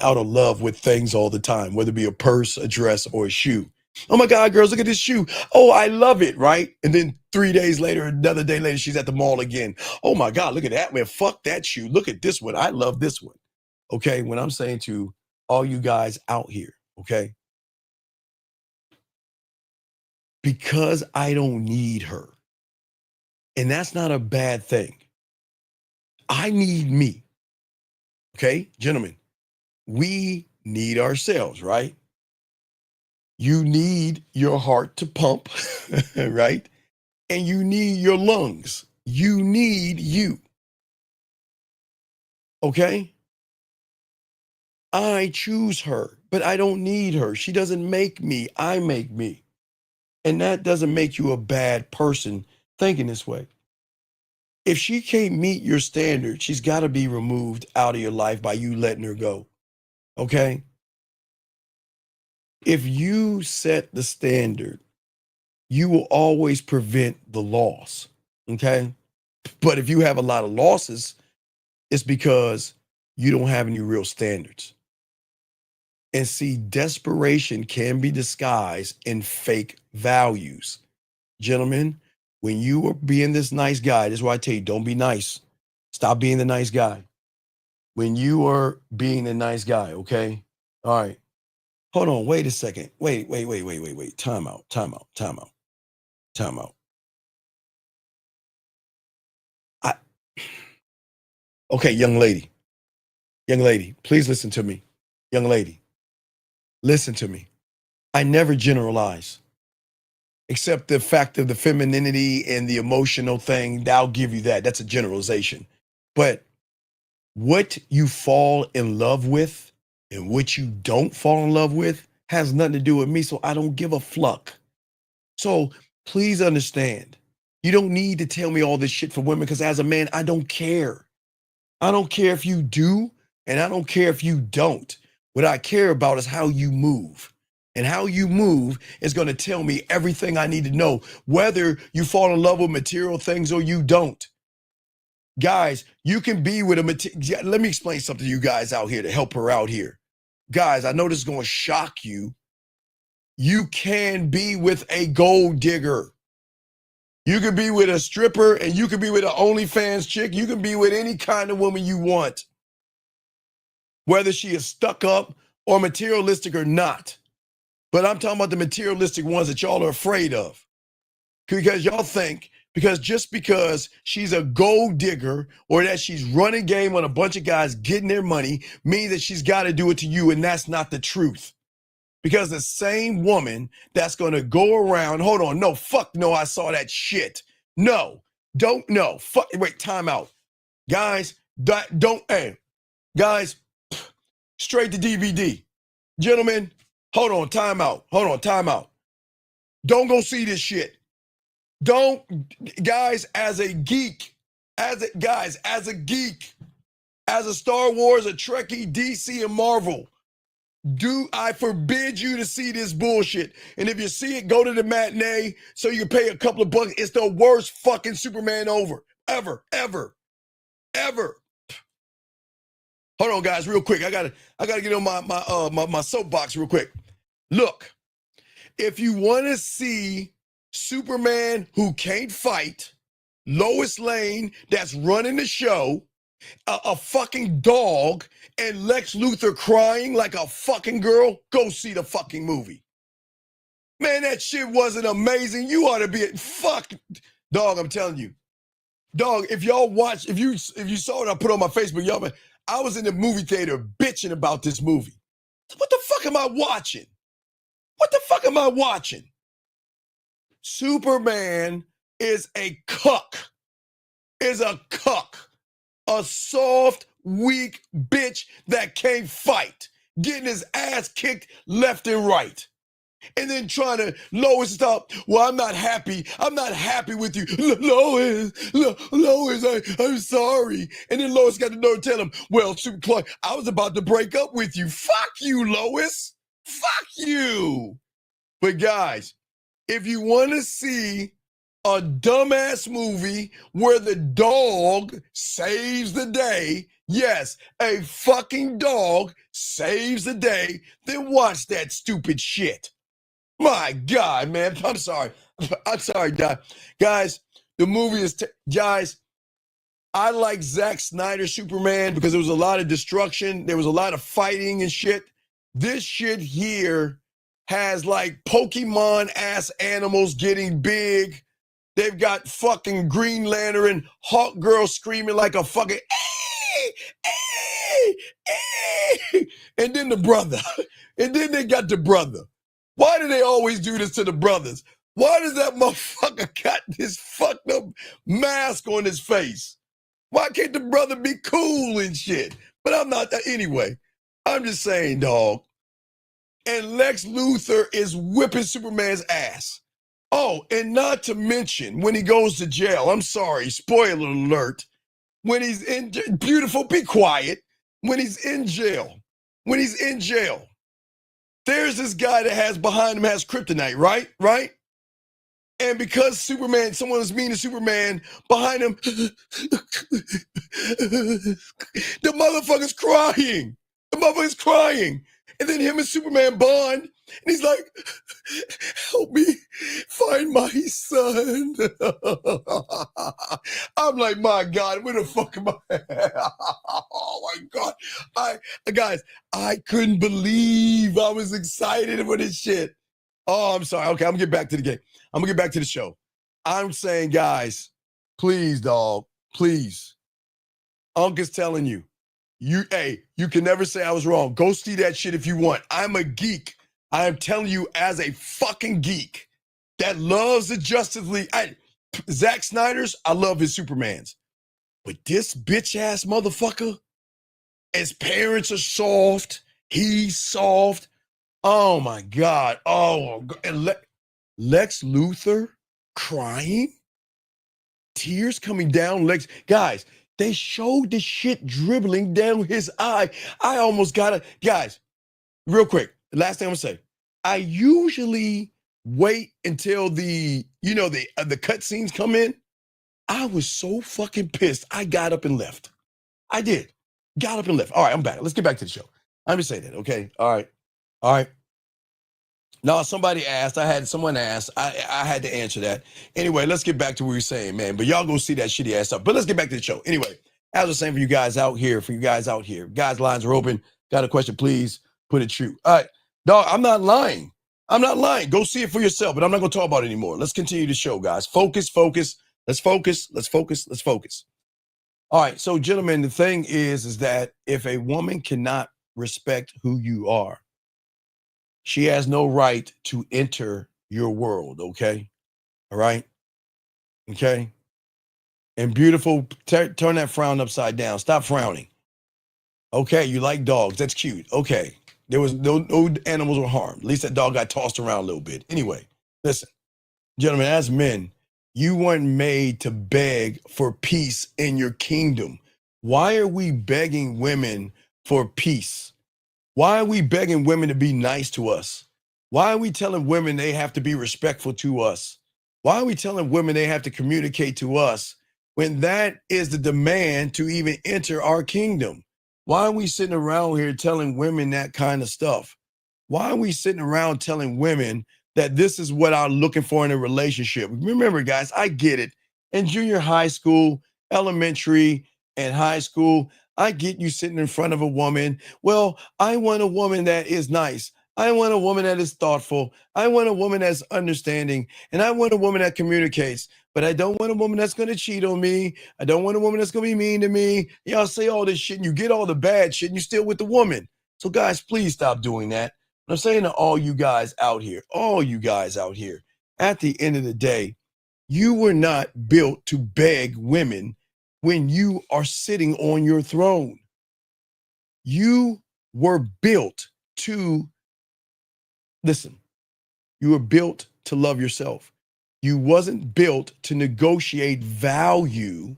out of love with things all the time, whether it be a purse, a dress, or a shoe. Oh my God, girls, look at this shoe. Oh, I love it, right? And then 3 days later, another day later, she's at the mall again. Oh my God, look at that, man. Fuck that shoe. Look at this one. I love this one. Okay, when I'm saying to all you guys out here, okay, because I don't need her, and that's not a bad thing. I need me. Okay, gentlemen, we need ourselves, right? You need your heart to pump, right? And you need your lungs. You need you. Okay? I choose her, but I don't need her. She doesn't make me. I make me. And that doesn't make you a bad person thinking this way. If she can't meet your standard, she's got to be removed out of your life by you letting her go. Okay? If you set the standard, you will always prevent the loss. Okay? But if you have a lot of losses, it's because you don't have any real standards. And see, desperation can be disguised in fake values. Gentlemen, when you are being this nice guy, this is why I tell you, don't be nice. Stop being the nice guy. When you are being the nice guy, okay? All right. Hold on, wait a second. Wait. Time out. Okay, young lady, please listen to me. Young lady, listen to me. I never generalize, except the fact of the femininity and the emotional thing. I'll give you that. That's a generalization. But what you fall in love with and what you don't fall in love with has nothing to do with me, so I don't give a fuck. So please understand, you don't need to tell me all this shit for women, because as a man, I don't care. I don't care if you do, and I don't care if you don't. What I care about is how you move. And how you move is going to tell me everything I need to know, whether you fall in love with material things or you don't. Guys, you can be with a let me explain something to you guys out here to help her out here. Guys, I know this is going to shock you. You can be with a gold digger. You can be with a stripper, and you can be with an OnlyFans chick. You can be with any kind of woman you want, whether she is stuck up or materialistic or not. But I'm talking about the materialistic ones that y'all are afraid of. Because y'all think, just because she's a gold digger or that she's running game on a bunch of guys getting their money means that she's got to do it to you, and that's not the truth. Because the same woman that's going to go around, hold on, no, fuck no, I saw that shit. No, don't, no, fuck, wait, time out. Guys, guys, straight to DVD. Gentlemen, hold on, time out. Don't go see this shit. Don't, guys, as a geek, as a Star Wars, a Trekkie, DC, and Marvel, I forbid you to see this bullshit. And if you see it, go to the matinee so you can pay a couple of bucks. It's the worst fucking Superman ever. Hold on, guys, real quick. I gotta get on my soapbox real quick. Look, if you want to see Superman who can't fight, Lois Lane that's running the show, a fucking dog, and Lex Luthor crying like a fucking girl, go see the fucking movie. Man, that shit wasn't amazing. You ought to be fuck. Dog, I'm telling you. Dog, if y'all watch, if you saw what I put on my Facebook, y'all, I was in the movie theater bitching about this movie. What the fuck am I watching? Superman is a cuck. A soft, weak bitch that can't fight, getting his ass kicked left and right. And then trying to Lois stop. Well, I'm not happy with you. Lois, I'm sorry. And then Lois got the nerve to tell him, well, Super Clark, I was about to break up with you. Fuck you, Lois. Fuck you. But guys, if you want to see a dumbass movie where the dog saves the day, yes, a fucking dog saves the day, then watch that stupid shit. My God, man. I'm sorry, guys. The movie is, guys, I like Zack Snyder's Superman because there was a lot of destruction. There was a lot of fighting and shit. This shit here has like Pokemon-ass animals getting big. They've got fucking Green Lantern, Hawk Girl screaming like a fucking, and then the brother. And then they got the brother. Why do they always do this to the brothers? Why does that motherfucker got this fucked up mask on his face? Why can't the brother be cool and shit? But I'm not that anyway. I'm just saying, dog. And Lex Luthor is whipping Superman's ass. Oh, and not to mention when he goes to jail. I'm sorry, spoiler alert. When he's in beautiful, be quiet. When he's in jail, there's this guy that has behind him has kryptonite, right? Right? And because Superman, someone was mean to Superman, behind him, the motherfucker's crying. The motherfucker's crying. And then him and Superman bond, and he's like, help me find my son. I'm like, my God, where the fuck am I? Oh my God. Guys, I couldn't believe I was excited for this shit. Oh, I'm sorry. Okay, I'm gonna get back to the game. I'm gonna get back to the show. I'm saying, guys, please, dog, please. Unc is telling you, you can never say I was wrong. Go see that shit if you want. I'm a geek. I am telling you as a fucking geek that loves the Justice League. Zack Snyder's, I love his Supermans. But this bitch-ass motherfucker, his parents are soft. He's soft. Oh, my God. Oh, and Lex Luthor crying? Tears coming down Lex. Guys, they showed the shit dribbling down his eye. I almost got it. Guys, real quick, last thing I'm gonna say. I usually wait until the cut scenes come in. I was so fucking pissed. I got up and left. I did. Got up and left. All right, I'm back. Let's get back to the show. I'm just saying that, okay? All right. No, somebody asked. Someone asked. I had to answer that. Anyway, let's get back to what we were saying, man. But y'all go see that shitty ass stuff. But let's get back to the show. Anyway, as I was saying for you guys out here, guys, lines are open. Got a question, please put it true. All right, dog, I'm not lying. Go see it for yourself, but I'm not going to talk about it anymore. Let's continue the show, guys. Focus. Let's focus. All right, so gentlemen, the thing is that if a woman cannot respect who you are, she has no right to enter your world, okay? All right? Okay? And beautiful, turn that frown upside down. Stop frowning. Okay, you like dogs. That's cute. Okay. There was no animals were harmed. At least that dog got tossed around a little bit. Anyway, listen, gentlemen, as men, you weren't made to beg for peace in your kingdom. Why are we begging women for peace? Why are we begging women to be nice to us? Why are we telling women they have to be respectful to us? Why are we telling women they have to communicate to us when that is the demand to even enter our kingdom? Why are we sitting around here telling women that kind of stuff? Why are we sitting around telling women that this is what I'm looking for in a relationship? Remember, guys, I get it. In junior high school, elementary, and high school, I get you sitting in front of a woman. Well, I want a woman that is nice. I want a woman that is thoughtful. I want a woman that's understanding. And I want a woman that communicates. But I don't want a woman that's going to cheat on me. I don't want a woman that's going to be mean to me. Y'all say all this shit and you get all the bad shit and you're still with the woman. So guys, please stop doing that. I'm saying to all you guys out here, at the end of the day, you were not built to beg women when you are sitting on your throne. You were built to, listen, you were built to love yourself. You wasn't built to negotiate value.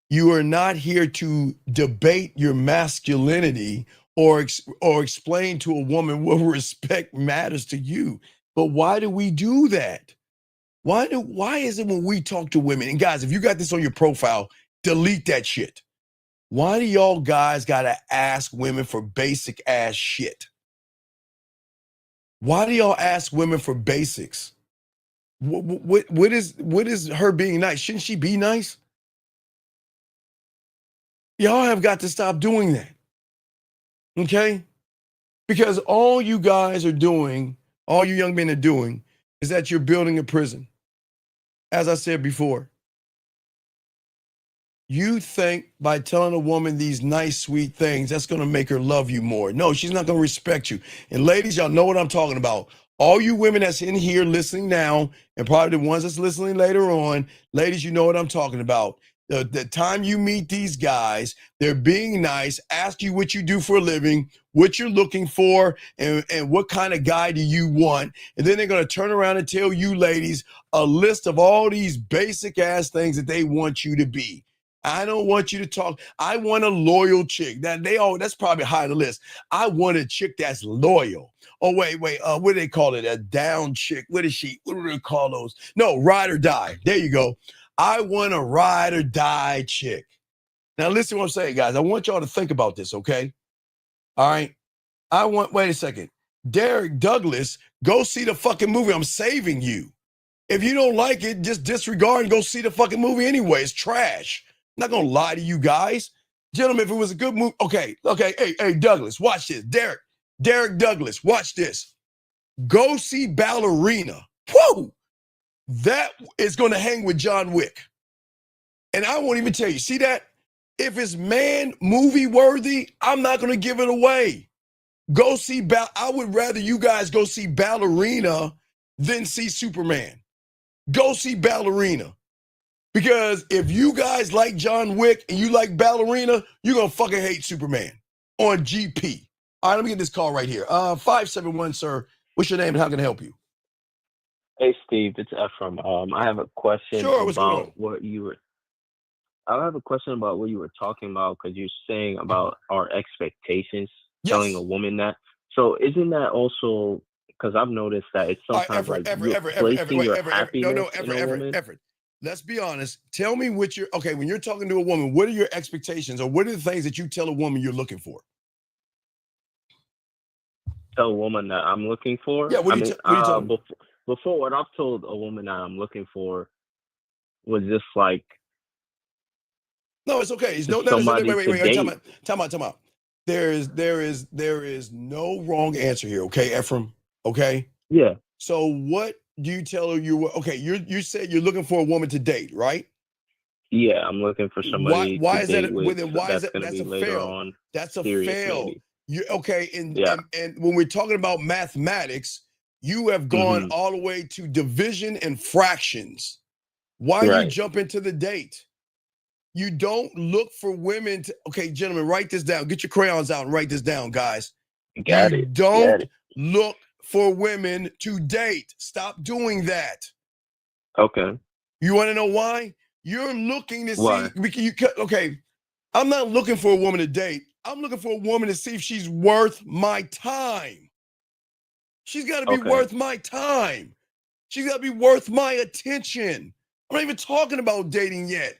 You are not here to debate your masculinity or explain to a woman what respect matters to you. But why do we do that? Why is it when we talk to women, and guys, if you got this on your profile, delete that shit. Why do y'all guys gotta ask women for basic ass shit? Why do y'all ask women for basics? What is her being nice? Shouldn't she be nice? Y'all have got to stop doing that. Okay? Because all you guys are doing, all you young men are doing, is that you're building a prison. As I said before, you think by telling a woman these nice, sweet things, that's going to make her love you more. No, she's not going to respect you. And ladies, y'all know what I'm talking about. All you women that's in here listening now, and probably the ones that's listening later on, ladies, you know what I'm talking about. The time you meet these guys, they're being nice, ask you what you do for a living, what you're looking for, and what kind of guy do you want. And then they're going to turn around and tell you ladies a list of all these basic ass things that they want you to be. I don't want you to talk. I want a loyal chick. That's probably high on the list. I want a chick that's loyal. Oh, wait. What do they call it? A down chick. What is she? What do they call those? No, ride or die. There you go. I want a ride or die chick. Now, listen to what I'm saying, guys. I want y'all to think about this, okay? All right. Wait a second. Derek Douglas, go see the fucking movie. I'm saving you. If you don't like it, just disregard and go see the fucking movie anyway. It's trash. I'm not going to lie to you guys. Gentlemen, if it was a good movie, okay. Hey, Douglas, watch this. Derek Douglas, watch this. Go see Ballerina. Whoa! That is going to hang with John Wick. And I won't even tell you. See that? If it's movie worthy, I'm not going to give it away. Go see I would rather you guys go see Ballerina than see Superman. Go see Ballerina. Because if you guys like John Wick and you like Ballerina, you're going to fucking hate Superman on GP. All right, let me get this call right here. 571, sir. What's your name and how can I help you? Hey, Steve, it's Ephraim. I have a question about what you were. I have a question about what you were talking about because you're saying about our expectations, telling a woman that. So isn't that also because I've noticed that it's sometimes like placing your happiness in a woman? Let's be honest. Tell me what when you're talking to a woman, what are your expectations or what are the things that you tell a woman you're looking for? Tell a woman that I'm looking for? Yeah, what are you talking about? Before, what I've told a woman that I'm looking for was just like. No, it's okay. It's wait. Time out. There is no wrong answer here. Okay, Ephraim. Okay. Yeah. So what do you tell her you said you're looking for a woman to date, right? Yeah, I'm looking for somebody. Why is that? That's a fail. That's a fail. And when we're talking about mathematics, you have gone all the way to division and fractions. Why you jump into the date? You don't look for women to, gentlemen, write this down. Get your crayons out and write this down, guys. You don't look for women to date. Stop doing that. Okay. You want to know why? You're looking to see, I'm not looking for a woman to date. I'm looking for a woman to see if she's worth my time. She's got to be worth my time. She's got to be worth my attention. I'm not even talking about dating yet.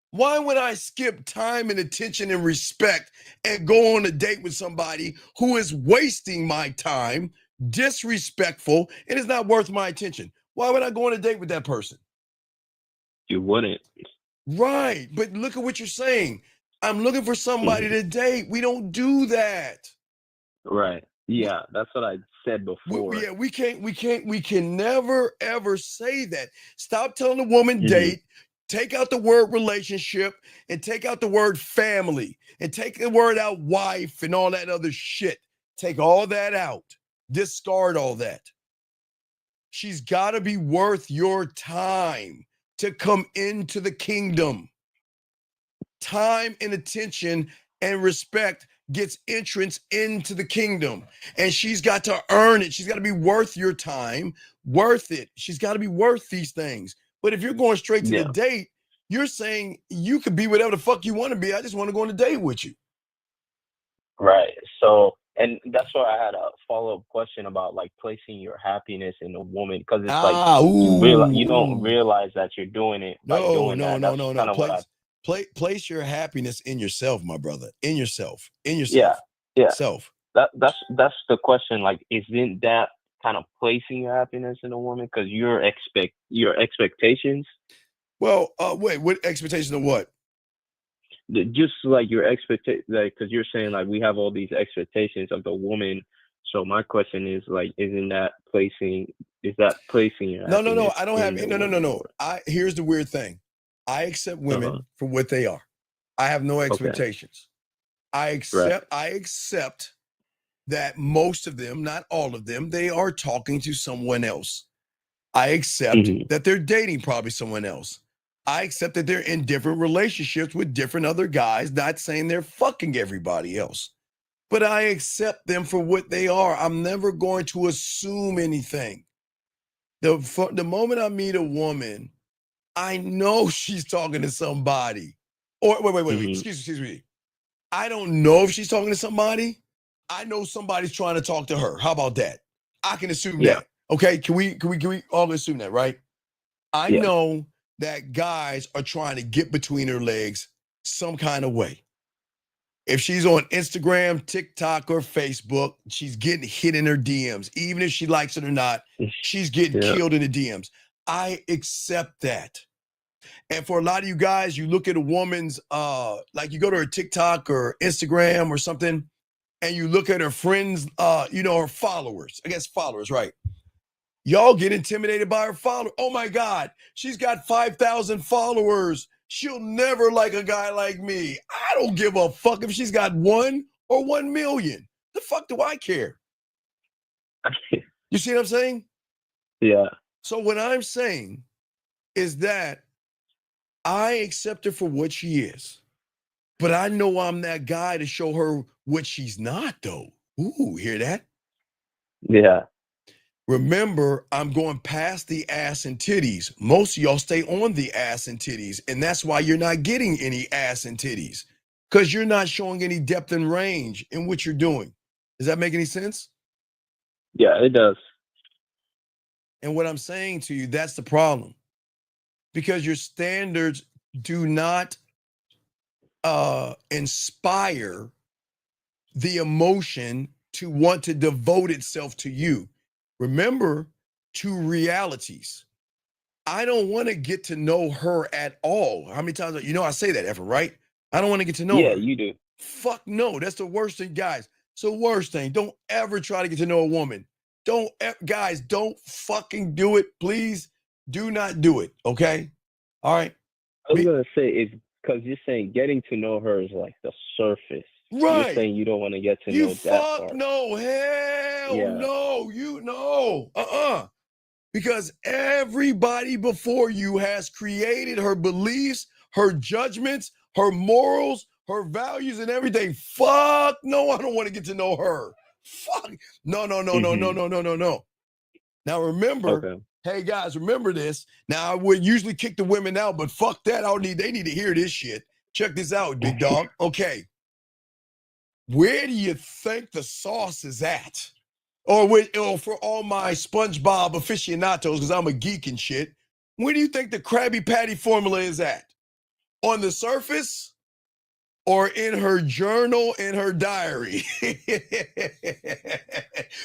Why would I skip time and attention and respect and go on a date with somebody who is wasting my time, disrespectful, and is not worth my attention? Why would I go on a date with that person? You wouldn't. Right. But look at what you're saying. I'm looking for somebody to date. We don't do that. Right. Yeah, that's what I said before. We can never, ever say that. Stop telling a woman date. Take out the word relationship and take out the word family and take the word out wife and all that other shit. Take all that out. Discard all that. She's got to be worth your time to come into the kingdom. Time and attention and respect gets entrance into the kingdom. And she's got to earn it. She's got to be worth your time, worth it. She's got to be worth these things. But if you're going straight to the date, you're saying you could be whatever the fuck you want to be. I just want to go on a date with you. Right. So, and that's why I had a follow-up question about like placing your happiness in a woman because it's you don't realize that you're doing it. No. Place your happiness in yourself, my brother. In yourself. Yeah. Self. That's the question. Like, isn't that kind of placing your happiness in a woman because your expectations? Well, wait. What expectations of what? Just like your expectation, like because you're saying like we have all these expectations of the woman. So my question is like, isn't that placing? Is that placing your? No. I don't have. No. Here's the weird thing. I accept women for what they are. I have no expectations. I accept that most of them, not all of them, they are talking to someone else. I accept that they're dating probably someone else. I accept that they're in different relationships with different other guys, not saying they're fucking everybody else. But I accept them for what they are. I'm never going to assume anything. The moment I meet a woman, I know she's talking to somebody. Or wait. Excuse me. I don't know if she's talking to somebody. I know somebody's trying to talk to her. How about that? I can assume that. Okay, can we all assume that, right? I know that guys are trying to get between her legs some kind of way. If she's on Instagram, TikTok, or Facebook, she's getting hit in her DMs. Even if she likes it or not, she's getting killed in the DMs. I accept that. And for a lot of you guys, you look at a woman's, like you go to her TikTok or Instagram or something, and you look at her friends, her followers. I guess followers, right? Y'all get intimidated by her followers. Oh my God, she's got 5,000 followers. She'll never like a guy like me. I don't give a fuck if she's got 1 or 1 million. The fuck do I care? You see what I'm saying? Yeah. So what I'm saying is that I accept her for what she is, but I know I'm that guy to show her what she's not, though. Ooh, hear that? Yeah. Remember, I'm going past the ass and titties. Most of y'all stay on the ass and titties, and that's why you're not getting any ass and titties, because you're not showing any depth and range in what you're doing. Does that make any sense? Yeah, it does. And what I'm saying to you, that's the problem, because your standards do not inspire the emotion to want to devote itself to you. Remember, two realities. I don't want to get to know her at all. How many times, I say that ever, right? I don't want to get to know her. Yeah, you do. Fuck no. That's the worst thing, guys. It's the worst thing. Don't ever try to get to know a woman. Guys, don't fucking do it. Please do not do it. Okay? All right? I was going to say, it's because you're saying getting to know her is like the surface. Right. You're saying you don't want to get to know that part. No. Hell no. You know. Because everybody before you has created her beliefs, her judgments, her morals, her values, and everything. Fuck no, I don't want to get to know her. Fuck. No. Now remember, hey guys, remember this. Now I would usually kick the women out, but fuck that. They need to hear this shit. Check this out, big dog. Okay. Where do you think the sauce is at? Or for all my SpongeBob aficionados, because I'm a geek and shit, where do you think the Krabby Patty formula is at? On the surface or in her journal and her diary?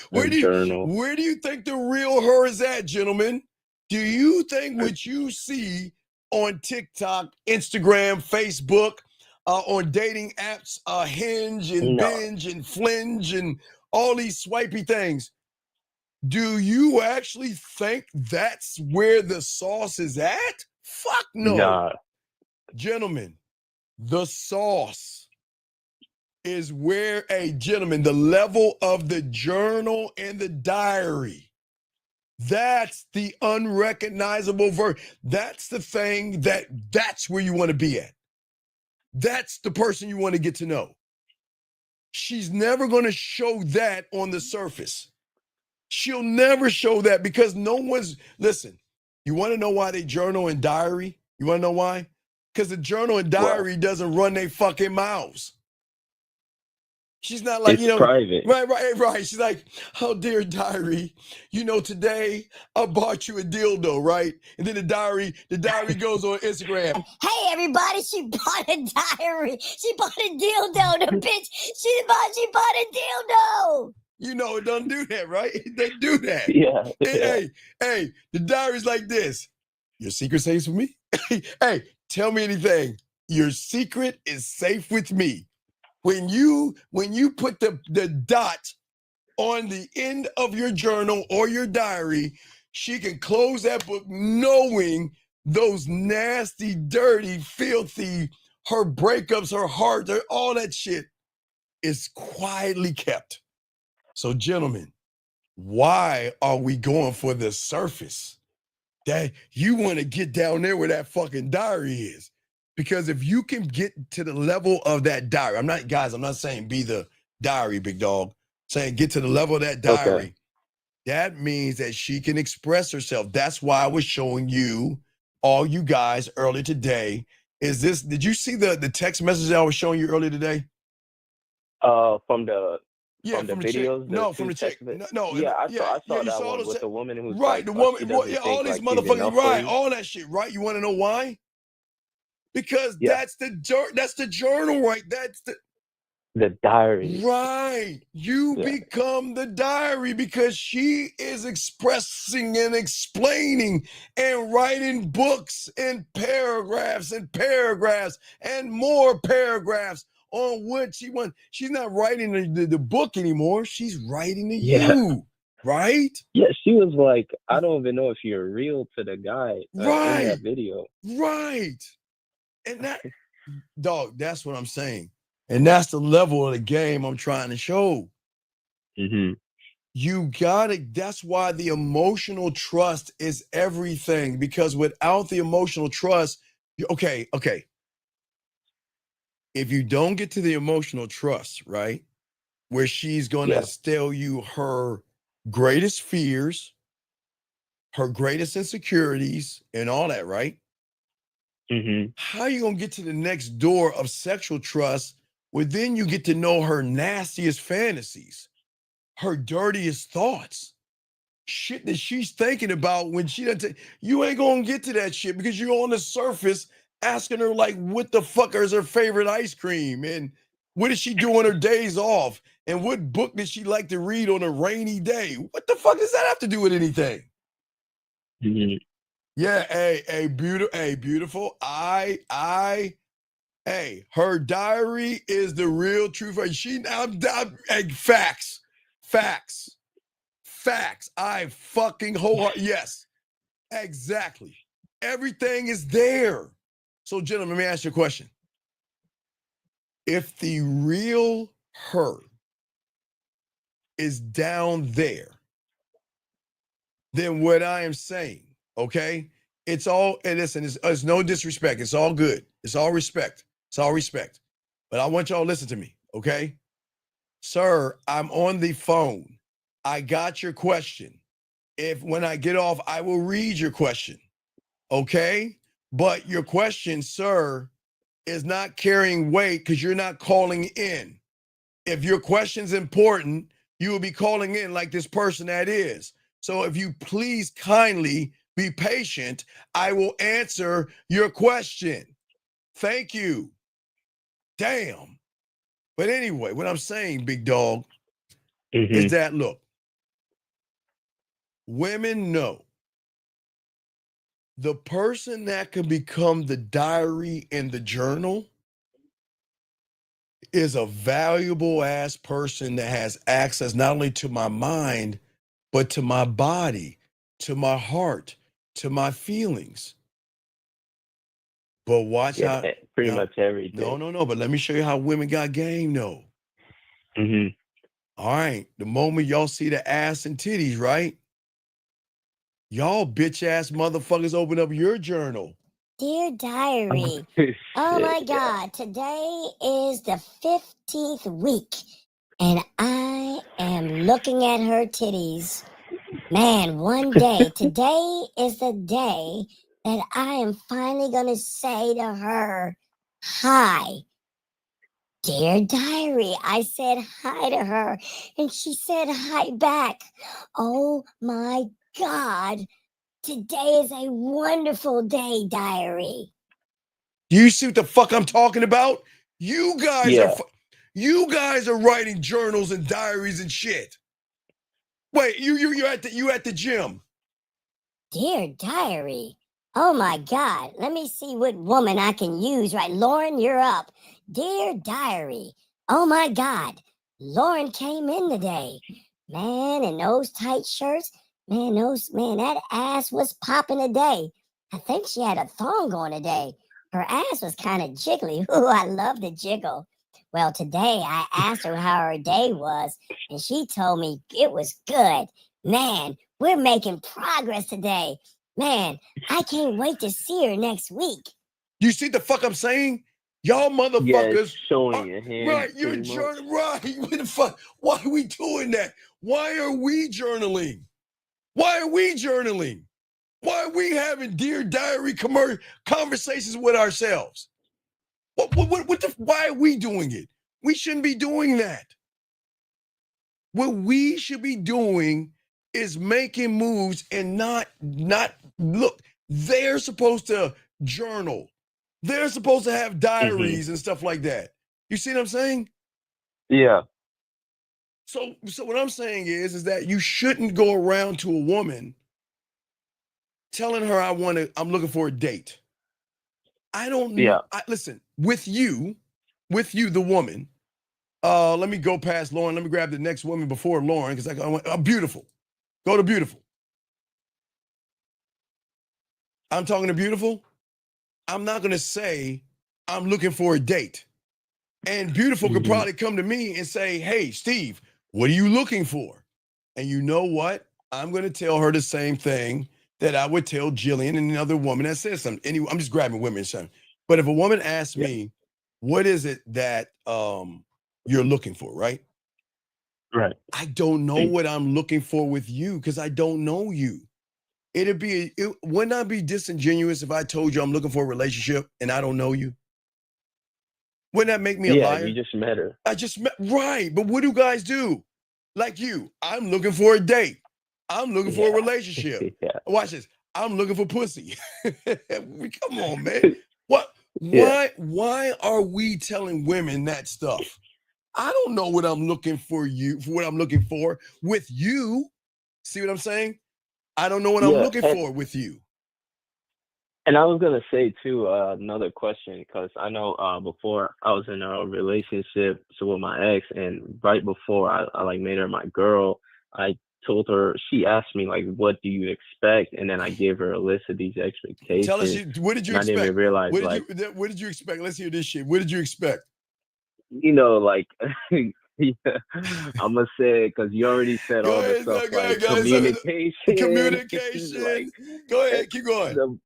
Where do you think the real her is at, gentlemen? Do you think what you see on TikTok, Instagram, Facebook, on dating apps, Hinge and Binge and Flinge and all these swipey things, do you actually think that's where the sauce is at? Fuck no. Nah. Gentlemen, the sauce is where, the level of the journal and the diary. That's the unrecognizable version. That's the thing that's where you want to be at. That's the person you want to get to know. She's never going to show that on the surface. She'll never show that because listen, you want to know why they journal and diary? You want to know why? Because the journal and diary doesn't run their fucking mouths. She's not like, it's private. Right. She's like, oh, dear diary, today I bought you a dildo, right? And then the diary goes on Instagram. Hey, everybody, she bought a diary. She bought a dildo. The bitch, she bought a dildo. It doesn't do that, right? It doesn't do that. Yeah. Hey, the diary's like this. Your secret safe with me? Hey, tell me anything. Your secret is safe with me. When you put the dot on the end of your journal or your diary, she can close that book knowing those nasty, dirty, filthy, her breakups, her heart, all that shit is quietly kept. So, gentlemen, why are we going for the surface? That you want to get down there where that fucking diary is. Because if you can get to the level of that diary, I'm not saying be the diary, big dog. I'm saying get to the level of that diary. Okay. That means that she can express herself. That's why I was showing you, all you guys, earlier today. Did you see the text message I was showing you earlier today? From the Yeah, from the from the chick. videos, the No, from two the chick. text vi- No, Yeah, I yeah, saw you that saw one those. with the woman who's Right, like, the she woman. doesn't Yeah, all think these like she's motherfuckers. enough for Right, you. all that shit. Right, you want to know why? Because Yeah, that's the journal, right? That's the the diary. right. You Yeah, become the diary because she is expressing and explaining and writing books and paragraphs and more paragraphs on what she wants. She's not writing the book anymore. She's writing to yeah, you, right? yeah. She was like, I don't even know if you're real to the guy in Right, that video. right. And that, dog, that's what I'm saying. And that's the level of the game I'm trying to show. Mm-hmm. That's why the emotional trust is everything. Because without the emotional trust, okay. If you don't get to the emotional trust, right, where she's going Yeah. to tell you her greatest fears, her greatest insecurities, and all that, right? Mm-hmm. How are you going to get to the next door of sexual trust where then you get to know her nastiest fantasies, her dirtiest thoughts, shit that she's thinking about when she doesn't you ain't going to get to that shit because you're on the surface asking her like what the fuck is her favorite ice cream and what does she do on her days off and what book does she like to read on a rainy day? What the fuck does that have to do with anything? Mm-hmm. Yeah, hey, beautiful. Her diary is the real truth. Hey, facts. I fucking wholeheartedly, yes, exactly. Everything is there. So, gentlemen, let me ask you a question. If the real her is down there, then what I am saying, okay, it's all, and listen, it's no disrespect. It's all good. It's all respect. It's all respect. But I want y'all to listen to me, okay? Sir, I'm on the phone. I got your question. If when I get off, I will read your question, okay? But your question, sir, is not carrying weight because you're not calling in. If your question's important, you will be calling in like this person that is. So if you please kindly be patient, I will answer your question. Thank you. Damn. But anyway, what I'm saying, big dog, is that look, women know the person that can become the diary and the journal is a valuable ass person that has access not only to my mind, but to my body, to my heart, to my feelings. But watch Yeah, how pretty now, much everything. no, but let me show you how women got game though. Mm-hmm. All right, the moment y'all see the ass and titties, right? Y'all bitch ass motherfuckers open up your journal. Dear Diary, oh my God, today is the 15th week, and I am looking at her titties. Man, one day, today is the day that I am finally going to say to her, hi. Dear Diary, I said hi to her, and she said hi back. Oh my God. Today is a wonderful day, Diary. Do you see what the fuck I'm talking about? You guys Yeah. are writing journals and diaries and shit. Wait, you at the gym. Dear Diary. Oh my God. Let me see what woman I can use. Right, Lauren, you're up. Dear Diary. Oh my God. Lauren came in today. Man, in those tight shirts. Man, that ass was popping today. I think she had a thong on today. Her ass was kind of jiggly. Ooh, I love the jiggle. Well, today I asked her how her day was, and she told me it was good. Man, we're making progress today. Man, I can't wait to see her next week. You see the fuck I'm saying? Y'all Yeah, it's motherfuckers. showing your hand. Right, you're journaling. Right. What the fuck? Why are we doing that? Why are we journaling? Why are we journaling? Why are we having Dear Diary conversations with ourselves? Why are we doing it? We shouldn't be doing that. What we should be doing is making moves and not look. They're supposed to journal. They're supposed to have diaries and stuff like that. You see what I'm saying? Yeah. So what I'm saying is that you shouldn't go around to a woman telling her I'm looking for a date. I don't know. Yeah. Listen, with you, the woman. Let me go past Lauren. Let me grab the next woman before Lauren because I'm beautiful. Go to beautiful. I'm talking to beautiful. I'm not gonna say I'm looking for a date. And beautiful could probably come to me and say, "Hey, Steve, what are you looking for?" And you know what? I'm gonna tell her the same thing that I would tell Jillian and another woman that says something. Anyway, I'm just grabbing women and something. But if a woman asks me, "What is it that you're looking for?" Right? Right. I don't know what I'm looking for with you because I don't know you. It wouldn't I be disingenuous if I told you I'm looking for a relationship and I don't know you? Wouldn't that make me a liar? You just met her. I just met, right. But what do guys do? Like you, I'm looking for a date. I'm looking for a relationship. Watch this. I'm looking for pussy. Come on, man. What? Why are we telling women that stuff? I don't know what I'm looking for what I'm looking for with you. See what I'm saying? I don't know what I'm looking for with you. And I was gonna say too, another question, because I know before I was in a relationship with my ex, and right before I like made her my girl, I told her, she asked me like, "What do you expect?" And then I gave her a list of these expectations. Tell us, what did you expect? I didn't even realize what did you expect? Let's hear this shit. What did you expect? You know, like, I'm gonna say it because you already said all the stuff like communication. Communication. Like, go ahead, keep going. Loyal.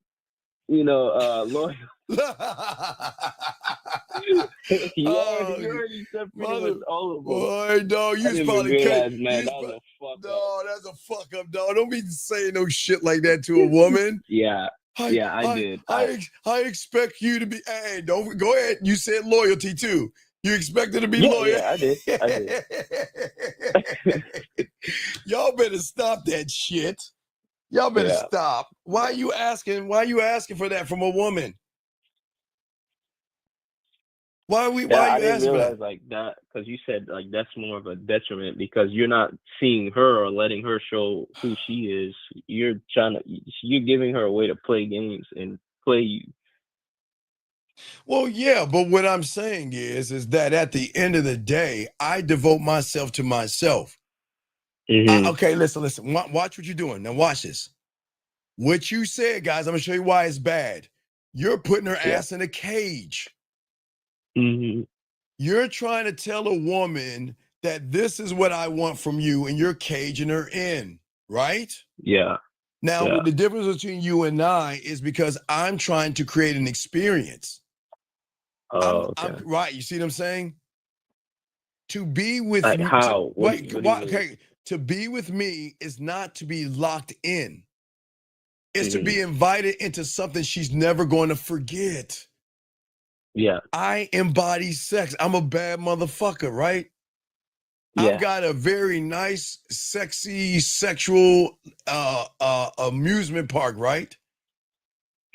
you already said pretty much all of them. Boy, dog, you was probably realize, man, that was a fuck up. No, that's a fuck up, dog. Don't be saying no shit like that to a woman. I did. I expect you to be. Hey, don't go ahead. You said loyalty too. You expected to be loyal. Yeah, I did. Y'all better stop that shit. Y'all better stop. Why are you asking for that from a woman? Why are you asking for that? Like that, because you said like that's more of a detriment because you're not seeing her or letting her show who she is. You're giving her a way to play games and play you. Well, yeah, but what I'm saying is that at the end of the day, I devote myself to myself. Okay, listen. Watch what you're doing. Now watch this. What you said, guys, I'm gonna show you why it's bad. You're putting her ass in a cage. You're trying to tell a woman that this is what I want from you, and you're caging her in, right? Yeah. Now, the difference between you and I is because I'm trying to create an experience. I'm right. You see what I'm saying? To be with like me. How? To be with me is not to be locked in. It's to be invited into something she's never going to forget. Yeah. I embody sex. I'm a bad motherfucker, right? Yeah. I've got a very nice, sexy, sexual amusement park, right?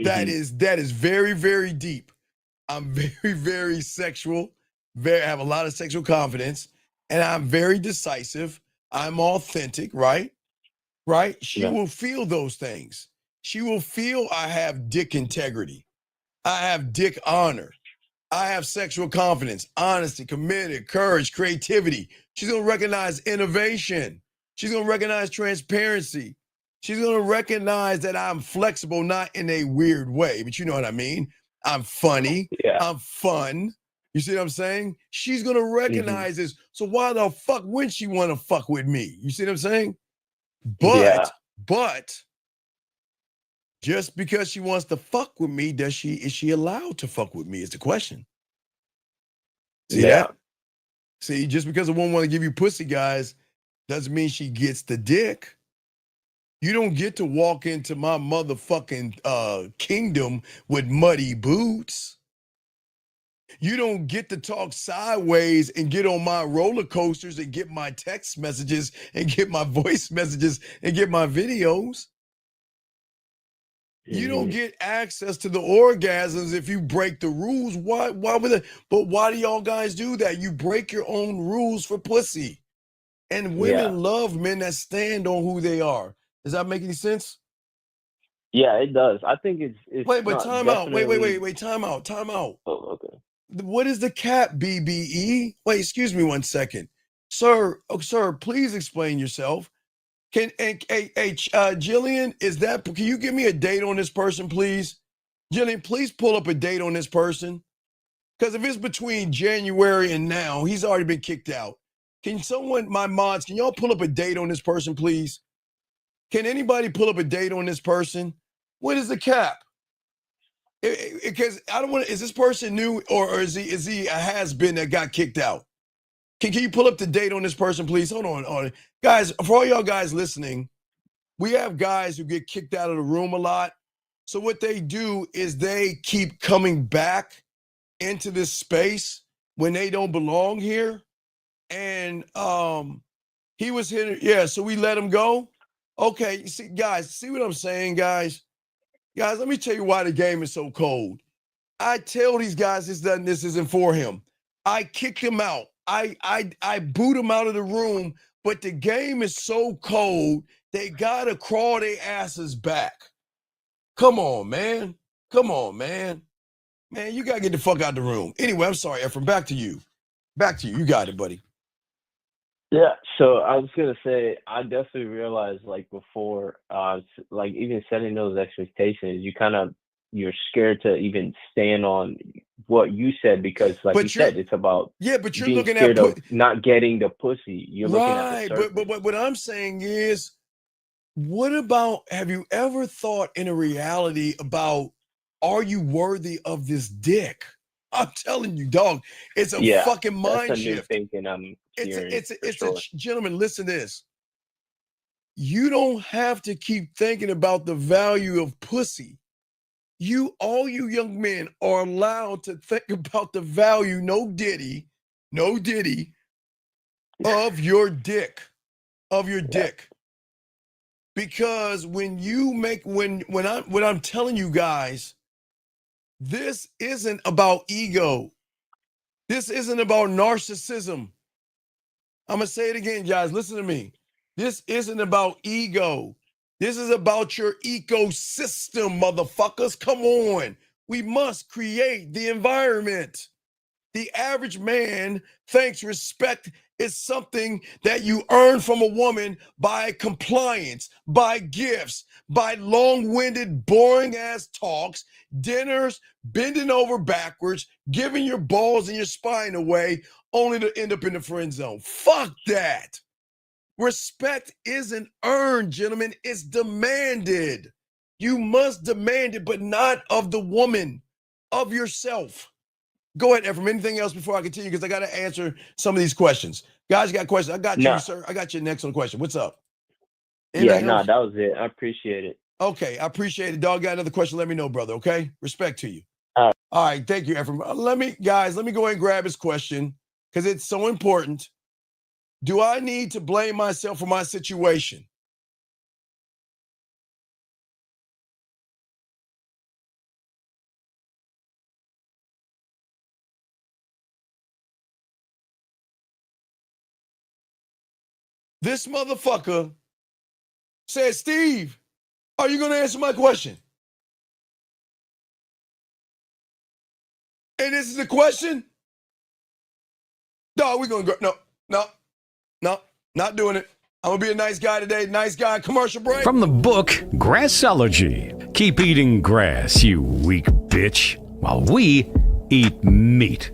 That is very, very deep. I'm very, very sexual. I have a lot of sexual confidence, and I'm very decisive. I'm authentic, right? Right? She will feel those things. She will feel I have dick integrity. I have dick honor. I have sexual confidence, honesty, committed, courage, creativity. She's going to recognize innovation. She's going to recognize transparency. She's going to recognize that I'm flexible, not in a weird way, but you know what I mean? I'm funny. I'm fun. You see what I'm saying? She's going to recognize this. So why the fuck wouldn't she want to fuck with me? You see what I'm saying? But Just because she wants to fuck with me, is she allowed to fuck with me is the question. See that? See, just because a woman want to give you pussy, guys, doesn't mean she gets the dick. You don't get to walk into my motherfucking kingdom with muddy boots. You don't get to talk sideways and get on my roller coasters and get my text messages and get my voice messages and get my videos. You don't get access to the orgasms if you break the rules. Why would it? But why do y'all guys do that? You break your own rules for pussy. And women love men that stand on who they are. Does that make any sense? Yeah, it does. I think it's Wait, but not time out. definitely- Wait, time out. Oh, okay. What is the cap, BBE? Wait, excuse me 1 second. Sir, please explain yourself. Jillian, can you give me a date on this person, please? Jillian, please pull up a date on this person. Because if it's between January and now, he's already been kicked out. Can my mods, can y'all pull up a date on this person, please? Can anybody pull up a date on this person? What is the cap? Because I don't want to, is this person new or is he a has-been that got kicked out? Can you pull up the date on this person, please? Hold on. Guys, for all y'all guys listening, we have guys who get kicked out of the room a lot. So what they do is they keep coming back into this space when they don't belong here. And he was here. Yeah, so we let him go. Okay, see, guys, see what I'm saying, guys? Guys, let me tell you why the game is so cold. I tell these guys this isn't for him. I kick him out. I boot him out of the room, but the game is so cold, they gotta crawl their asses back. Come on, man. Man, you gotta get the fuck out the room. Anyway, I'm sorry, Ephraim. Back to you. You got it, buddy. Yeah, so I was gonna say I definitely realized like before, like even setting those expectations, you're scared to even stand on what you said because, like you said, it's about but you're being looking scared at of not getting the pussy. You're looking at the surface. But what I'm saying is, what about? Have you ever thought in a reality about? Are you worthy of this dick? I'm telling you, dog. It's a fucking mind that's a shift. New thinking I'm hearing, Gentlemen, listen to this. You don't have to keep thinking about the value of pussy. All you young men are allowed to think about the value, no diddy, of your dick. Because when I'm telling you guys, this isn't about ego. This isn't about narcissism. I'm going to say it again, guys. Listen to me. This isn't about ego. This is about your ecosystem, motherfuckers. Come on. We must create the environment. The average man thinks respect is something that you earn from a woman by compliance, by gifts, by long-winded, boring-ass talks, dinners, bending over backwards, giving your balls and your spine away, only to end up in the friend zone. Fuck that. Respect isn't earned, gentlemen. It's demanded. You must demand it, but not of the woman, of yourself. Go ahead, Ephraim. Anything else before I continue? Because I got to answer some of these questions. Guys, you got questions? I got you, sir. I got you next on the question. What's up? Anything else? That was it. I appreciate it. Okay, I appreciate it, dog. Got another question? Let me know, brother, okay? Respect to you. All right, thank you, Ephraim. Let me go ahead and grab his question because it's so important. Do I need to blame myself for my situation? This motherfucker said, Steve, are you going to answer my question? And this is the question? Dog, we're going to go. No, not doing it. I'm going to be a nice guy today. Nice guy. Commercial break. From the book, Grassology. Keep eating grass, you weak bitch, while we eat meat.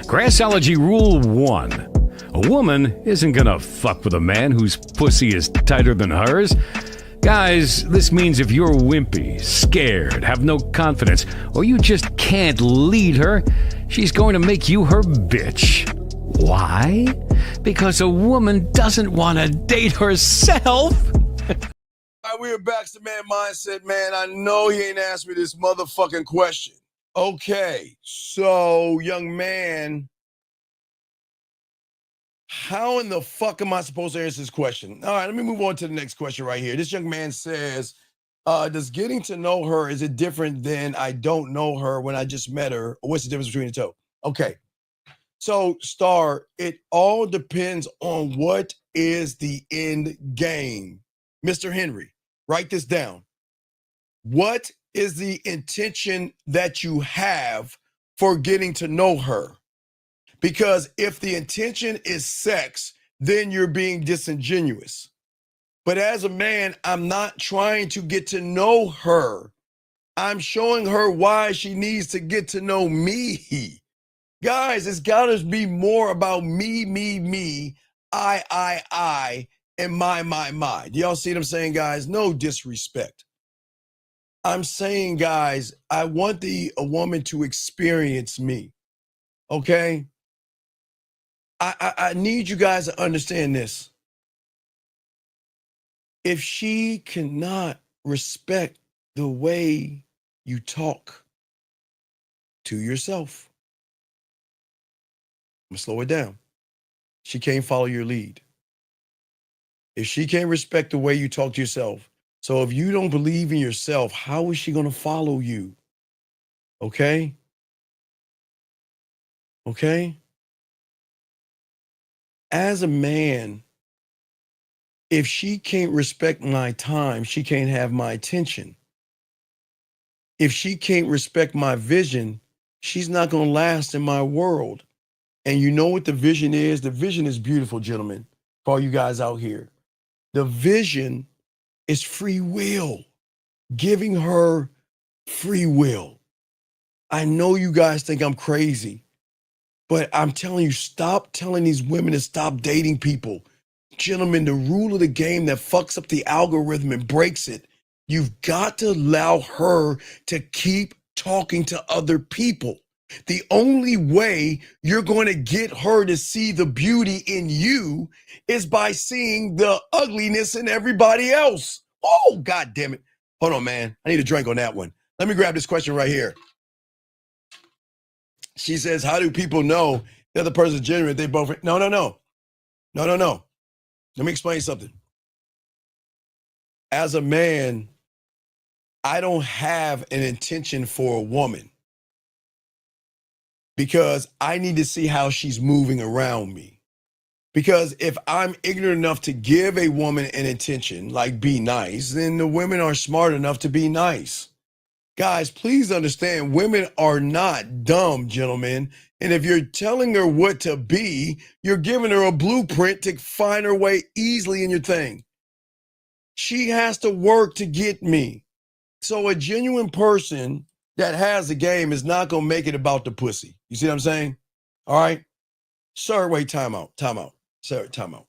Grassology Rule 1. A woman isn't gonna fuck with a man whose pussy is tighter than hers. Guys, this means if you're wimpy, scared, have no confidence, or you just can't lead her, she's going to make you her bitch. Why? Because a woman doesn't want to date herself. All right, we are back to Man Mindset, man. I know he ain't asked me this motherfucking question. Okay, so young man, how in the fuck am I supposed to answer this question? All right, let me move on to the next question right here. This young man says, does getting to know her, is it different than I don't know her when I just met her? Or what's the difference between the two? Okay, so Star, it all depends on what is the end game. Mr. Henry, write this down. What is the intention that you have for getting to know her? Because if the intention is sex, then you're being disingenuous. But as a man, I'm not trying to get to know her. I'm showing her why she needs to get to know me. Guys, it's got to be more about me, I, and my. Do y'all see what I'm saying, guys? No disrespect. I'm saying, guys, I want a woman to experience me, okay? I need you guys to understand this. If she cannot respect the way you talk to yourself, I'm gonna slow it down. She can't follow your lead. If she can't respect the way you talk to yourself, so if you don't believe in yourself, how is she gonna follow you? Okay? Okay? As a man, if she can't respect my time, she can't have my attention. If she can't respect my vision, she's not going to last in my world. And you know what the vision is? The vision is beautiful, gentlemen, for all you guys out here. The vision is free will, giving her free will. I know you guys think I'm crazy, but I'm telling you, stop telling these women to stop dating people. Gentlemen, the rule of the game that fucks up the algorithm and breaks it, you've got to allow her to keep talking to other people. The only way you're going to get her to see the beauty in you is by seeing the ugliness in everybody else. Oh, God damn it. Hold on, man. I need a drink on that one. Let me grab this question right here. She says, how do people know the other person's genuine if they both... No. Let me explain something. As a man, I don't have an intention for a woman because I need to see how she's moving around me. Because if I'm ignorant enough to give a woman an intention, like be nice, then the women are smart enough to be nice. Guys, please understand, women are not dumb, gentlemen. And if you're telling her what to be, you're giving her a blueprint to find her way easily in your thing. She has to work to get me. So a genuine person that has the game is not going to make it about the pussy. You see what I'm saying? All right. Sir, wait, time out. Sir, time out.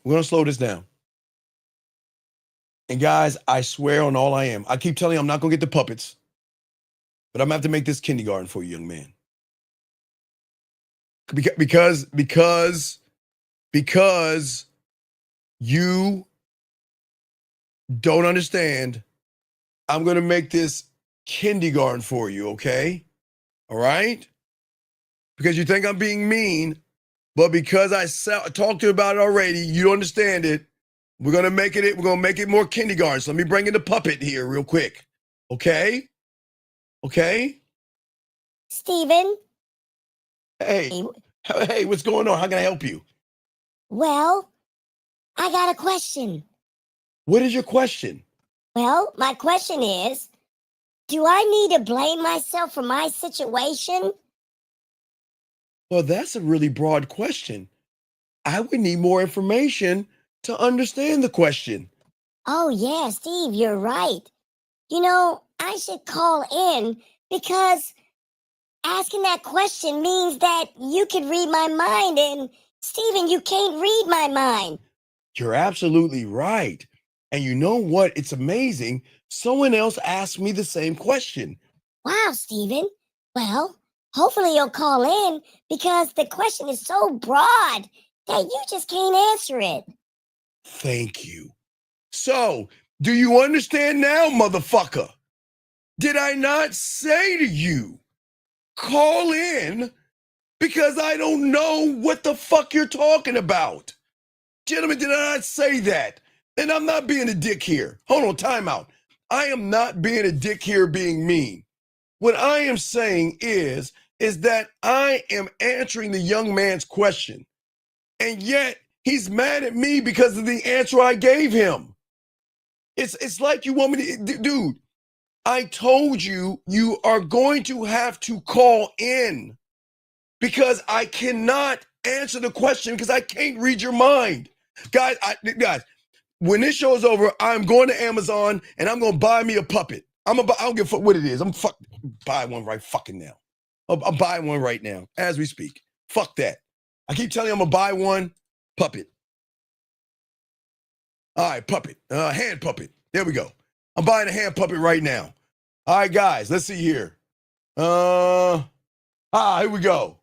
We're going to slow this down. And guys, I swear on all I am. I keep telling you I'm not going to get the puppets, but I'm going to have to make this kindergarten for you, young man. Because you don't understand, I'm going to make this kindergarten for you, okay? All right? Because you think I'm being mean, but because I talked to you about it already, you understand it. We're going to make it more kindergarten. So let me bring in the puppet here real quick. Okay? Steven? Hey, what's going on? How can I help you? Well, I got a question. What is your question? Well, my question is, do I need to blame myself for my situation? Well, that's a really broad question. I would need more information to understand the question. Oh, yeah, Steve, you're right. You know, I should call in because asking that question means that you could read my mind, and Steven, you can't read my mind. You're absolutely right. And you know what? It's amazing. Someone else asked me the same question. Wow, Steven. Well, hopefully you'll call in because the question is so broad that you just can't answer it. Thank you. So, do you understand now, motherfucker? Did I not say to you, call in because I don't know what the fuck you're talking about? Gentlemen, did I not say that? And I'm not being a dick here. Hold on, time out. I am not being a dick here being mean. What I am saying is that I am answering the young man's question. And yet he's mad at me because of the answer I gave him. It's like you want me to, dude, I told you you are going to have to call in because I cannot answer the question because I can't read your mind. Guys, when this show is over, I'm going to Amazon and I'm going to buy me a puppet. I don't give a fuck what it is. I'm buy one right fucking now. I'm buying one right now as we speak. Fuck that. I keep telling you I'm going to buy one puppet. All right, puppet, hand puppet. There we go. I'm buying a hand puppet right now. All right, guys, let's see here. Here we go.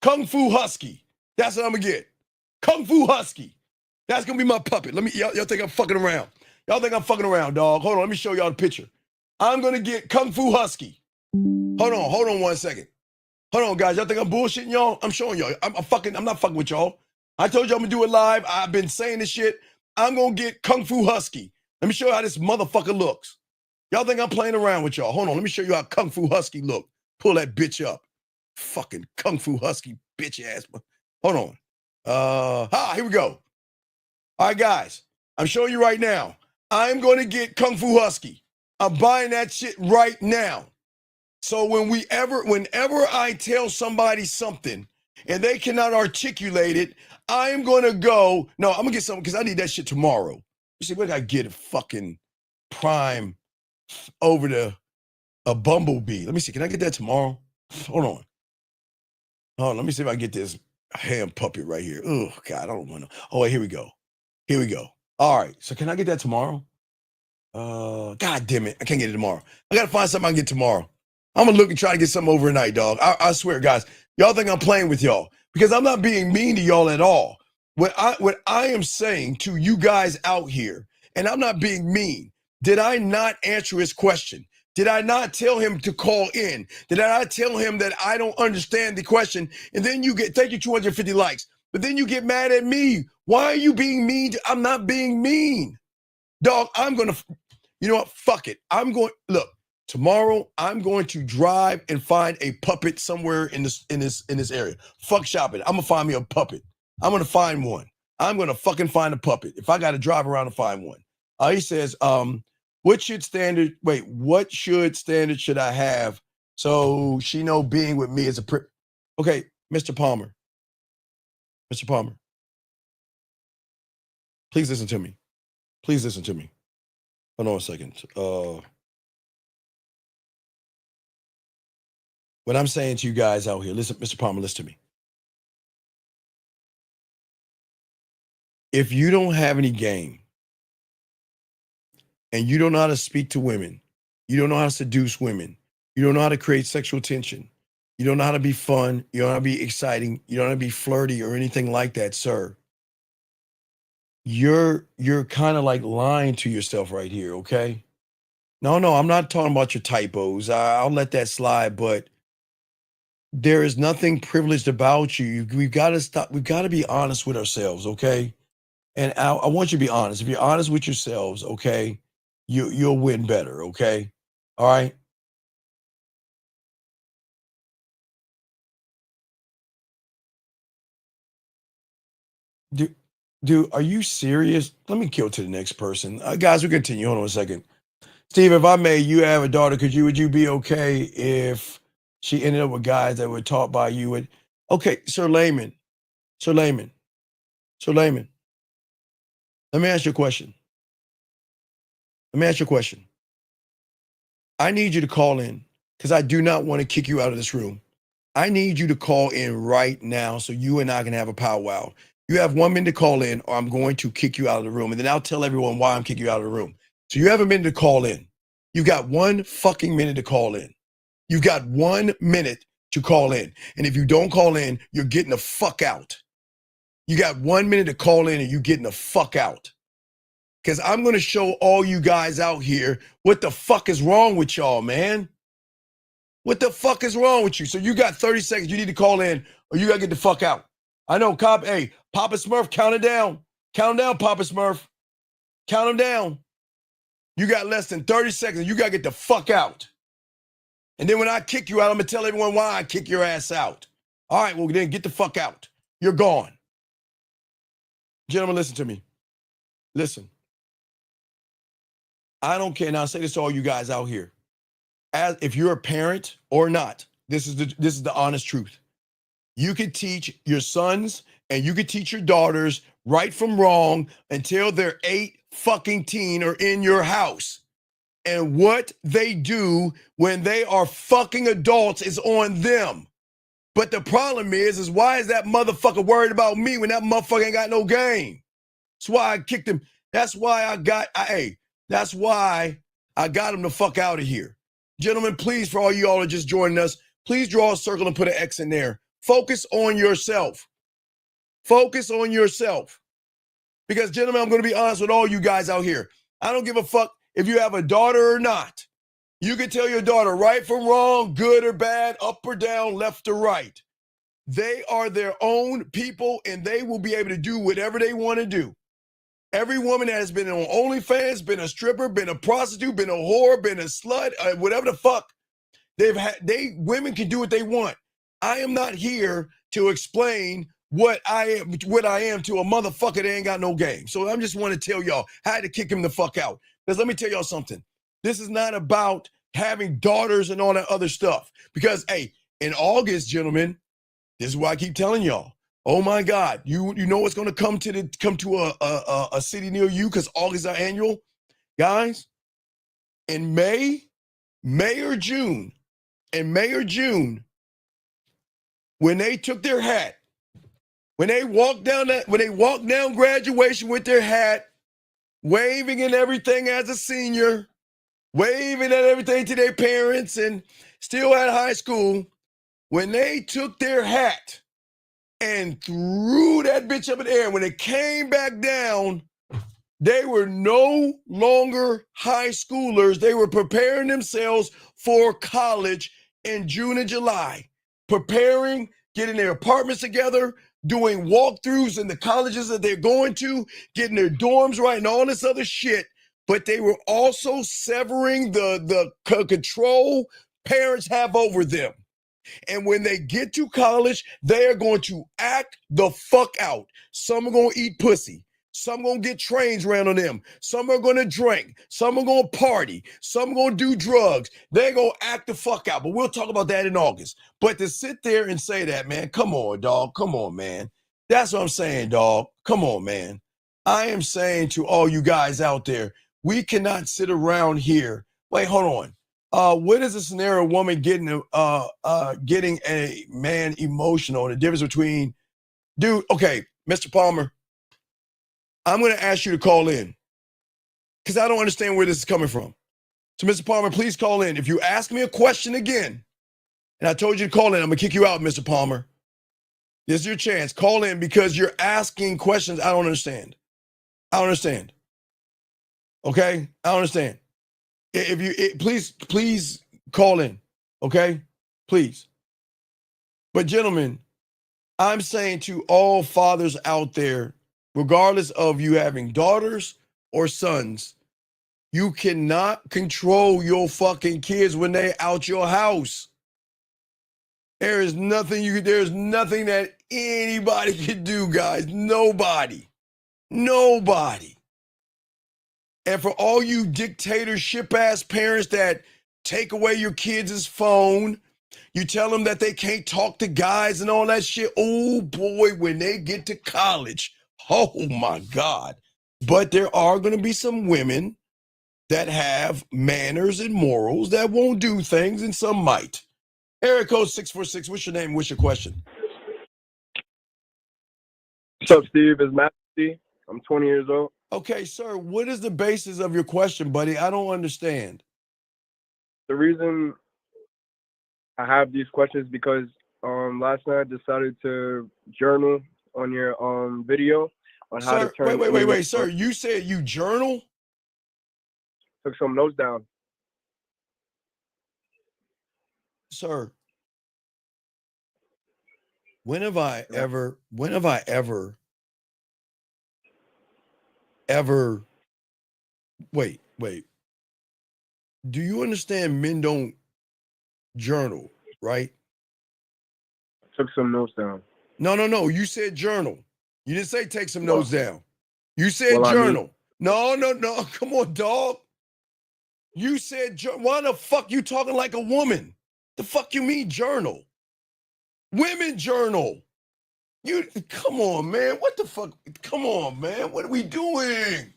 Kung Fu Husky. That's what I'm gonna get. Kung Fu Husky. That's gonna be my puppet. Y'all think I'm fucking around. Y'all think I'm fucking around, dog. Hold on, let me show y'all the picture. I'm gonna get Kung Fu Husky. Hold on 1 second. Hold on, guys. Y'all think I'm bullshitting y'all? I'm showing y'all. I'm not fucking with y'all. I told you I'm gonna do it live. I've been saying this shit. I'm gonna get Kung Fu Husky. Let me show you how this motherfucker looks. Y'all think I'm playing around with y'all. Hold on, let me show you how Kung Fu Husky look. Pull that bitch up. Fucking Kung Fu Husky bitch ass. Hold on. Here we go. All right, guys. I'm showing you right now. I'm gonna get Kung Fu Husky. I'm buying that shit right now. So whenever I tell somebody something and they cannot articulate it, I'm gonna go. No, I'm gonna get something because I need that shit tomorrow. You see, what did I get? A fucking Prime over to a Bumblebee. Let me see. Can I get that tomorrow? Hold on. Let me see if I can get this hand puppet right here. Oh God, I don't want to. Oh, wait, here we go. Here we go. All right. So can I get that tomorrow? God damn it. I can't get it tomorrow. I gotta find something I can get tomorrow. I'm gonna look and try to get something overnight, dog. I swear, guys. Y'all think I'm playing with y'all because I'm not being mean to y'all at all. What I am saying to you guys out here, and I'm not being mean. Did I not answer his question? Did I not tell him to call in? Did I not tell him that I don't understand the question? And then you get, thank you, 250 likes. But then you get mad at me. Why are you being mean? I'm not being mean. Dog, you know what? Fuck it. Look, tomorrow I'm going to drive and find a puppet somewhere in this area. Fuck shopping. I'm gonna find me a puppet. I'm gonna find one. I'm gonna fucking find a puppet. If I gotta drive around to find one. He says, what standard should I have so she know being with me is a okay, Mr. Palmer. Mr. Palmer. Please listen to me. Please listen to me. Hold on a second. What I'm saying to you guys out here, listen, Mr. Palmer, listen to me. If you don't have any game and you don't know how to speak to women, you don't know how to seduce women, you don't know how to create sexual tension, you don't know how to be fun, you don't know how to be exciting, you don't know how to be flirty or anything like that, sir, you're kind of like lying to yourself right here, okay? No, I'm not talking about your typos. I'll let that slide, but there is nothing privileged about you. We've got to stop. We've got to be honest with ourselves, okay? And I want you to be honest. If you're honest with yourselves, okay, you'll win better, okay? All right? Dude, are you serious? Let me kill to the next person. Guys, we continue. Hold on a second. Steve, if I may, you have a daughter. Would you be okay if she ended up with guys that were taught by you? Okay, Sir Layman. Let me ask you a question. I need you to call in. because I do not want to kick you out of this room. I need you to call in right now so you and I can have a powwow. You have 1 minute to call in, or I'm going to kick you out of the room. And then I'll tell everyone why I'm kicking you out of the room. So you have a minute to call in. You've got 1 fucking minute to call in. You've got 1 minute to call in. And if you don't call in, you're getting the fuck out. You got 1 minute to call in and you're getting the fuck out. Because I'm going to show all you guys out here what the fuck is wrong with y'all, man. What the fuck is wrong with you? So you got 30 seconds. You need to call in or you got to get the fuck out. I know, Cop. Hey, Papa Smurf, count it down. Count him down, Papa Smurf. Count him down. You got less than 30 seconds. You got to get the fuck out. And then when I kick you out, I'm going to tell everyone why I kick your ass out. All right, well, then get the fuck out. You're gone. Gentlemen, listen to me. Listen. I don't care. Now, I say this to all you guys out here. As if you're a parent or not, this is the honest truth. You can teach your sons and you can teach your daughters right from wrong until they're 8 fucking teen or in your house. And what they do when they are fucking adults is on them. But the problem is why is that motherfucker worried about me when that motherfucker ain't got no game? That's why I kicked him. That's why that's why I got him the fuck out of here. Gentlemen, please, for all y'all are just joining us, please draw a circle and put an X in there. Focus on yourself. Focus on yourself. Because, gentlemen, I'm going to be honest with all you guys out here. I don't give a fuck if you have a daughter or not. You can tell your daughter right from wrong, good or bad, up or down, left or right. They are their own people, and they will be able to do whatever they want to do. Every woman that has been on OnlyFans, been a stripper, been a prostitute, been a whore, been a slut, whatever the fuck, women can do what they want. I am not here to explain what I am to a motherfucker that ain't got no game. So I just want to tell y'all, I had to kick him the fuck out. Because let me tell y'all something. This is not about having daughters and all that other stuff. Because, hey, in August, gentlemen, this is why I keep telling y'all. Oh my God, you know what's going to come to a city near you because August is our annual? Guys, in May or June, when they took their hat, when they walked down graduation with their hat, waving and everything as a senior, waving at everything to their parents and still at high school, when they took their hat and threw that bitch up in the air, when it came back down, they were no longer high schoolers. They were preparing themselves for college in June and July, preparing, getting their apartments together, doing walkthroughs in the colleges that they're going to, getting their dorms right and all this other shit. But they were also severing the control parents have over them. And when they get to college, they are going to act the fuck out. Some are going to eat pussy. Some are going to get trains ran on them. Some are going to drink. Some are going to party. Some are going to do drugs. They're going to act the fuck out. But we'll talk about that in August. But to sit there and say that, man, come on, dog. Come on, man. That's what I'm saying, dog. Come on, man. I am saying to all you guys out there, we cannot sit around here. Wait, hold on. What is the scenario of a woman getting a man emotional? The difference between, dude, okay, Mr. Palmer, I'm going to ask you to call in because I don't understand where this is coming from. So, Mr. Palmer, please call in. If you ask me a question again, and I told you to call in, I'm going to kick you out, Mr. Palmer. This is your chance. Call in because you're asking questions I don't understand. I don't understand. Okay? I don't understand. Please call in, okay? Please. But gentlemen, I'm saying to all fathers out there, regardless of you having daughters or sons, you cannot control your fucking kids when they're out your house. There's nothing that anybody can do, guys. Nobody. And for all you dictatorship-ass parents that take away your kids' phone, you tell them that they can't talk to guys and all that shit. Oh, boy, when they get to college, oh, my God. But there are going to be some women that have manners and morals that won't do things, and some might. Area code 646. What's your name? What's your question? What's up, Steve? It's Matt. I'm 20 years old. Okay, sir. What is the basis of your question, buddy? I don't understand. The reason I have these questions is because last night I decided to journal on your video on how to Sir, turn. wait, sir. You said you journal? Took some notes down. Sir, when have I ever, wait. Do you understand men don't journal, right? Took some notes down. No. You said journal. You didn't say take some notes down. You said well, journal. No. Come on, dog. You said, why the fuck you talking like a woman? The fuck you mean journal? Women journal. You come on, man. What the fuck? Come on, man. What are we doing?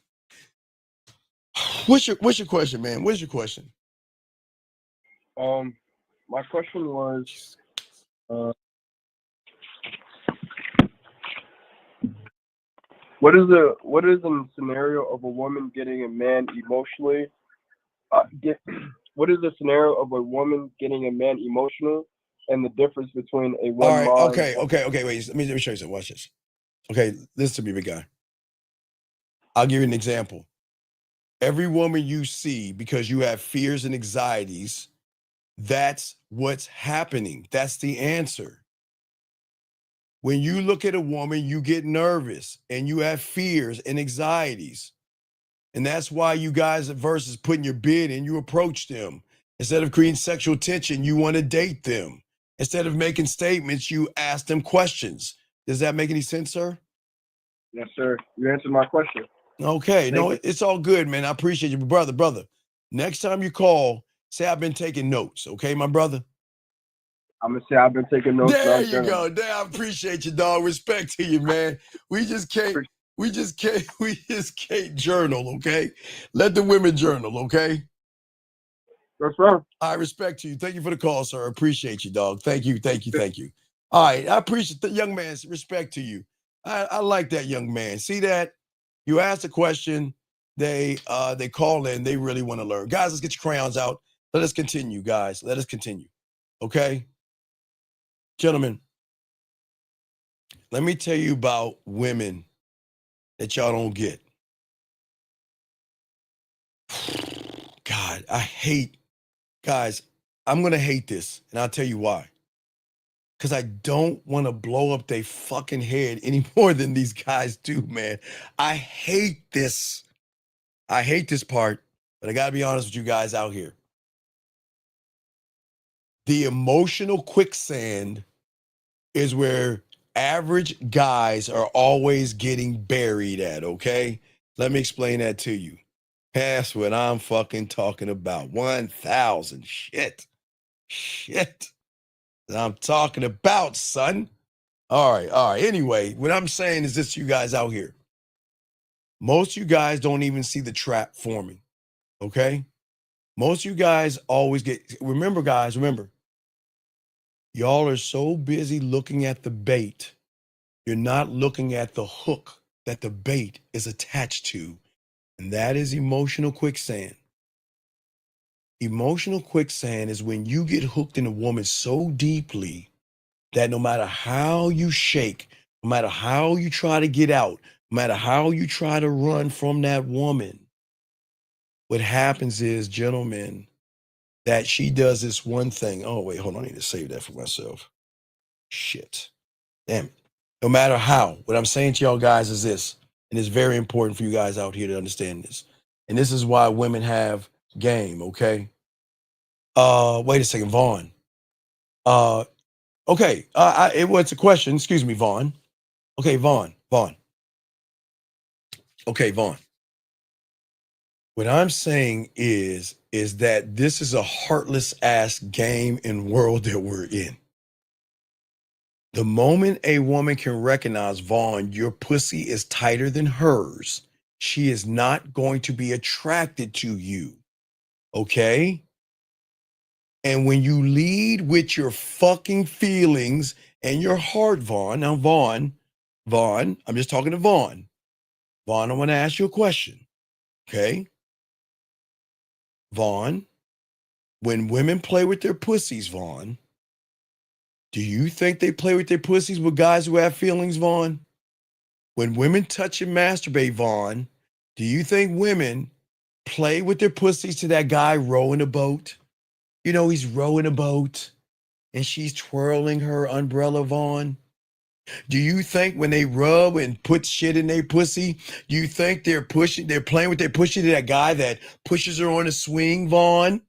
What's your question, man? What's your question? My question was, what is the scenario of a woman getting a man emotionally? What is the scenario of a woman getting a man emotional, and the difference between a one? All right, okay. Wait, let me show you something. Watch this. Okay, listen to me, big guy. I'll give you an example. Every woman you see, because you have fears and anxieties, that's what's happening. That's the answer. When you look at a woman, you get nervous and you have fears and anxieties. And that's why you guys versus putting your bid in, you approach them. Instead of creating sexual tension, you want to date them. Instead of making statements, you ask them questions. Does that make any sense, sir? Yes, sir. You answered my question. Okay. It's all good, man. I appreciate you. Brother. Next time you call, say I've been taking notes. Okay, my brother? I'm going to say I've been taking notes. There you go. I appreciate you, dog. Respect to you, man. We just can't journal, okay? Let the women journal, okay? Yes, sir. I respect you. Thank you for the call, sir. I appreciate you, dog. Thank you. All right. I appreciate the young man's respect to you. I like that young man. See that? You ask a question, they call in, they really want to learn. Guys, let's get your crayons out. Let us continue, guys. Let us continue. Okay? Gentlemen, let me tell you about women that y'all don't get. God, guys, I'm going to hate this, and I'll tell you why. Because I don't want to blow up their fucking head any more than these guys do, man. I hate this. I hate this part, but I got to be honest with you guys out here. The emotional quicksand is where average guys are always getting buried at, okay? Let me explain that to you. That's what I'm fucking talking about. 1,000 shit that I'm talking about, son. All right. Anyway, what I'm saying is this, you guys out here. Most of you guys don't even see the trap forming, okay? Most of you guys always remember, guys, y'all are so busy looking at the bait, you're not looking at the hook that the bait is attached to, and that is emotional quicksand. Emotional quicksand is when you get hooked in a woman so deeply that no matter how you shake, no matter how you try to get out, no matter how you try to run from that woman, what happens is, gentlemen, that she does this one thing. Oh, wait, hold on. I need to save that for myself. Shit. Damn it. No matter how, what I'm saying to y'all guys is this, and it's very important for you guys out here to understand this. And this is why women have game, okay? Wait a second, Vaughn. Okay, it was a question. Excuse me, Vaughn. Okay, Vaughn. Okay, Vaughn. What I'm saying is that this is a heartless ass game and world that we're in. The moment a woman can recognize, Vaughn, your pussy is tighter than hers, she is not going to be attracted to you. Okay? And when you lead with your fucking feelings and your heart, Vaughn, now Vaughn, I'm just talking to Vaughn. Vaughn, I want to ask you a question. Okay? Vaughn, when women play with their pussies, Vaughn, do you think they play with their pussies with guys who have feelings, Vaughn? When women touch and masturbate, Vaughn, do you think women play with their pussies to that guy rowing a boat? You know, he's rowing a boat and she's twirling her umbrella, Vaughn. Do you think when they rub and put shit in their pussy, do you think they're playing with their pussy to that guy that pushes her on a swing, Vaughn?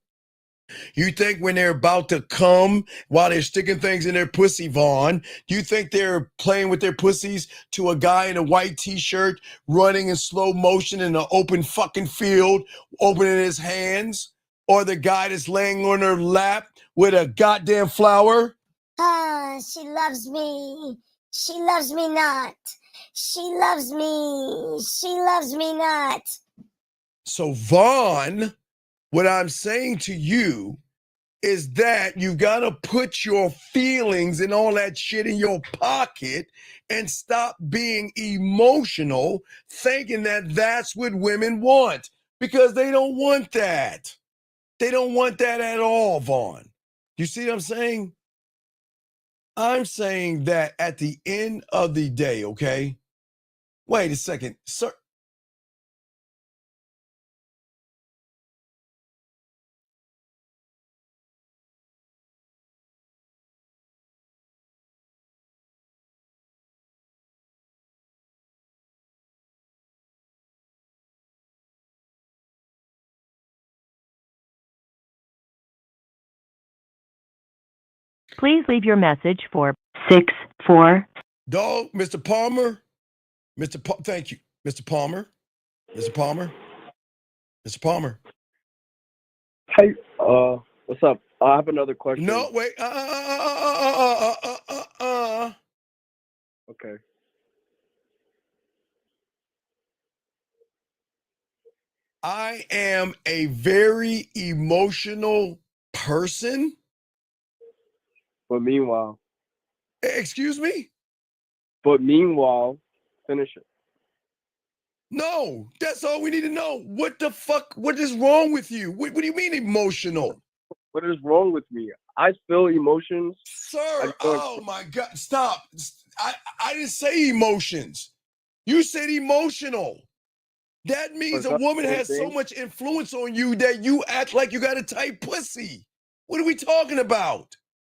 You think when they're about to come while they're sticking things in their pussy, Vaughn, do you think they're playing with their pussies to a guy in a white t-shirt running in slow motion in an open fucking field, opening his hands? Or the guy that's laying on her lap with a goddamn flower? Ah, she loves me. She loves me not. She loves me. She loves me not. So, Vaughn, what I'm saying to you is that you got to put your feelings and all that shit in your pocket and stop being emotional, thinking that that's what women want, because they don't want that. They don't want that at all, Vaughn. You see what I'm saying? I'm saying that at the end of the day, okay? Wait a second, sir. Please leave your message for 64. Dog, Mr. Palmer. Thank you. Mr. Palmer. Mr. Palmer. Mr. Palmer. Hey, what's up? I have another question. No, wait. Okay. I am a very emotional person. But meanwhile. Excuse me? But meanwhile, finish it. No, that's all we need to know. What the fuck? What is wrong with you? What do you mean emotional? What is wrong with me? I feel emotions. Sir, oh my God, stop. I didn't say emotions. You said emotional. That means a woman has so much influence on you that you act like you got a tight pussy. What are we talking about?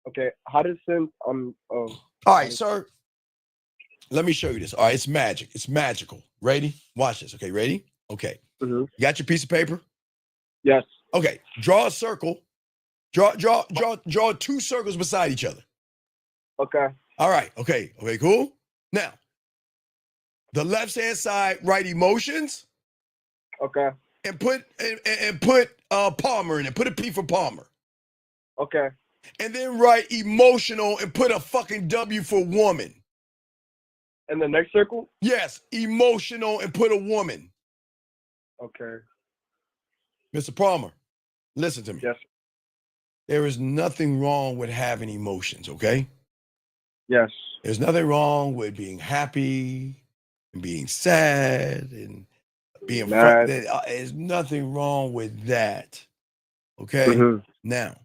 Okay, how does since all right, sir. Let me show you this. All right, it's magic. It's magical. Ready? Watch this. Okay, ready? Okay. You got your piece of paper? Yes. Okay. Draw a circle. Draw two circles beside each other. Okay. All right. Okay. Okay, cool. Now, the left-hand side, write emotions. Okay. And put Palmer in it. Put a P for Palmer. Okay. And then write emotional and put a fucking W for woman. And the next circle? Yes, emotional and put a woman. Okay. Mr. Palmer, listen to me. Yes. There is nothing wrong with having emotions, okay? Yes. There's nothing wrong with being happy and being sad and being mad. There's nothing wrong with that, okay? Now,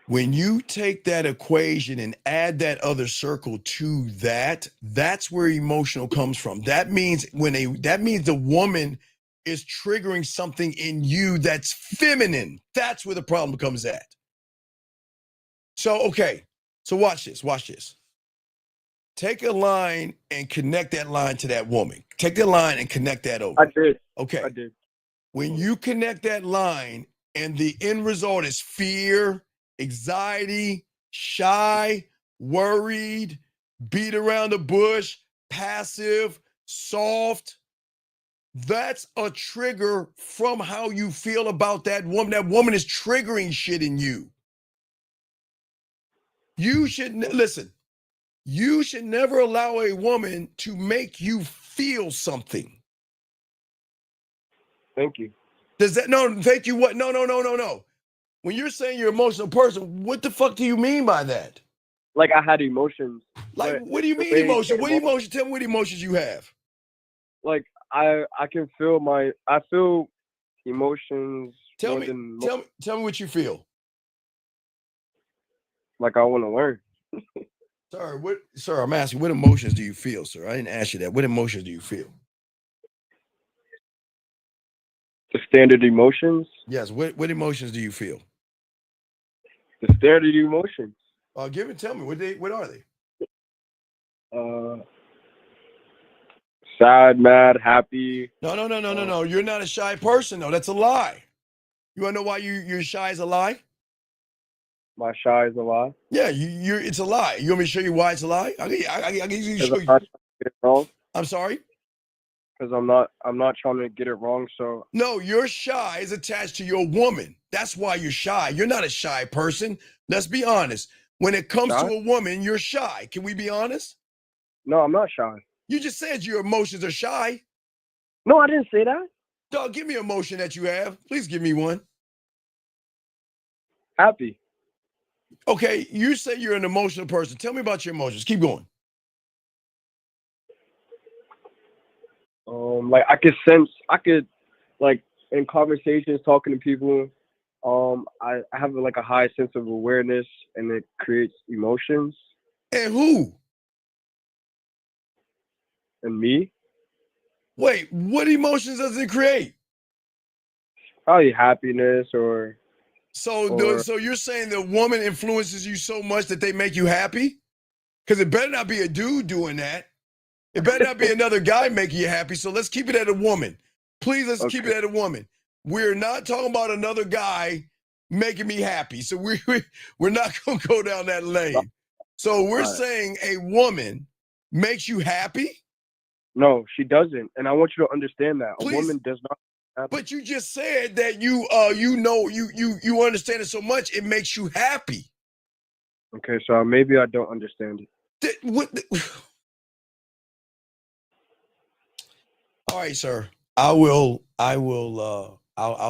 when you take that equation and add that other circle to that, that's where emotional comes from. That means the woman is triggering something in you that's feminine. That's where the problem comes at. So, okay. So watch this. Take a line and connect that line to that woman. Take the line and connect that over. I did. Okay. I did. When you connect that line and the end result is fear, anxiety, shy, worried, beat around the bush, passive, soft, that's a trigger from how you feel about that woman. That woman is triggering shit in you. You should listen. You should never allow a woman to make you feel something. Thank you. Does that no? Thank you. What? No. When you're saying you're an emotional person, what the fuck do you mean by that? Like I had emotions. Like, what do you mean emotion? What emotion? Tell me what emotions you have. Like I can feel I feel emotions. Tell me what you feel. Like I want to learn. Sir, I'm asking, what emotions do you feel, sir? I didn't ask you that. What emotions do you feel? The standard emotions? Yes. What emotions do you feel? The standard emotions. Tell me, what are they? Sad, mad, happy. No. You're not a shy person, though. That's a lie. You want to know why you're shy is a lie? My shy is a lie? Yeah, it's a lie. You want me to show you why it's a lie? I can show you. Get it wrong? I'm sorry? Because I'm not trying to get it wrong, so. No, your shy is attached to your woman. That's why you're shy. You're not a shy person. Let's be honest. When it comes to a woman, you're shy. Can we be honest? No, I'm not shy. You just said your emotions are shy. No, I didn't say that. Dog, give me an emotion that you have. Please give me one. Happy. Okay, you say you're an emotional person. Tell me about your emotions. Keep going. Like I could like in conversations, talking to people, I have like a high sense of awareness, and it creates emotions. And who? And me. Wait, what emotions does it create? Probably happiness or. So you're saying the woman influences you so much that they make you happy? Because it better not be a dude doing that. It better not be another guy making you happy. So let's keep it at a woman. Please, let's keep it at a woman. We're not talking about another guy making me happy. So we're not going to go down that lane. So we're saying a woman makes you happy? No, she doesn't. And I want you to understand that. Please. A woman does not. But you just said that you understand it so much it makes you happy. Okay, so maybe I don't understand it. All right, sir. I'll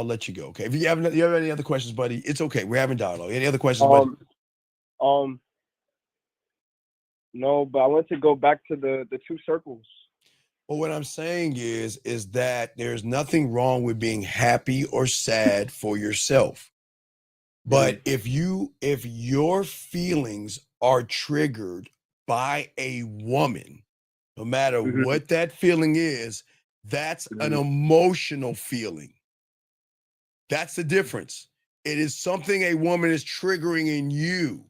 let you go. Okay. If you have any other questions, buddy, it's okay. We're having dialogue. Any other questions, buddy? No, but I want to go back to the two circles. Well, what I'm saying is that there's nothing wrong with being happy or sad for yourself. But if your feelings are triggered by a woman, no matter what that feeling is, that's an emotional feeling. That's the difference. It is something a woman is triggering in you.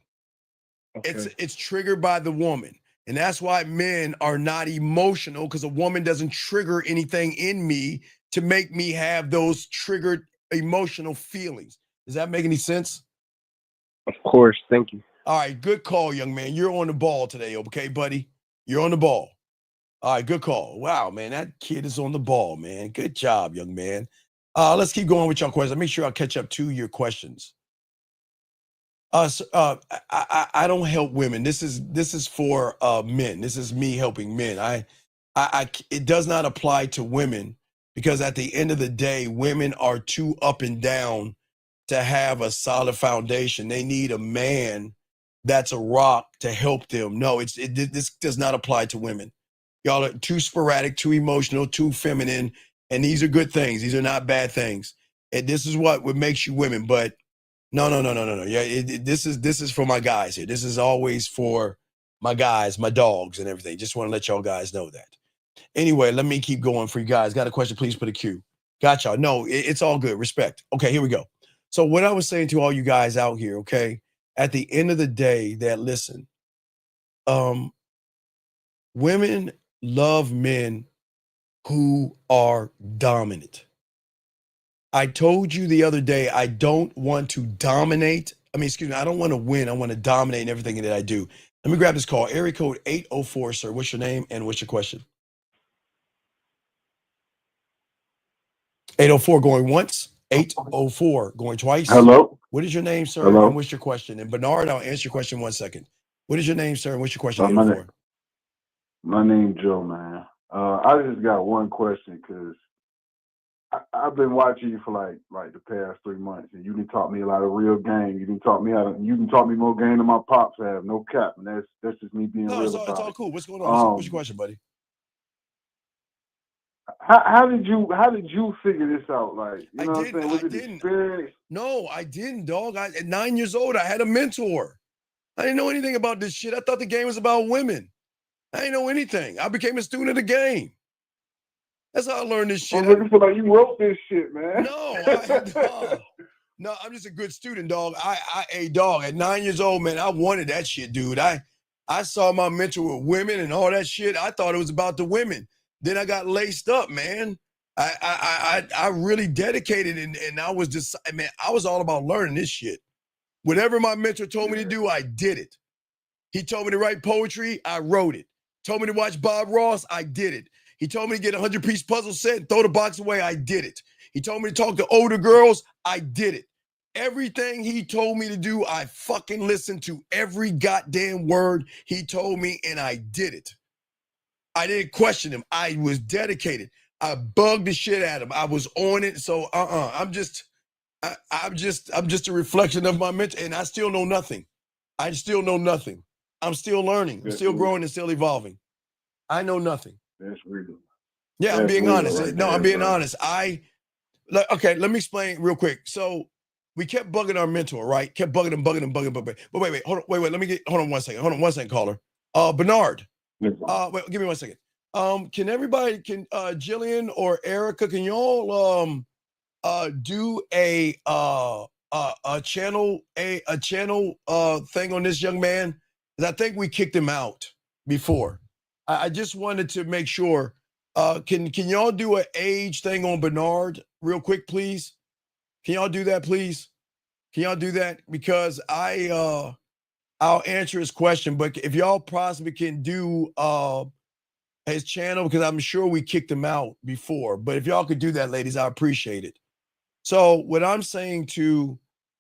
Okay. It's triggered by the woman. And that's why men are not emotional, because a woman doesn't trigger anything in me to make me have those triggered emotional feelings. Does that make any sense? Of course. Thank you. All right. Good call, young man. You're on the ball today. Okay, buddy? You're on the ball. All right. Good call. Wow, man. That kid is on the ball, man. Good job, young man. Let's keep going with your questions. Make sure I catch up to your questions. I don't help women. This is for men. This is me helping men. It does not apply to women, because at the end of the day, women are too up and down to have a solid foundation. They need a man that's a rock to help them. No, this does not apply to women. Y'all are too sporadic, too emotional, too feminine, and these are good things. These are not bad things. And this is what makes you women. But no. Yeah, this is for my guys here. This is always for my guys, my dogs, and everything. Just want to let y'all guys know that. Anyway, let me keep going for you guys. Got a question? Please put a Q. Got y'all. No, it's all good. Respect. Okay, here we go. So what I was saying to all you guys out here, okay, at the end of the day, that listen, women love men who are dominant. I told you the other day, I don't want to dominate. I don't want to win. I want to dominate in everything that I do. Let me grab this call. Area code 804, sir. What's your name and what's your question? 804 going once, 804 going twice. Hello. What is your name, sir? Hello. And what's your question? And Bernard, I'll answer your question in 1 second. What is your name, sir? And what's your question? 804. My name's Joe, man. I just got one question because I've been watching you for like the past 3 months, and you done taught me a lot of real game. You done taught me more game than my pops have. No cap, and that's just me being No, real it's about all it. cool. What's going on? What's your question, buddy? How did you figure this out? Like, you know what I'm saying? Was it experience? No, I didn't, dog. At 9 years old, I had a mentor. I didn't know anything about this shit. I thought the game was about women. I didn't know anything. I became a student of the game. That's how I learned this shit. I'm looking for like you wrote this shit, man. No, I'm just a good student, dog. Hey, dog, at 9 years old, man, I wanted that shit, dude. I saw my mentor with women and all that shit. I thought it was about the women. Then I got laced up, man. I really dedicated and I was just, man, I was all about learning this shit. Whatever my mentor told me to do, I did it. He told me to write poetry, I wrote it. Told me to watch Bob Ross, I did it. He told me to get a 100-piece puzzle set and throw the box away, I did it. He told me to talk to older girls, I did it. Everything he told me to do, I fucking listened to every goddamn word he told me, and I did it. I didn't question him. I was dedicated. I bugged the shit at him. I was on it. So I'm just a reflection of my mentor, and I still know nothing. I still know nothing. I'm still learning. I'm still growing and still evolving. I know nothing. That's real. Yeah, I'm being honest. No, I'm being honest. Okay, let me explain real quick. So we kept bugging our mentor, right? Kept bugging him. But wait, hold on, hold on one second, caller. Bernard. Wait, give me 1 second. Can Jillian or Erica, can y'all do a channel thing on this young man? Because I think we kicked him out before. I just wanted to make sure. Can y'all do an age thing on Bernard real quick, please? Can y'all do that, please? Can y'all do that? Because I'll answer his question, but if y'all possibly can do his channel, because I'm sure we kicked him out before. But if y'all could do that, ladies, I appreciate it. So what I'm saying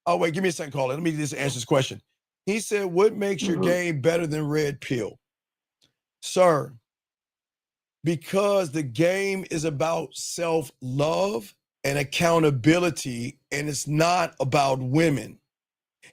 oh wait, give me a second, caller. Let me just answer this question. He said, what makes your game better than Red Pill? Sir, because the game is about self-love and accountability, and it's not about women.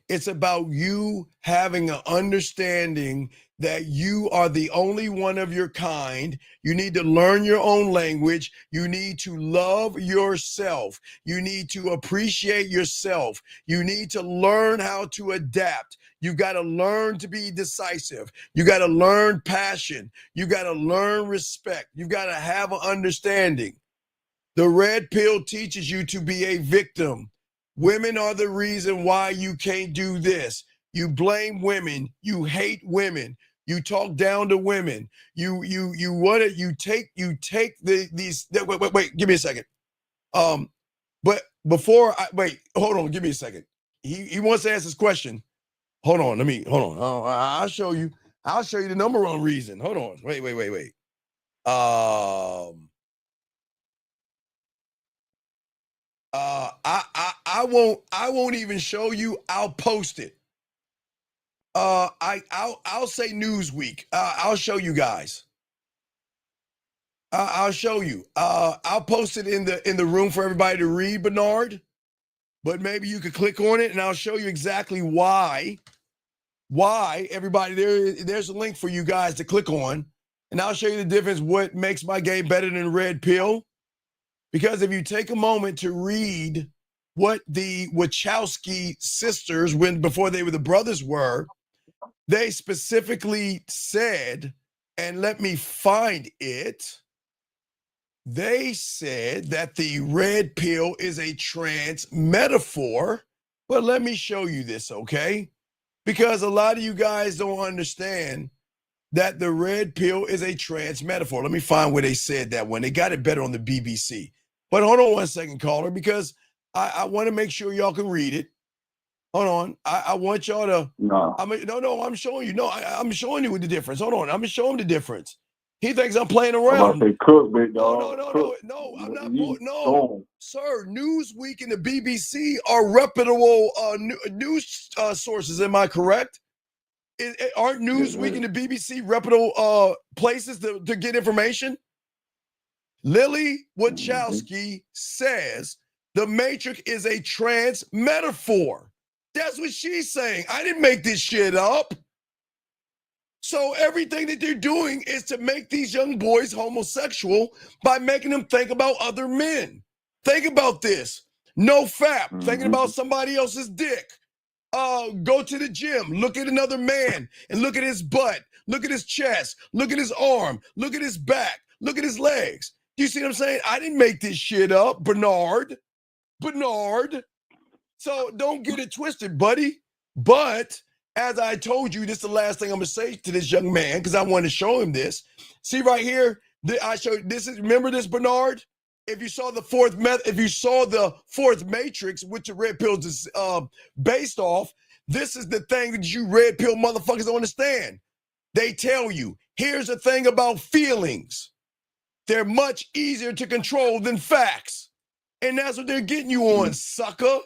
It's about you having an understanding that you are the only one of your kind. You need to learn your own language. You need to love yourself. You need to appreciate yourself. You need to learn how to adapt. You got to learn to be decisive. You got to learn passion. You got to learn respect. You got to have an understanding. The red pill teaches you to be a victim. Women are the reason why you can't do this. You blame women. You hate women. You talk down to women. You take these. Wait, give me a second. But before hold on, give me a second. He wants to ask this question. Hold on. I'll show you. I'll show you the number one reason. Hold on. Wait. I won't even show you. I'll post it. I'll say Newsweek. I'll show you guys. I'll show you. I'll post it in the room for everybody to read, Bernard. But maybe you could click on it, and I'll show you exactly why. Why, everybody? There's a link for you guys to click on, and I'll show you the difference. What makes my game better than Red Pill? Because if you take a moment to read what the Wachowski sisters, before they were the brothers, were, they specifically said, and let me find it. They said that the red pill is a trans metaphor. But let me show you this, okay? Because a lot of you guys don't understand that the red pill is a trans metaphor. Let me find where they said that one. They got it better on the BBC. But hold on 1 second, caller, because I want to make sure y'all can read it. Hold on. I want y'all to. No. I'm showing you. No, I'm showing you the difference. Hold on. I'm showing the difference. He thinks I'm playing around. I'm about to say cook, big dog. No, I'm not. No, sir. Newsweek and the BBC are reputable news sources. Am I correct? Aren't Newsweek and the BBC reputable places to get information? Lily Wachowski says the Matrix is a trans metaphor. That's what she's saying. I didn't make this shit up. So everything that they're doing is to make these young boys homosexual by making them think about other men. Think about this. No fap, thinking about somebody else's dick. Go to the gym, look at another man and look at his butt, look at his chest, look at his arm, look at his back, look at his legs. You see what I'm saying? I didn't make this shit up, Bernard. So don't get it twisted, buddy. But as I told you, this is the last thing I'm gonna say to this young man because I want to show him this. See right here, I showed this is remember this, Bernard? If you saw the fourth matrix, which the red pills is based off, this is the thing that you red pill motherfuckers don't understand. They tell you, here's the thing about feelings. They're much easier to control than facts. And that's what they're getting you on, sucker.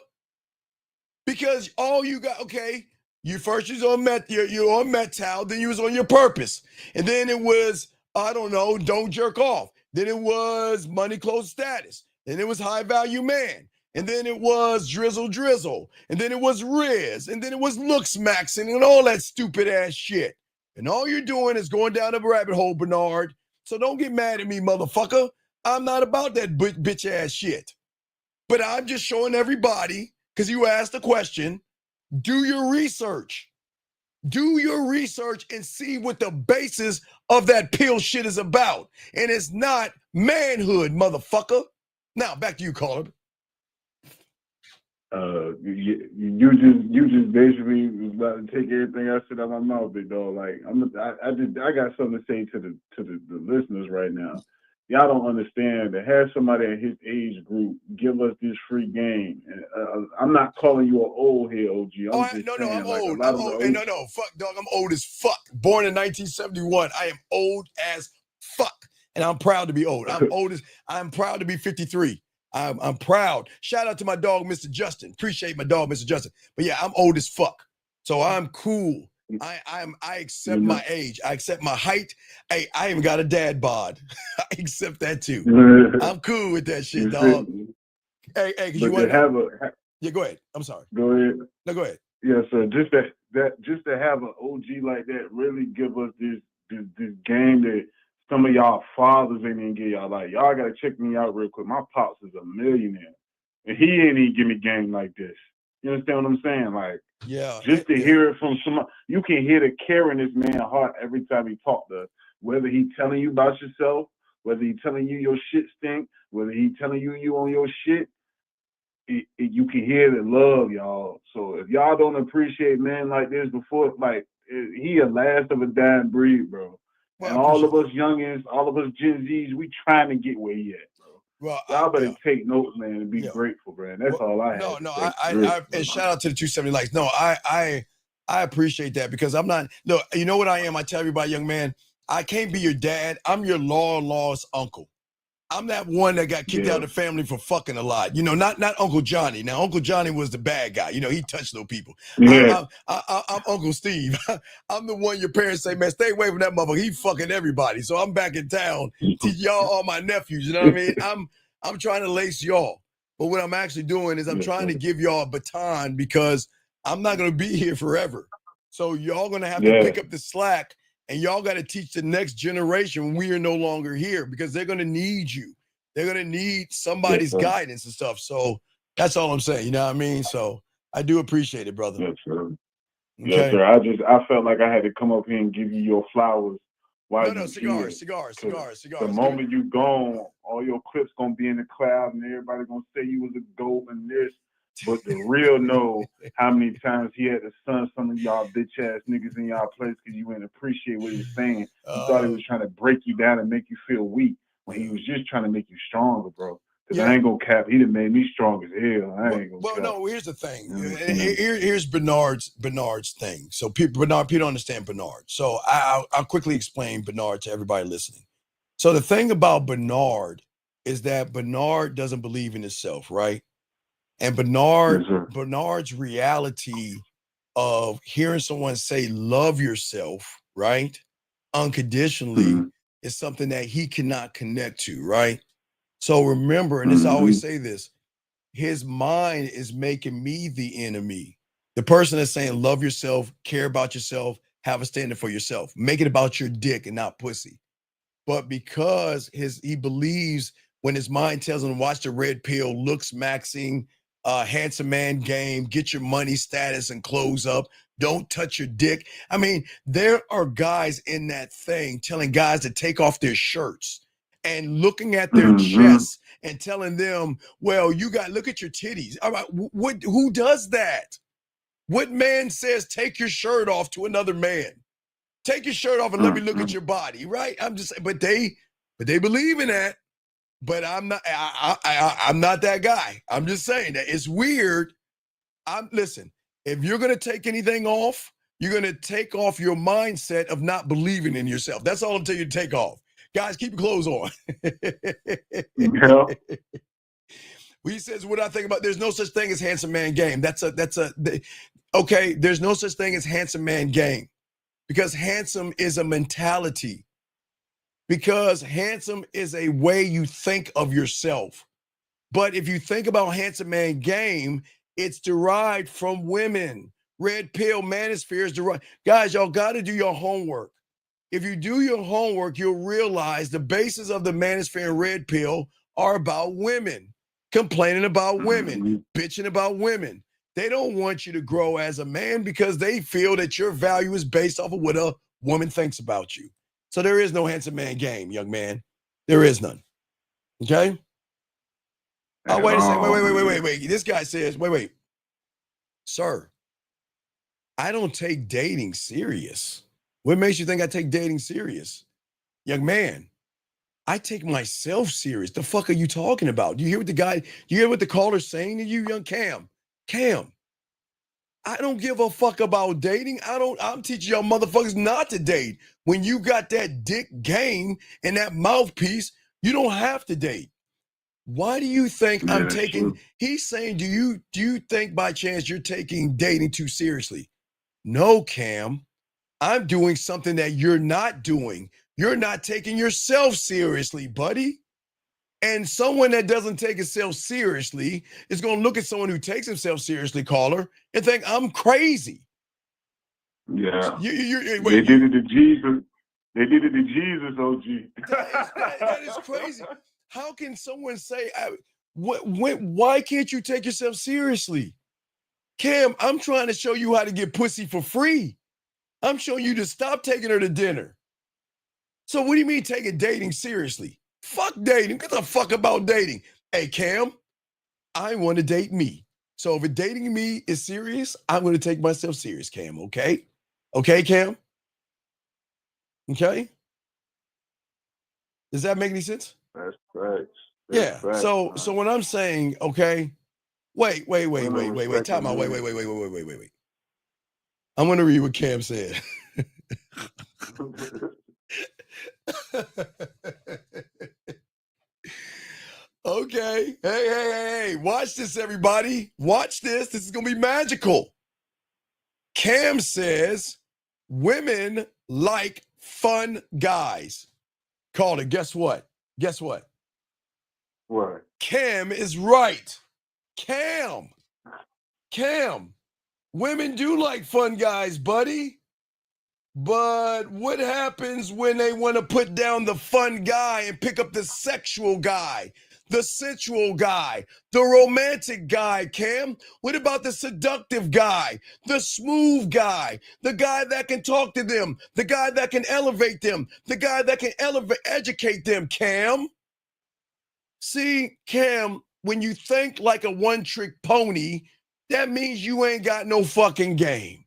Because all you got, okay, you first was on you're on Metal, then you was on your purpose. And then it was, I don't know, don't jerk off. Then it was money, clothes, status. Then it was high value man. And then it was drizzle. And then it was Riz. And then it was looks maxing and all that stupid ass shit. And all you're doing is going down a rabbit hole, Bernard. So don't get mad at me, motherfucker. I'm not about that bitch ass shit. But I'm just showing everybody, because you asked the question, do your research. Do your research and see what the basis of that pill shit is about. And it's not manhood, motherfucker. Now, back to you, Carl. You just basically was about to take everything I said out of my mouth, big dog. Like I got something to say to the listeners right now. Y'all don't understand that have somebody in his age group give us this free game. And I'm not calling you an old head, OG. I'm old. Fuck, dog. I'm old as fuck. Born in 1971. I am old as fuck. And I'm proud to be old. I'm proud to be 53. I'm proud. Shout out to my dog, Mr. Justin. Appreciate my dog, Mr. Justin. But yeah, I'm old as fuck. So I'm cool. I accept my age. I accept my height. Hey, I even got a dad bod. I accept that too. I'm cool with that shit, dog. Hey, because you want to yeah, go ahead. I'm sorry. Go ahead. No, go ahead. Yeah, so just to have an OG like that really give us this game that some of y'all fathers ain't even give y'all. Like, y'all gotta check me out real quick. My pops is a millionaire, and he ain't even give me game like this. You understand what I'm saying? Like, yeah, just to hear it from somebody, you can hear the care in this man's heart every time he talk to us. Whether he telling you about yourself, whether he telling you your shit stink, whether he telling you on your shit, you can hear the love, y'all. So if y'all don't appreciate men like this before, like, he a last of a dying breed, bro. Well, and all of us youngins, all of us Gen Zs, we trying to get where he at, bro. Well, y'all better take notes, man, and be grateful, man. That's all I have. And shout out to the 270 likes. No, I appreciate that because I'm not. Look, you know what I am? I tell everybody, young man, I can't be your dad. I'm your long-lost uncle. I'm that one that got kicked out of the family for fucking a lot. You know, not Uncle Johnny. Now, Uncle Johnny was the bad guy. You know, he touched little people. Yeah. I'm Uncle Steve. I'm the one your parents say, man, stay away from that motherfucker. He fucking everybody. So I'm back in town. Y'all are my nephews. You know what I mean? I'm trying to lace y'all. But what I'm actually doing is I'm trying to give y'all a baton because I'm not going to be here forever. So y'all going to have to pick up the slack. And y'all got to teach the next generation when we are no longer here because they're going to need you. They're going to need somebody's guidance and stuff. So that's all I'm saying. You know what I mean? So I do appreciate it, brother. Yes, sir. Okay. Yes, sir. I felt like I had to come up here and give you your flowers. Cigars. The moment you gone, all your clips going to be in the cloud and everybody going to say you was a goat and this. But the real know how many times he had to son some of y'all bitch ass niggas in y'all place because you didn't appreciate what he was saying. You thought he was trying to break you down and make you feel weak when he was just trying to make you stronger, bro. Because I ain't gonna cap, he done made me strong as hell. I ain't gonna cap. No, here's the thing. Here's Bernard's thing. So people don't understand Bernard. So I'll quickly explain Bernard to everybody listening. So the thing about Bernard is that Bernard doesn't believe in himself, right? And Bernard's reality of hearing someone say, love yourself, right? Unconditionally is something that he cannot connect to, right? So remember, and this I always say this, his mind is making me the enemy. The person that's saying love yourself, care about yourself, have a standard for yourself. Make it about your dick and not pussy. But because he believes when his mind tells him to watch the red pill, looks maxing, handsome man game, get your money status and close up, don't touch your dick. I mean, there are guys in that thing telling guys to take off their shirts and looking at their chests and telling them, well, look at your titties. All right, who does that? What man says take your shirt off to another man? Take your shirt off and let me look at your body, right? I'm just, but they believe in that. But I'm not. I'm not that guy. I'm just saying that it's weird. Listen. If you're gonna take anything off, you're gonna take off your mindset of not believing in yourself. That's all I'm telling you to take off. Guys, keep your clothes on. Yeah. He says, what I think about, there's no such thing as handsome man game. Okay, there's no such thing as handsome man game. Because handsome is a mentality. Because handsome is a way you think of yourself. But if you think about handsome man game, it's derived from women. Red pill manosphere is derived. Guys, y'all got to do your homework. If you do your homework, you'll realize the basis of the manosphere and red pill are about women, complaining about women, bitching about women. They don't want you to grow as a man because they feel that your value is based off of what a woman thinks about you. So there is no handsome man game, young man. There is none. Okay? Oh, wait a second. Wait. This guy says, wait. Sir, I don't take dating serious. What makes you think I take dating serious? Young man, I take myself serious. The fuck are you talking about? Do you hear what the caller's saying to you, young Cam? Cam, I don't give a fuck about dating. I'm teaching y'all motherfuckers not to date. When you got that dick game and that mouthpiece, you don't have to date. Why do you think I'm taking, he's saying, do you think by chance you're taking dating too seriously? No, Cam, I'm doing something that you're not doing. You're not taking yourself seriously, buddy. And someone that doesn't take himself seriously is going to look at someone who takes himself seriously, caller, and think I'm crazy. Yeah. They did it to Jesus. They did it to Jesus, OG. That is crazy. How can someone say, why can't you take yourself seriously? Cam, I'm trying to show you how to get pussy for free. I'm showing you to stop taking her to dinner. So what do you mean taking dating seriously? Fuck dating. Get the fuck about dating. Hey, Cam, I want to date me. So if dating me is serious, I'm going to take myself serious, Cam, okay? Okay, Cam? Okay? Does that make any sense? That's facts. Yeah. So when I'm saying, okay, wait. Time out. Wait. I'm going to read what Cam said. Okay. Hey. Watch this, everybody. Watch this. This is going to be magical. Cam says women like fun guys. Caller, guess what? What? Cam is right. Cam. Women do like fun guys, buddy. But what happens when they want to put down the fun guy and pick up the sexual guy, the sensual guy, the romantic guy, Cam? What about the seductive guy, the smooth guy, the guy that can talk to them, the guy that can elevate them, the guy that can educate them, Cam? See, Cam, when you think like a one-trick pony, that means you ain't got no fucking game.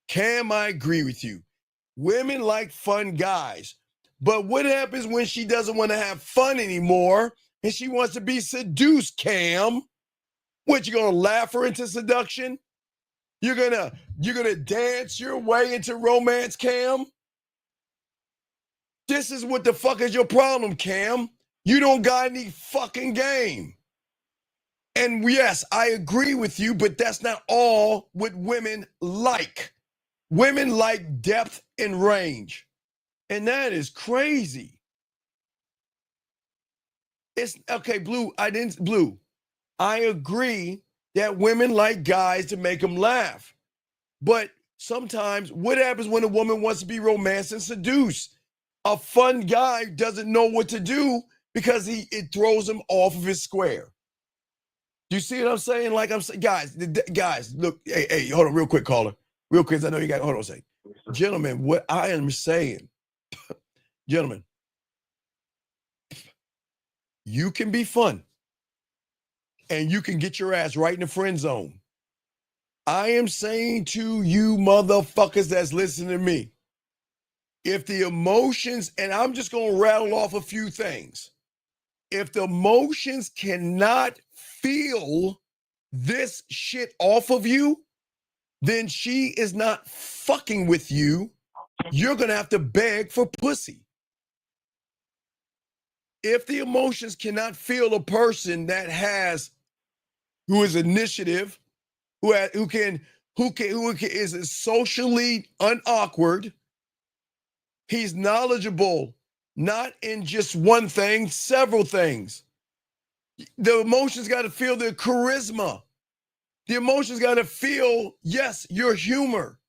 Cam, I agree with you. Women like fun guys. But what happens when she doesn't want to have fun anymore and she wants to be seduced, Cam? What, you gonna laugh her into seduction? You're gonna dance your way into romance, Cam? This is what the fuck is your problem, Cam. You don't got any fucking game. And yes, I agree with you, but that's not all what women like. Women like depth and range. And that is crazy. It's okay, Blue. I agree that women like guys to make them laugh. But sometimes what happens when a woman wants to be romanced and seduced? A fun guy doesn't know what to do because it throws him off of his square. Do you see what I'm saying? Like I'm saying, guys, look, hey, hold on real quick, caller. Real quick, I know you got, hold on a second. Gentlemen, what I am saying, gentlemen, you can be fun and you can get your ass right in the friend zone. I am saying to you motherfuckers that's listening to me, if the emotions, and I'm just going to rattle off a few things. If the emotions cannot feel this shit off of you, then she is not fucking with you. You're going to have to beg for pussy. If the emotions cannot feel a person who is initiative, who is socially unawkward, he's knowledgeable, not in just one thing, several things. The emotions got to feel the charisma. The emotions got to feel, yes, your humor,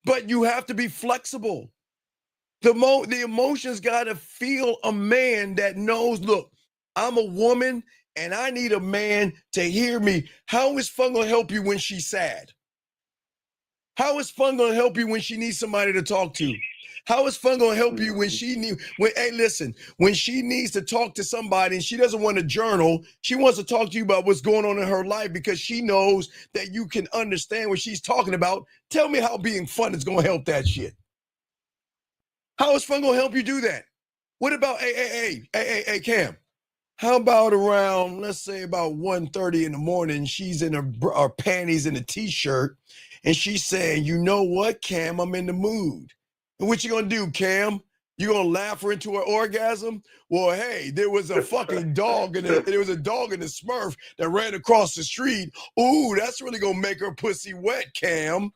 but you have to be flexible. The emotions got to feel a man that knows, look, I'm a woman and I need a man to hear me. How is fun going to help you when she's sad? How is fun going to help you when she needs somebody to talk to? How is fun going to help you when she needs to talk to somebody and she doesn't want to journal? She wants to talk to you about what's going on in her life because she knows that you can understand what she's talking about. Tell me how being fun is going to help that shit. How is fun going to help you do that? What about, hey, Cam? How about around, let's say about 1:30 in the morning, she's in her panties and a t-shirt, and she's saying, you know what, Cam, I'm in the mood. And what you gonna do, Cam? You gonna laugh her into her orgasm? Well, hey, there was a fucking dog in the Smurf that ran across the street. Ooh, that's really gonna make her pussy wet, Cam.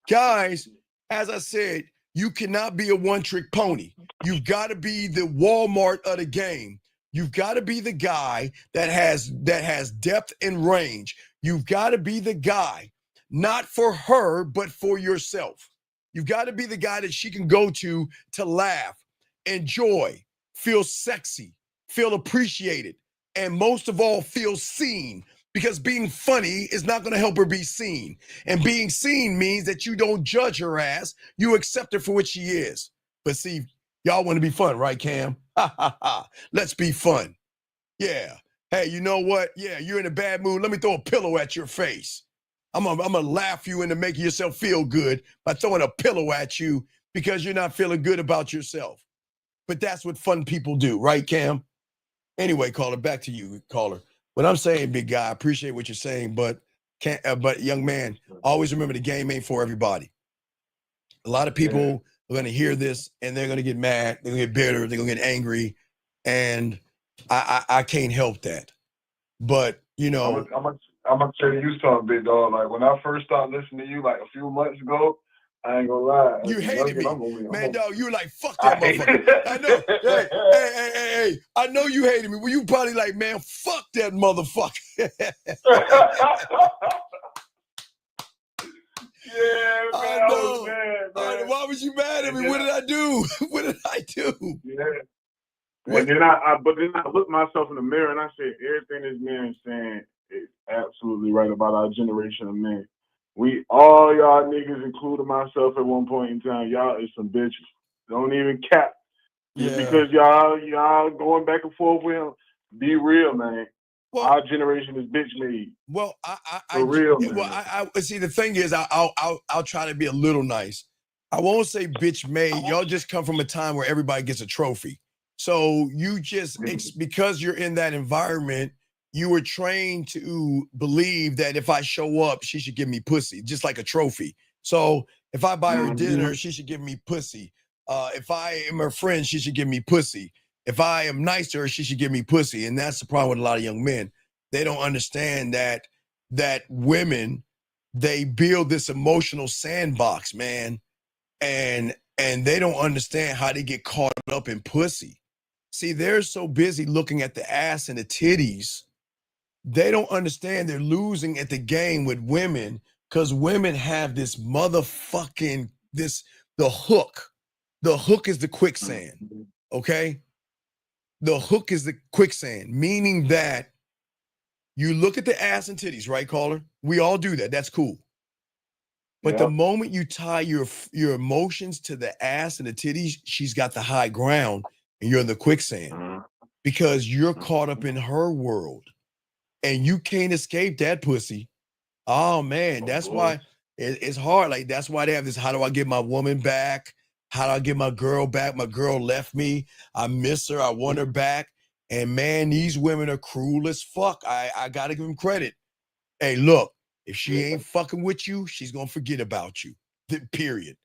Guys, as I said, you cannot be a one-trick pony. You've got to be the Walmart of the game. You've got to be the guy that has depth and range. You've got to be the guy, not for her, but for yourself. You've got to be the guy that she can go to laugh, enjoy, feel sexy, feel appreciated, and most of all, feel seen. Because being funny is not going to help her be seen. And being seen means that you don't judge her ass. You accept her for what she is. But see, y'all want to be fun, right, Cam? Ha, ha, ha. Let's be fun. Yeah. Hey, you know what? Yeah, you're in a bad mood. Let me throw a pillow at your face. I'm gonna laugh you into making yourself feel good by throwing a pillow at you because you're not feeling good about yourself. But that's what fun people do, right, Cam? Anyway, caller, back to you, caller. What I'm saying, big guy, I appreciate what you're saying, but young man, always remember the game ain't for everybody. A lot of people are going to hear this and they're going to get mad, they're going to get bitter, they're going to get angry, and I can't help that. But you know, I'm gonna tell you something, big dog. Like when I first started listening to you, like a few months ago, I ain't gonna lie. You hated me, man, dog. You were like, fuck that motherfucker. I know. Hey. I know you hated me. Well, you probably like, man, fuck that motherfucker. Yeah, man, I know. I was mad, man. Why was you mad at me? What did I do? What did I do? Yeah. And then I looked myself in the mirror and I said, everything this man is saying is absolutely right about our generation of men. All y'all niggas, including myself at one point in time, y'all is some bitches. Don't even cap. Just because y'all going back and forth with him, be real, man. Well, our generation is bitch made. Well, I see. The thing is, I'll try to be a little nice. I won't say bitch made. Y'all just come from a time where everybody gets a trophy. So you just because you're in that environment, you were trained to believe that if I show up, she should give me pussy, just like a trophy. So if I buy her dinner, she should give me pussy. If I am her friend, she should give me pussy. If I am nice to her, she should give me pussy. And that's the problem with a lot of young men. They don't understand that women, they build this emotional sandbox, man. And they don't understand how they get caught up in pussy. See, they're so busy looking at the ass and the titties, they don't understand they're losing at the game with women because women have this motherfucking, the hook. The hook is the quicksand, okay? The hook is the quicksand, meaning that you look at the ass and titties, right, caller? We all do that. That's cool. But the moment you tie your emotions to the ass and the titties, she's got the high ground and you're in the quicksand because you're caught up in her world and you can't escape that pussy. Oh man, that's why it's hard. Like, that's why they have this, how do I get my woman back? How do I get my girl back? My girl left me. I miss her. I want her back. And man, these women are cruel as fuck. I gotta give them credit. Hey, look, if she ain't fucking with you, she's gonna forget about you. Period.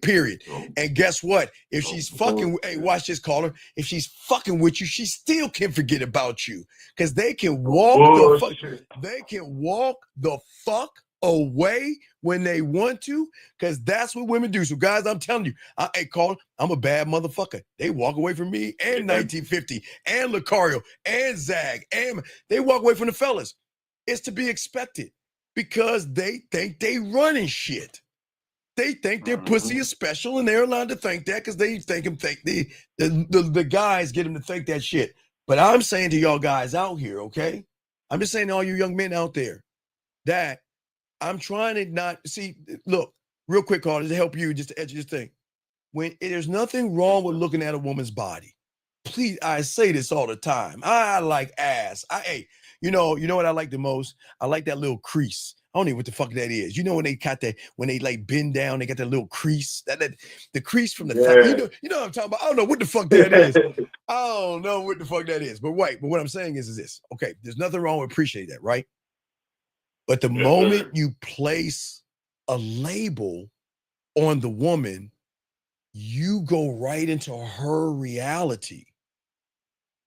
Period. And guess what? If she's fucking, hey, watch this, caller. If she's fucking with you, she still can forget about you because they can walk the fuck away when they want to, because that's what women do. So guys, I'm telling you, hey, caller, I'm a bad motherfucker. They walk away from me and 1950 and Lucario and Zag, and they walk away from the fellas. It's to be expected because they think they running shit. They think their pussy is special and they're allowed to think that because they the guys get them to think that shit. But I'm saying to y'all guys out here, okay? I'm just saying to all you young men out there that I'm trying to not see, look, real quick, Carter, to help you just to edge this thing. When there's nothing wrong with looking at a woman's body. Please, I say this all the time. I like ass. Hey, you know what I like the most? I like that little crease. I don't know what the fuck that is. You know when they got that, when they like bend down, they got that little crease, that the crease from the thigh. You know what I'm talking about? I don't know what the fuck that is. I don't know what the fuck that is. But wait, but what I'm saying is this. Okay, there's nothing wrong with appreciating that, right? But the moment you place a label on the woman, you go right into her reality.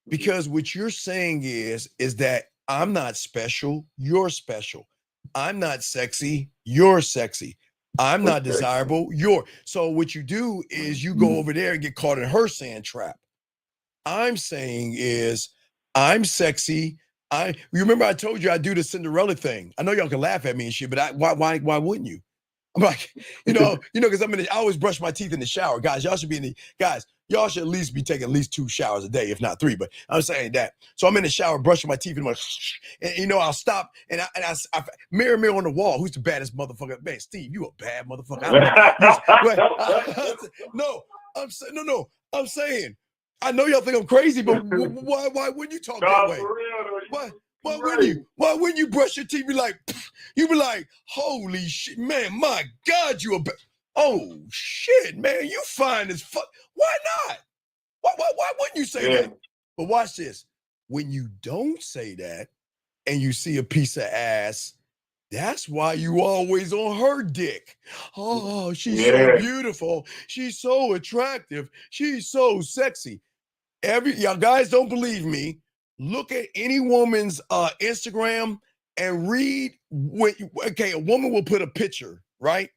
Because what you're saying is that I'm not special, you're special. I'm not sexy, you're sexy. I'm not desirable, you're. So what you do is you go over there and get caught in her sand trap. I'm saying is I'm sexy. You remember I told you I do the Cinderella thing. I know y'all can laugh at me and shit, but why wouldn't you? I'm like, because I always brush my teeth in the shower. Guys, y'all should at least be taking at least 2 showers a day, if not 3. But I'm saying that. So I'm in the shower brushing my teeth and I'll stop and I mirror on the wall. Who's the baddest motherfucker? Man, Steve, you a bad motherfucker. I'm saying, I know y'all think I'm crazy, but why wouldn't you talk that way? Why wouldn't you brush your teeth? You be like, holy shit, man, my God, oh shit, man, you fine as fuck. Why not? Why wouldn't you say that? But watch this. When you don't say that and you see a piece of ass, that's why you always on her dick. Oh, she's so beautiful. She's so attractive. She's so sexy. Y'all guys don't believe me. Look at any woman's Instagram and read a woman will put a picture, right?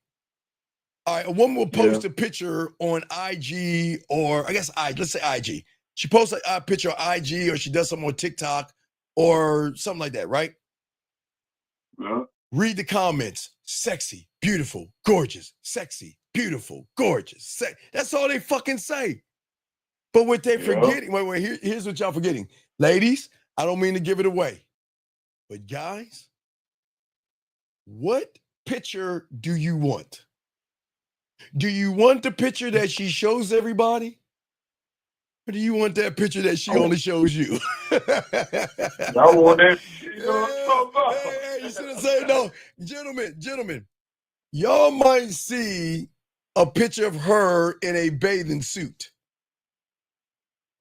All right, a woman will post a picture on IG, or I guess let's say IG. She posts a picture on IG, or she does something on TikTok or something like that, right? Read the comments. Sexy, beautiful, gorgeous. Sexy, beautiful, gorgeous. That's all they fucking say. But what they're forgetting, here's what y'all forgetting. Ladies, I don't mean to give it away, but guys, what picture do you want? Do you want the picture that she shows everybody? Or do you want that picture that she only shows you? I want that. You see what I'm saying? No, gentlemen, y'all might see a picture of her in a bathing suit.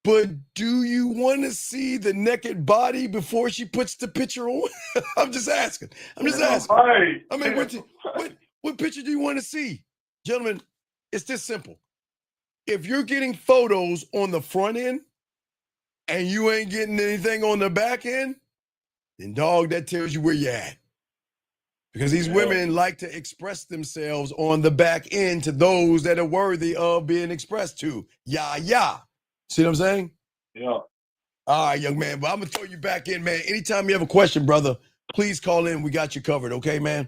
But do you want to see the naked body before she puts the picture on? I'm just asking. I mean, what picture do you want to see? Gentlemen, it's this simple. If you're getting photos on the front end and you ain't getting anything on the back end, then dog, that tells you where you're at. Because these women like to express themselves on the back end to those that are worthy of being expressed to. Yeah. See what I'm saying? Yeah. All right, young man. But I'm gonna throw you back in, man. Anytime you have a question, brother, please call in. We got you covered, okay, man?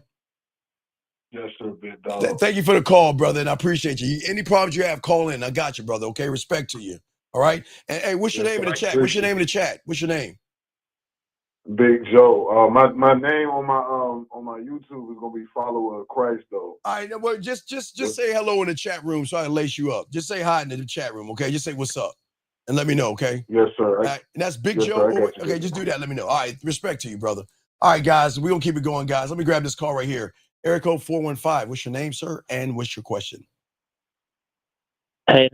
Yes, sir, big dog. Thank you for the call, brother, and I appreciate you. Any problems you have, call in. I got you, brother. Okay, respect to you. All right. And hey, what's your Yes, name in sir, the I chat? What's your appreciate name in the chat? What's your name? Big Joe. My name on my YouTube is gonna be Follower of Christ though. All right, well, just say hello in the chat room so I can lace you up. Just say hi in the chat room, okay? Just say what's up, and let me know, okay? Yes, sir. All right, and that's Big yes, Joe. sir, I got you, Okay, Big just Joe. do that. Let me know. All right, respect to you, brother. All right, guys, we're gonna keep it going, guys. Let me grab this call right here. Area code 415. What's your name, sir? And what's your question? Hey,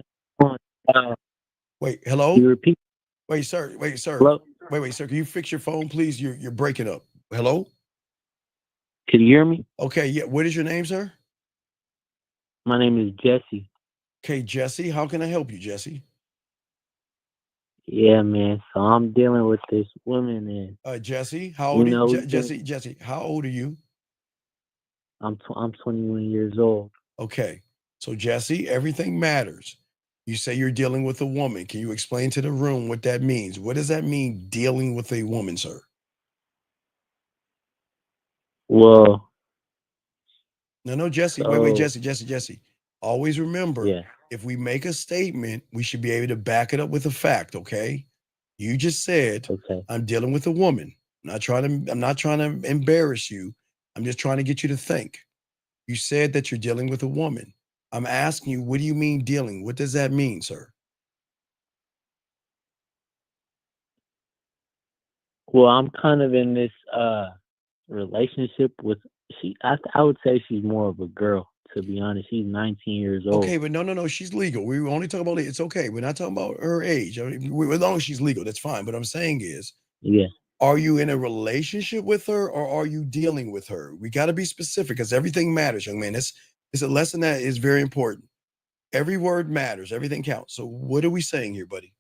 Wait, hello? you repeat? Wait, sir. Wait, sir. Hello? Wait, sir. Can you fix your phone, please? You're breaking up. Hello? Can you hear me? Okay, yeah. What is your name, sir? My name is Jesse. Okay, Jesse. How can I help you, Jesse? Yeah, man. So I'm dealing with this woman, and Jesse, how old are you? we've been- Jesse, how old are you? I'm 21 years old. Okay. So, Jesse, everything matters. You say you're dealing with a woman. Can you explain to the room what that means? What does that mean, dealing with a woman, sir? Well, No, Jesse. Wait, Jesse. Always remember, yeah. if we make a statement, we should be able to back it up with a fact, okay? You just said, Okay. I'm dealing with a woman. I'm not trying to embarrass you. I'm just trying to get you to think. You said that you're dealing with a woman. I'm asking you, what do you mean dealing? What does that mean, sir? Well, I'm kind of in this relationship with I would say she's more of a girl, to be honest. She's 19 years old. Okay, but no. She's legal. We only talk about it. It's okay. We're not talking about her age. I mean, as long as she's legal, that's fine. But I'm saying is, Yeah. are you in a relationship with her or are you dealing with her? We got to be specific because everything matters, young man. It's a lesson that is very important. Every word matters. Everything counts. So what are we saying here, buddy?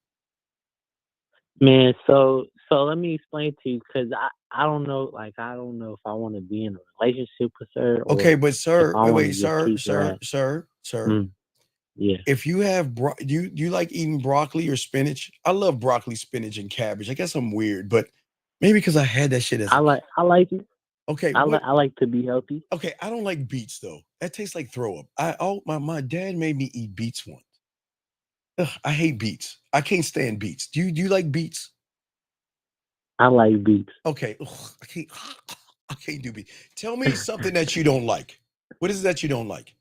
Man, so let me explain to you, because I don't know, like, I don't know if I want to be in a relationship with her, or Okay, but sir, if I want wait, to just keep her at, yeah. If you have do you like eating broccoli or spinach? I love broccoli, spinach, and cabbage. I guess I'm weird, but maybe because I had that shit as I like it. Okay, I like to be healthy. Okay, I don't like beets though. That tastes like throw up. My dad made me eat beets once. Ugh, I hate beets. I can't stand beets. Do you like beets? I like beets. Okay, ugh, I can't do beets. Tell me something that you don't like. What is it that you don't like?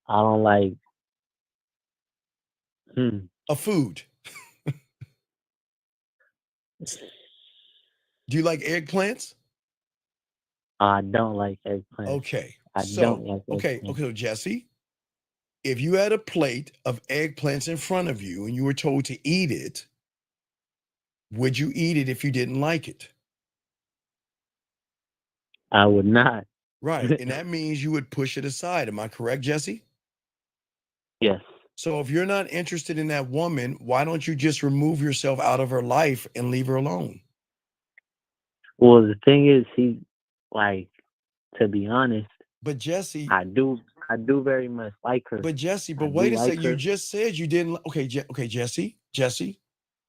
I don't like A food. Do you like eggplants? I don't like eggplant. Okay. I don't like eggplant. Okay, so Jesse, if you had a plate of eggplants in front of you and you were told to eat it, would you eat it if you didn't like it? I would not. Right. And that means you would push it aside. Am I correct, Jesse? Yes. So if you're not interested in that woman, why don't you just remove yourself out of her life and leave her alone? Well, the thing is, to be honest. But Jesse, I do very much like her. But Jesse, wait a second. You just said you didn't. Okay, Jesse,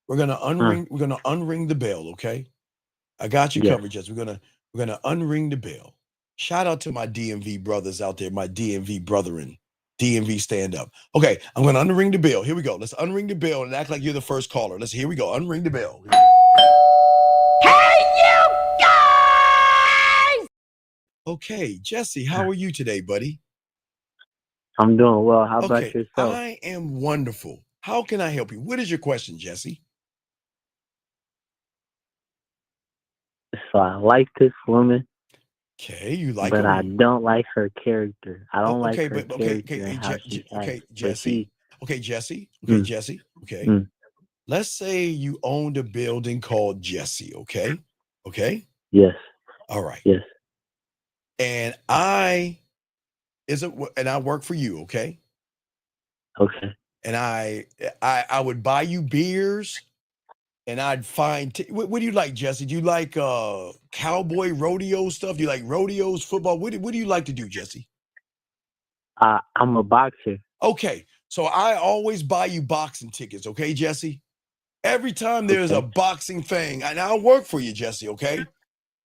we're gonna unring the bell. Okay, I got you covered, Jesse. We're gonna unring the bell. Shout out to my DMV brothers out there, my DMV brethren. DMV stand up. Okay, I'm gonna unring the bell. Here we go. Let's unring the bell and act like you're the first caller. Here we go. Unring the bell. Hey, you guys! Okay, Jesse, how are you today, buddy? I'm doing well. How about yourself? I am wonderful. How can I help you? What is your question, Jesse? So I like this woman. Okay, you like her, but her. I don't like her character. I don't like her character and how she acts. Okay, Jesse. Okay. Let's say you owned a building called Jesse. Okay. Yes. All right. Yes. And I work for you. Okay. Okay. And I would buy you beers. And I'd find, what do you like, Jesse? Do you like cowboy rodeo stuff? Do you like rodeos, football? What do you like to do, Jesse? I'm a boxer. Okay, So I always buy you boxing tickets, okay, Jesse? Every time there's a boxing thing, and I'll work for you, Jesse, okay?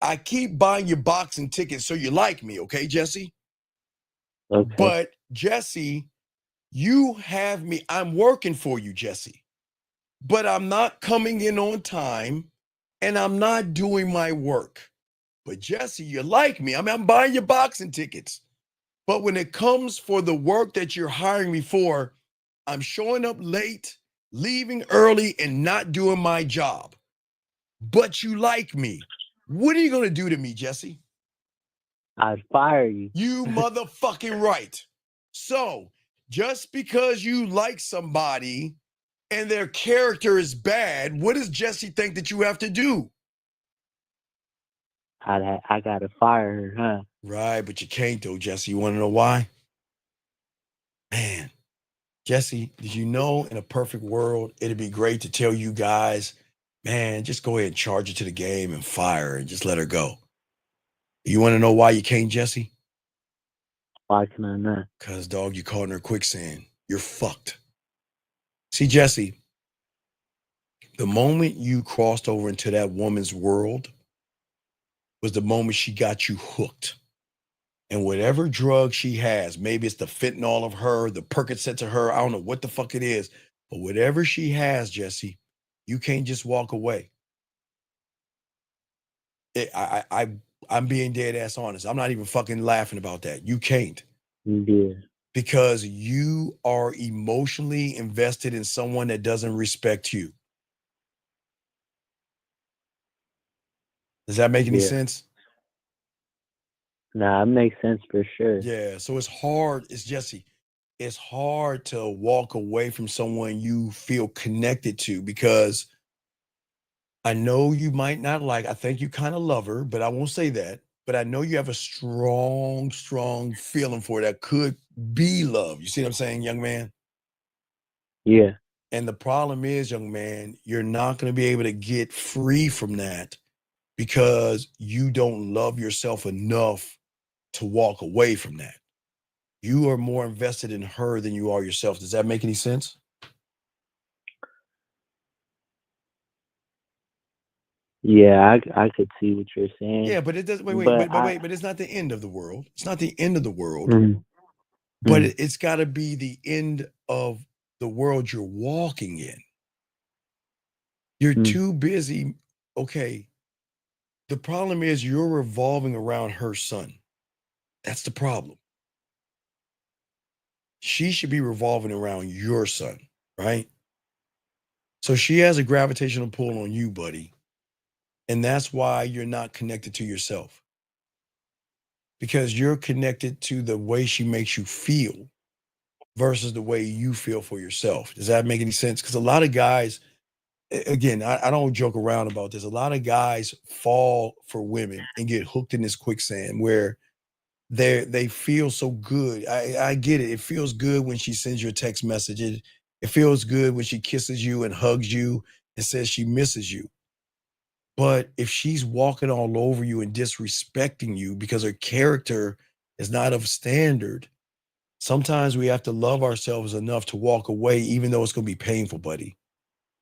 I keep buying you boxing tickets so you like me, okay, Jesse? Okay. But, Jesse, you have me. I'm working for you, Jesse. But I'm not coming in on time, and I'm not doing my work. But, Jesse, you like me. I mean, I'm buying you boxing tickets. But when it comes for the work that you're hiring me for, I'm showing up late, leaving early, and not doing my job. But you like me. What are you going to do to me, Jesse? I'd fire you. You motherfucking right. So, just because you like somebody and their character is bad, what does Jesse think that you have to do? I gotta fire her, huh? Right, but you can't though, Jesse. You want to know why? Man, Jesse, did you know in a perfect world, it'd be great to tell you guys, man, just go ahead and charge her to the game and fire her and just let her go. You want to know why you can't, Jesse? Why can I not? Because, dog, you caught in her quicksand. You're fucked. See, Jesse, the moment you crossed over into that woman's world was the moment she got you hooked. And whatever drug she has, maybe it's the fentanyl of her, the Percocet to her, I don't know what the fuck it is, but whatever she has, Jesse, you can't just walk away. I'm being dead ass honest. I'm not even fucking laughing about that. You can't. Yeah. Because you are emotionally invested in someone that doesn't respect you. Does that make any sense? Nah, it makes sense for sure. Yeah. So it's hard. Jesse. It's hard to walk away from someone you feel connected to because I know you might not like, I think you kind of love her, but I won't say that. But I know you have a strong, strong feeling for her that could be love. You see what I'm saying, young man? Yeah. And the problem is, young man, you're not going to be able to get free from that because you don't love yourself enough to walk away from that. You are more invested in her than you are yourself. Does that make any sense? Yeah, I could see what you're saying. Yeah, but it does. But it's not the end of the world. It's not the end of the world. But it's got to be the end of the world you're walking in. You're too busy. Okay. The problem is you're revolving around her son. That's the problem. She should be revolving around your son, right? So she has a gravitational pull on you, buddy. And that's why you're not connected to yourself. Because you're connected to the way she makes you feel versus the way you feel for yourself. Does that make any sense? Because a lot of guys, again, I don't joke around about this. A lot of guys fall for women and get hooked in this quicksand where they feel so good. I get it. It feels good when she sends you a text message. It feels good when she kisses you and hugs you and says she misses you. But if she's walking all over you and disrespecting you because her character is not of standard, sometimes we have to love ourselves enough to walk away, even though it's going to be painful, buddy.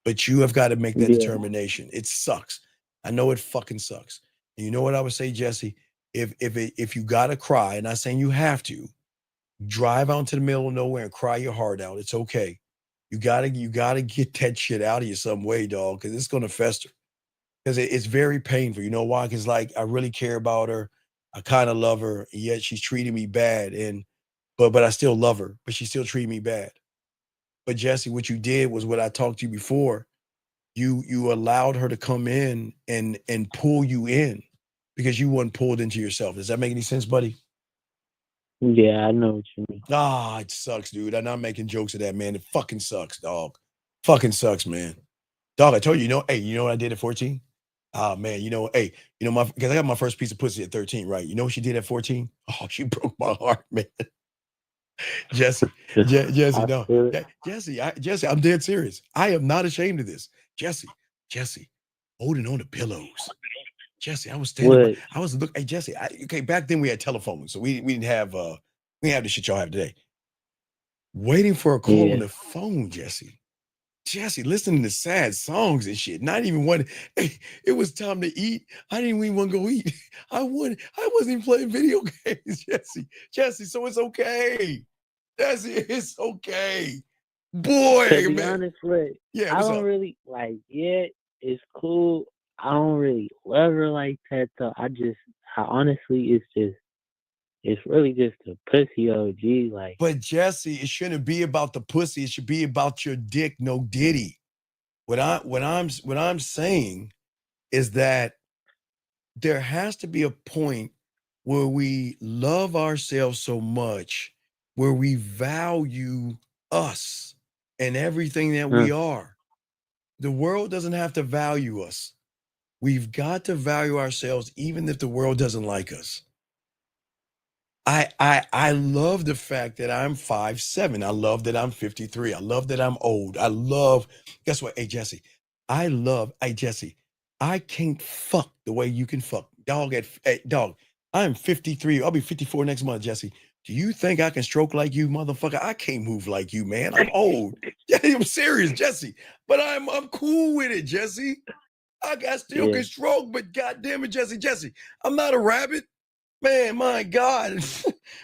But you have got to make that determination. It sucks. I know it fucking sucks. And you know what I would say, Jesse? If you got to cry, and I'm not saying you have to, drive out into the middle of nowhere and cry your heart out. It's okay. You gotta get that shit out of you some way, dog, because it's going to fester. Because it's very painful. You know why? Because like I really care about her. I kind of love her, and yet she's treating me bad. But I still love her, but she's still treating me bad. But Jesse, what you did was what I talked to you before. You allowed her to come in and pull you in because you weren't pulled into yourself. Does that make any sense, buddy? Yeah, I know what you mean. Ah, it sucks, dude. I'm not making jokes of that, man. It fucking sucks, dog. Fucking sucks, man. Dog, I told you, hey, you know what I did at 14? Oh man, because I got my first piece of pussy at 13, right? You know what she did at 14? Oh, she broke my heart, man. Jesse, Jesse, no. Jesse, I'm dead serious. I am not ashamed of this. Jesse, holding on to pillows. Jesse, I was standing by, I was looking, hey, Jesse, okay, back then we had telephones, so we didn't have the shit y'all have today. Waiting for a call on Yeah. the phone, Jesse. Jesse, listening to sad songs and shit. Not even one. Hey, it was time to eat. I didn't even want to go eat. I wasn't even playing video games, Jesse. Jesse, so it's okay. Jesse, it's okay. Boy, To be man. honest with, Yeah, I what's don't up? really like. Yeah, it's cool. I don't really love her like that though. I honestly, it's really just a pussy OG. Like, But Jesse, it shouldn't be about the pussy. It should be about your dick, no diddy. What I'm saying is that there has to be a point where we love ourselves so much, where we value us and everything that we are. The world doesn't have to value us. We've got to value ourselves, even if the world doesn't like us. I love the fact that I'm 5'7". I love that I'm 53. I love that I'm old. Guess what? Hey Jesse, hey Jesse, I can't fuck the way you can fuck. Dog, I'm 53. I'll be 54 next month, Jesse. Do you think I can stroke like you, motherfucker? I can't move like you, man. I'm old. Yeah, I'm serious, Jesse. But I'm cool with it, Jesse. I still can stroke, but goddamn it, Jesse, I'm not a rabbit. Man, my God.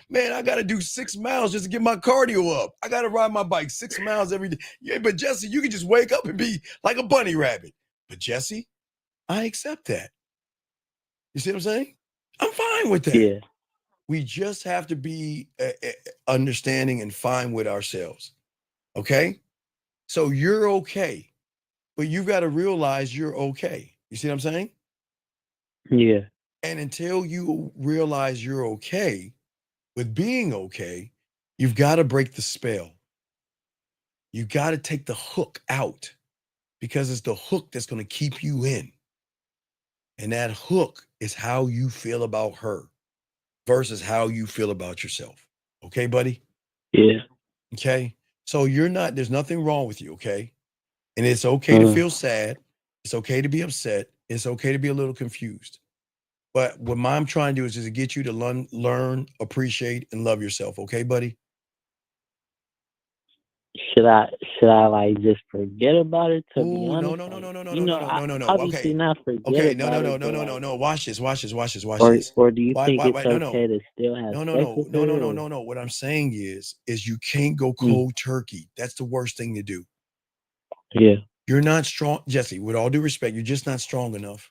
Man, I got to do 6 miles just to get my cardio up. I got to ride my bike 6 miles every day. Yeah, but Jesse, you can just wake up and be like a bunny rabbit. But Jesse, I accept that. You see what I'm saying? I'm fine with that. yeah, We just have to be understanding and fine with ourselves. Okay? So you're okay, but you've got to realize you're okay. You see what I'm saying? yeah, And until you realize you're okay with being okay, you've got to break the spell. You got to take the hook out because it's the hook that's going to keep you in. And that hook is how you feel about her versus how you feel about yourself. Okay, buddy? yeah. Okay. So there's nothing wrong with you. Okay. And it's okay to feel sad. It's okay to be upset. It's okay to be a little confused. But what I'm trying to do is just to get you to learn, appreciate, and love yourself. Okay, buddy? Should I like just forget about it? To be Ooh, no, honest, no, no, like, no, no, no, you no, no, know, no, I no, no, no. obviously Okay. not forget Okay. No, no, about no, it, no, but no, no, like, no. Watch this. Watch this. or do you think it's Why? No, no. okay to still have No, no, sex no, with no, no, her? no, Or, no, no. What I'm saying is you can't go cold turkey. That's the worst thing to do. yeah, You're not strong, Jesse. With all due respect, you're just not strong enough.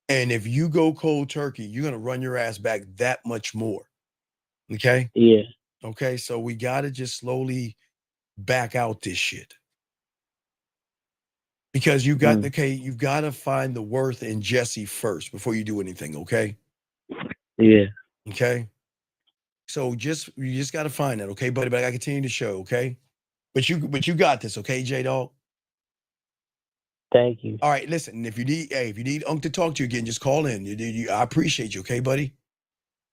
And if you go cold turkey, you're gonna run your ass back that much more. Okay. yeah, Okay. So we gotta just slowly back out this shit because you've got to find the worth in Jesse first before you do anything. Okay. yeah. Okay. So you just got to find that. Okay, buddy. But I got to continue the show. Okay. But you got this. Okay, J Dog. Thank you. All right, listen. If you need Unc to talk to you again, just call in. I appreciate you, okay, buddy.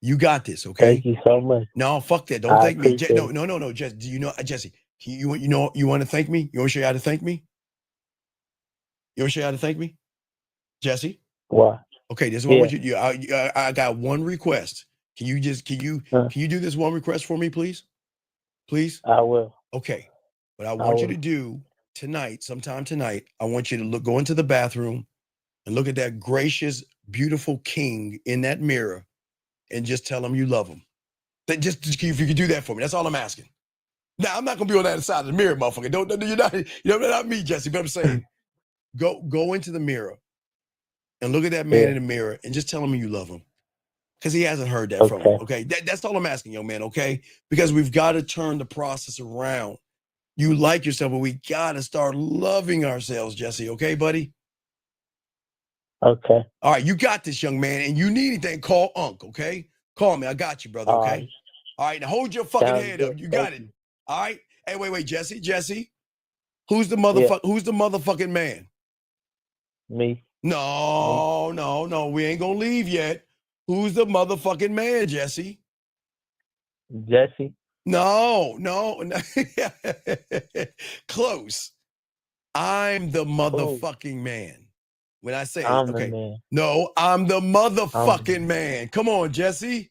You got this, okay? Thank you so much. No, fuck that. Don't I thank me. appreciate it. No. Jesse, do you know Jesse? You want to thank me? You want to show you how to thank me? You want to show you how to thank me, Jesse? Why? Okay, this is what I Yeah. want you to do. I got one request. Can you do this one request for me, please? Please. I will. Okay. What I want you to do sometime tonight, I want you to go into the bathroom and look at that gracious, beautiful king in that mirror and just tell him you love him. Just if you could do that for me, that's all I'm asking. Now, I'm not gonna be on that side of the mirror, motherfucker. You're not me, Jesse, but I'm saying go into the mirror and look at that man in the mirror and just tell him you love him. Because he hasn't heard that from him. Okay. That's all I'm asking, young man, okay? Because we've got to turn the process around. You like yourself, but we gotta start loving ourselves, Jesse. Okay, buddy? Okay. All right, you got this, young man. And you need anything, call Unc, okay? Call me. I got you, brother. Okay. All right, now hold your fucking head up. You got it. All right. Hey, wait, Jesse. Who's the motherfucking man? Me. No. We ain't gonna leave yet. Who's the motherfucking man, Jesse? Jesse. No. Close. I'm the motherfucking man. When I say I'm okay. the man. No, I'm the motherfucking man. Come on, Jesse.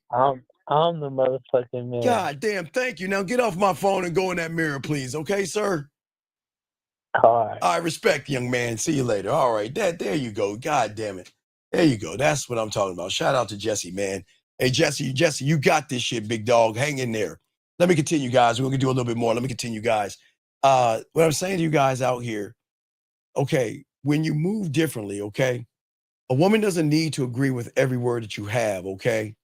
I'm the motherfucking man. God damn, thank you. Now get off my phone and go in that mirror, please. Okay, sir? All right. I respect, young man. See you later. All right, there you go. God damn it. There you go. That's what I'm talking about. Shout out to Jesse, man. Hey, Jesse, you got this shit, big dog. Hang in there. Let me continue, guys. We're going to do a little bit more. Let me continue, guys. What I'm saying to you guys out here, okay, when you move differently, okay, a woman doesn't need to agree with every word that you have, okay?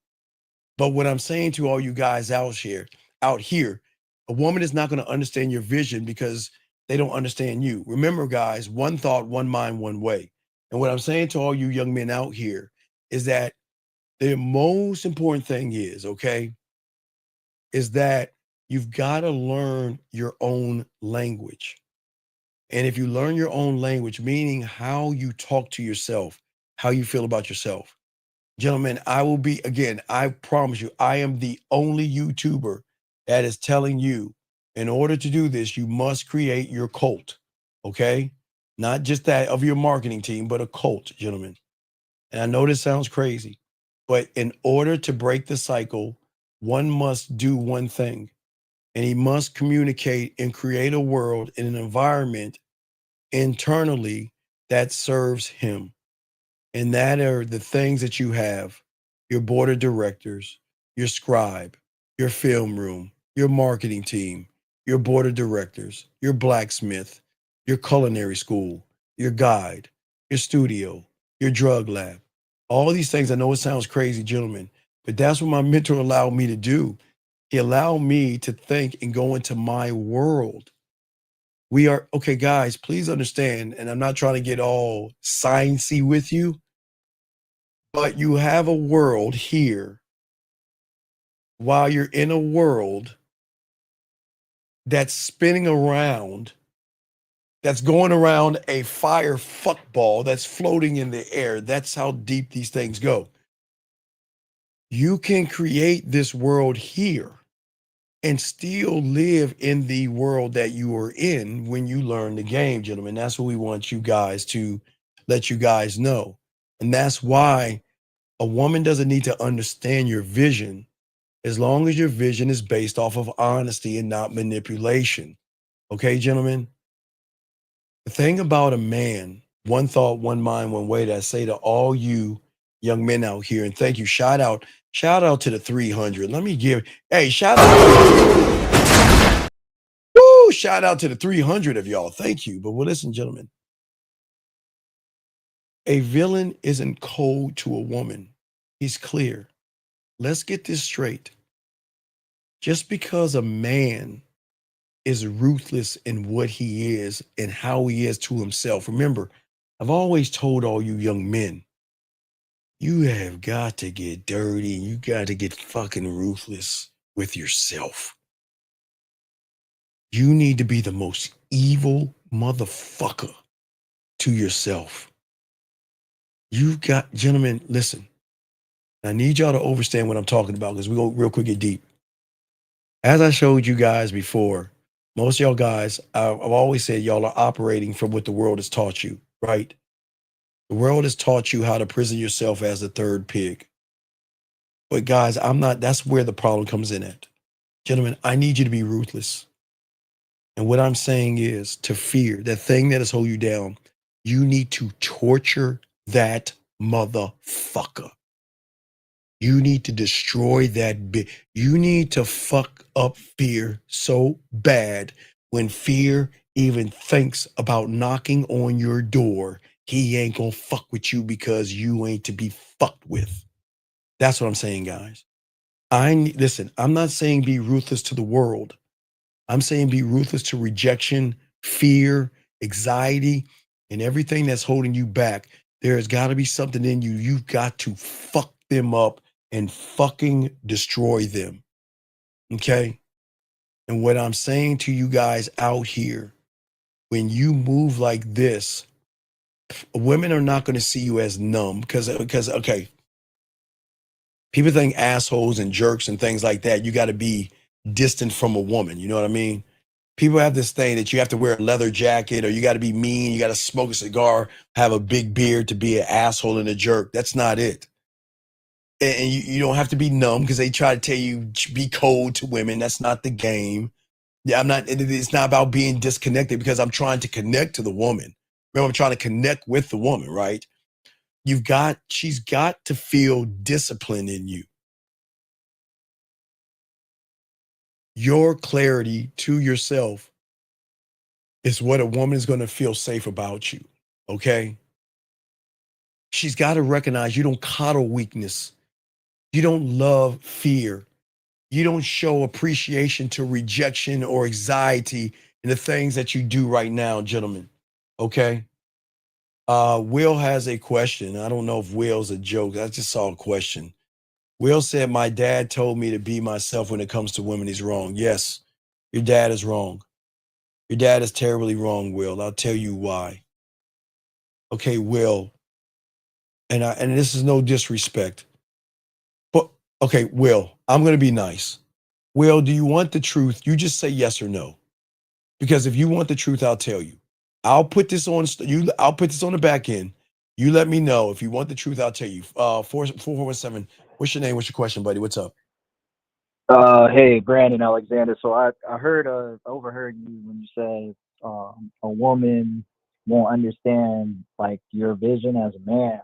But what I'm saying to all you guys out here, a woman is not going to understand your vision because they don't understand you. Remember, guys, one thought, one mind, one way. And what I'm saying to all you young men out here is that the most important thing is, okay, is that you've got to learn your own language. And if you learn your own language, meaning how you talk to yourself, how you feel about yourself, gentlemen, I promise you, I am the only YouTuber that is telling you, in order to do this, you must create your cult, okay? Not just that of your marketing team, but a cult, gentlemen. And I know this sounds crazy, but in order to break the cycle, one must do one thing, and he must communicate and create a world in an environment internally that serves him. And that are the things that you have: your board of directors, your scribe, your film room, your marketing team, your board of directors, your blacksmith, your culinary school, your guide, your studio, your drug lab. All these things, I know it sounds crazy, gentlemen, but that's what my mentor allowed me to do. He allowed me to think and go into my world. We are, okay, guys, please understand, and I'm not trying to get all sciencey with you, but you have a world here while you're in a world that's spinning around, that's going around a fire fuck ball that's floating in the air. That's how deep these things go. You can create this world here and still live in the world that you are in when you learn the game, gentlemen. That's what we want you guys to let you guys know. And that's why a woman doesn't need to understand your vision as long as your vision is based off of honesty and not manipulation. Okay, gentlemen? The thing about a man, one thought, one mind, one way, that I say to all you young men out here, and thank you, shout out to the 300. Let me give, hey, shout out to the 300 of y'all. Thank you. But well, listen, gentlemen, a villain isn't cold to a woman. He's clear. Let's get this straight. Just because a man is ruthless in what he is and how he is to himself. Remember, I've always told all you young men, you have got to get dirty. You got to get fucking ruthless with yourself. You need to be the most evil motherfucker to yourself. You've got, gentlemen, listen, I need y'all to understand what I'm talking about because we go real quick and deep. As I showed you guys before, most of y'all guys, I've always said y'all are operating from what the world has taught you, right? The world has taught you how to prison yourself as the third pig. But guys, that's where the problem comes in at. Gentlemen, I need you to be ruthless. And what I'm saying is to fear, that thing that is holding you down, you need to torture that motherfucker. You need to destroy that bit. You need to fuck up fear so bad when fear even thinks about knocking on your door, he ain't gonna fuck with you because you ain't to be fucked with. That's what I'm saying, guys. Listen, I'm not saying be ruthless to the world. I'm saying be ruthless to rejection, fear, anxiety, and everything that's holding you back. There's got to be something in you. You've got to fuck them up and fucking destroy them. Okay? And what I'm saying to you guys out here, when you move like this, women are not going to see you as numb because okay, people think assholes and jerks and things like that, you got to be distant from a woman. You know what I mean? People have this thing that you have to wear a leather jacket or you got to be mean, you got to smoke a cigar, have a big beard to be an asshole and a jerk. That's not it. and you don't have to be numb because they try to tell you be cold to women. That's not the game. Yeah, I'm not. It's not about being disconnected because I'm trying to connect to the woman. Remember, I'm trying to connect with the woman, right? She's got to feel discipline in you. Your clarity to yourself is what a woman is going to feel safe about you. Okay. She's got to recognize you don't coddle weakness. You don't love fear. You don't show appreciation to rejection or anxiety in the things that you do right now, gentlemen. Okay. Will has a question. I don't know if Will's a joke. I just saw a question. Will said, my dad told me to be myself when it comes to women. He's wrong. Yes, your dad is wrong. Your dad is terribly wrong, Will. I'll tell you why. Okay, Will, and this is no disrespect, but okay, Will, I'm going to be nice. Will, do you want the truth? You just say yes or no. Because if you want the truth, I'll tell you. I'll put this on the back end. You let me know. If you want the truth, I'll tell you. 4417. What's your name? What's your question, buddy? What's up? Hey, Brandon Alexander. So I overheard you when you said a woman won't understand like your vision as a man.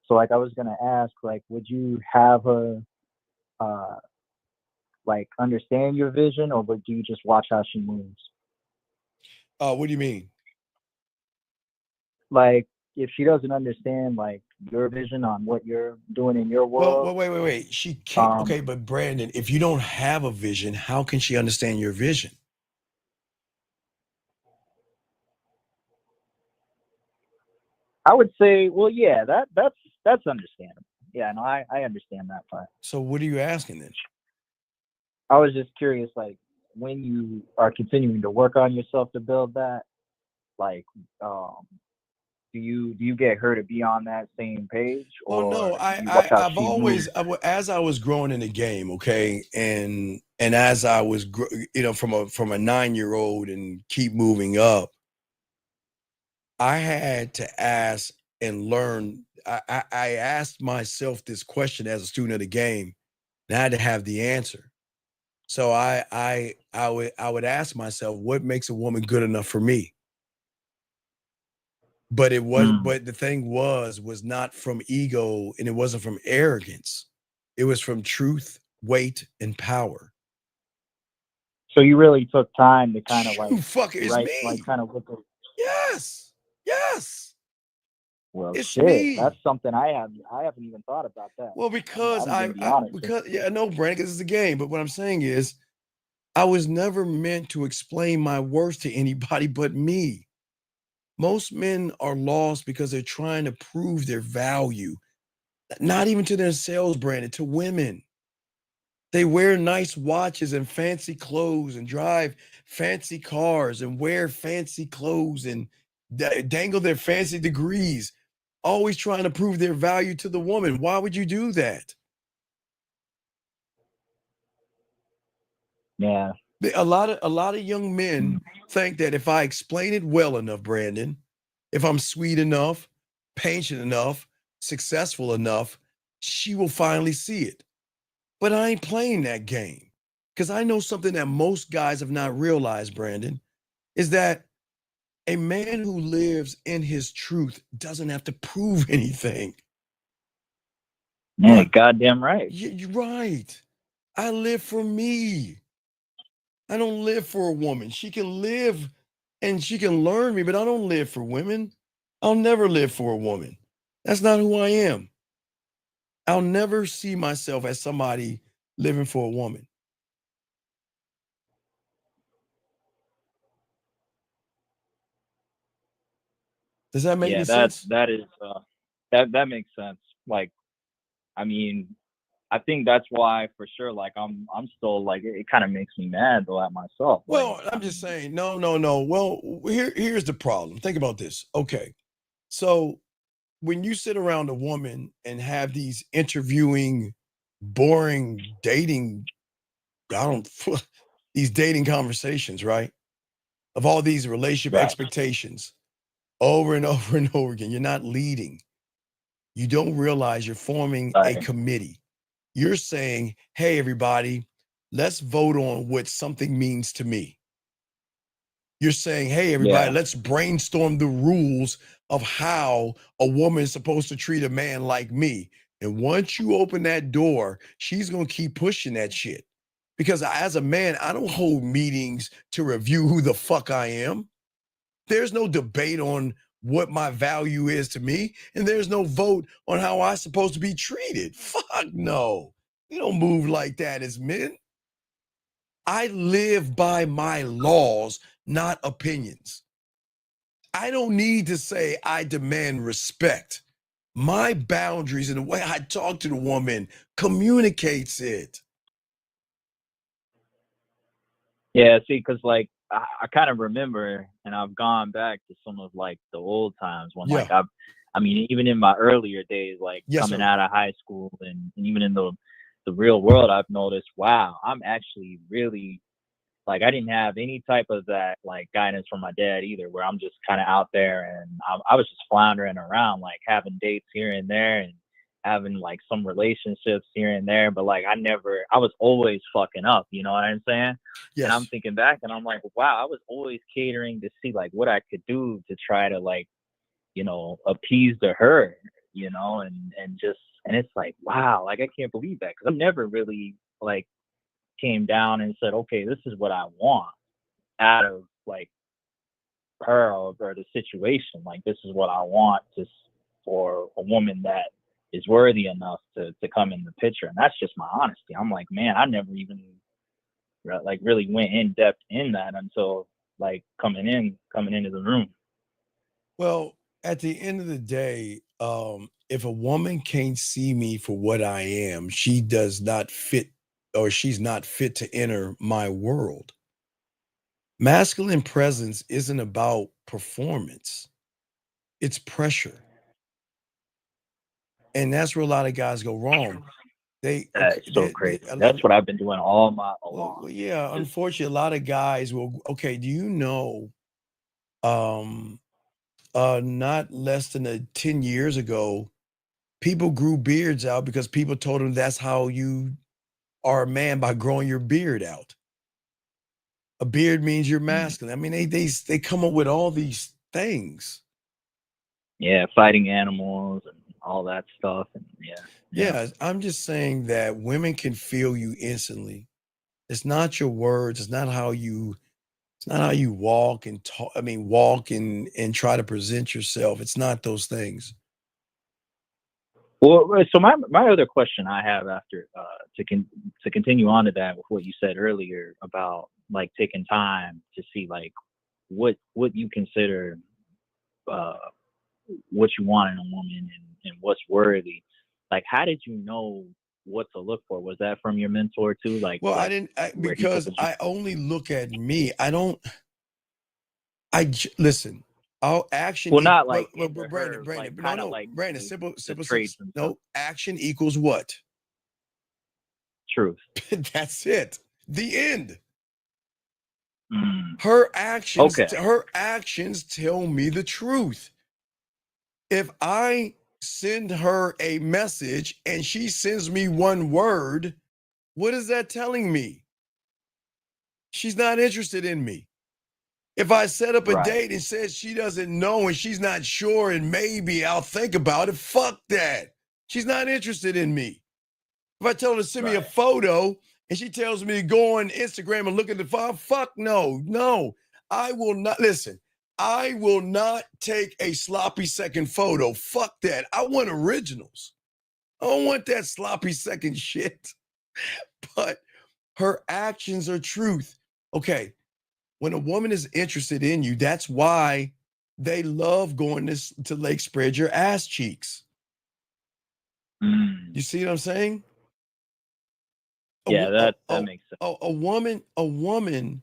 So like I was gonna ask, like, would you have her like understand your vision, or would you just watch how she moves? What do you mean? Like, if she doesn't understand like your vision on what you're doing in your Well, world, wait. She can't. Okay, but Brandon, if you don't have a vision, how can she understand your vision? I would say, well, yeah, that's understandable. Yeah, no, I understand that part. So what are you asking then? I was just curious, like, when you are continuing to work on yourself to build that, like, do you get her to be on that same page, Oh no, or do you watch how I've she moves? always as I was growing in the game, okay, and as I was from a 9-year-old and keep moving up, I had to ask and learn. I asked myself this question as a student of the game, and I had to have the answer. So I would ask myself, what makes a woman good enough for me? But it was, but the thing was not from ego, and it wasn't from arrogance. It was from truth, weight, and power. So you really took time to kind of like You fucker, it's write, like, me. kind of look at. Yes. Well, It's shit, me. that's something I haven't even thought about that. Well, because I'm gonna be honest. I know, Brandon, this is a game. But what I'm saying is, I was never meant to explain my worth to anybody but me. Most men are lost because they're trying to prove their value, not even to themselves, Brandon, to women. They wear nice watches and fancy clothes and drive fancy cars and wear fancy clothes and dangle their fancy degrees, always trying to prove their value to the woman. Why would you do that? Yeah. A lot of young men think that if I explain it well enough, Brandon, if I'm sweet enough, patient enough, successful enough, she will finally see it. But I ain't playing that game, because I know something that most guys have not realized, Brandon, is that a man who lives in his truth doesn't have to prove anything. Yeah, goddamn right. You're right. I live for me. I don't live for a woman. She can live and she can learn me, but I don't live for women. I'll never live for a woman. That's not who I am. I'll never see myself as somebody living for a woman. Does that make any sense? That is that makes sense. Like, I mean, I think that's why for sure. Like, I'm still like, it kind of makes me mad though at myself. Well, I'm just saying, no. Well, here's the problem. Think about this. Okay. So when you sit around a woman and have these interviewing, boring dating, these dating conversations, right? Of all these relationship expectations over and over and over again, you're not leading. You don't realize you're forming a committee. You're saying, hey, everybody, let's vote on what something means to me. You're saying, hey, everybody, let's brainstorm the rules of how a woman is supposed to treat a man like me. And once you open that door, she's going to keep pushing that shit. Because as a man, I don't hold meetings to review who the fuck I am. There's no debate on what my value is to me. And there's no vote on how I'm supposed to be treated. Fuck no. We don't move like that as men. I live by my laws, not opinions. I don't need to say I demand respect. My boundaries and the way I talk to the woman communicates it. Yeah, see, because like I kind of remember, and I've gone back to some of like the old times when like I mean, even in my earlier days, like coming out of high school and even in the real world, I've noticed, wow, I'm actually really like I didn't have any type of that like guidance from my dad either, where I'm just kind of out there and I was just floundering around, like having dates here and there and having like some relationships here and there, but like I was always fucking up, you know what I'm saying? Yes. And I'm thinking back and I'm like, wow, I was always catering to see like what I could do to try to like, you know, appease to her, you know, and it's like, wow, like I can't believe that, because I've never really like came down and said, okay, this is what I want out of like her or the situation. Like, this is what I want for a woman that is worthy enough to come in the picture. And that's just my honesty. I'm like, man, I never even like really went in depth in that until like coming into the room. Well, at the end of the day, if a woman can't see me for what I am, she does not fit, or she's not fit to enter my world. Masculine presence isn't about performance. It's pressure. And that's where a lot of guys go wrong. That's so crazy. That's what I've been doing all along. Well, yeah, unfortunately, a lot of guys will, okay, do you know, not less than 10 years ago, people grew beards out because people told them that's how you are a man, by growing your beard out. A beard means you're masculine. I mean, they come up with all these things. Yeah, fighting animals and all that stuff. And yeah, I'm just saying that women can feel you instantly. It's not your words. It's not how you walk and talk. I mean, walk and try to present yourself. It's not those things. Well, so my other question I have after to continue on to that with what you said earlier about like taking time to see like what you consider what you want in a woman and what's worthy. Like, how did you know what to look for? Was that from your mentor too? Like, well, like, I didn't, because I only look at me. Listen. All action. Well, not like Brandon. Like, no, like Brandon. Simple. No, action equals what? Truth. That's it. The end. Mm. Her actions. Okay. Her actions tell me the truth. If I send her a message and she sends me one word, what is that telling me? She's not interested in me. If I set up a date and says she doesn't know and she's not sure and maybe I'll think about it, fuck that. She's not interested in me. If I tell her to send me a photo and she tells me to go on Instagram and look at the file, fuck no. I will not, listen, I will not take a sloppy second photo. Fuck that. I want originals. I don't want that sloppy second shit. But her actions are truth. Okay. When a woman is interested in you, that's why they love going to Lake Spread Your Ass Cheeks. You see what I'm saying? Yeah, that makes sense. A woman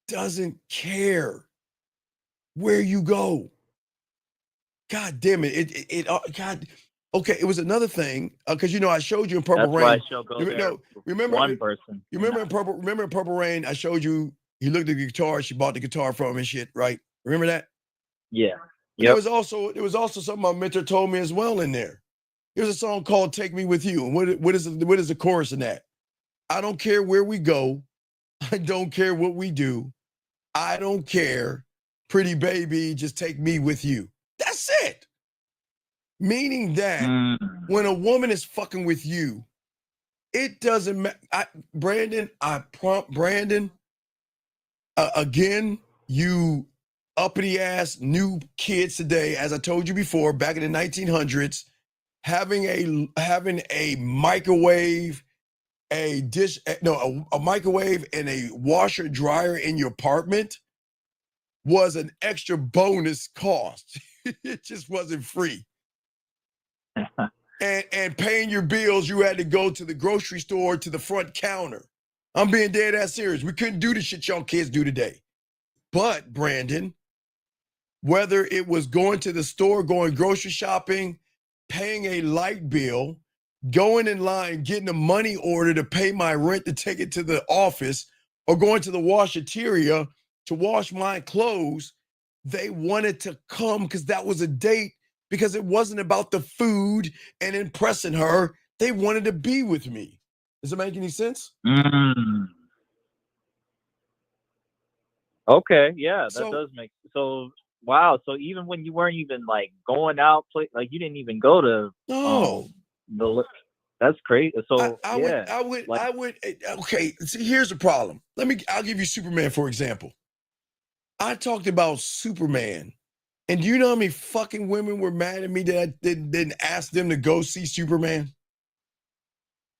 doesn't care where you go. God damn it. God. Okay, it was another thing because I showed you in Purple Rain. Why she'll go there remember one person. Remember in Purple Rain, I showed you. He looked at the guitar. She bought the guitar from him and shit, right? Remember that? Yeah. There was also something my mentor told me as well in there. Here's a song called "Take Me With You." And what is the chorus in that? I don't care where we go. I don't care what we do. I don't care. Pretty baby, just take me with you. That's it. Meaning that when a woman is fucking with you, it doesn't matter. Brandon, I prompt Brandon, again, you uppity ass new kids today, as I told you before, back in the 1900s, having a microwave, a microwave and a washer dryer in your apartment was an extra bonus cost. It just wasn't free. And paying your bills, you had to go to the grocery store to the front counter. I'm being dead ass serious. We couldn't do the shit y'all kids do today. But Brandon, whether it was going to the store, going grocery shopping, paying a light bill, going in line, getting a money order to pay my rent to take it to the office, or going to the washateria to wash my clothes, they wanted to come because that was a date, because it wasn't about the food and impressing her. They wanted to be with me. Does it make any sense? Okay, yeah, that does make so. Wow, so even when you weren't even like going out, like you didn't even go to that's crazy. So I would. Okay, see, here's the problem. I'll give you Superman for example. I talked about Superman, and do you know how many fucking women were mad at me that I didn't ask them to go see Superman?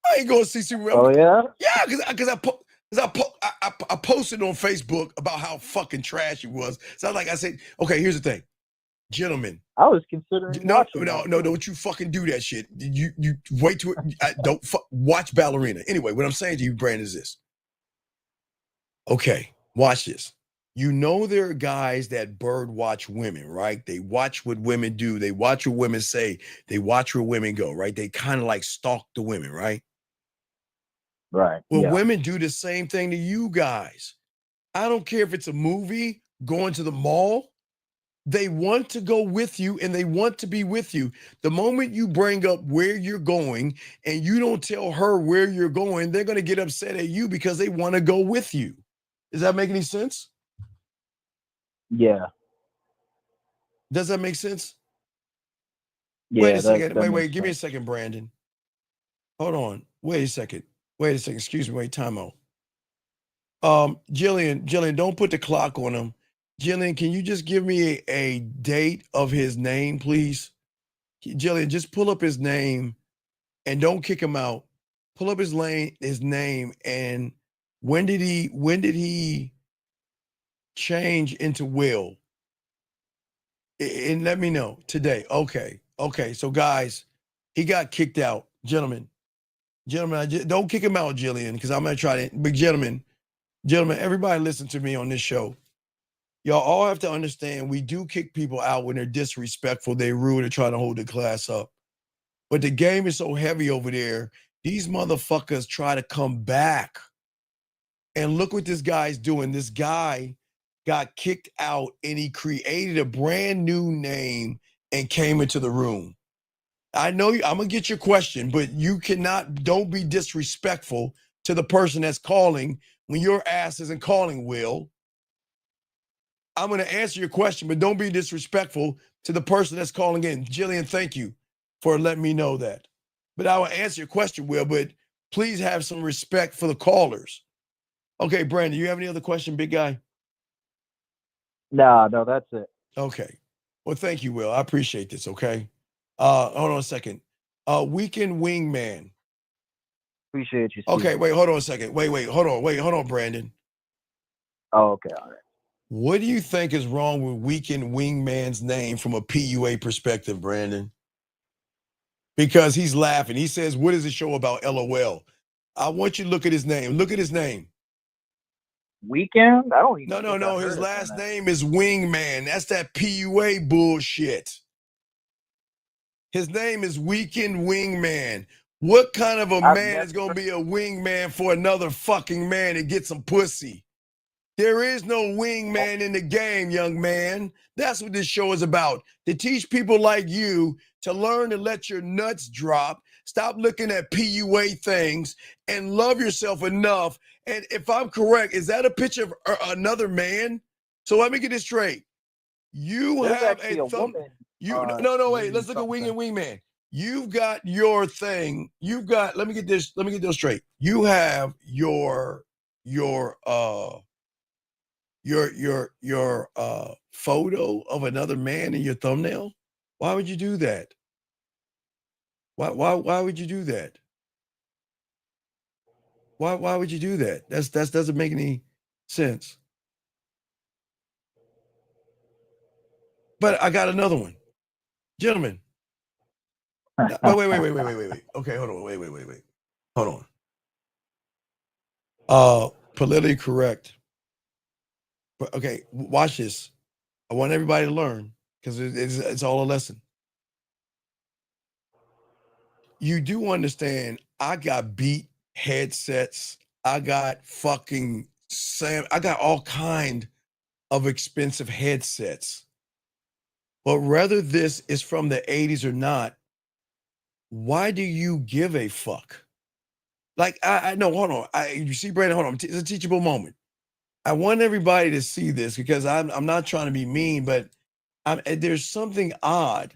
I ain't going to see Superman. Oh yeah? Yeah, because I posted on Facebook about how fucking trash it was. So I said, okay, here's the thing, gentlemen. I was considering watching no, don't you fucking do that shit. You wait to don't watch Ballerina. Anyway, what I'm saying to you, Brandon, is this. Okay, watch this. You know there are guys that bird watch women, right? They watch what women do. They watch what women say. They watch where women go, right? They kind of like stalk the women, right? Right. Well, women do the same thing to you guys. I don't care if it's a movie, going to the mall. They want to go with you and they want to be with you. The moment you bring up where you're going and you don't tell her where you're going, they're going to get upset at you because they want to go with you. Does that make any sense? Yeah. Does that make sense? Yeah. Wait a second. Wait. Give me a second, Brandon. Hold on. Wait a second. Excuse me. Wait, time out. Jillian, don't put the clock on him. Jillian, can you just give me a date of his name, please? Jillian, just pull up his name and don't kick him out. Pull up his name, and when did he change into Will? And let me know today. Okay. So guys, he got kicked out. Gentlemen, don't kick him out, Jillian, because I'm gonna try to. But gentlemen, everybody listen to me on this show. Y'all all have to understand we do kick people out when they're disrespectful, they're rude, they're trying to hold the class up. But the game is so heavy over there, these motherfuckers try to come back. And look what this guy's doing. This guy got kicked out and he created a brand new name and came into the room. I know I'm gonna get your question, but don't be disrespectful to the person that's calling when your ass isn't calling, Will. I'm going to answer your question, but don't be disrespectful to the person that's calling in. Jillian, thank you for letting me know that. But I will answer your question, Will, but please have some respect for the callers. Okay, Brandon, you have any other question, big guy? No, that's it. Okay. Well, thank you, Will. I appreciate this, okay? Hold on a second. Weekend Wingman. Appreciate you, Steve. Okay, wait, hold on a second. Hold on, Brandon. Oh, okay, all right. What do you think is wrong with Weekend Wingman's name from a PUA perspective, Brandon? Because he's laughing. He says, what is the show about? LOL. I want you to look at his name. Look at his name. Weekend? I don't even No. His last name is Wingman. That's that PUA bullshit. His name is Weekend Wingman. What kind of a man is going to be a wingman for another fucking man and get some pussy? There is no wingman in the game, young man. That's what this show is about. To teach people like you to learn to let your nuts drop, stop looking at PUA things, and love yourself enough. And if I'm correct, is that a picture of another man? So let me get this straight. You There's have actually a a thumb. woman. No, wait. Reading Let's look at wing and something. wingman. You've got your thing. You've got. Let me get this straight. You have your photo of another man in your thumbnail. Why would you do that? Why would you do that? Why would you do that? That doesn't make any sense. But I got another one, gentlemen. But wait. Okay, hold on. Wait. Hold on. Politically correct. But okay, watch this. I want everybody to learn because it's all a lesson. You do understand I got beat headsets. I got fucking I got all kind of expensive headsets. But whether this is from the 80s or not, why do you give a fuck? Like, I know, hold on. You see, Brandon, hold on. It's a teachable moment. I want everybody to see this because I'm not trying to be mean, but there's something odd.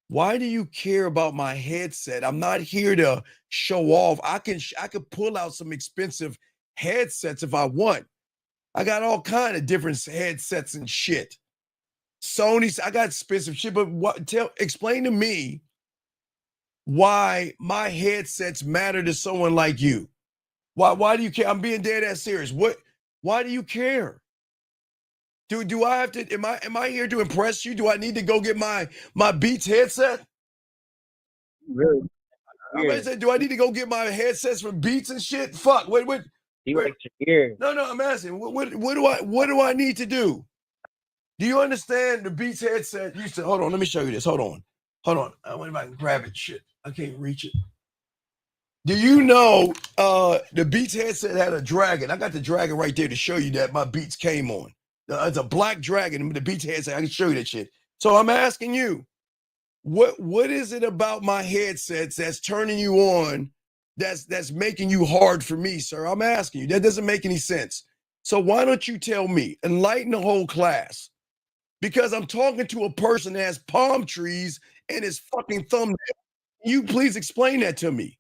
Why do you care about my headset? I'm not here to show off. I could pull out some expensive headsets if I want. I got all kind of different headsets and shit. Sony's, I got expensive shit, but explain to me why my headsets matter to someone like you. Why do you care? I'm being dead ass serious. Why do you care? Do I have to am I here to impress you? Do I need to go get my Beats headset? Really I'm gonna say, do I need to go get my headsets from Beats and shit? Fuck. Wait. He likes your ears. No, I'm asking. What do I need to do? Do you understand the Beats headset? You said, hold on, let me show you this. Hold on. I wonder if I can grab it. Shit. I can't reach it. Do you know the Beats headset had a dragon? I got the dragon right there to show you that my Beats came on. It's a black dragon. The Beats headset. I can show you that shit. So I'm asking you, what is it about my headsets that's turning you on? That's making you hard for me, sir. I'm asking you. That doesn't make any sense. So why don't you tell me? Enlighten the whole class. Because I'm talking to a person that has palm trees in his fucking thumbnail. You please explain that to me.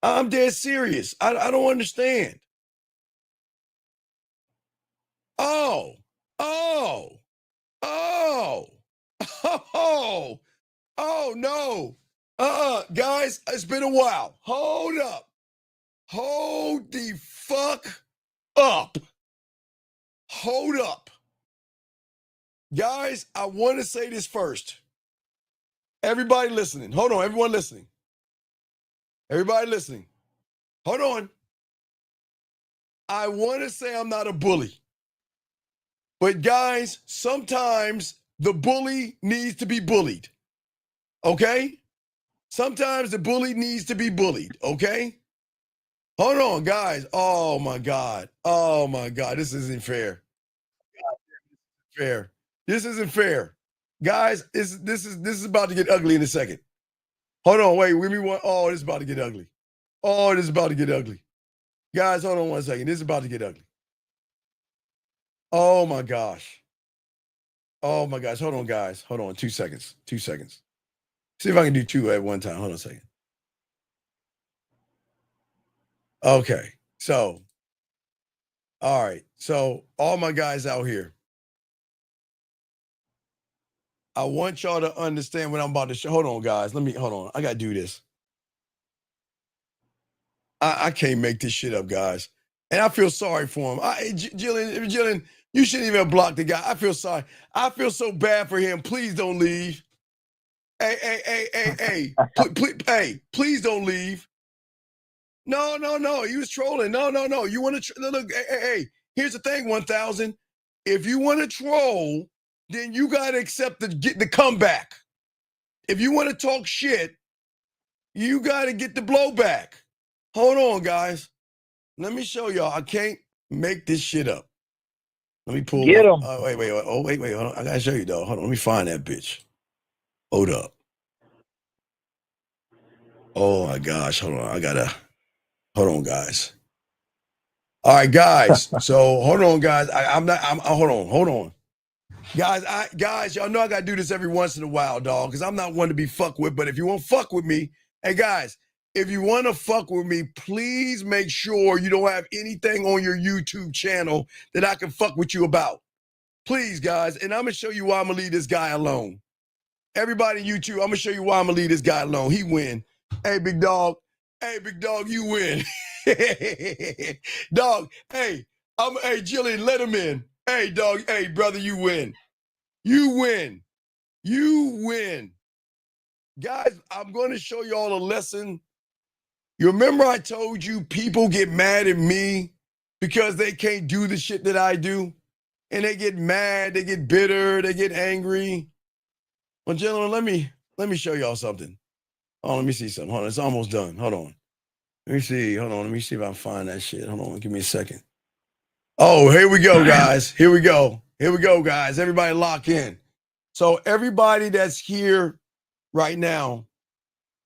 I'm dead serious. I don't understand. Oh, no. Guys, it's been a while. Hold up. Hold the fuck up. Hold up. Guys, I want to say this first. Everybody listening. Hold on, everyone listening. Everybody listening. Hold on. I want to say I'm not a bully. But guys, sometimes the bully needs to be bullied. Okay? Sometimes the bully needs to be bullied. Okay? Hold on, guys. Oh my God. This isn't fair. This isn't fair. Guys, this is about to get ugly in a second. Hold on, wait. Oh, this is about to get ugly. Oh, this is about to get ugly. Guys, hold on one second. This is about to get ugly. Oh my gosh. Hold on, guys. Hold on. 2 seconds. See if I can do two at one time. Hold on a second. Okay. So, all right. So, all my guys out here, I want y'all to understand what I'm about to show. Hold on, guys. Hold on. I got to do this. I can't make this shit up, guys. And I feel sorry for him. Jillian, you shouldn't even have blocked the guy. I feel sorry. I feel so bad for him. Please don't leave. Hey. Please don't leave. No. He was trolling. No. You want to look? Hey. Here's the thing, 1000. If you want to troll, then you got to accept the comeback. If you want to talk shit, you got to get the blowback. Hold on, guys. Let me show y'all. I can't make this shit up. Let me pull Get up. him. Wait. Oh, wait. Hold on. I gotta show you, though. Hold on. Let me find that bitch. Hold up. Oh my gosh. Hold on. Hold on, guys. All right, guys. So hold on, guys. Hold on. Guys, y'all know I gotta do this every once in a while, dog, because I'm not one to be fucked with. But if you want to fuck with me, hey guys, if you want to fuck with me, please make sure you don't have anything on your YouTube channel that I can fuck with you about. Please, guys. And I'm gonna show you why I'm gonna leave this guy alone. Everybody in YouTube, I'm gonna show you why I'm gonna leave this guy alone. He win. Hey, big dog. Hey, big dog, you win. Dog, hey, Jillian, let him in. Hey, dog, hey, brother, you win. You win. You win. Guys, I'm going to show y'all a lesson. You remember I told you people get mad at me because they can't do the shit that I do? And they get mad, they get bitter, they get angry. Well, gentlemen, let me show y'all something. Oh, let me see something. Hold on, it's almost done. Hold on. Let me see. Hold on. Let me see if I can find that shit. Hold on. Give me a second. Oh, here we go, guys. Here we go. Here we go, guys. Everybody lock in. So everybody that's here right now,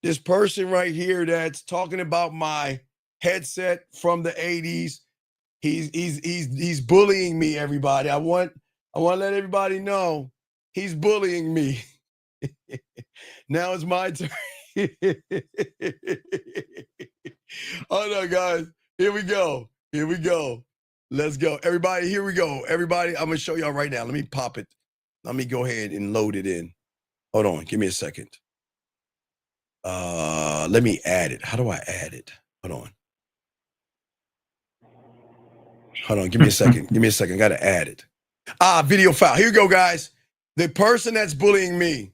this person right here that's talking about my headset from the 80s, he's bullying me, everybody. I want to let everybody know he's bullying me. Now it's my turn. Hold on, guys. Here we go. Here we go. Let's go. Everybody, here we go. Everybody, I'm going to show y'all right now. Let me pop it. Let me go ahead and load it in. Hold on. Give me a second. Let me add it. How do I add it? Hold on. Hold on. Give me a second. Give me a second. I got to add it. Video file. Here we go, guys. The person that's bullying me.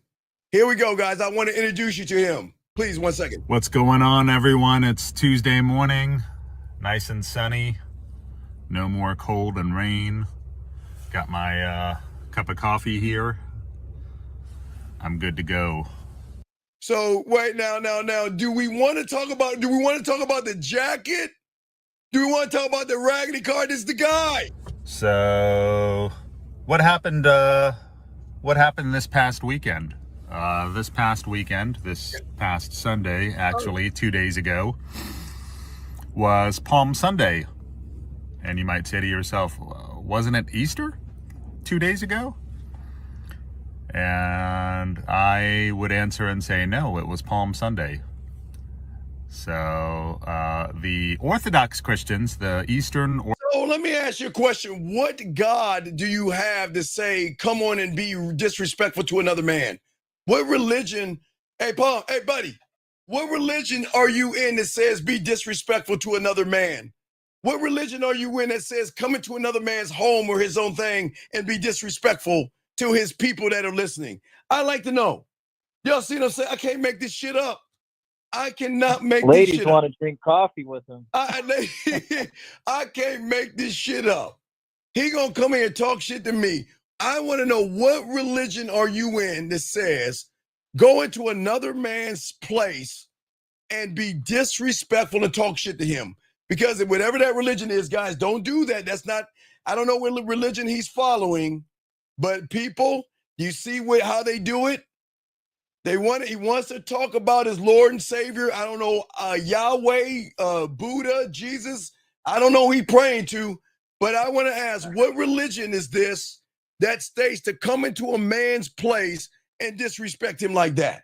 Here we go, guys. I want to introduce you to him. Please, 1 second. What's going on, everyone? It's Tuesday morning. Nice and sunny. No more cold and rain. Got my cup of coffee here. I'm good to go. So wait, now, do we want to talk about the jacket? Do we want to talk about the raggedy car? This is the guy. So what happened this past weekend? This past Sunday, actually, 2 days ago, was Palm Sunday. And you might say to yourself, wasn't it Easter 2 days ago? And I would answer and say, no, it was Palm Sunday. So the Orthodox Christians, the Eastern... So let me ask you a question. What God do you have to say, come on and be disrespectful to another man? What religion, hey, Paul, hey, buddy, what religion are you in that says be disrespectful to another man? What religion are you in that says come into another man's home or his own thing and be disrespectful to his people that are listening? I'd like to know. Y'all see what I'm saying? I can't make this shit up. I cannot make this Ladies shit want up. to drink coffee with him. I can't make this shit up. He gonna come here and talk shit to me. I want to know, what religion are you in that says go into another man's place and be disrespectful and talk shit to him? Because whatever that religion is, guys, don't do that. That's not, I don't know what religion he's following, but people, you see how they do it? He wants to talk about his Lord and Savior. I don't know, Yahweh, Buddha, Jesus. I don't know who he's praying to, but I want to ask, what religion is this that states to come into a man's place and disrespect him like that?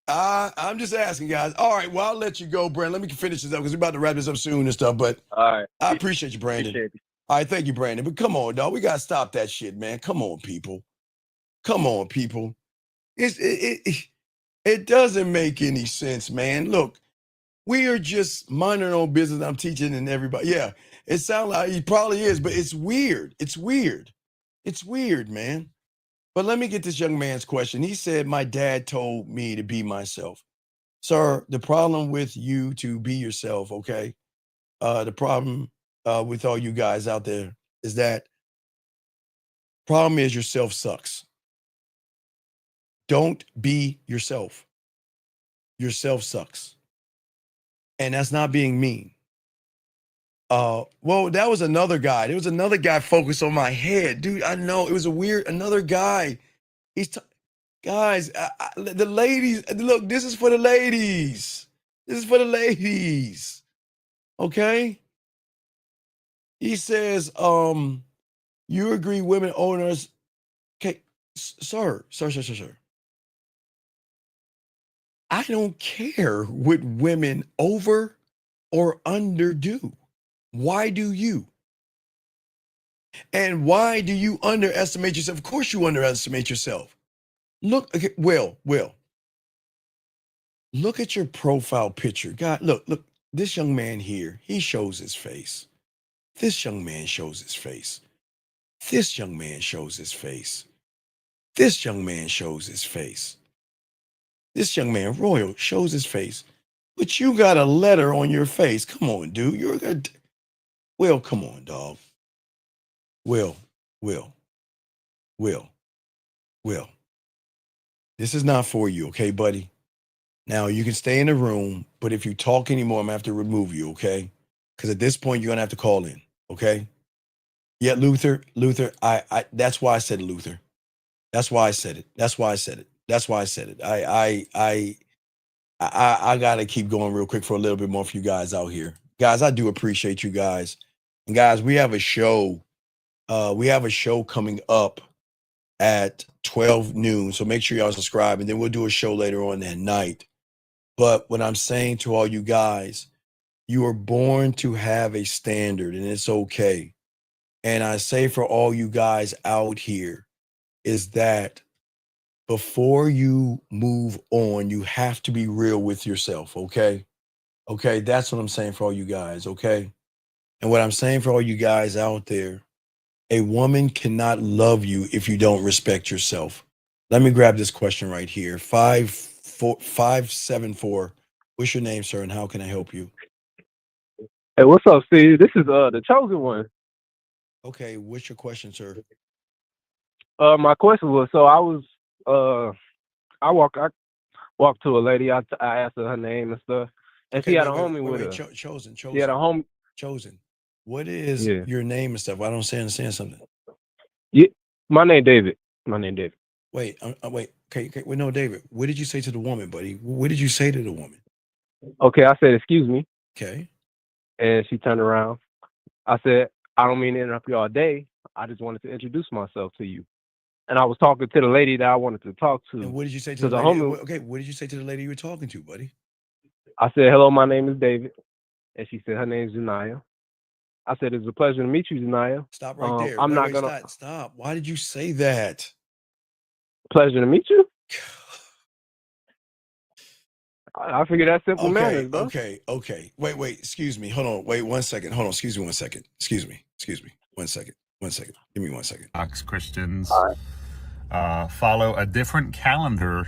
I'm just asking, guys. All right, well, I'll let you go, Brandon. Let me finish this up because we're about to wrap this up soon and stuff, but All right. I appreciate you, Brandon. Appreciate it. All right, thank you, Brandon. But come on, dog. We got to stop that shit, man. Come on, people. Come on, people. It doesn't make any sense, man. Look, we are just minding our own business. I'm teaching and everybody. Yeah, it sounds like he probably is, but it's weird. It's weird. It's weird, man. But let me get this young man's question. He said, my dad told me to be myself. Sir, the problem with you to be yourself, okay? The problem with all you guys out there is that problem is yourself sucks. Don't be yourself. Yourself sucks. And that's not being mean. Well, that was another guy. There was another guy focused on my head, dude. I know it was another guy. Guys, the ladies. Look, this is for the ladies. This is for the ladies. Okay. He says, you agree women owners. Okay, sir. I don't care what women over or underdo. Why do you? And why do you underestimate yourself? Of course you underestimate yourself. Look, okay, Will, look at your profile picture. God, look, this young man here, he shows his face. This young man shows his face. This young man shows his face. This young man shows his face. This young man, Royal, shows his face. But you got a letter on your face. Come on, dude. You're good. Will, come on, dog. Will. This is not for you, okay, buddy? Now, you can stay in the room, but if you talk anymore, I'm going to have to remove you, okay? Because at this point, you're going to have to call in, okay? Yeah, Luther, I that's why I said Luther. That's why I said it. I got to keep going real quick for a little bit more for you guys out here. Guys, I do appreciate you guys. And guys, we have a show. We have a show coming up at 12 noon. So make sure y'all subscribe, and then we'll do a show later on that night. But what I'm saying to all you guys, you are born to have a standard, and it's okay. And I say for all you guys out here is that before you move on, you have to be real with yourself, okay? Okay, that's what I'm saying for all you guys, okay? And what I'm saying for all you guys out there, a woman cannot love you if you don't respect yourself. Let me grab this question right here. 574. What's your name, sir, and how can I help you? Hey, what's up, Steve? This is the chosen one. Okay, what's your question, sir? My question was, so I walked to a lady. I asked her name and stuff, and Okay, she had a wait, homie with her. Chosen. She had a home. Chosen. What is Yeah. your name and stuff? I don't understand something. Yeah, my name David. Wait. Wait. Okay. Wait, no, David. What did you say to the woman, buddy? What did you say to the woman? Okay, I said, excuse me. Okay. And she turned around. I said, I don't mean to interrupt you all day. I just wanted to introduce myself to you. And I was talking to the lady that I wanted to talk to. And what did you say to the lady? Homie, Okay, what did you say to the lady you were talking to, buddy? I said, hello, my name is David. And she said, her name is Janaya. I said, it's a pleasure to meet you, Janaya. Stop right there. I'm not gonna stop. Why did you say that? Pleasure to meet you. I figured that's simple manners, bro. Okay. Wait. Excuse me. Hold on. Wait 1 second. Hold on. Excuse me 1 second. Excuse me. 1 second. 1 second. Give me 1 second. Christians follow a different calendar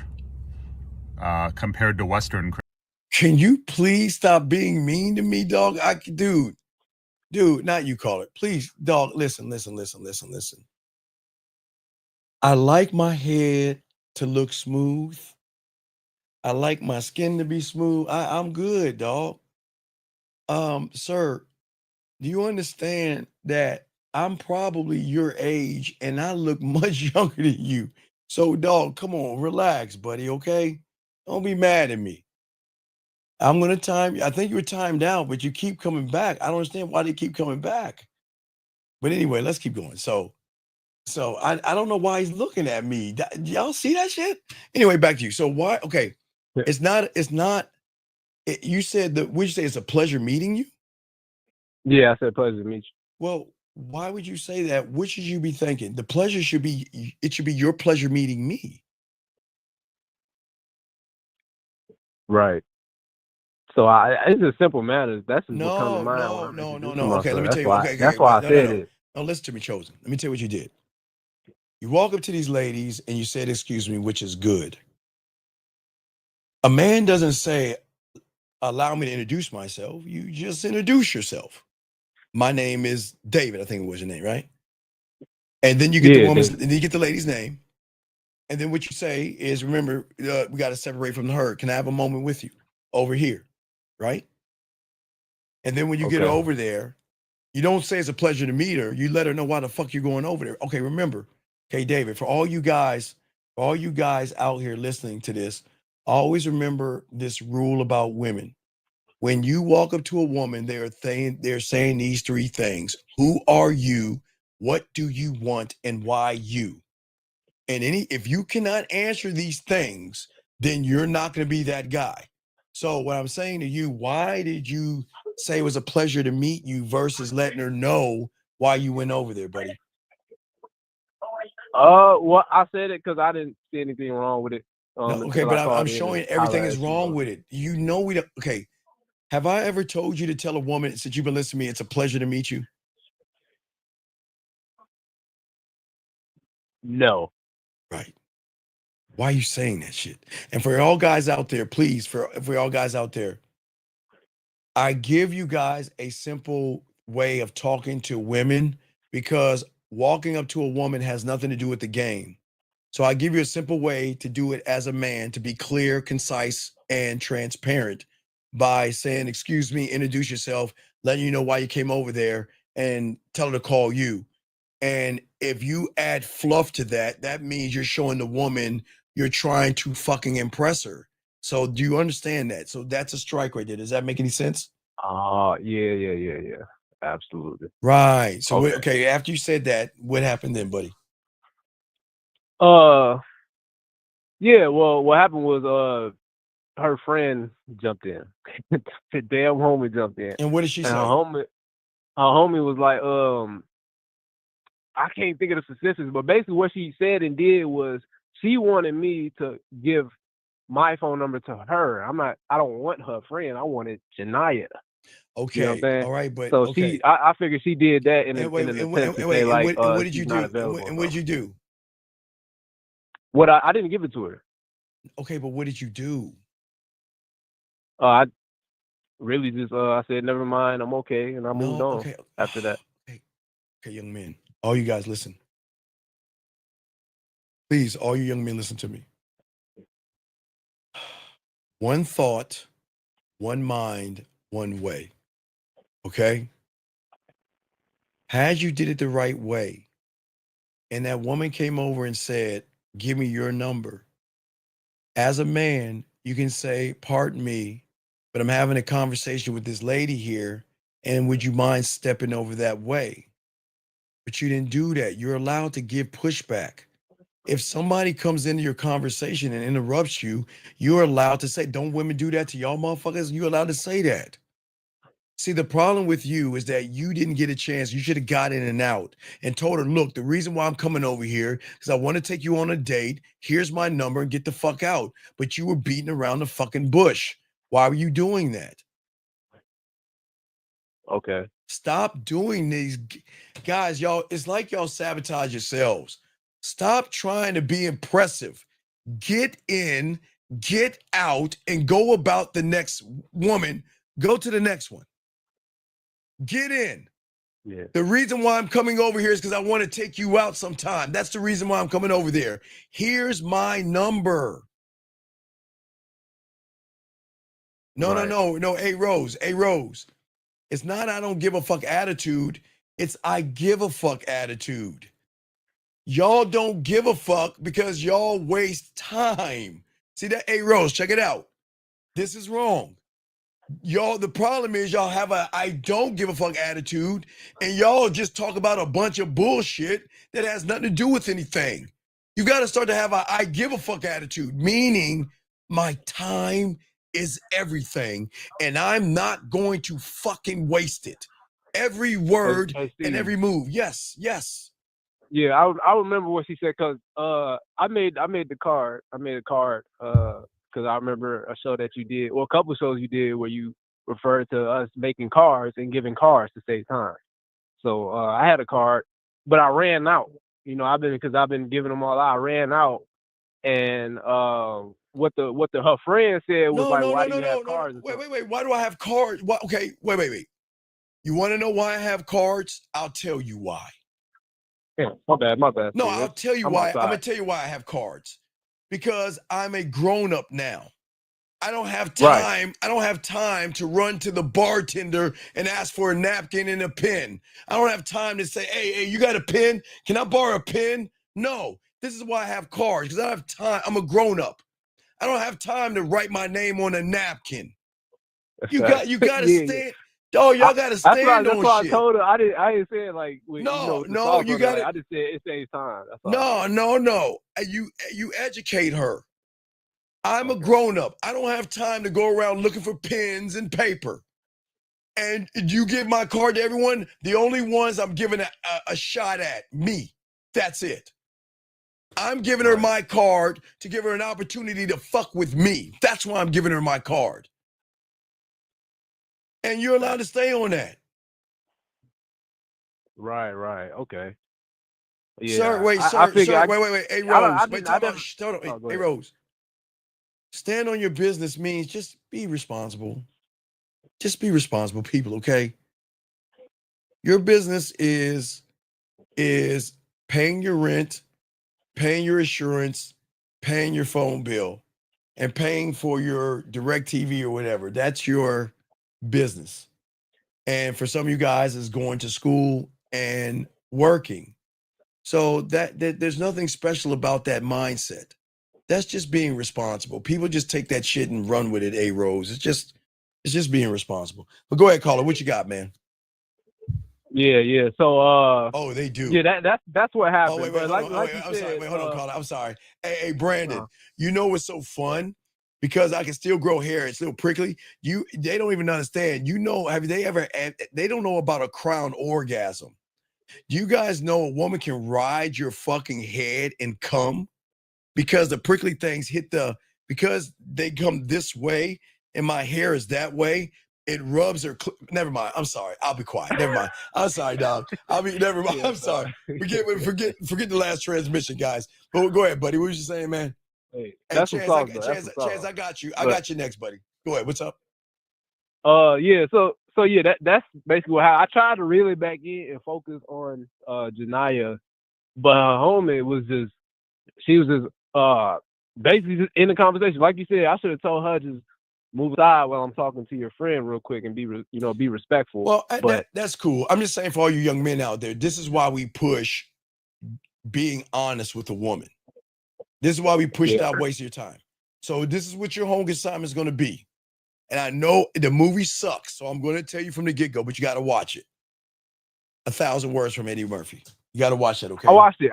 compared to Western. Can you please stop being mean to me, dog? Dude, not you call it. Please, dog, listen. I like my head to look smooth. I like my skin to be smooth. I'm good, dog. Sir, do you understand that I'm probably your age and I look much younger than you? So, dog, come on, relax, buddy, okay? Don't be mad at me. I'm going to time you. I think you were timed out, but you keep coming back. I don't understand why they keep coming back. But anyway, let's keep going. So I don't know why he's looking at me. Y'all see that shit? Anyway, back to you. So why? Okay. Yeah. It's not, you said would you say it's a pleasure meeting you? Yeah, I said pleasure to meet you. Well, why would you say that? What should you be thinking? The pleasure should be your pleasure meeting me. Right. So it's a simple matter. That's just what comes to mind. No. Okay, let me tell you. Okay, that's why I said it. No, listen to me, Chosen. Let me tell you what you did. You walk up to these ladies and you said, excuse me, which is good. A man doesn't say, allow me to introduce myself. You just introduce yourself. My name is David. I think it was your name, right? And then you get the woman's, and then you get the lady's name. And then what you say is, remember, we got to separate from the herd. Can I have a moment with you over here? Right? And then when you get over there, You don't say it's a pleasure to meet her. You let her know why the fuck you're going over there. Okay, remember. Okay, David, for all you guys out here listening to this, always remember this rule about women. When you walk up to a woman, they're saying these three things. Who are you? What do you want? And why you? And if you cannot answer these things, then you're not going to be that guy. So what I'm saying to you, why did you say it was a pleasure to meet you versus letting her know why you went over there, buddy? Well, I said it because I didn't see anything wrong with it. No, okay, Until but I I'm called in showing and everything hollered is at you. wrong with it. You know we don't. Okay, have I ever told you to tell a woman since you've been listening to me, it's a pleasure to meet you? No. Right. Why are you saying that shit? And for all guys out there, please, for all guys out there, I give you guys a simple way of talking to women because walking up to a woman has nothing to do with the game. So I give you a simple way to do it as a man, to be clear, concise, and transparent by saying, excuse me, introduce yourself, letting you know why you came over there, and tell her to call you. And if you add fluff to that, that means you're showing the woman you're trying to fucking impress her. So do you understand that? So that's a strike right there. Does that make any sense? Yeah. Absolutely. Right. So Okay. okay, after you said that, what happened then, buddy? Yeah, well, what happened was her friend jumped in. The damn homie jumped in. And what did she And say? her homie was like, I can't think of the specifics, but basically what she said and did was she wanted me to give my phone number to her. I don't want her friend. I wanted Janaya. Okay. You know what I'm saying? All right, but So okay. I figured she did that in And wait, an and attempt to wait, say like and what did you she's not do? available. And what did you do? What I didn't give it to her. Okay, but what did you do? I really just I said never mind, I'm okay, and I moved on Okay. after that. Okay, young men. All you guys listen. Please, all you young men, listen to me. One thought, one mind, one way. Okay? Had you did it the right way, and that woman came over and said, give me your number. As a man, you can say, pardon me, but I'm having a conversation with this lady here, and would you mind stepping over that way? But you didn't do that. You're allowed to give pushback. If somebody comes into your conversation and interrupts you, you're allowed to say, don't women do that to y'all motherfuckers? You're allowed to say that. See, the problem with you is that you didn't get a chance. You should have got in and out and told her, look, the reason why I'm coming over here is I want to take you on a date. Here's my number and get the fuck out. But you were beating around the fucking bush. Why were you doing that? Okay. Stop doing these. Guys, y'all, it's like y'all sabotage yourselves. Stop trying to be impressive. Get in, get out, and go about the next woman. Go to the next one. Get in. Yeah. The reason why I'm coming over here is because I want to take you out sometime. That's the reason why I'm coming over there. Here's my number. No. Hey, Rose. It's not I don't give a fuck attitude. It's I give a fuck attitude. Y'all don't give a fuck because y'all waste time. See that? Hey, Rose, check it out. This is wrong. Y'all, the problem is y'all have a I don't give a fuck attitude, and y'all just talk about a bunch of bullshit that has nothing to do with anything. You got to start to have a I give a fuck attitude, meaning my time is everything, and I'm not going to fucking waste it. Every word and every move. Yes. Yeah, I remember what she said because I made the card. I made a card because I remember a show that you did, or a couple shows you did where you referred to us making cards and giving cards to save time. So I had a card, but I ran out. You know, I've been giving them all out. I ran out, and what her friend said was like, "Why do you have cards?" Wait. Why do I have cards? Why, okay, wait. You want to know why I have cards? I'll tell you why. Yeah, my bad. No, dude. I'll tell you why. I'm gonna tell you why I have cards. Because I'm a grown-up now. I don't have Right. time. I don't have time to run to the bartender and ask for a napkin and a pen. I don't have time to say, hey, you got a pen? Can I borrow a pen? No. This is why I have cards, because I don't have time. I'm a grown-up. I don't have time to write my name on a napkin. You got to Yeah. stand. Oh, y'all got to stand That's on why I shit. told her. I didn't say it like with, No, with the no, sauce you on it. got Like, to. I just said it saves time. That's all I said. No. You educate her. I'm a Okay. grown-up. I don't have time to go around looking for pens and paper. And you give my card to everyone. The only ones I'm giving a shot at, me. That's it. I'm giving her my card to give her an opportunity to fuck with me. That's why I'm giving her my card. And you're allowed to stay on that. Right. Okay. Yeah. Sir, wait, I figured. wait. Hey, I Rose, didn't. hold on. Oh, go Hey, ahead. Rose. Stand on your business means just be responsible. Just be responsible, people, okay? Your business is paying your rent, paying your insurance, paying your phone bill, and paying for your DirecTV or whatever. That's your business. And for some of you guys, it's going to school and working. So that there's nothing special about that mindset. That's just being responsible. People just take that shit and run with it, A Rose. It's just being responsible. But go ahead, caller. What you got, man? Yeah. So oh, they do. Yeah, that's what happened. Oh, wait, but hold on. like I'm you sorry. said, Wait, hold on, caller. I'm sorry. Hey, Brandon, you know what's so fun? Because I can still grow hair. It's still prickly. They don't even understand. They don't know about a crown orgasm. Do you guys know a woman can ride your fucking head and come? Because the prickly things because they come this way and my hair is that way, it rubs her. Never mind. I'm sorry. I'll be quiet. Never mind. I'm sorry, dog. Never mind. I'm sorry. Forget the last transmission, guys. But go ahead, buddy. What was you saying, man? Hey, Hey, that's Chance, what's up, though. That's what's up. Chance, I got you. I got you next, buddy. Go ahead. What's up? Yeah. So yeah, that's basically how I tried to reel it back in and focus on Janaya, but her homie was just basically just in the conversation. Like you said, I should have told her just move aside while I'm talking to your friend real quick and be respectful. Well, but that's cool. I'm just saying for all you young men out there, this is why we push being honest with a woman. This is why we push stop wasting your time. So this is what your home assignment is going to be. And I know the movie sucks, so I'm going to tell you from the get-go, but you got to watch it. 1,000 Words from Eddie Murphy. You got to watch that, okay? I watched it.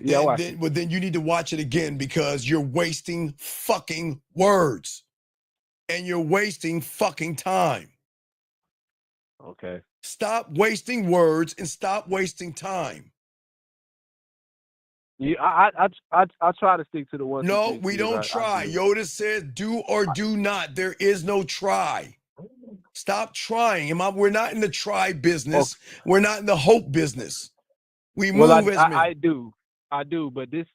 Yeah, I watched it. But then you need to watch it again because you're wasting fucking words. And you're wasting fucking time. Okay. Stop wasting words and stop wasting time. Yeah, I try to stick to the one. No, we don't try. Yoda says do or do not. There is no try. Stop trying. We're not in the try business. Okay. We're not in the hope business. We move as men. I do, but this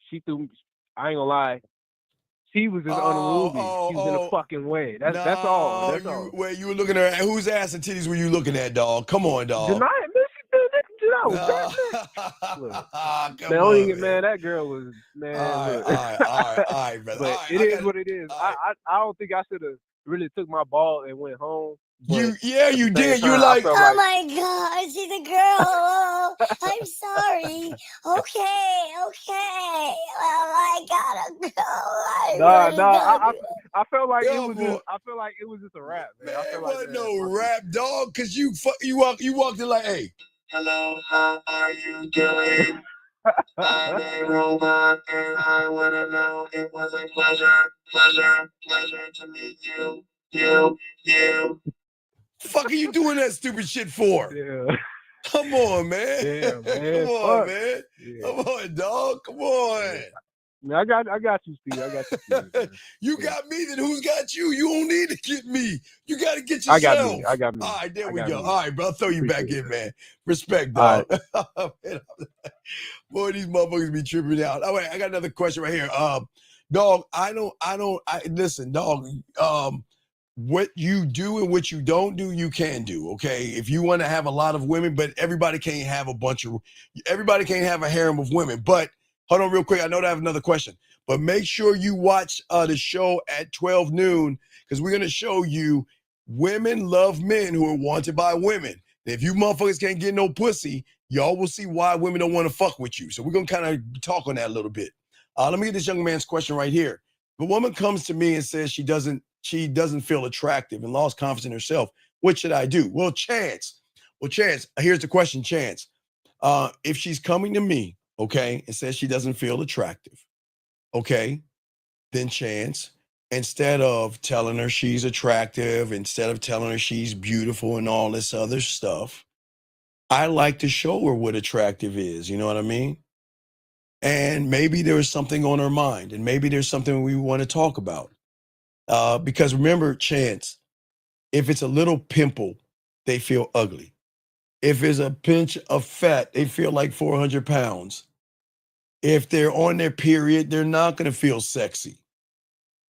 she threw. I ain't gonna lie. She was just unruly. She was in a fucking way. That's all. That's all. Wait, you were looking at her. Whose ass and titties were you looking at, dog? Come on, dog. That girl was All right, brother. But it is what it is. I don't think I should have really took my ball and went home. You did. You were like, oh my God, she's a girl. Oh, I'm sorry. Okay. Well, I gotta go. I felt like it was. I feel like it was just a rap, man. It wasn't no rap, dog. Cause you walked in like, hey. Hello, how are you doing? I'm a robot and I wanna know. It was a pleasure to meet you. Fuck are you doing that stupid shit for? Yeah. Come on, man. Yeah, man. Come on, man. Yeah. Come on, dog. Come on. Yeah. I got you, Steve. I got you, Steve. You got me, then who's got you? You don't need to get me. You got to get yourself. I got me. All right, there we go. All right, bro. I'll throw you back in, man. Respect, dog. Right. Boy, these motherfuckers be tripping out. Oh, wait, I got another question right here. Dog, listen, dog, what you do and what you don't do, you can do, okay? If you want to have a lot of women, but everybody can't have a harem of women. But Hold on real quick. I know that I have another question, but make sure you watch the show at 12 noon because we're going to show you women love men who are wanted by women. If you motherfuckers can't get no pussy, y'all will see why women don't want to fuck with you. So we're going to kind of talk on that a little bit. Let me get this young man's question right here. The woman comes to me and says she doesn't feel attractive and lost confidence in herself. What should I do? Well, Chance, here's the question, Chance. If she's coming to me, okay, and says she doesn't feel attractive, okay, then Chance, instead of telling her she's attractive, instead of telling her she's beautiful and all this other stuff, I like to show her what attractive is. You know what I mean? And maybe there is something on her mind, and maybe there's something we want to talk about. Because remember, Chance, if it's a little pimple, they feel ugly. If it's a pinch of fat, they feel like 400 pounds. If they're on their period, they're not going to feel sexy.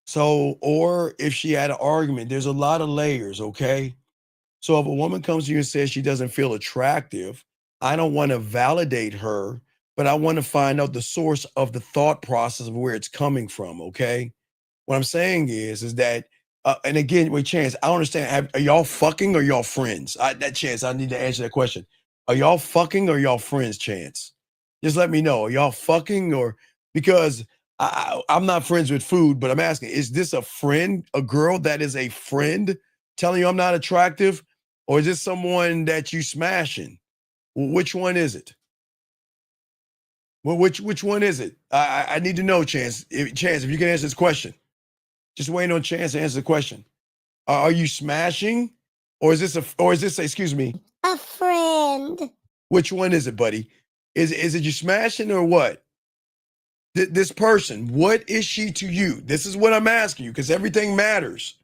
So, or if she had an argument, there's a lot of layers, okay? So if a woman comes to you and says she doesn't feel attractive, I don't want to validate her, but I want to find out the source of the thought process of where it's coming from, okay? What I'm saying is that, and again, wait, Chance, I don't understand. Are y'all fucking or y'all friends? That Chance, I need to answer that question. Are y'all fucking or y'all friends, Chance? Just let me know. Are y'all fucking or because I'm not friends with food, but I'm asking, is this a friend, a girl that is a friend telling you I'm not attractive? Or is this someone that you smashing? Which one is it? Well, which one is it? I need to know, Chance. Chance, if you can answer this question. Just waiting on Chance to answer the question. Are you smashing? Or is this excuse me? A friend. Which one is it, buddy? Is it you smashing or what? This person, what is she to you? This is what I'm asking you, because everything matters.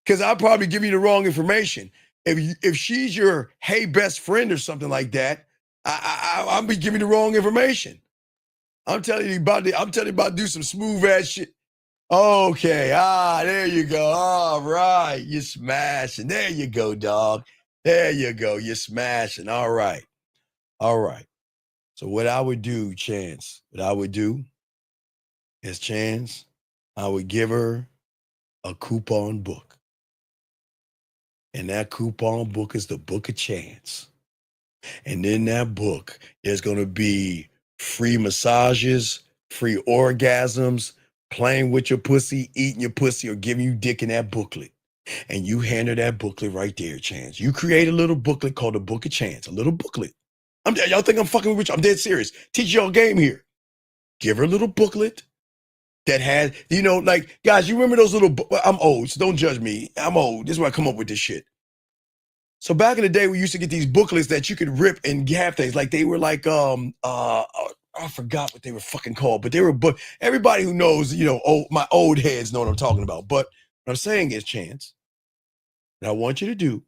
Because I'll probably give you the wrong information. If she's your hey best friend or something like that, I'll be giving you the wrong information. I'm telling you about to do some smooth ass shit. Okay, there you go. All right, you're smashing. There you go, dog. There you go. You're smashing. All right. So what I would do, Chance, I would give her a coupon book. And that coupon book is the Book of Chance. And in that book, there's going to be free massages, free orgasms, playing with your pussy, eating your pussy, or giving you dick in that booklet. And you hand her that booklet right there, Chance. You create a little booklet called the Book of Chance, a little booklet. Y'all think I'm fucking with you? I'm dead serious. Teach y'all game here. Give her a little booklet that has, like, guys, you remember those little, I'm old, so don't judge me. I'm old. This is why I come up with this shit. So back in the day, we used to get these booklets that you could rip and have things. Like they were like, I forgot what they were fucking called, but they were book. Everybody who knows, my old heads know what I'm talking about. But what I'm saying is, Chance, what I want you to do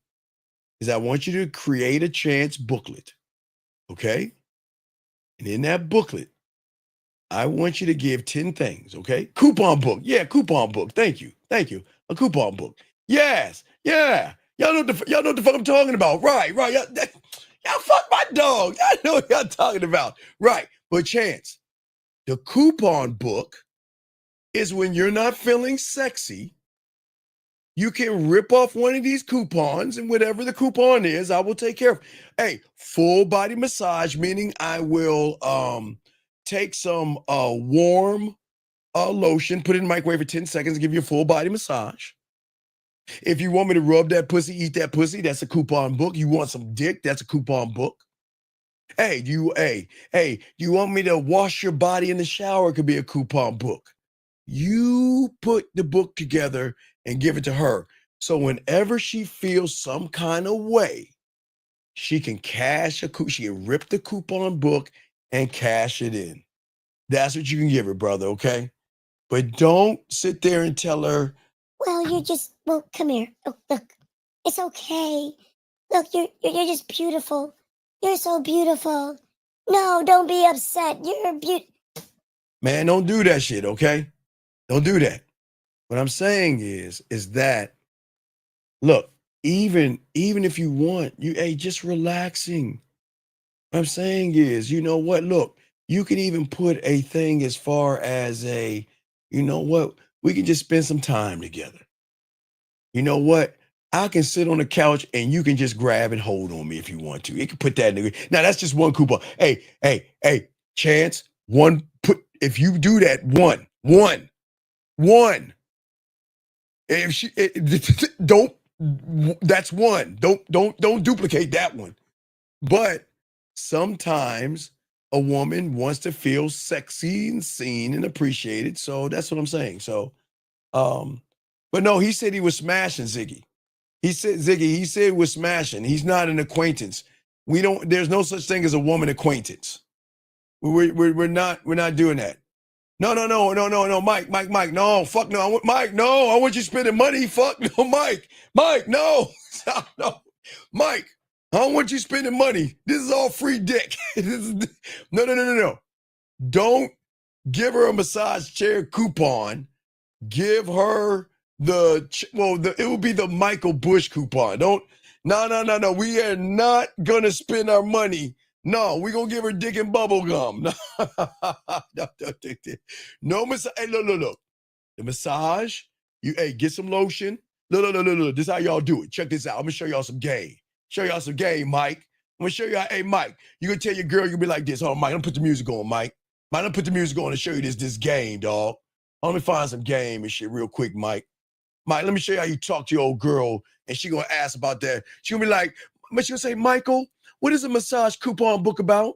is I want you to create a Chance booklet, okay? And in that booklet, I want you to give 10 things, okay? Coupon book. Yeah, coupon book. Thank you. A coupon book. Yes. Yeah. Y'all know what the fuck I'm talking about. Right. Y'all fuck my dog. Y'all know what y'all talking about. Right. But Chance, the coupon book is when you're not feeling sexy. You can rip off one of these coupons, and whatever the coupon is, I will take care of. Hey, full body massage, meaning I will take some warm lotion, put it in the microwave for 10 seconds and give you a full body massage. If you want me to rub that pussy, eat that pussy, that's a coupon book. You want some dick, that's a coupon book. Hey, you want me to wash your body in the shower? It could be a coupon book. You put the book together and give it to her. So whenever she feels some kind of way, she can she can rip the coupon book and cash it in. That's what you can give her, brother, okay? But don't sit there and tell her, well, come here. Oh, look, it's okay. Look, you're just beautiful. You're so beautiful. No, don't be upset. You're beautiful. man, don't do that shit, okay? Don't do that. What I'm saying is that, look, even if you want, just relaxing. What I'm saying is, you know what? Look, You can even put a thing as far as you know what, we can just spend some time together. You know what? I can sit on the couch and you can just grab and hold on me if you want to. It can put that in the, now that's just one coupon. Hey, Chance, if you do that, one. If she don't, that's one. Don't duplicate that one. But sometimes a woman wants to feel sexy and seen and appreciated. So that's what I'm saying. So, but no, he said he was smashing Ziggy. He said we're smashing. He's not an acquaintance. There's no such thing as a woman acquaintance. We're not doing that. No, Mike, no, fuck no. Mike, no, I want you spending money. Fuck no, Mike, no, no, Mike, I don't want you spending money. This is all free dick. No. Don't give her a massage chair coupon. Give her it would be the Michael Bush coupon. No. We are not gonna spend our money. No, we're gonna give her dick and bubble gum. No massage. Hey, look. The massage, get some lotion. Look. This is how y'all do it. Check this out. I'm gonna show y'all some game. Mike. I'm gonna show you how, hey, Mike, you gonna tell your girl, you'll be like this. Oh, Mike, I'm gonna put the music on, Mike. Mike, I'm gonna put the music on and show you this game, dog. Let me find some game and shit real quick, Mike. Mike, let me show you how you talk to your old girl, and she gonna ask about that. She gonna be like, but she gonna say, Michael, what is a massage coupon book about?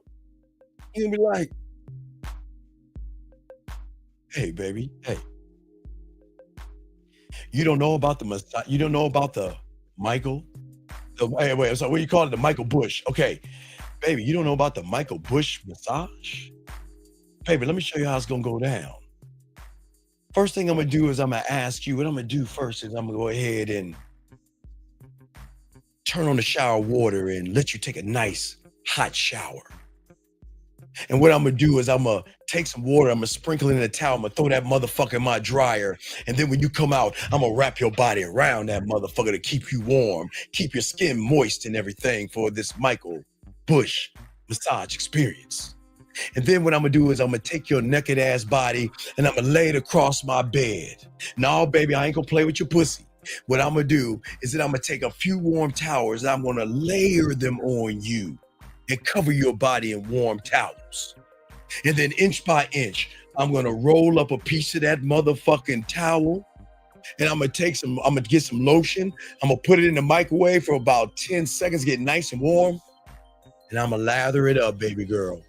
You gonna be like, hey, baby, hey. You don't know about the massage? You don't know about the Michael? Wait, I'm sorry, what do you call it? The Michael Bush. Okay, baby, you don't know about the Michael Bush massage? Baby, let me show you how it's gonna go down. First thing I'm gonna do is I'm gonna ask you, what I'm gonna do first is I'm gonna go ahead and turn on the shower water and let you take a nice hot shower. And what I'm gonna do is I'm gonna take some water, I'm gonna sprinkle it in a towel, I'm gonna throw that motherfucker in my dryer. And then when you come out, I'm gonna wrap your body around that motherfucker to keep you warm, keep your skin moist and everything for this Michael Bush massage experience. And then what I'm gonna do is I'm gonna take your naked ass body and I'm gonna lay it across my bed. No, baby, I ain't gonna play with your pussy. What I'm gonna do is that I'm gonna take a few warm towels and I'm gonna layer them on you and cover your body in warm towels. And then inch by inch, I'm gonna roll up a piece of that motherfucking towel and I'm gonna get some lotion. I'm gonna put it in the microwave for about 10 seconds, get nice and warm. And I'm gonna lather it up, baby girl.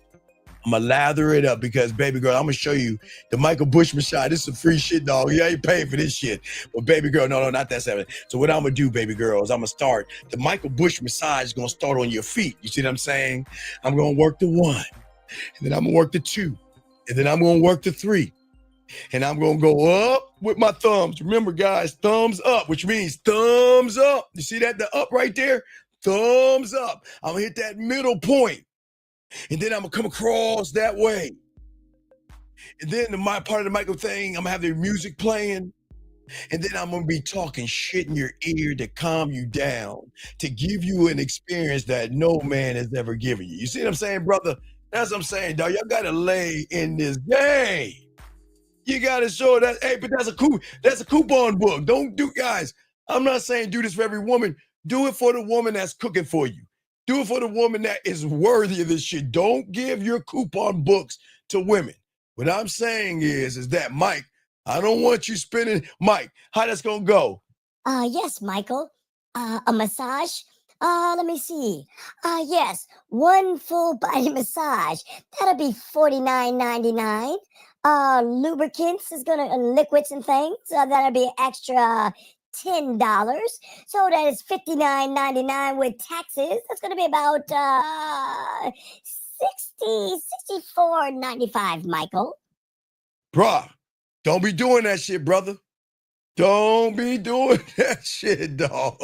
I'm gonna lather it up because, baby girl, I'm gonna show you the Michael Bush massage. This is some free shit, dog. You ain't paying for this shit. But baby girl, no, not that seven. So what I'm gonna do, baby girl, is I'm gonna start. The Michael Bush massage is gonna start on your feet. You see what I'm saying? I'm gonna work the 1, and then I'm gonna work the 2, and then I'm gonna work the 3. And I'm gonna go up with my thumbs. Remember, guys, thumbs up, which means thumbs up. You see that? The up right there? Thumbs up. I'm gonna hit that middle point. And then I'm gonna come across that way. And then my part of the Michael thing, I'm gonna have the music playing. And then I'm gonna be talking shit in your ear to calm you down, to give you an experience that no man has ever given you. You see what I'm saying, brother? That's what I'm saying, dog. Y'all gotta lay in this game. You gotta show that, hey, but that's a coupon book. Don't do, guys, I'm not saying do this for every woman. Do it for the woman that's cooking for you. Do it for the woman that is worthy of this shit. Don't give your coupon books to women. What I'm saying is that, Mike, I don't want you spending, Mike, how that's gonna go? Yes, Michael. A massage? Let me see. Yes, one full body massage. That'll be $49.99. Lubricants is gonna, liquids and things. That'll be extra $10. So that is $59.99 with taxes. That's gonna be about $64.95, Michael. Bruh, don't be doing that shit, brother. Don't be doing that shit, dog.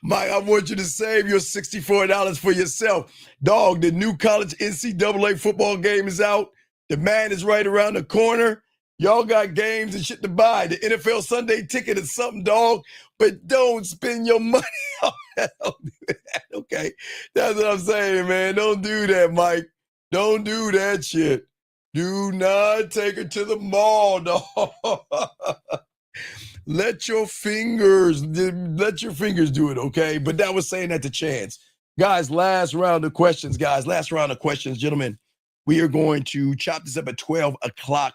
Mike, I want you to save your $64 for yourself. Dog, the new college NCAA football game is out. The man is right around the corner. Y'all got games and shit to buy. The NFL Sunday ticket is something, dog, but don't spend your money on that. Don't do that, okay? That's what I'm saying, man. Don't do that, Mike. Don't do that shit. Do not take her to the mall, dog. Let your fingers do it, okay? But that was saying that to Chance. Guys, last round of questions, guys. Last round of questions, gentlemen. We are going to chop this up at 12 o'clock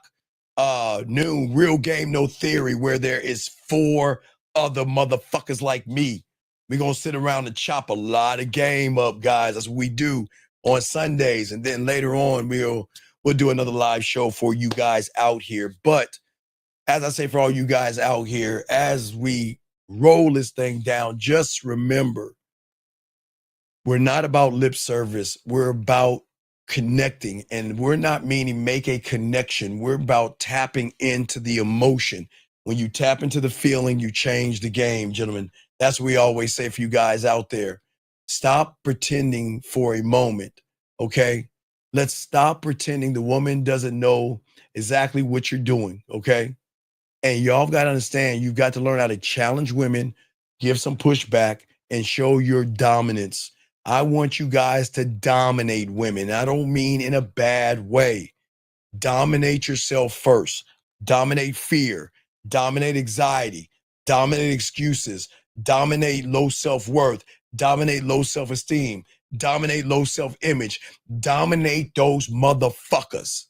noon. Real game, no theory, where there is 4 other motherfuckers like me. We're going to sit around and chop a lot of game up, guys. That's what we do on Sundays. And then later on, we'll do another live show for you guys out here. But as I say for all you guys out here, as we roll this thing down, just remember, we're not about lip service. We're about connecting, and we're not meaning make a connection. We're about tapping into the emotion. When you tap into the feeling, you change the game, gentlemen. That's what we always say for you guys out there. Stop pretending for a moment, okay? Let's stop pretending the woman doesn't know exactly what you're doing, okay? And y'all got to understand, you've got to learn how to challenge women, give some pushback, and show your dominance. I want you guys to dominate women. I don't mean in a bad way. Dominate yourself first. Dominate fear. Dominate anxiety. Dominate excuses. Dominate low self-worth. Dominate low self-esteem. Dominate low self-image. Dominate those motherfuckers.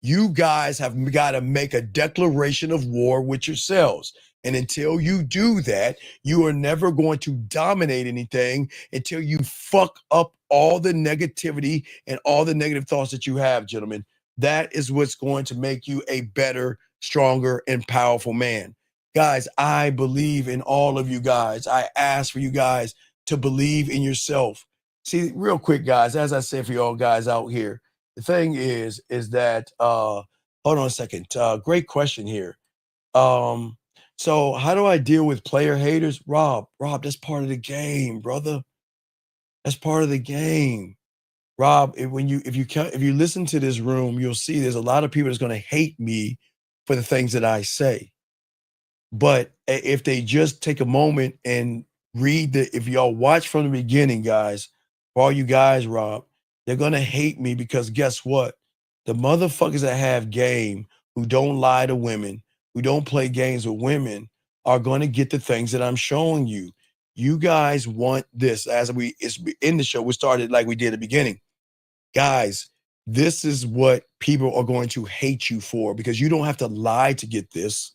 You guys have got to make a declaration of war with yourselves. And until you do that, you are never going to dominate anything until you fuck up all the negativity and all the negative thoughts that you have, gentlemen. That is what's going to make you a better, stronger, and powerful man. Guys, I believe in all of you guys. I ask for you guys to believe in yourself. See, real quick, guys, as I said for y'all guys out here, the thing is that, hold on a second. Great question here. So how do I deal with player haters? Rob, that's part of the game, brother. That's part of the game. Rob, if you listen to this room, you'll see there's a lot of people that's going to hate me for the things that I say. But if they just take a moment and if y'all watch from the beginning, guys, for all you guys, Rob, they're going to hate me because guess what? The motherfuckers that have game, who don't lie to women, who don't play games with women, are going to get the things that I'm showing you. You guys want this. It's in the show, we started like we did at the beginning. Guys, this is what people are going to hate you for, because you don't have to lie to get this.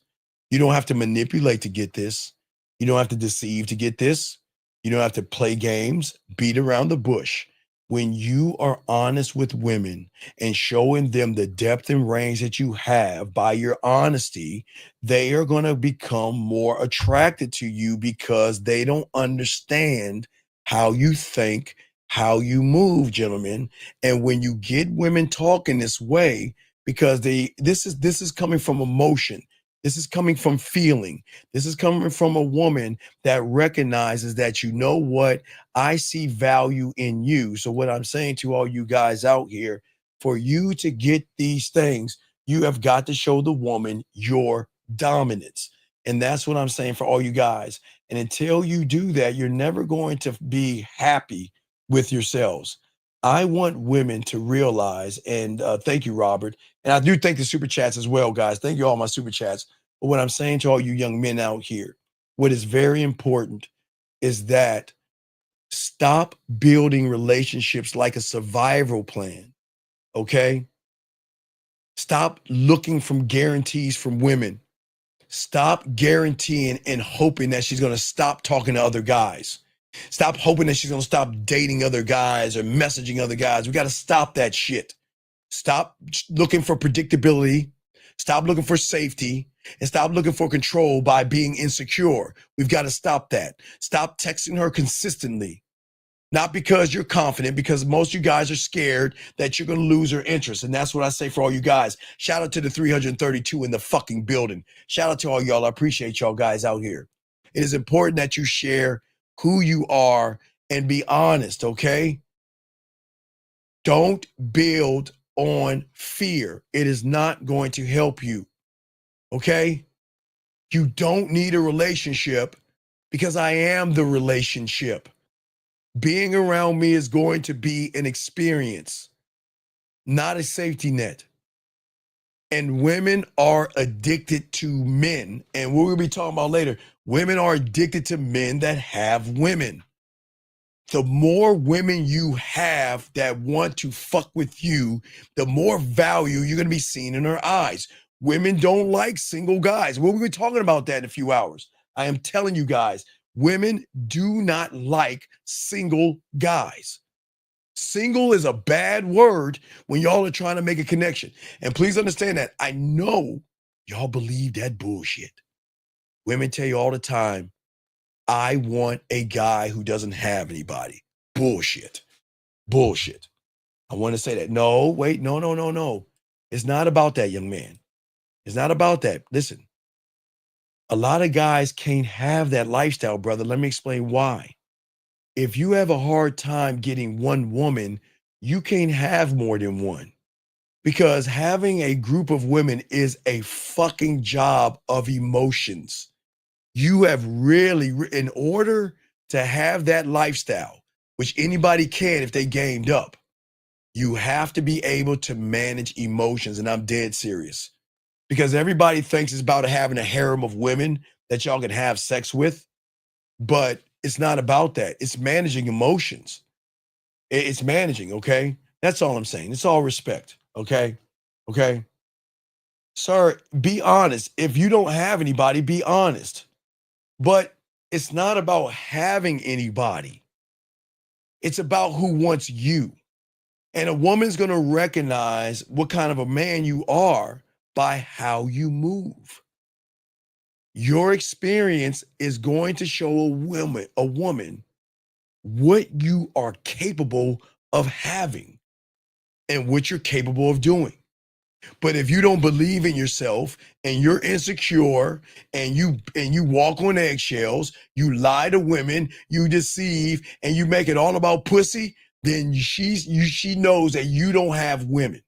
You don't have to manipulate to get this. You don't have to deceive to get this. You don't have to play games, beat around the bush. When you are honest with women and showing them the depth and range that you have by your honesty, they are going to become more attracted to you because they don't understand how you think, how you move, gentlemen. And when you get women talking this way, because this is coming from emotion. This is coming from feeling. This is coming from a woman that recognizes that, you know what, I see value in you. So what I'm saying to all you guys out here, for you to get these things, you have got to show the woman your dominance. And that's what I'm saying for all you guys. And until you do that, you're never going to be happy with yourselves. I want women to realize, and thank you, Robert. And I do thank the super chats as well, guys. Thank you all my super chats. But what I'm saying to all you young men out here, what is very important is that stop building relationships like a survival plan, okay? Stop looking for guarantees from women. Stop guaranteeing and hoping that she's going to stop talking to other guys. Stop hoping that she's going to stop dating other guys or messaging other guys. We got to stop that shit. Stop looking for predictability. Stop looking for safety, and stop looking for control by being insecure. We've got to stop that. Stop texting her consistently. Not because you're confident, because most of you guys are scared that you're going to lose her interest. And that's what I say for all you guys. Shout out to the 332 in the fucking building. Shout out to all y'all. I appreciate y'all guys out here. It is important that you share who you are and be honest, okay? Don't build on fear. It is not going to help you, okay? You don't need a relationship because I am the relationship. Being around me is going to be an experience. not a safety net. And women are addicted to men. And what we'll be talking about later, women are addicted to men that have women. The more women you have that want to fuck with you, the more value you're going to be seen in her eyes. Women don't like single guys. We'll be talking about that in a few hours. I am telling you guys, women do not like single guys. Single is a bad word when y'all are trying to make a connection. And please understand that I know y'all believe that bullshit. Women tell you all the time, I want a guy who doesn't have anybody. Bullshit. Bullshit. I want to say that. No, wait, no. It's not about that, young man. It's not about that. Listen, a lot of guys can't have that lifestyle, brother. Let me explain why. If you have a hard time getting one woman, you can't have more than one. Because having a group of women is a fucking job of emotions. You have really, in order to have that lifestyle, which anybody can if they gamed up, you have to be able to manage emotions. And I'm dead serious. Because everybody thinks it's about having a harem of women that y'all can have sex with. But it's not about that. It's managing emotions. It's managing, okay? That's all I'm saying. It's all respect, okay? Okay? Sir, be honest. If you don't have anybody, be honest. But it's not about having anybody. It's about who wants you. And a woman's going to recognize what kind of a man you are by how you move. Your experience is going to show a woman what you are capable of having and what you're capable of doing. But if you don't believe in yourself and you're insecure and you walk on eggshells, you lie to women, you deceive, and you make it all about pussy, then she knows that you don't have women.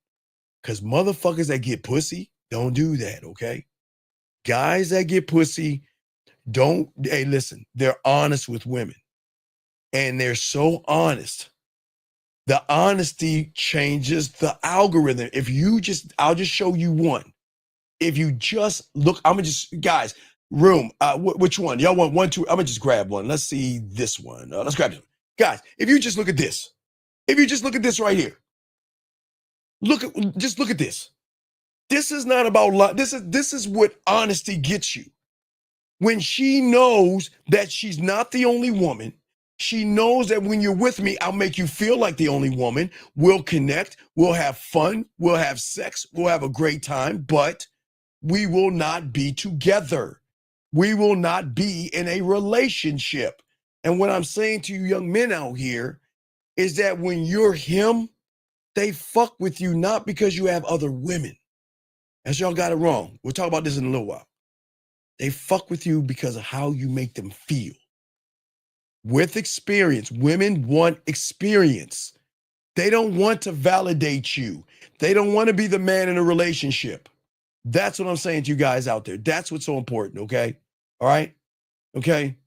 Because motherfuckers that get pussy don't do that, okay? Guys that get pussy don't, hey, listen, they're honest with women. And they're so honest. The honesty changes the algorithm. I'll just show you one. If you just look, I'm gonna just, guys, room, which one? Y'all want one, two? I'm gonna just grab one. Let's see this one. Let's grab it. Guys, if you just look at this, right here, just look at this. This is not about this is what honesty gets you. When she knows that she's not the only woman, she knows that when you're with me, I'll make you feel like the only woman. We'll connect, we'll have fun, we'll have sex, we'll have a great time, but we will not be together. We will not be in a relationship. And what I'm saying to you young men out here is that when you're him, they fuck with you not because you have other women. As y'all got it wrong. We'll talk about this in a little while. They fuck with you because of how you make them feel. With experience, women want experience. They don't want to validate you. They don't want to be the man in a relationship. That's what I'm saying to you guys out there. That's what's so important, okay? All right? Okay?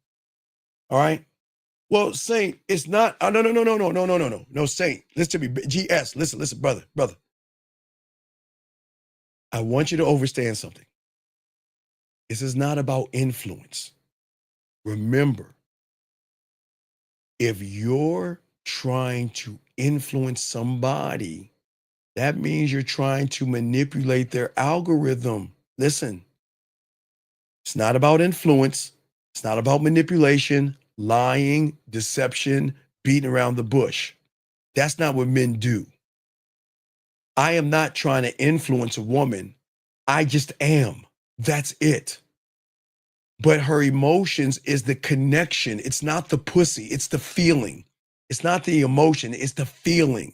All right? Well, Saint, it's not, no, Saint, listen to me, GS, listen, brother. I want you to understand something. This is not about influence. Remember, if you're trying to influence somebody, that means you're trying to manipulate their algorithm. Listen, it's not about influence. It's not about manipulation, lying, deception, beating around the bush. That's not what men do. I am not trying to influence a woman. I just am. That's it. But her emotions is the connection. It's not the pussy. It's the feeling. It's not the emotion. It's the feeling.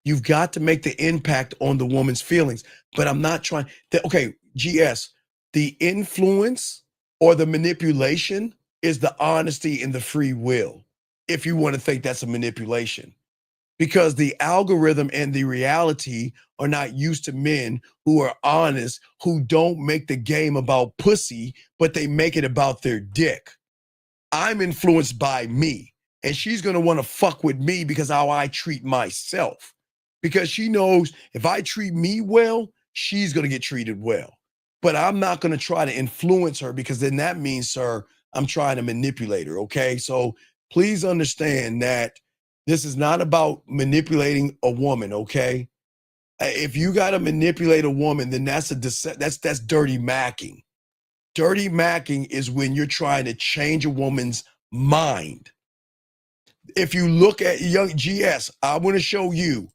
You've got to make the impact on the woman's feelings. But I'm not trying to, okay, GS, the influence or the manipulation is the honesty and the free will. If you want to think that's a manipulation. Because the algorithm and the reality are not used to men who are honest, who don't make the game about pussy, but they make it about their dick. I'm influenced by me, and she's going to want to fuck with me because how I treat myself. because she knows if I treat me well, she's going to get treated well. But I'm not going to try to influence her because then that means, sir, I'm trying to manipulate her. Okay. So please understand that this is not about manipulating a woman. Okay. If you got to manipulate a woman, then that's that's dirty macking. Dirty macking is when you're trying to change a woman's mind. If you look at young GS, I want to show you,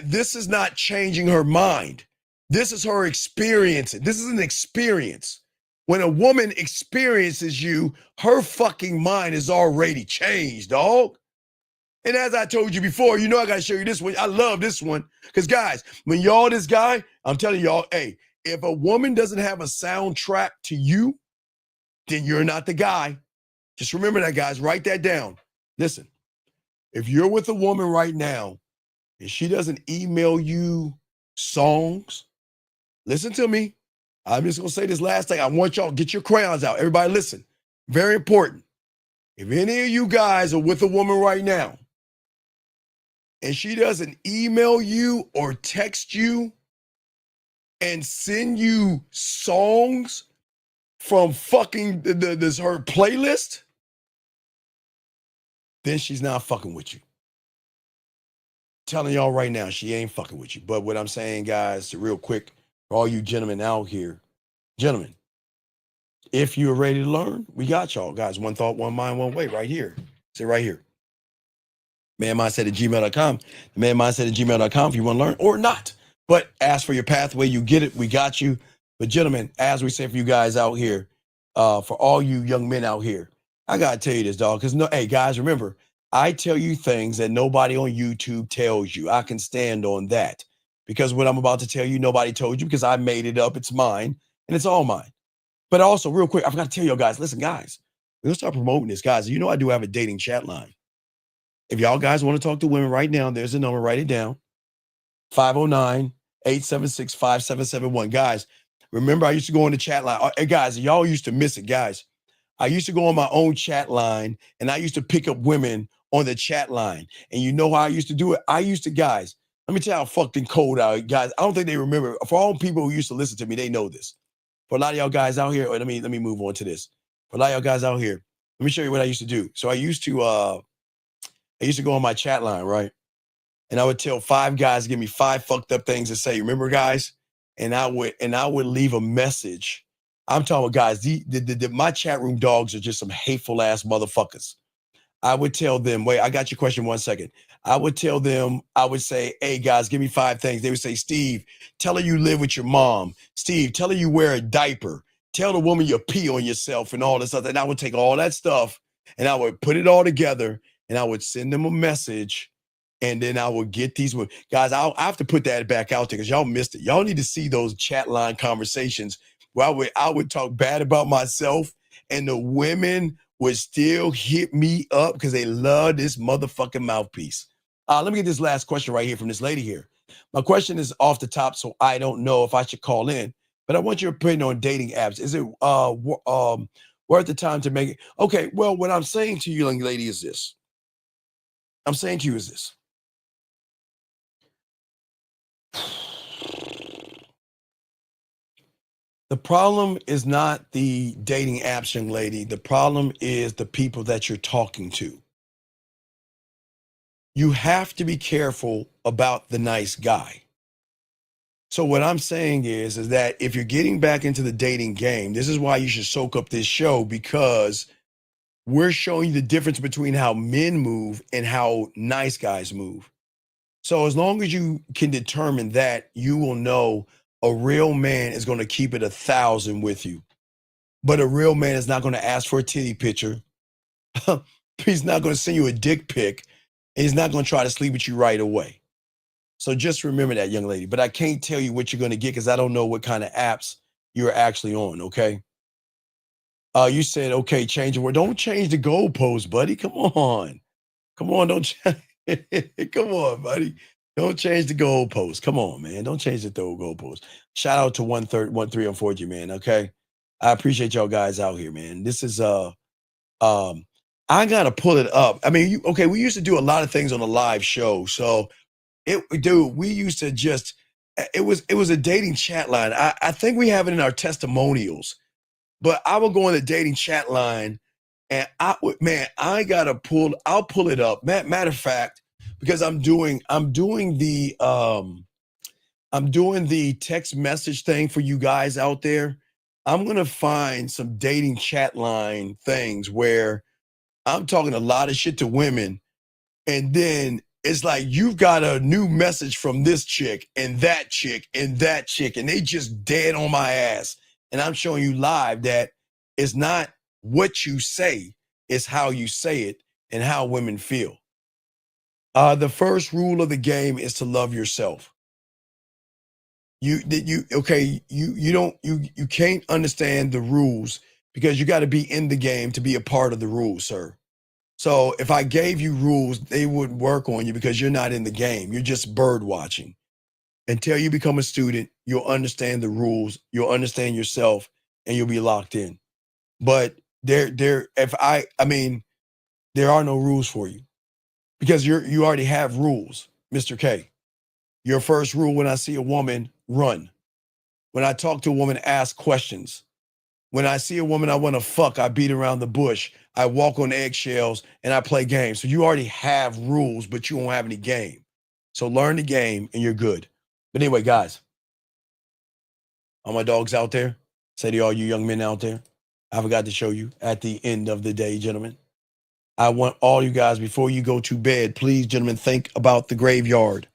this is not changing her mind. This is her experience. This is an experience. When a woman experiences you, her fucking mind is already changed, dog. And as I told you before, you know I got to show you this one. I love this one. Because, guys, when y'all this guy, I'm telling y'all, hey, if a woman doesn't have a soundtrack to you, then you're not the guy. Just remember that, guys. Write that down. Listen, if you're with a woman right now and she doesn't email you songs, listen to me. I'm just going to say this last thing. I want y'all to get your crayons out. Everybody listen. Very important. If any of you guys are with a woman right now and she doesn't email you or text you and send you songs from fucking this her playlist, then she's not fucking with you. Telling y'all right now, she ain't fucking with you. But what I'm saying, guys, real quick, for all you gentlemen out here, gentlemen, if you're ready to learn, we got y'all, guys. One thought, one mind, one way, right here. Say right here. manmindset@gmail.com. The manmindset@gmail.com if you want to learn or not. But ask for your pathway. You get it. We got you. But gentlemen, as we say for you guys out here, for all you young men out here, I got to tell you this, dog. Because, hey, guys, remember, I tell you things that nobody on YouTube tells you. I can stand on that. Because what I'm about to tell you, nobody told you because I made it up. It's mine. And it's all mine. But also, real quick, I forgot to tell y'all guys, listen, guys, we're going to start promoting this, guys. You know I do have a dating chat line. If y'all guys want to talk to women right now, there's a number, write it down. 509-876-5771. Guys, remember I used to go on the chat line. Hey, guys, y'all used to miss it, guys. I used to go on my own chat line, and I used to pick up women on the chat line. And you know how I used to do it? I used to, guys, let me tell you how fucking cold out, guys. I don't think they remember. For all people who used to listen to me, they know this. For a lot of y'all guys out here, let me move on to this. For a lot of y'all guys out here, let me show you what I used to do. So I used to go on my chat line, right? And I would tell 5 guys to give me 5 fucked up things to say. Remember, guys? And I would leave a message. I'm talking about, guys, my chat room dogs are just some hateful ass motherfuckers. I would tell them, wait, I got your question 1 second. I would tell them, I would say, hey, guys, give me 5 things. They would say, Steve, tell her you live with your mom. Steve, tell her you wear a diaper. Tell the woman you pee on yourself and all this stuff. And I would take all that stuff and I would put it all together and I would send them a message. And then I would get these women. Guys, I have to put that back out there because y'all missed it. Y'all need to see those chat line conversations where I would talk bad about myself and the women would still hit me up because they love this motherfucking mouthpiece. Let me get this last question right here from this lady here. My question is off the top, so I don't know if I should call in, but I want your opinion on dating apps. Is it worth the time to make it? Okay, well, what I'm saying to you, young lady, is this. I'm saying to you is this. The problem is not the dating apps, young lady. The problem is the people that you're talking to. You have to be careful about the nice guy. So what I'm saying is that if you're getting back into the dating game, this is why you should soak up this show, because we're showing you the difference between how men move and how nice guys move. So as long as you can determine that, you will know a real man is going to keep it 1,000 with you. But a real man is not going to ask for a titty picture. He's not going to send you a dick pic. And he's not going to try to sleep with you right away. So just remember that, young lady. But I can't tell you what you're going to get because I don't know what kind of apps you're actually on, okay? You said, okay, change the word. Don't change the goalpost, buddy. Come on. Come on, don't come on, buddy. Don't change the goalpost. Come on, man. Don't change the goalpost. Shout out to 1314, man. Okay. I appreciate y'all guys out here, man. This is I gotta pull it up. I mean, we used to do a lot of things on a live show. So Dude, we used to just, it was a dating chat line. I think we have it in our testimonials, but I would go on the dating chat line and I'll pull it up. Matter of fact, because I'm doing the text message thing for you guys out there. I'm going to find some dating chat line things where I'm talking a lot of shit to women. And then it's like, you've got a new message from this chick and that chick and that chick, and they just dead on my ass. And I'm showing you live that it's not what you say, it's how you say it and how women feel. The first rule of the game is to love yourself. You can't understand the rules because you got to be in the game to be a part of the rules, sir. So if I gave you rules, they wouldn't work on you because you're not in the game. You're just bird watching. Until you become a student, you'll understand the rules, you'll understand yourself, and you'll be locked in. But there are no rules for you because you already have rules, Mr. K. Your first rule when I see a woman, run. When I talk to a woman, ask questions. When I see a woman I want to fuck, I beat around the bush. I walk on eggshells and I play games. So you already have rules, but you don't have any game. So learn the game and you're good. But anyway, guys, all my dogs out there, say to all you young men out there, I forgot to show you at the end of the day, gentlemen. I want all you guys, before you go to bed, please, gentlemen, think about the graveyard.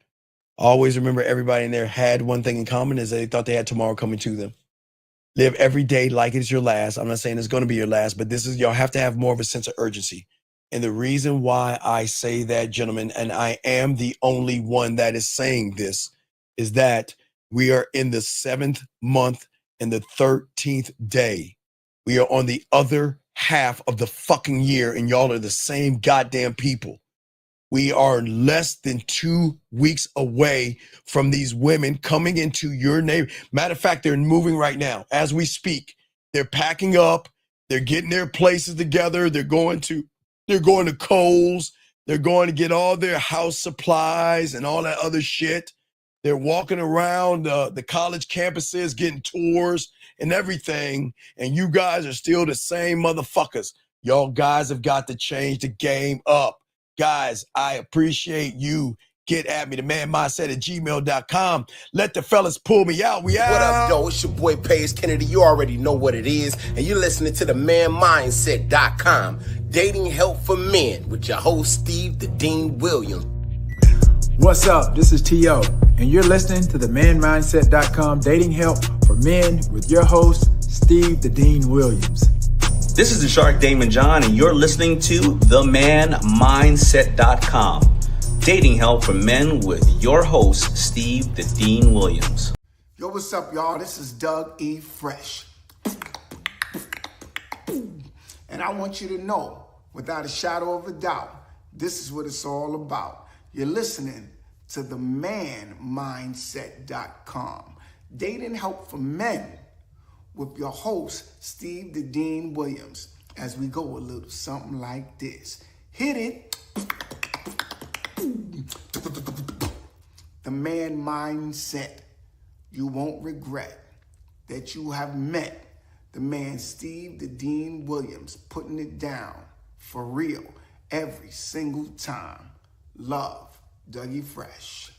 Always remember everybody in there had one thing in common, is they thought they had tomorrow coming to them. Live every day like it's your last. I'm not saying it's going to be your last, but y'all have to have more of a sense of urgency. And the reason why I say that, gentlemen, and I am the only one that is saying this, is that we are in the 7th month and the 13th day. We are on the other half of the fucking year, and y'all are the same goddamn people. We are less than 2 weeks away from these women coming into your neighborhood. Matter of fact, they're moving right now as we speak. They're packing up. They're getting their places together. They're going to Kohl's. They're going to get all their house supplies and all that other shit. They're walking around the college campuses, getting tours and everything. And you guys are still the same motherfuckers. Y'all guys have got to change the game up. Guys, I appreciate you. Get at me, themanmindset@gmail.com. Let the fellas pull me out. We out. What up, though? It's your boy Paige Kennedy. You already know what it is. And you're listening to themanmindset.com. Dating help for men with your host, Steve the Dean Williams. What's up? This is T.O. And you're listening to themanmindset.com dating help for men with your host, Steve the Dean Williams. This is the Shark Damon John, and you're listening to themanmindset.com. Dating help for men with your host, Steve the Dean Williams. Yo, what's up, y'all? This is Doug E. Fresh. And I want you to know, without a shadow of a doubt, this is what it's all about. You're listening to themanmindset.com. Dating help for men with your host, Steve the Dean Williams, as we go a little something like this. Hit it. The man mindset. You won't regret that you have met the man Steve the Dean Williams, putting it down for real every single time. Love, Dougie Fresh.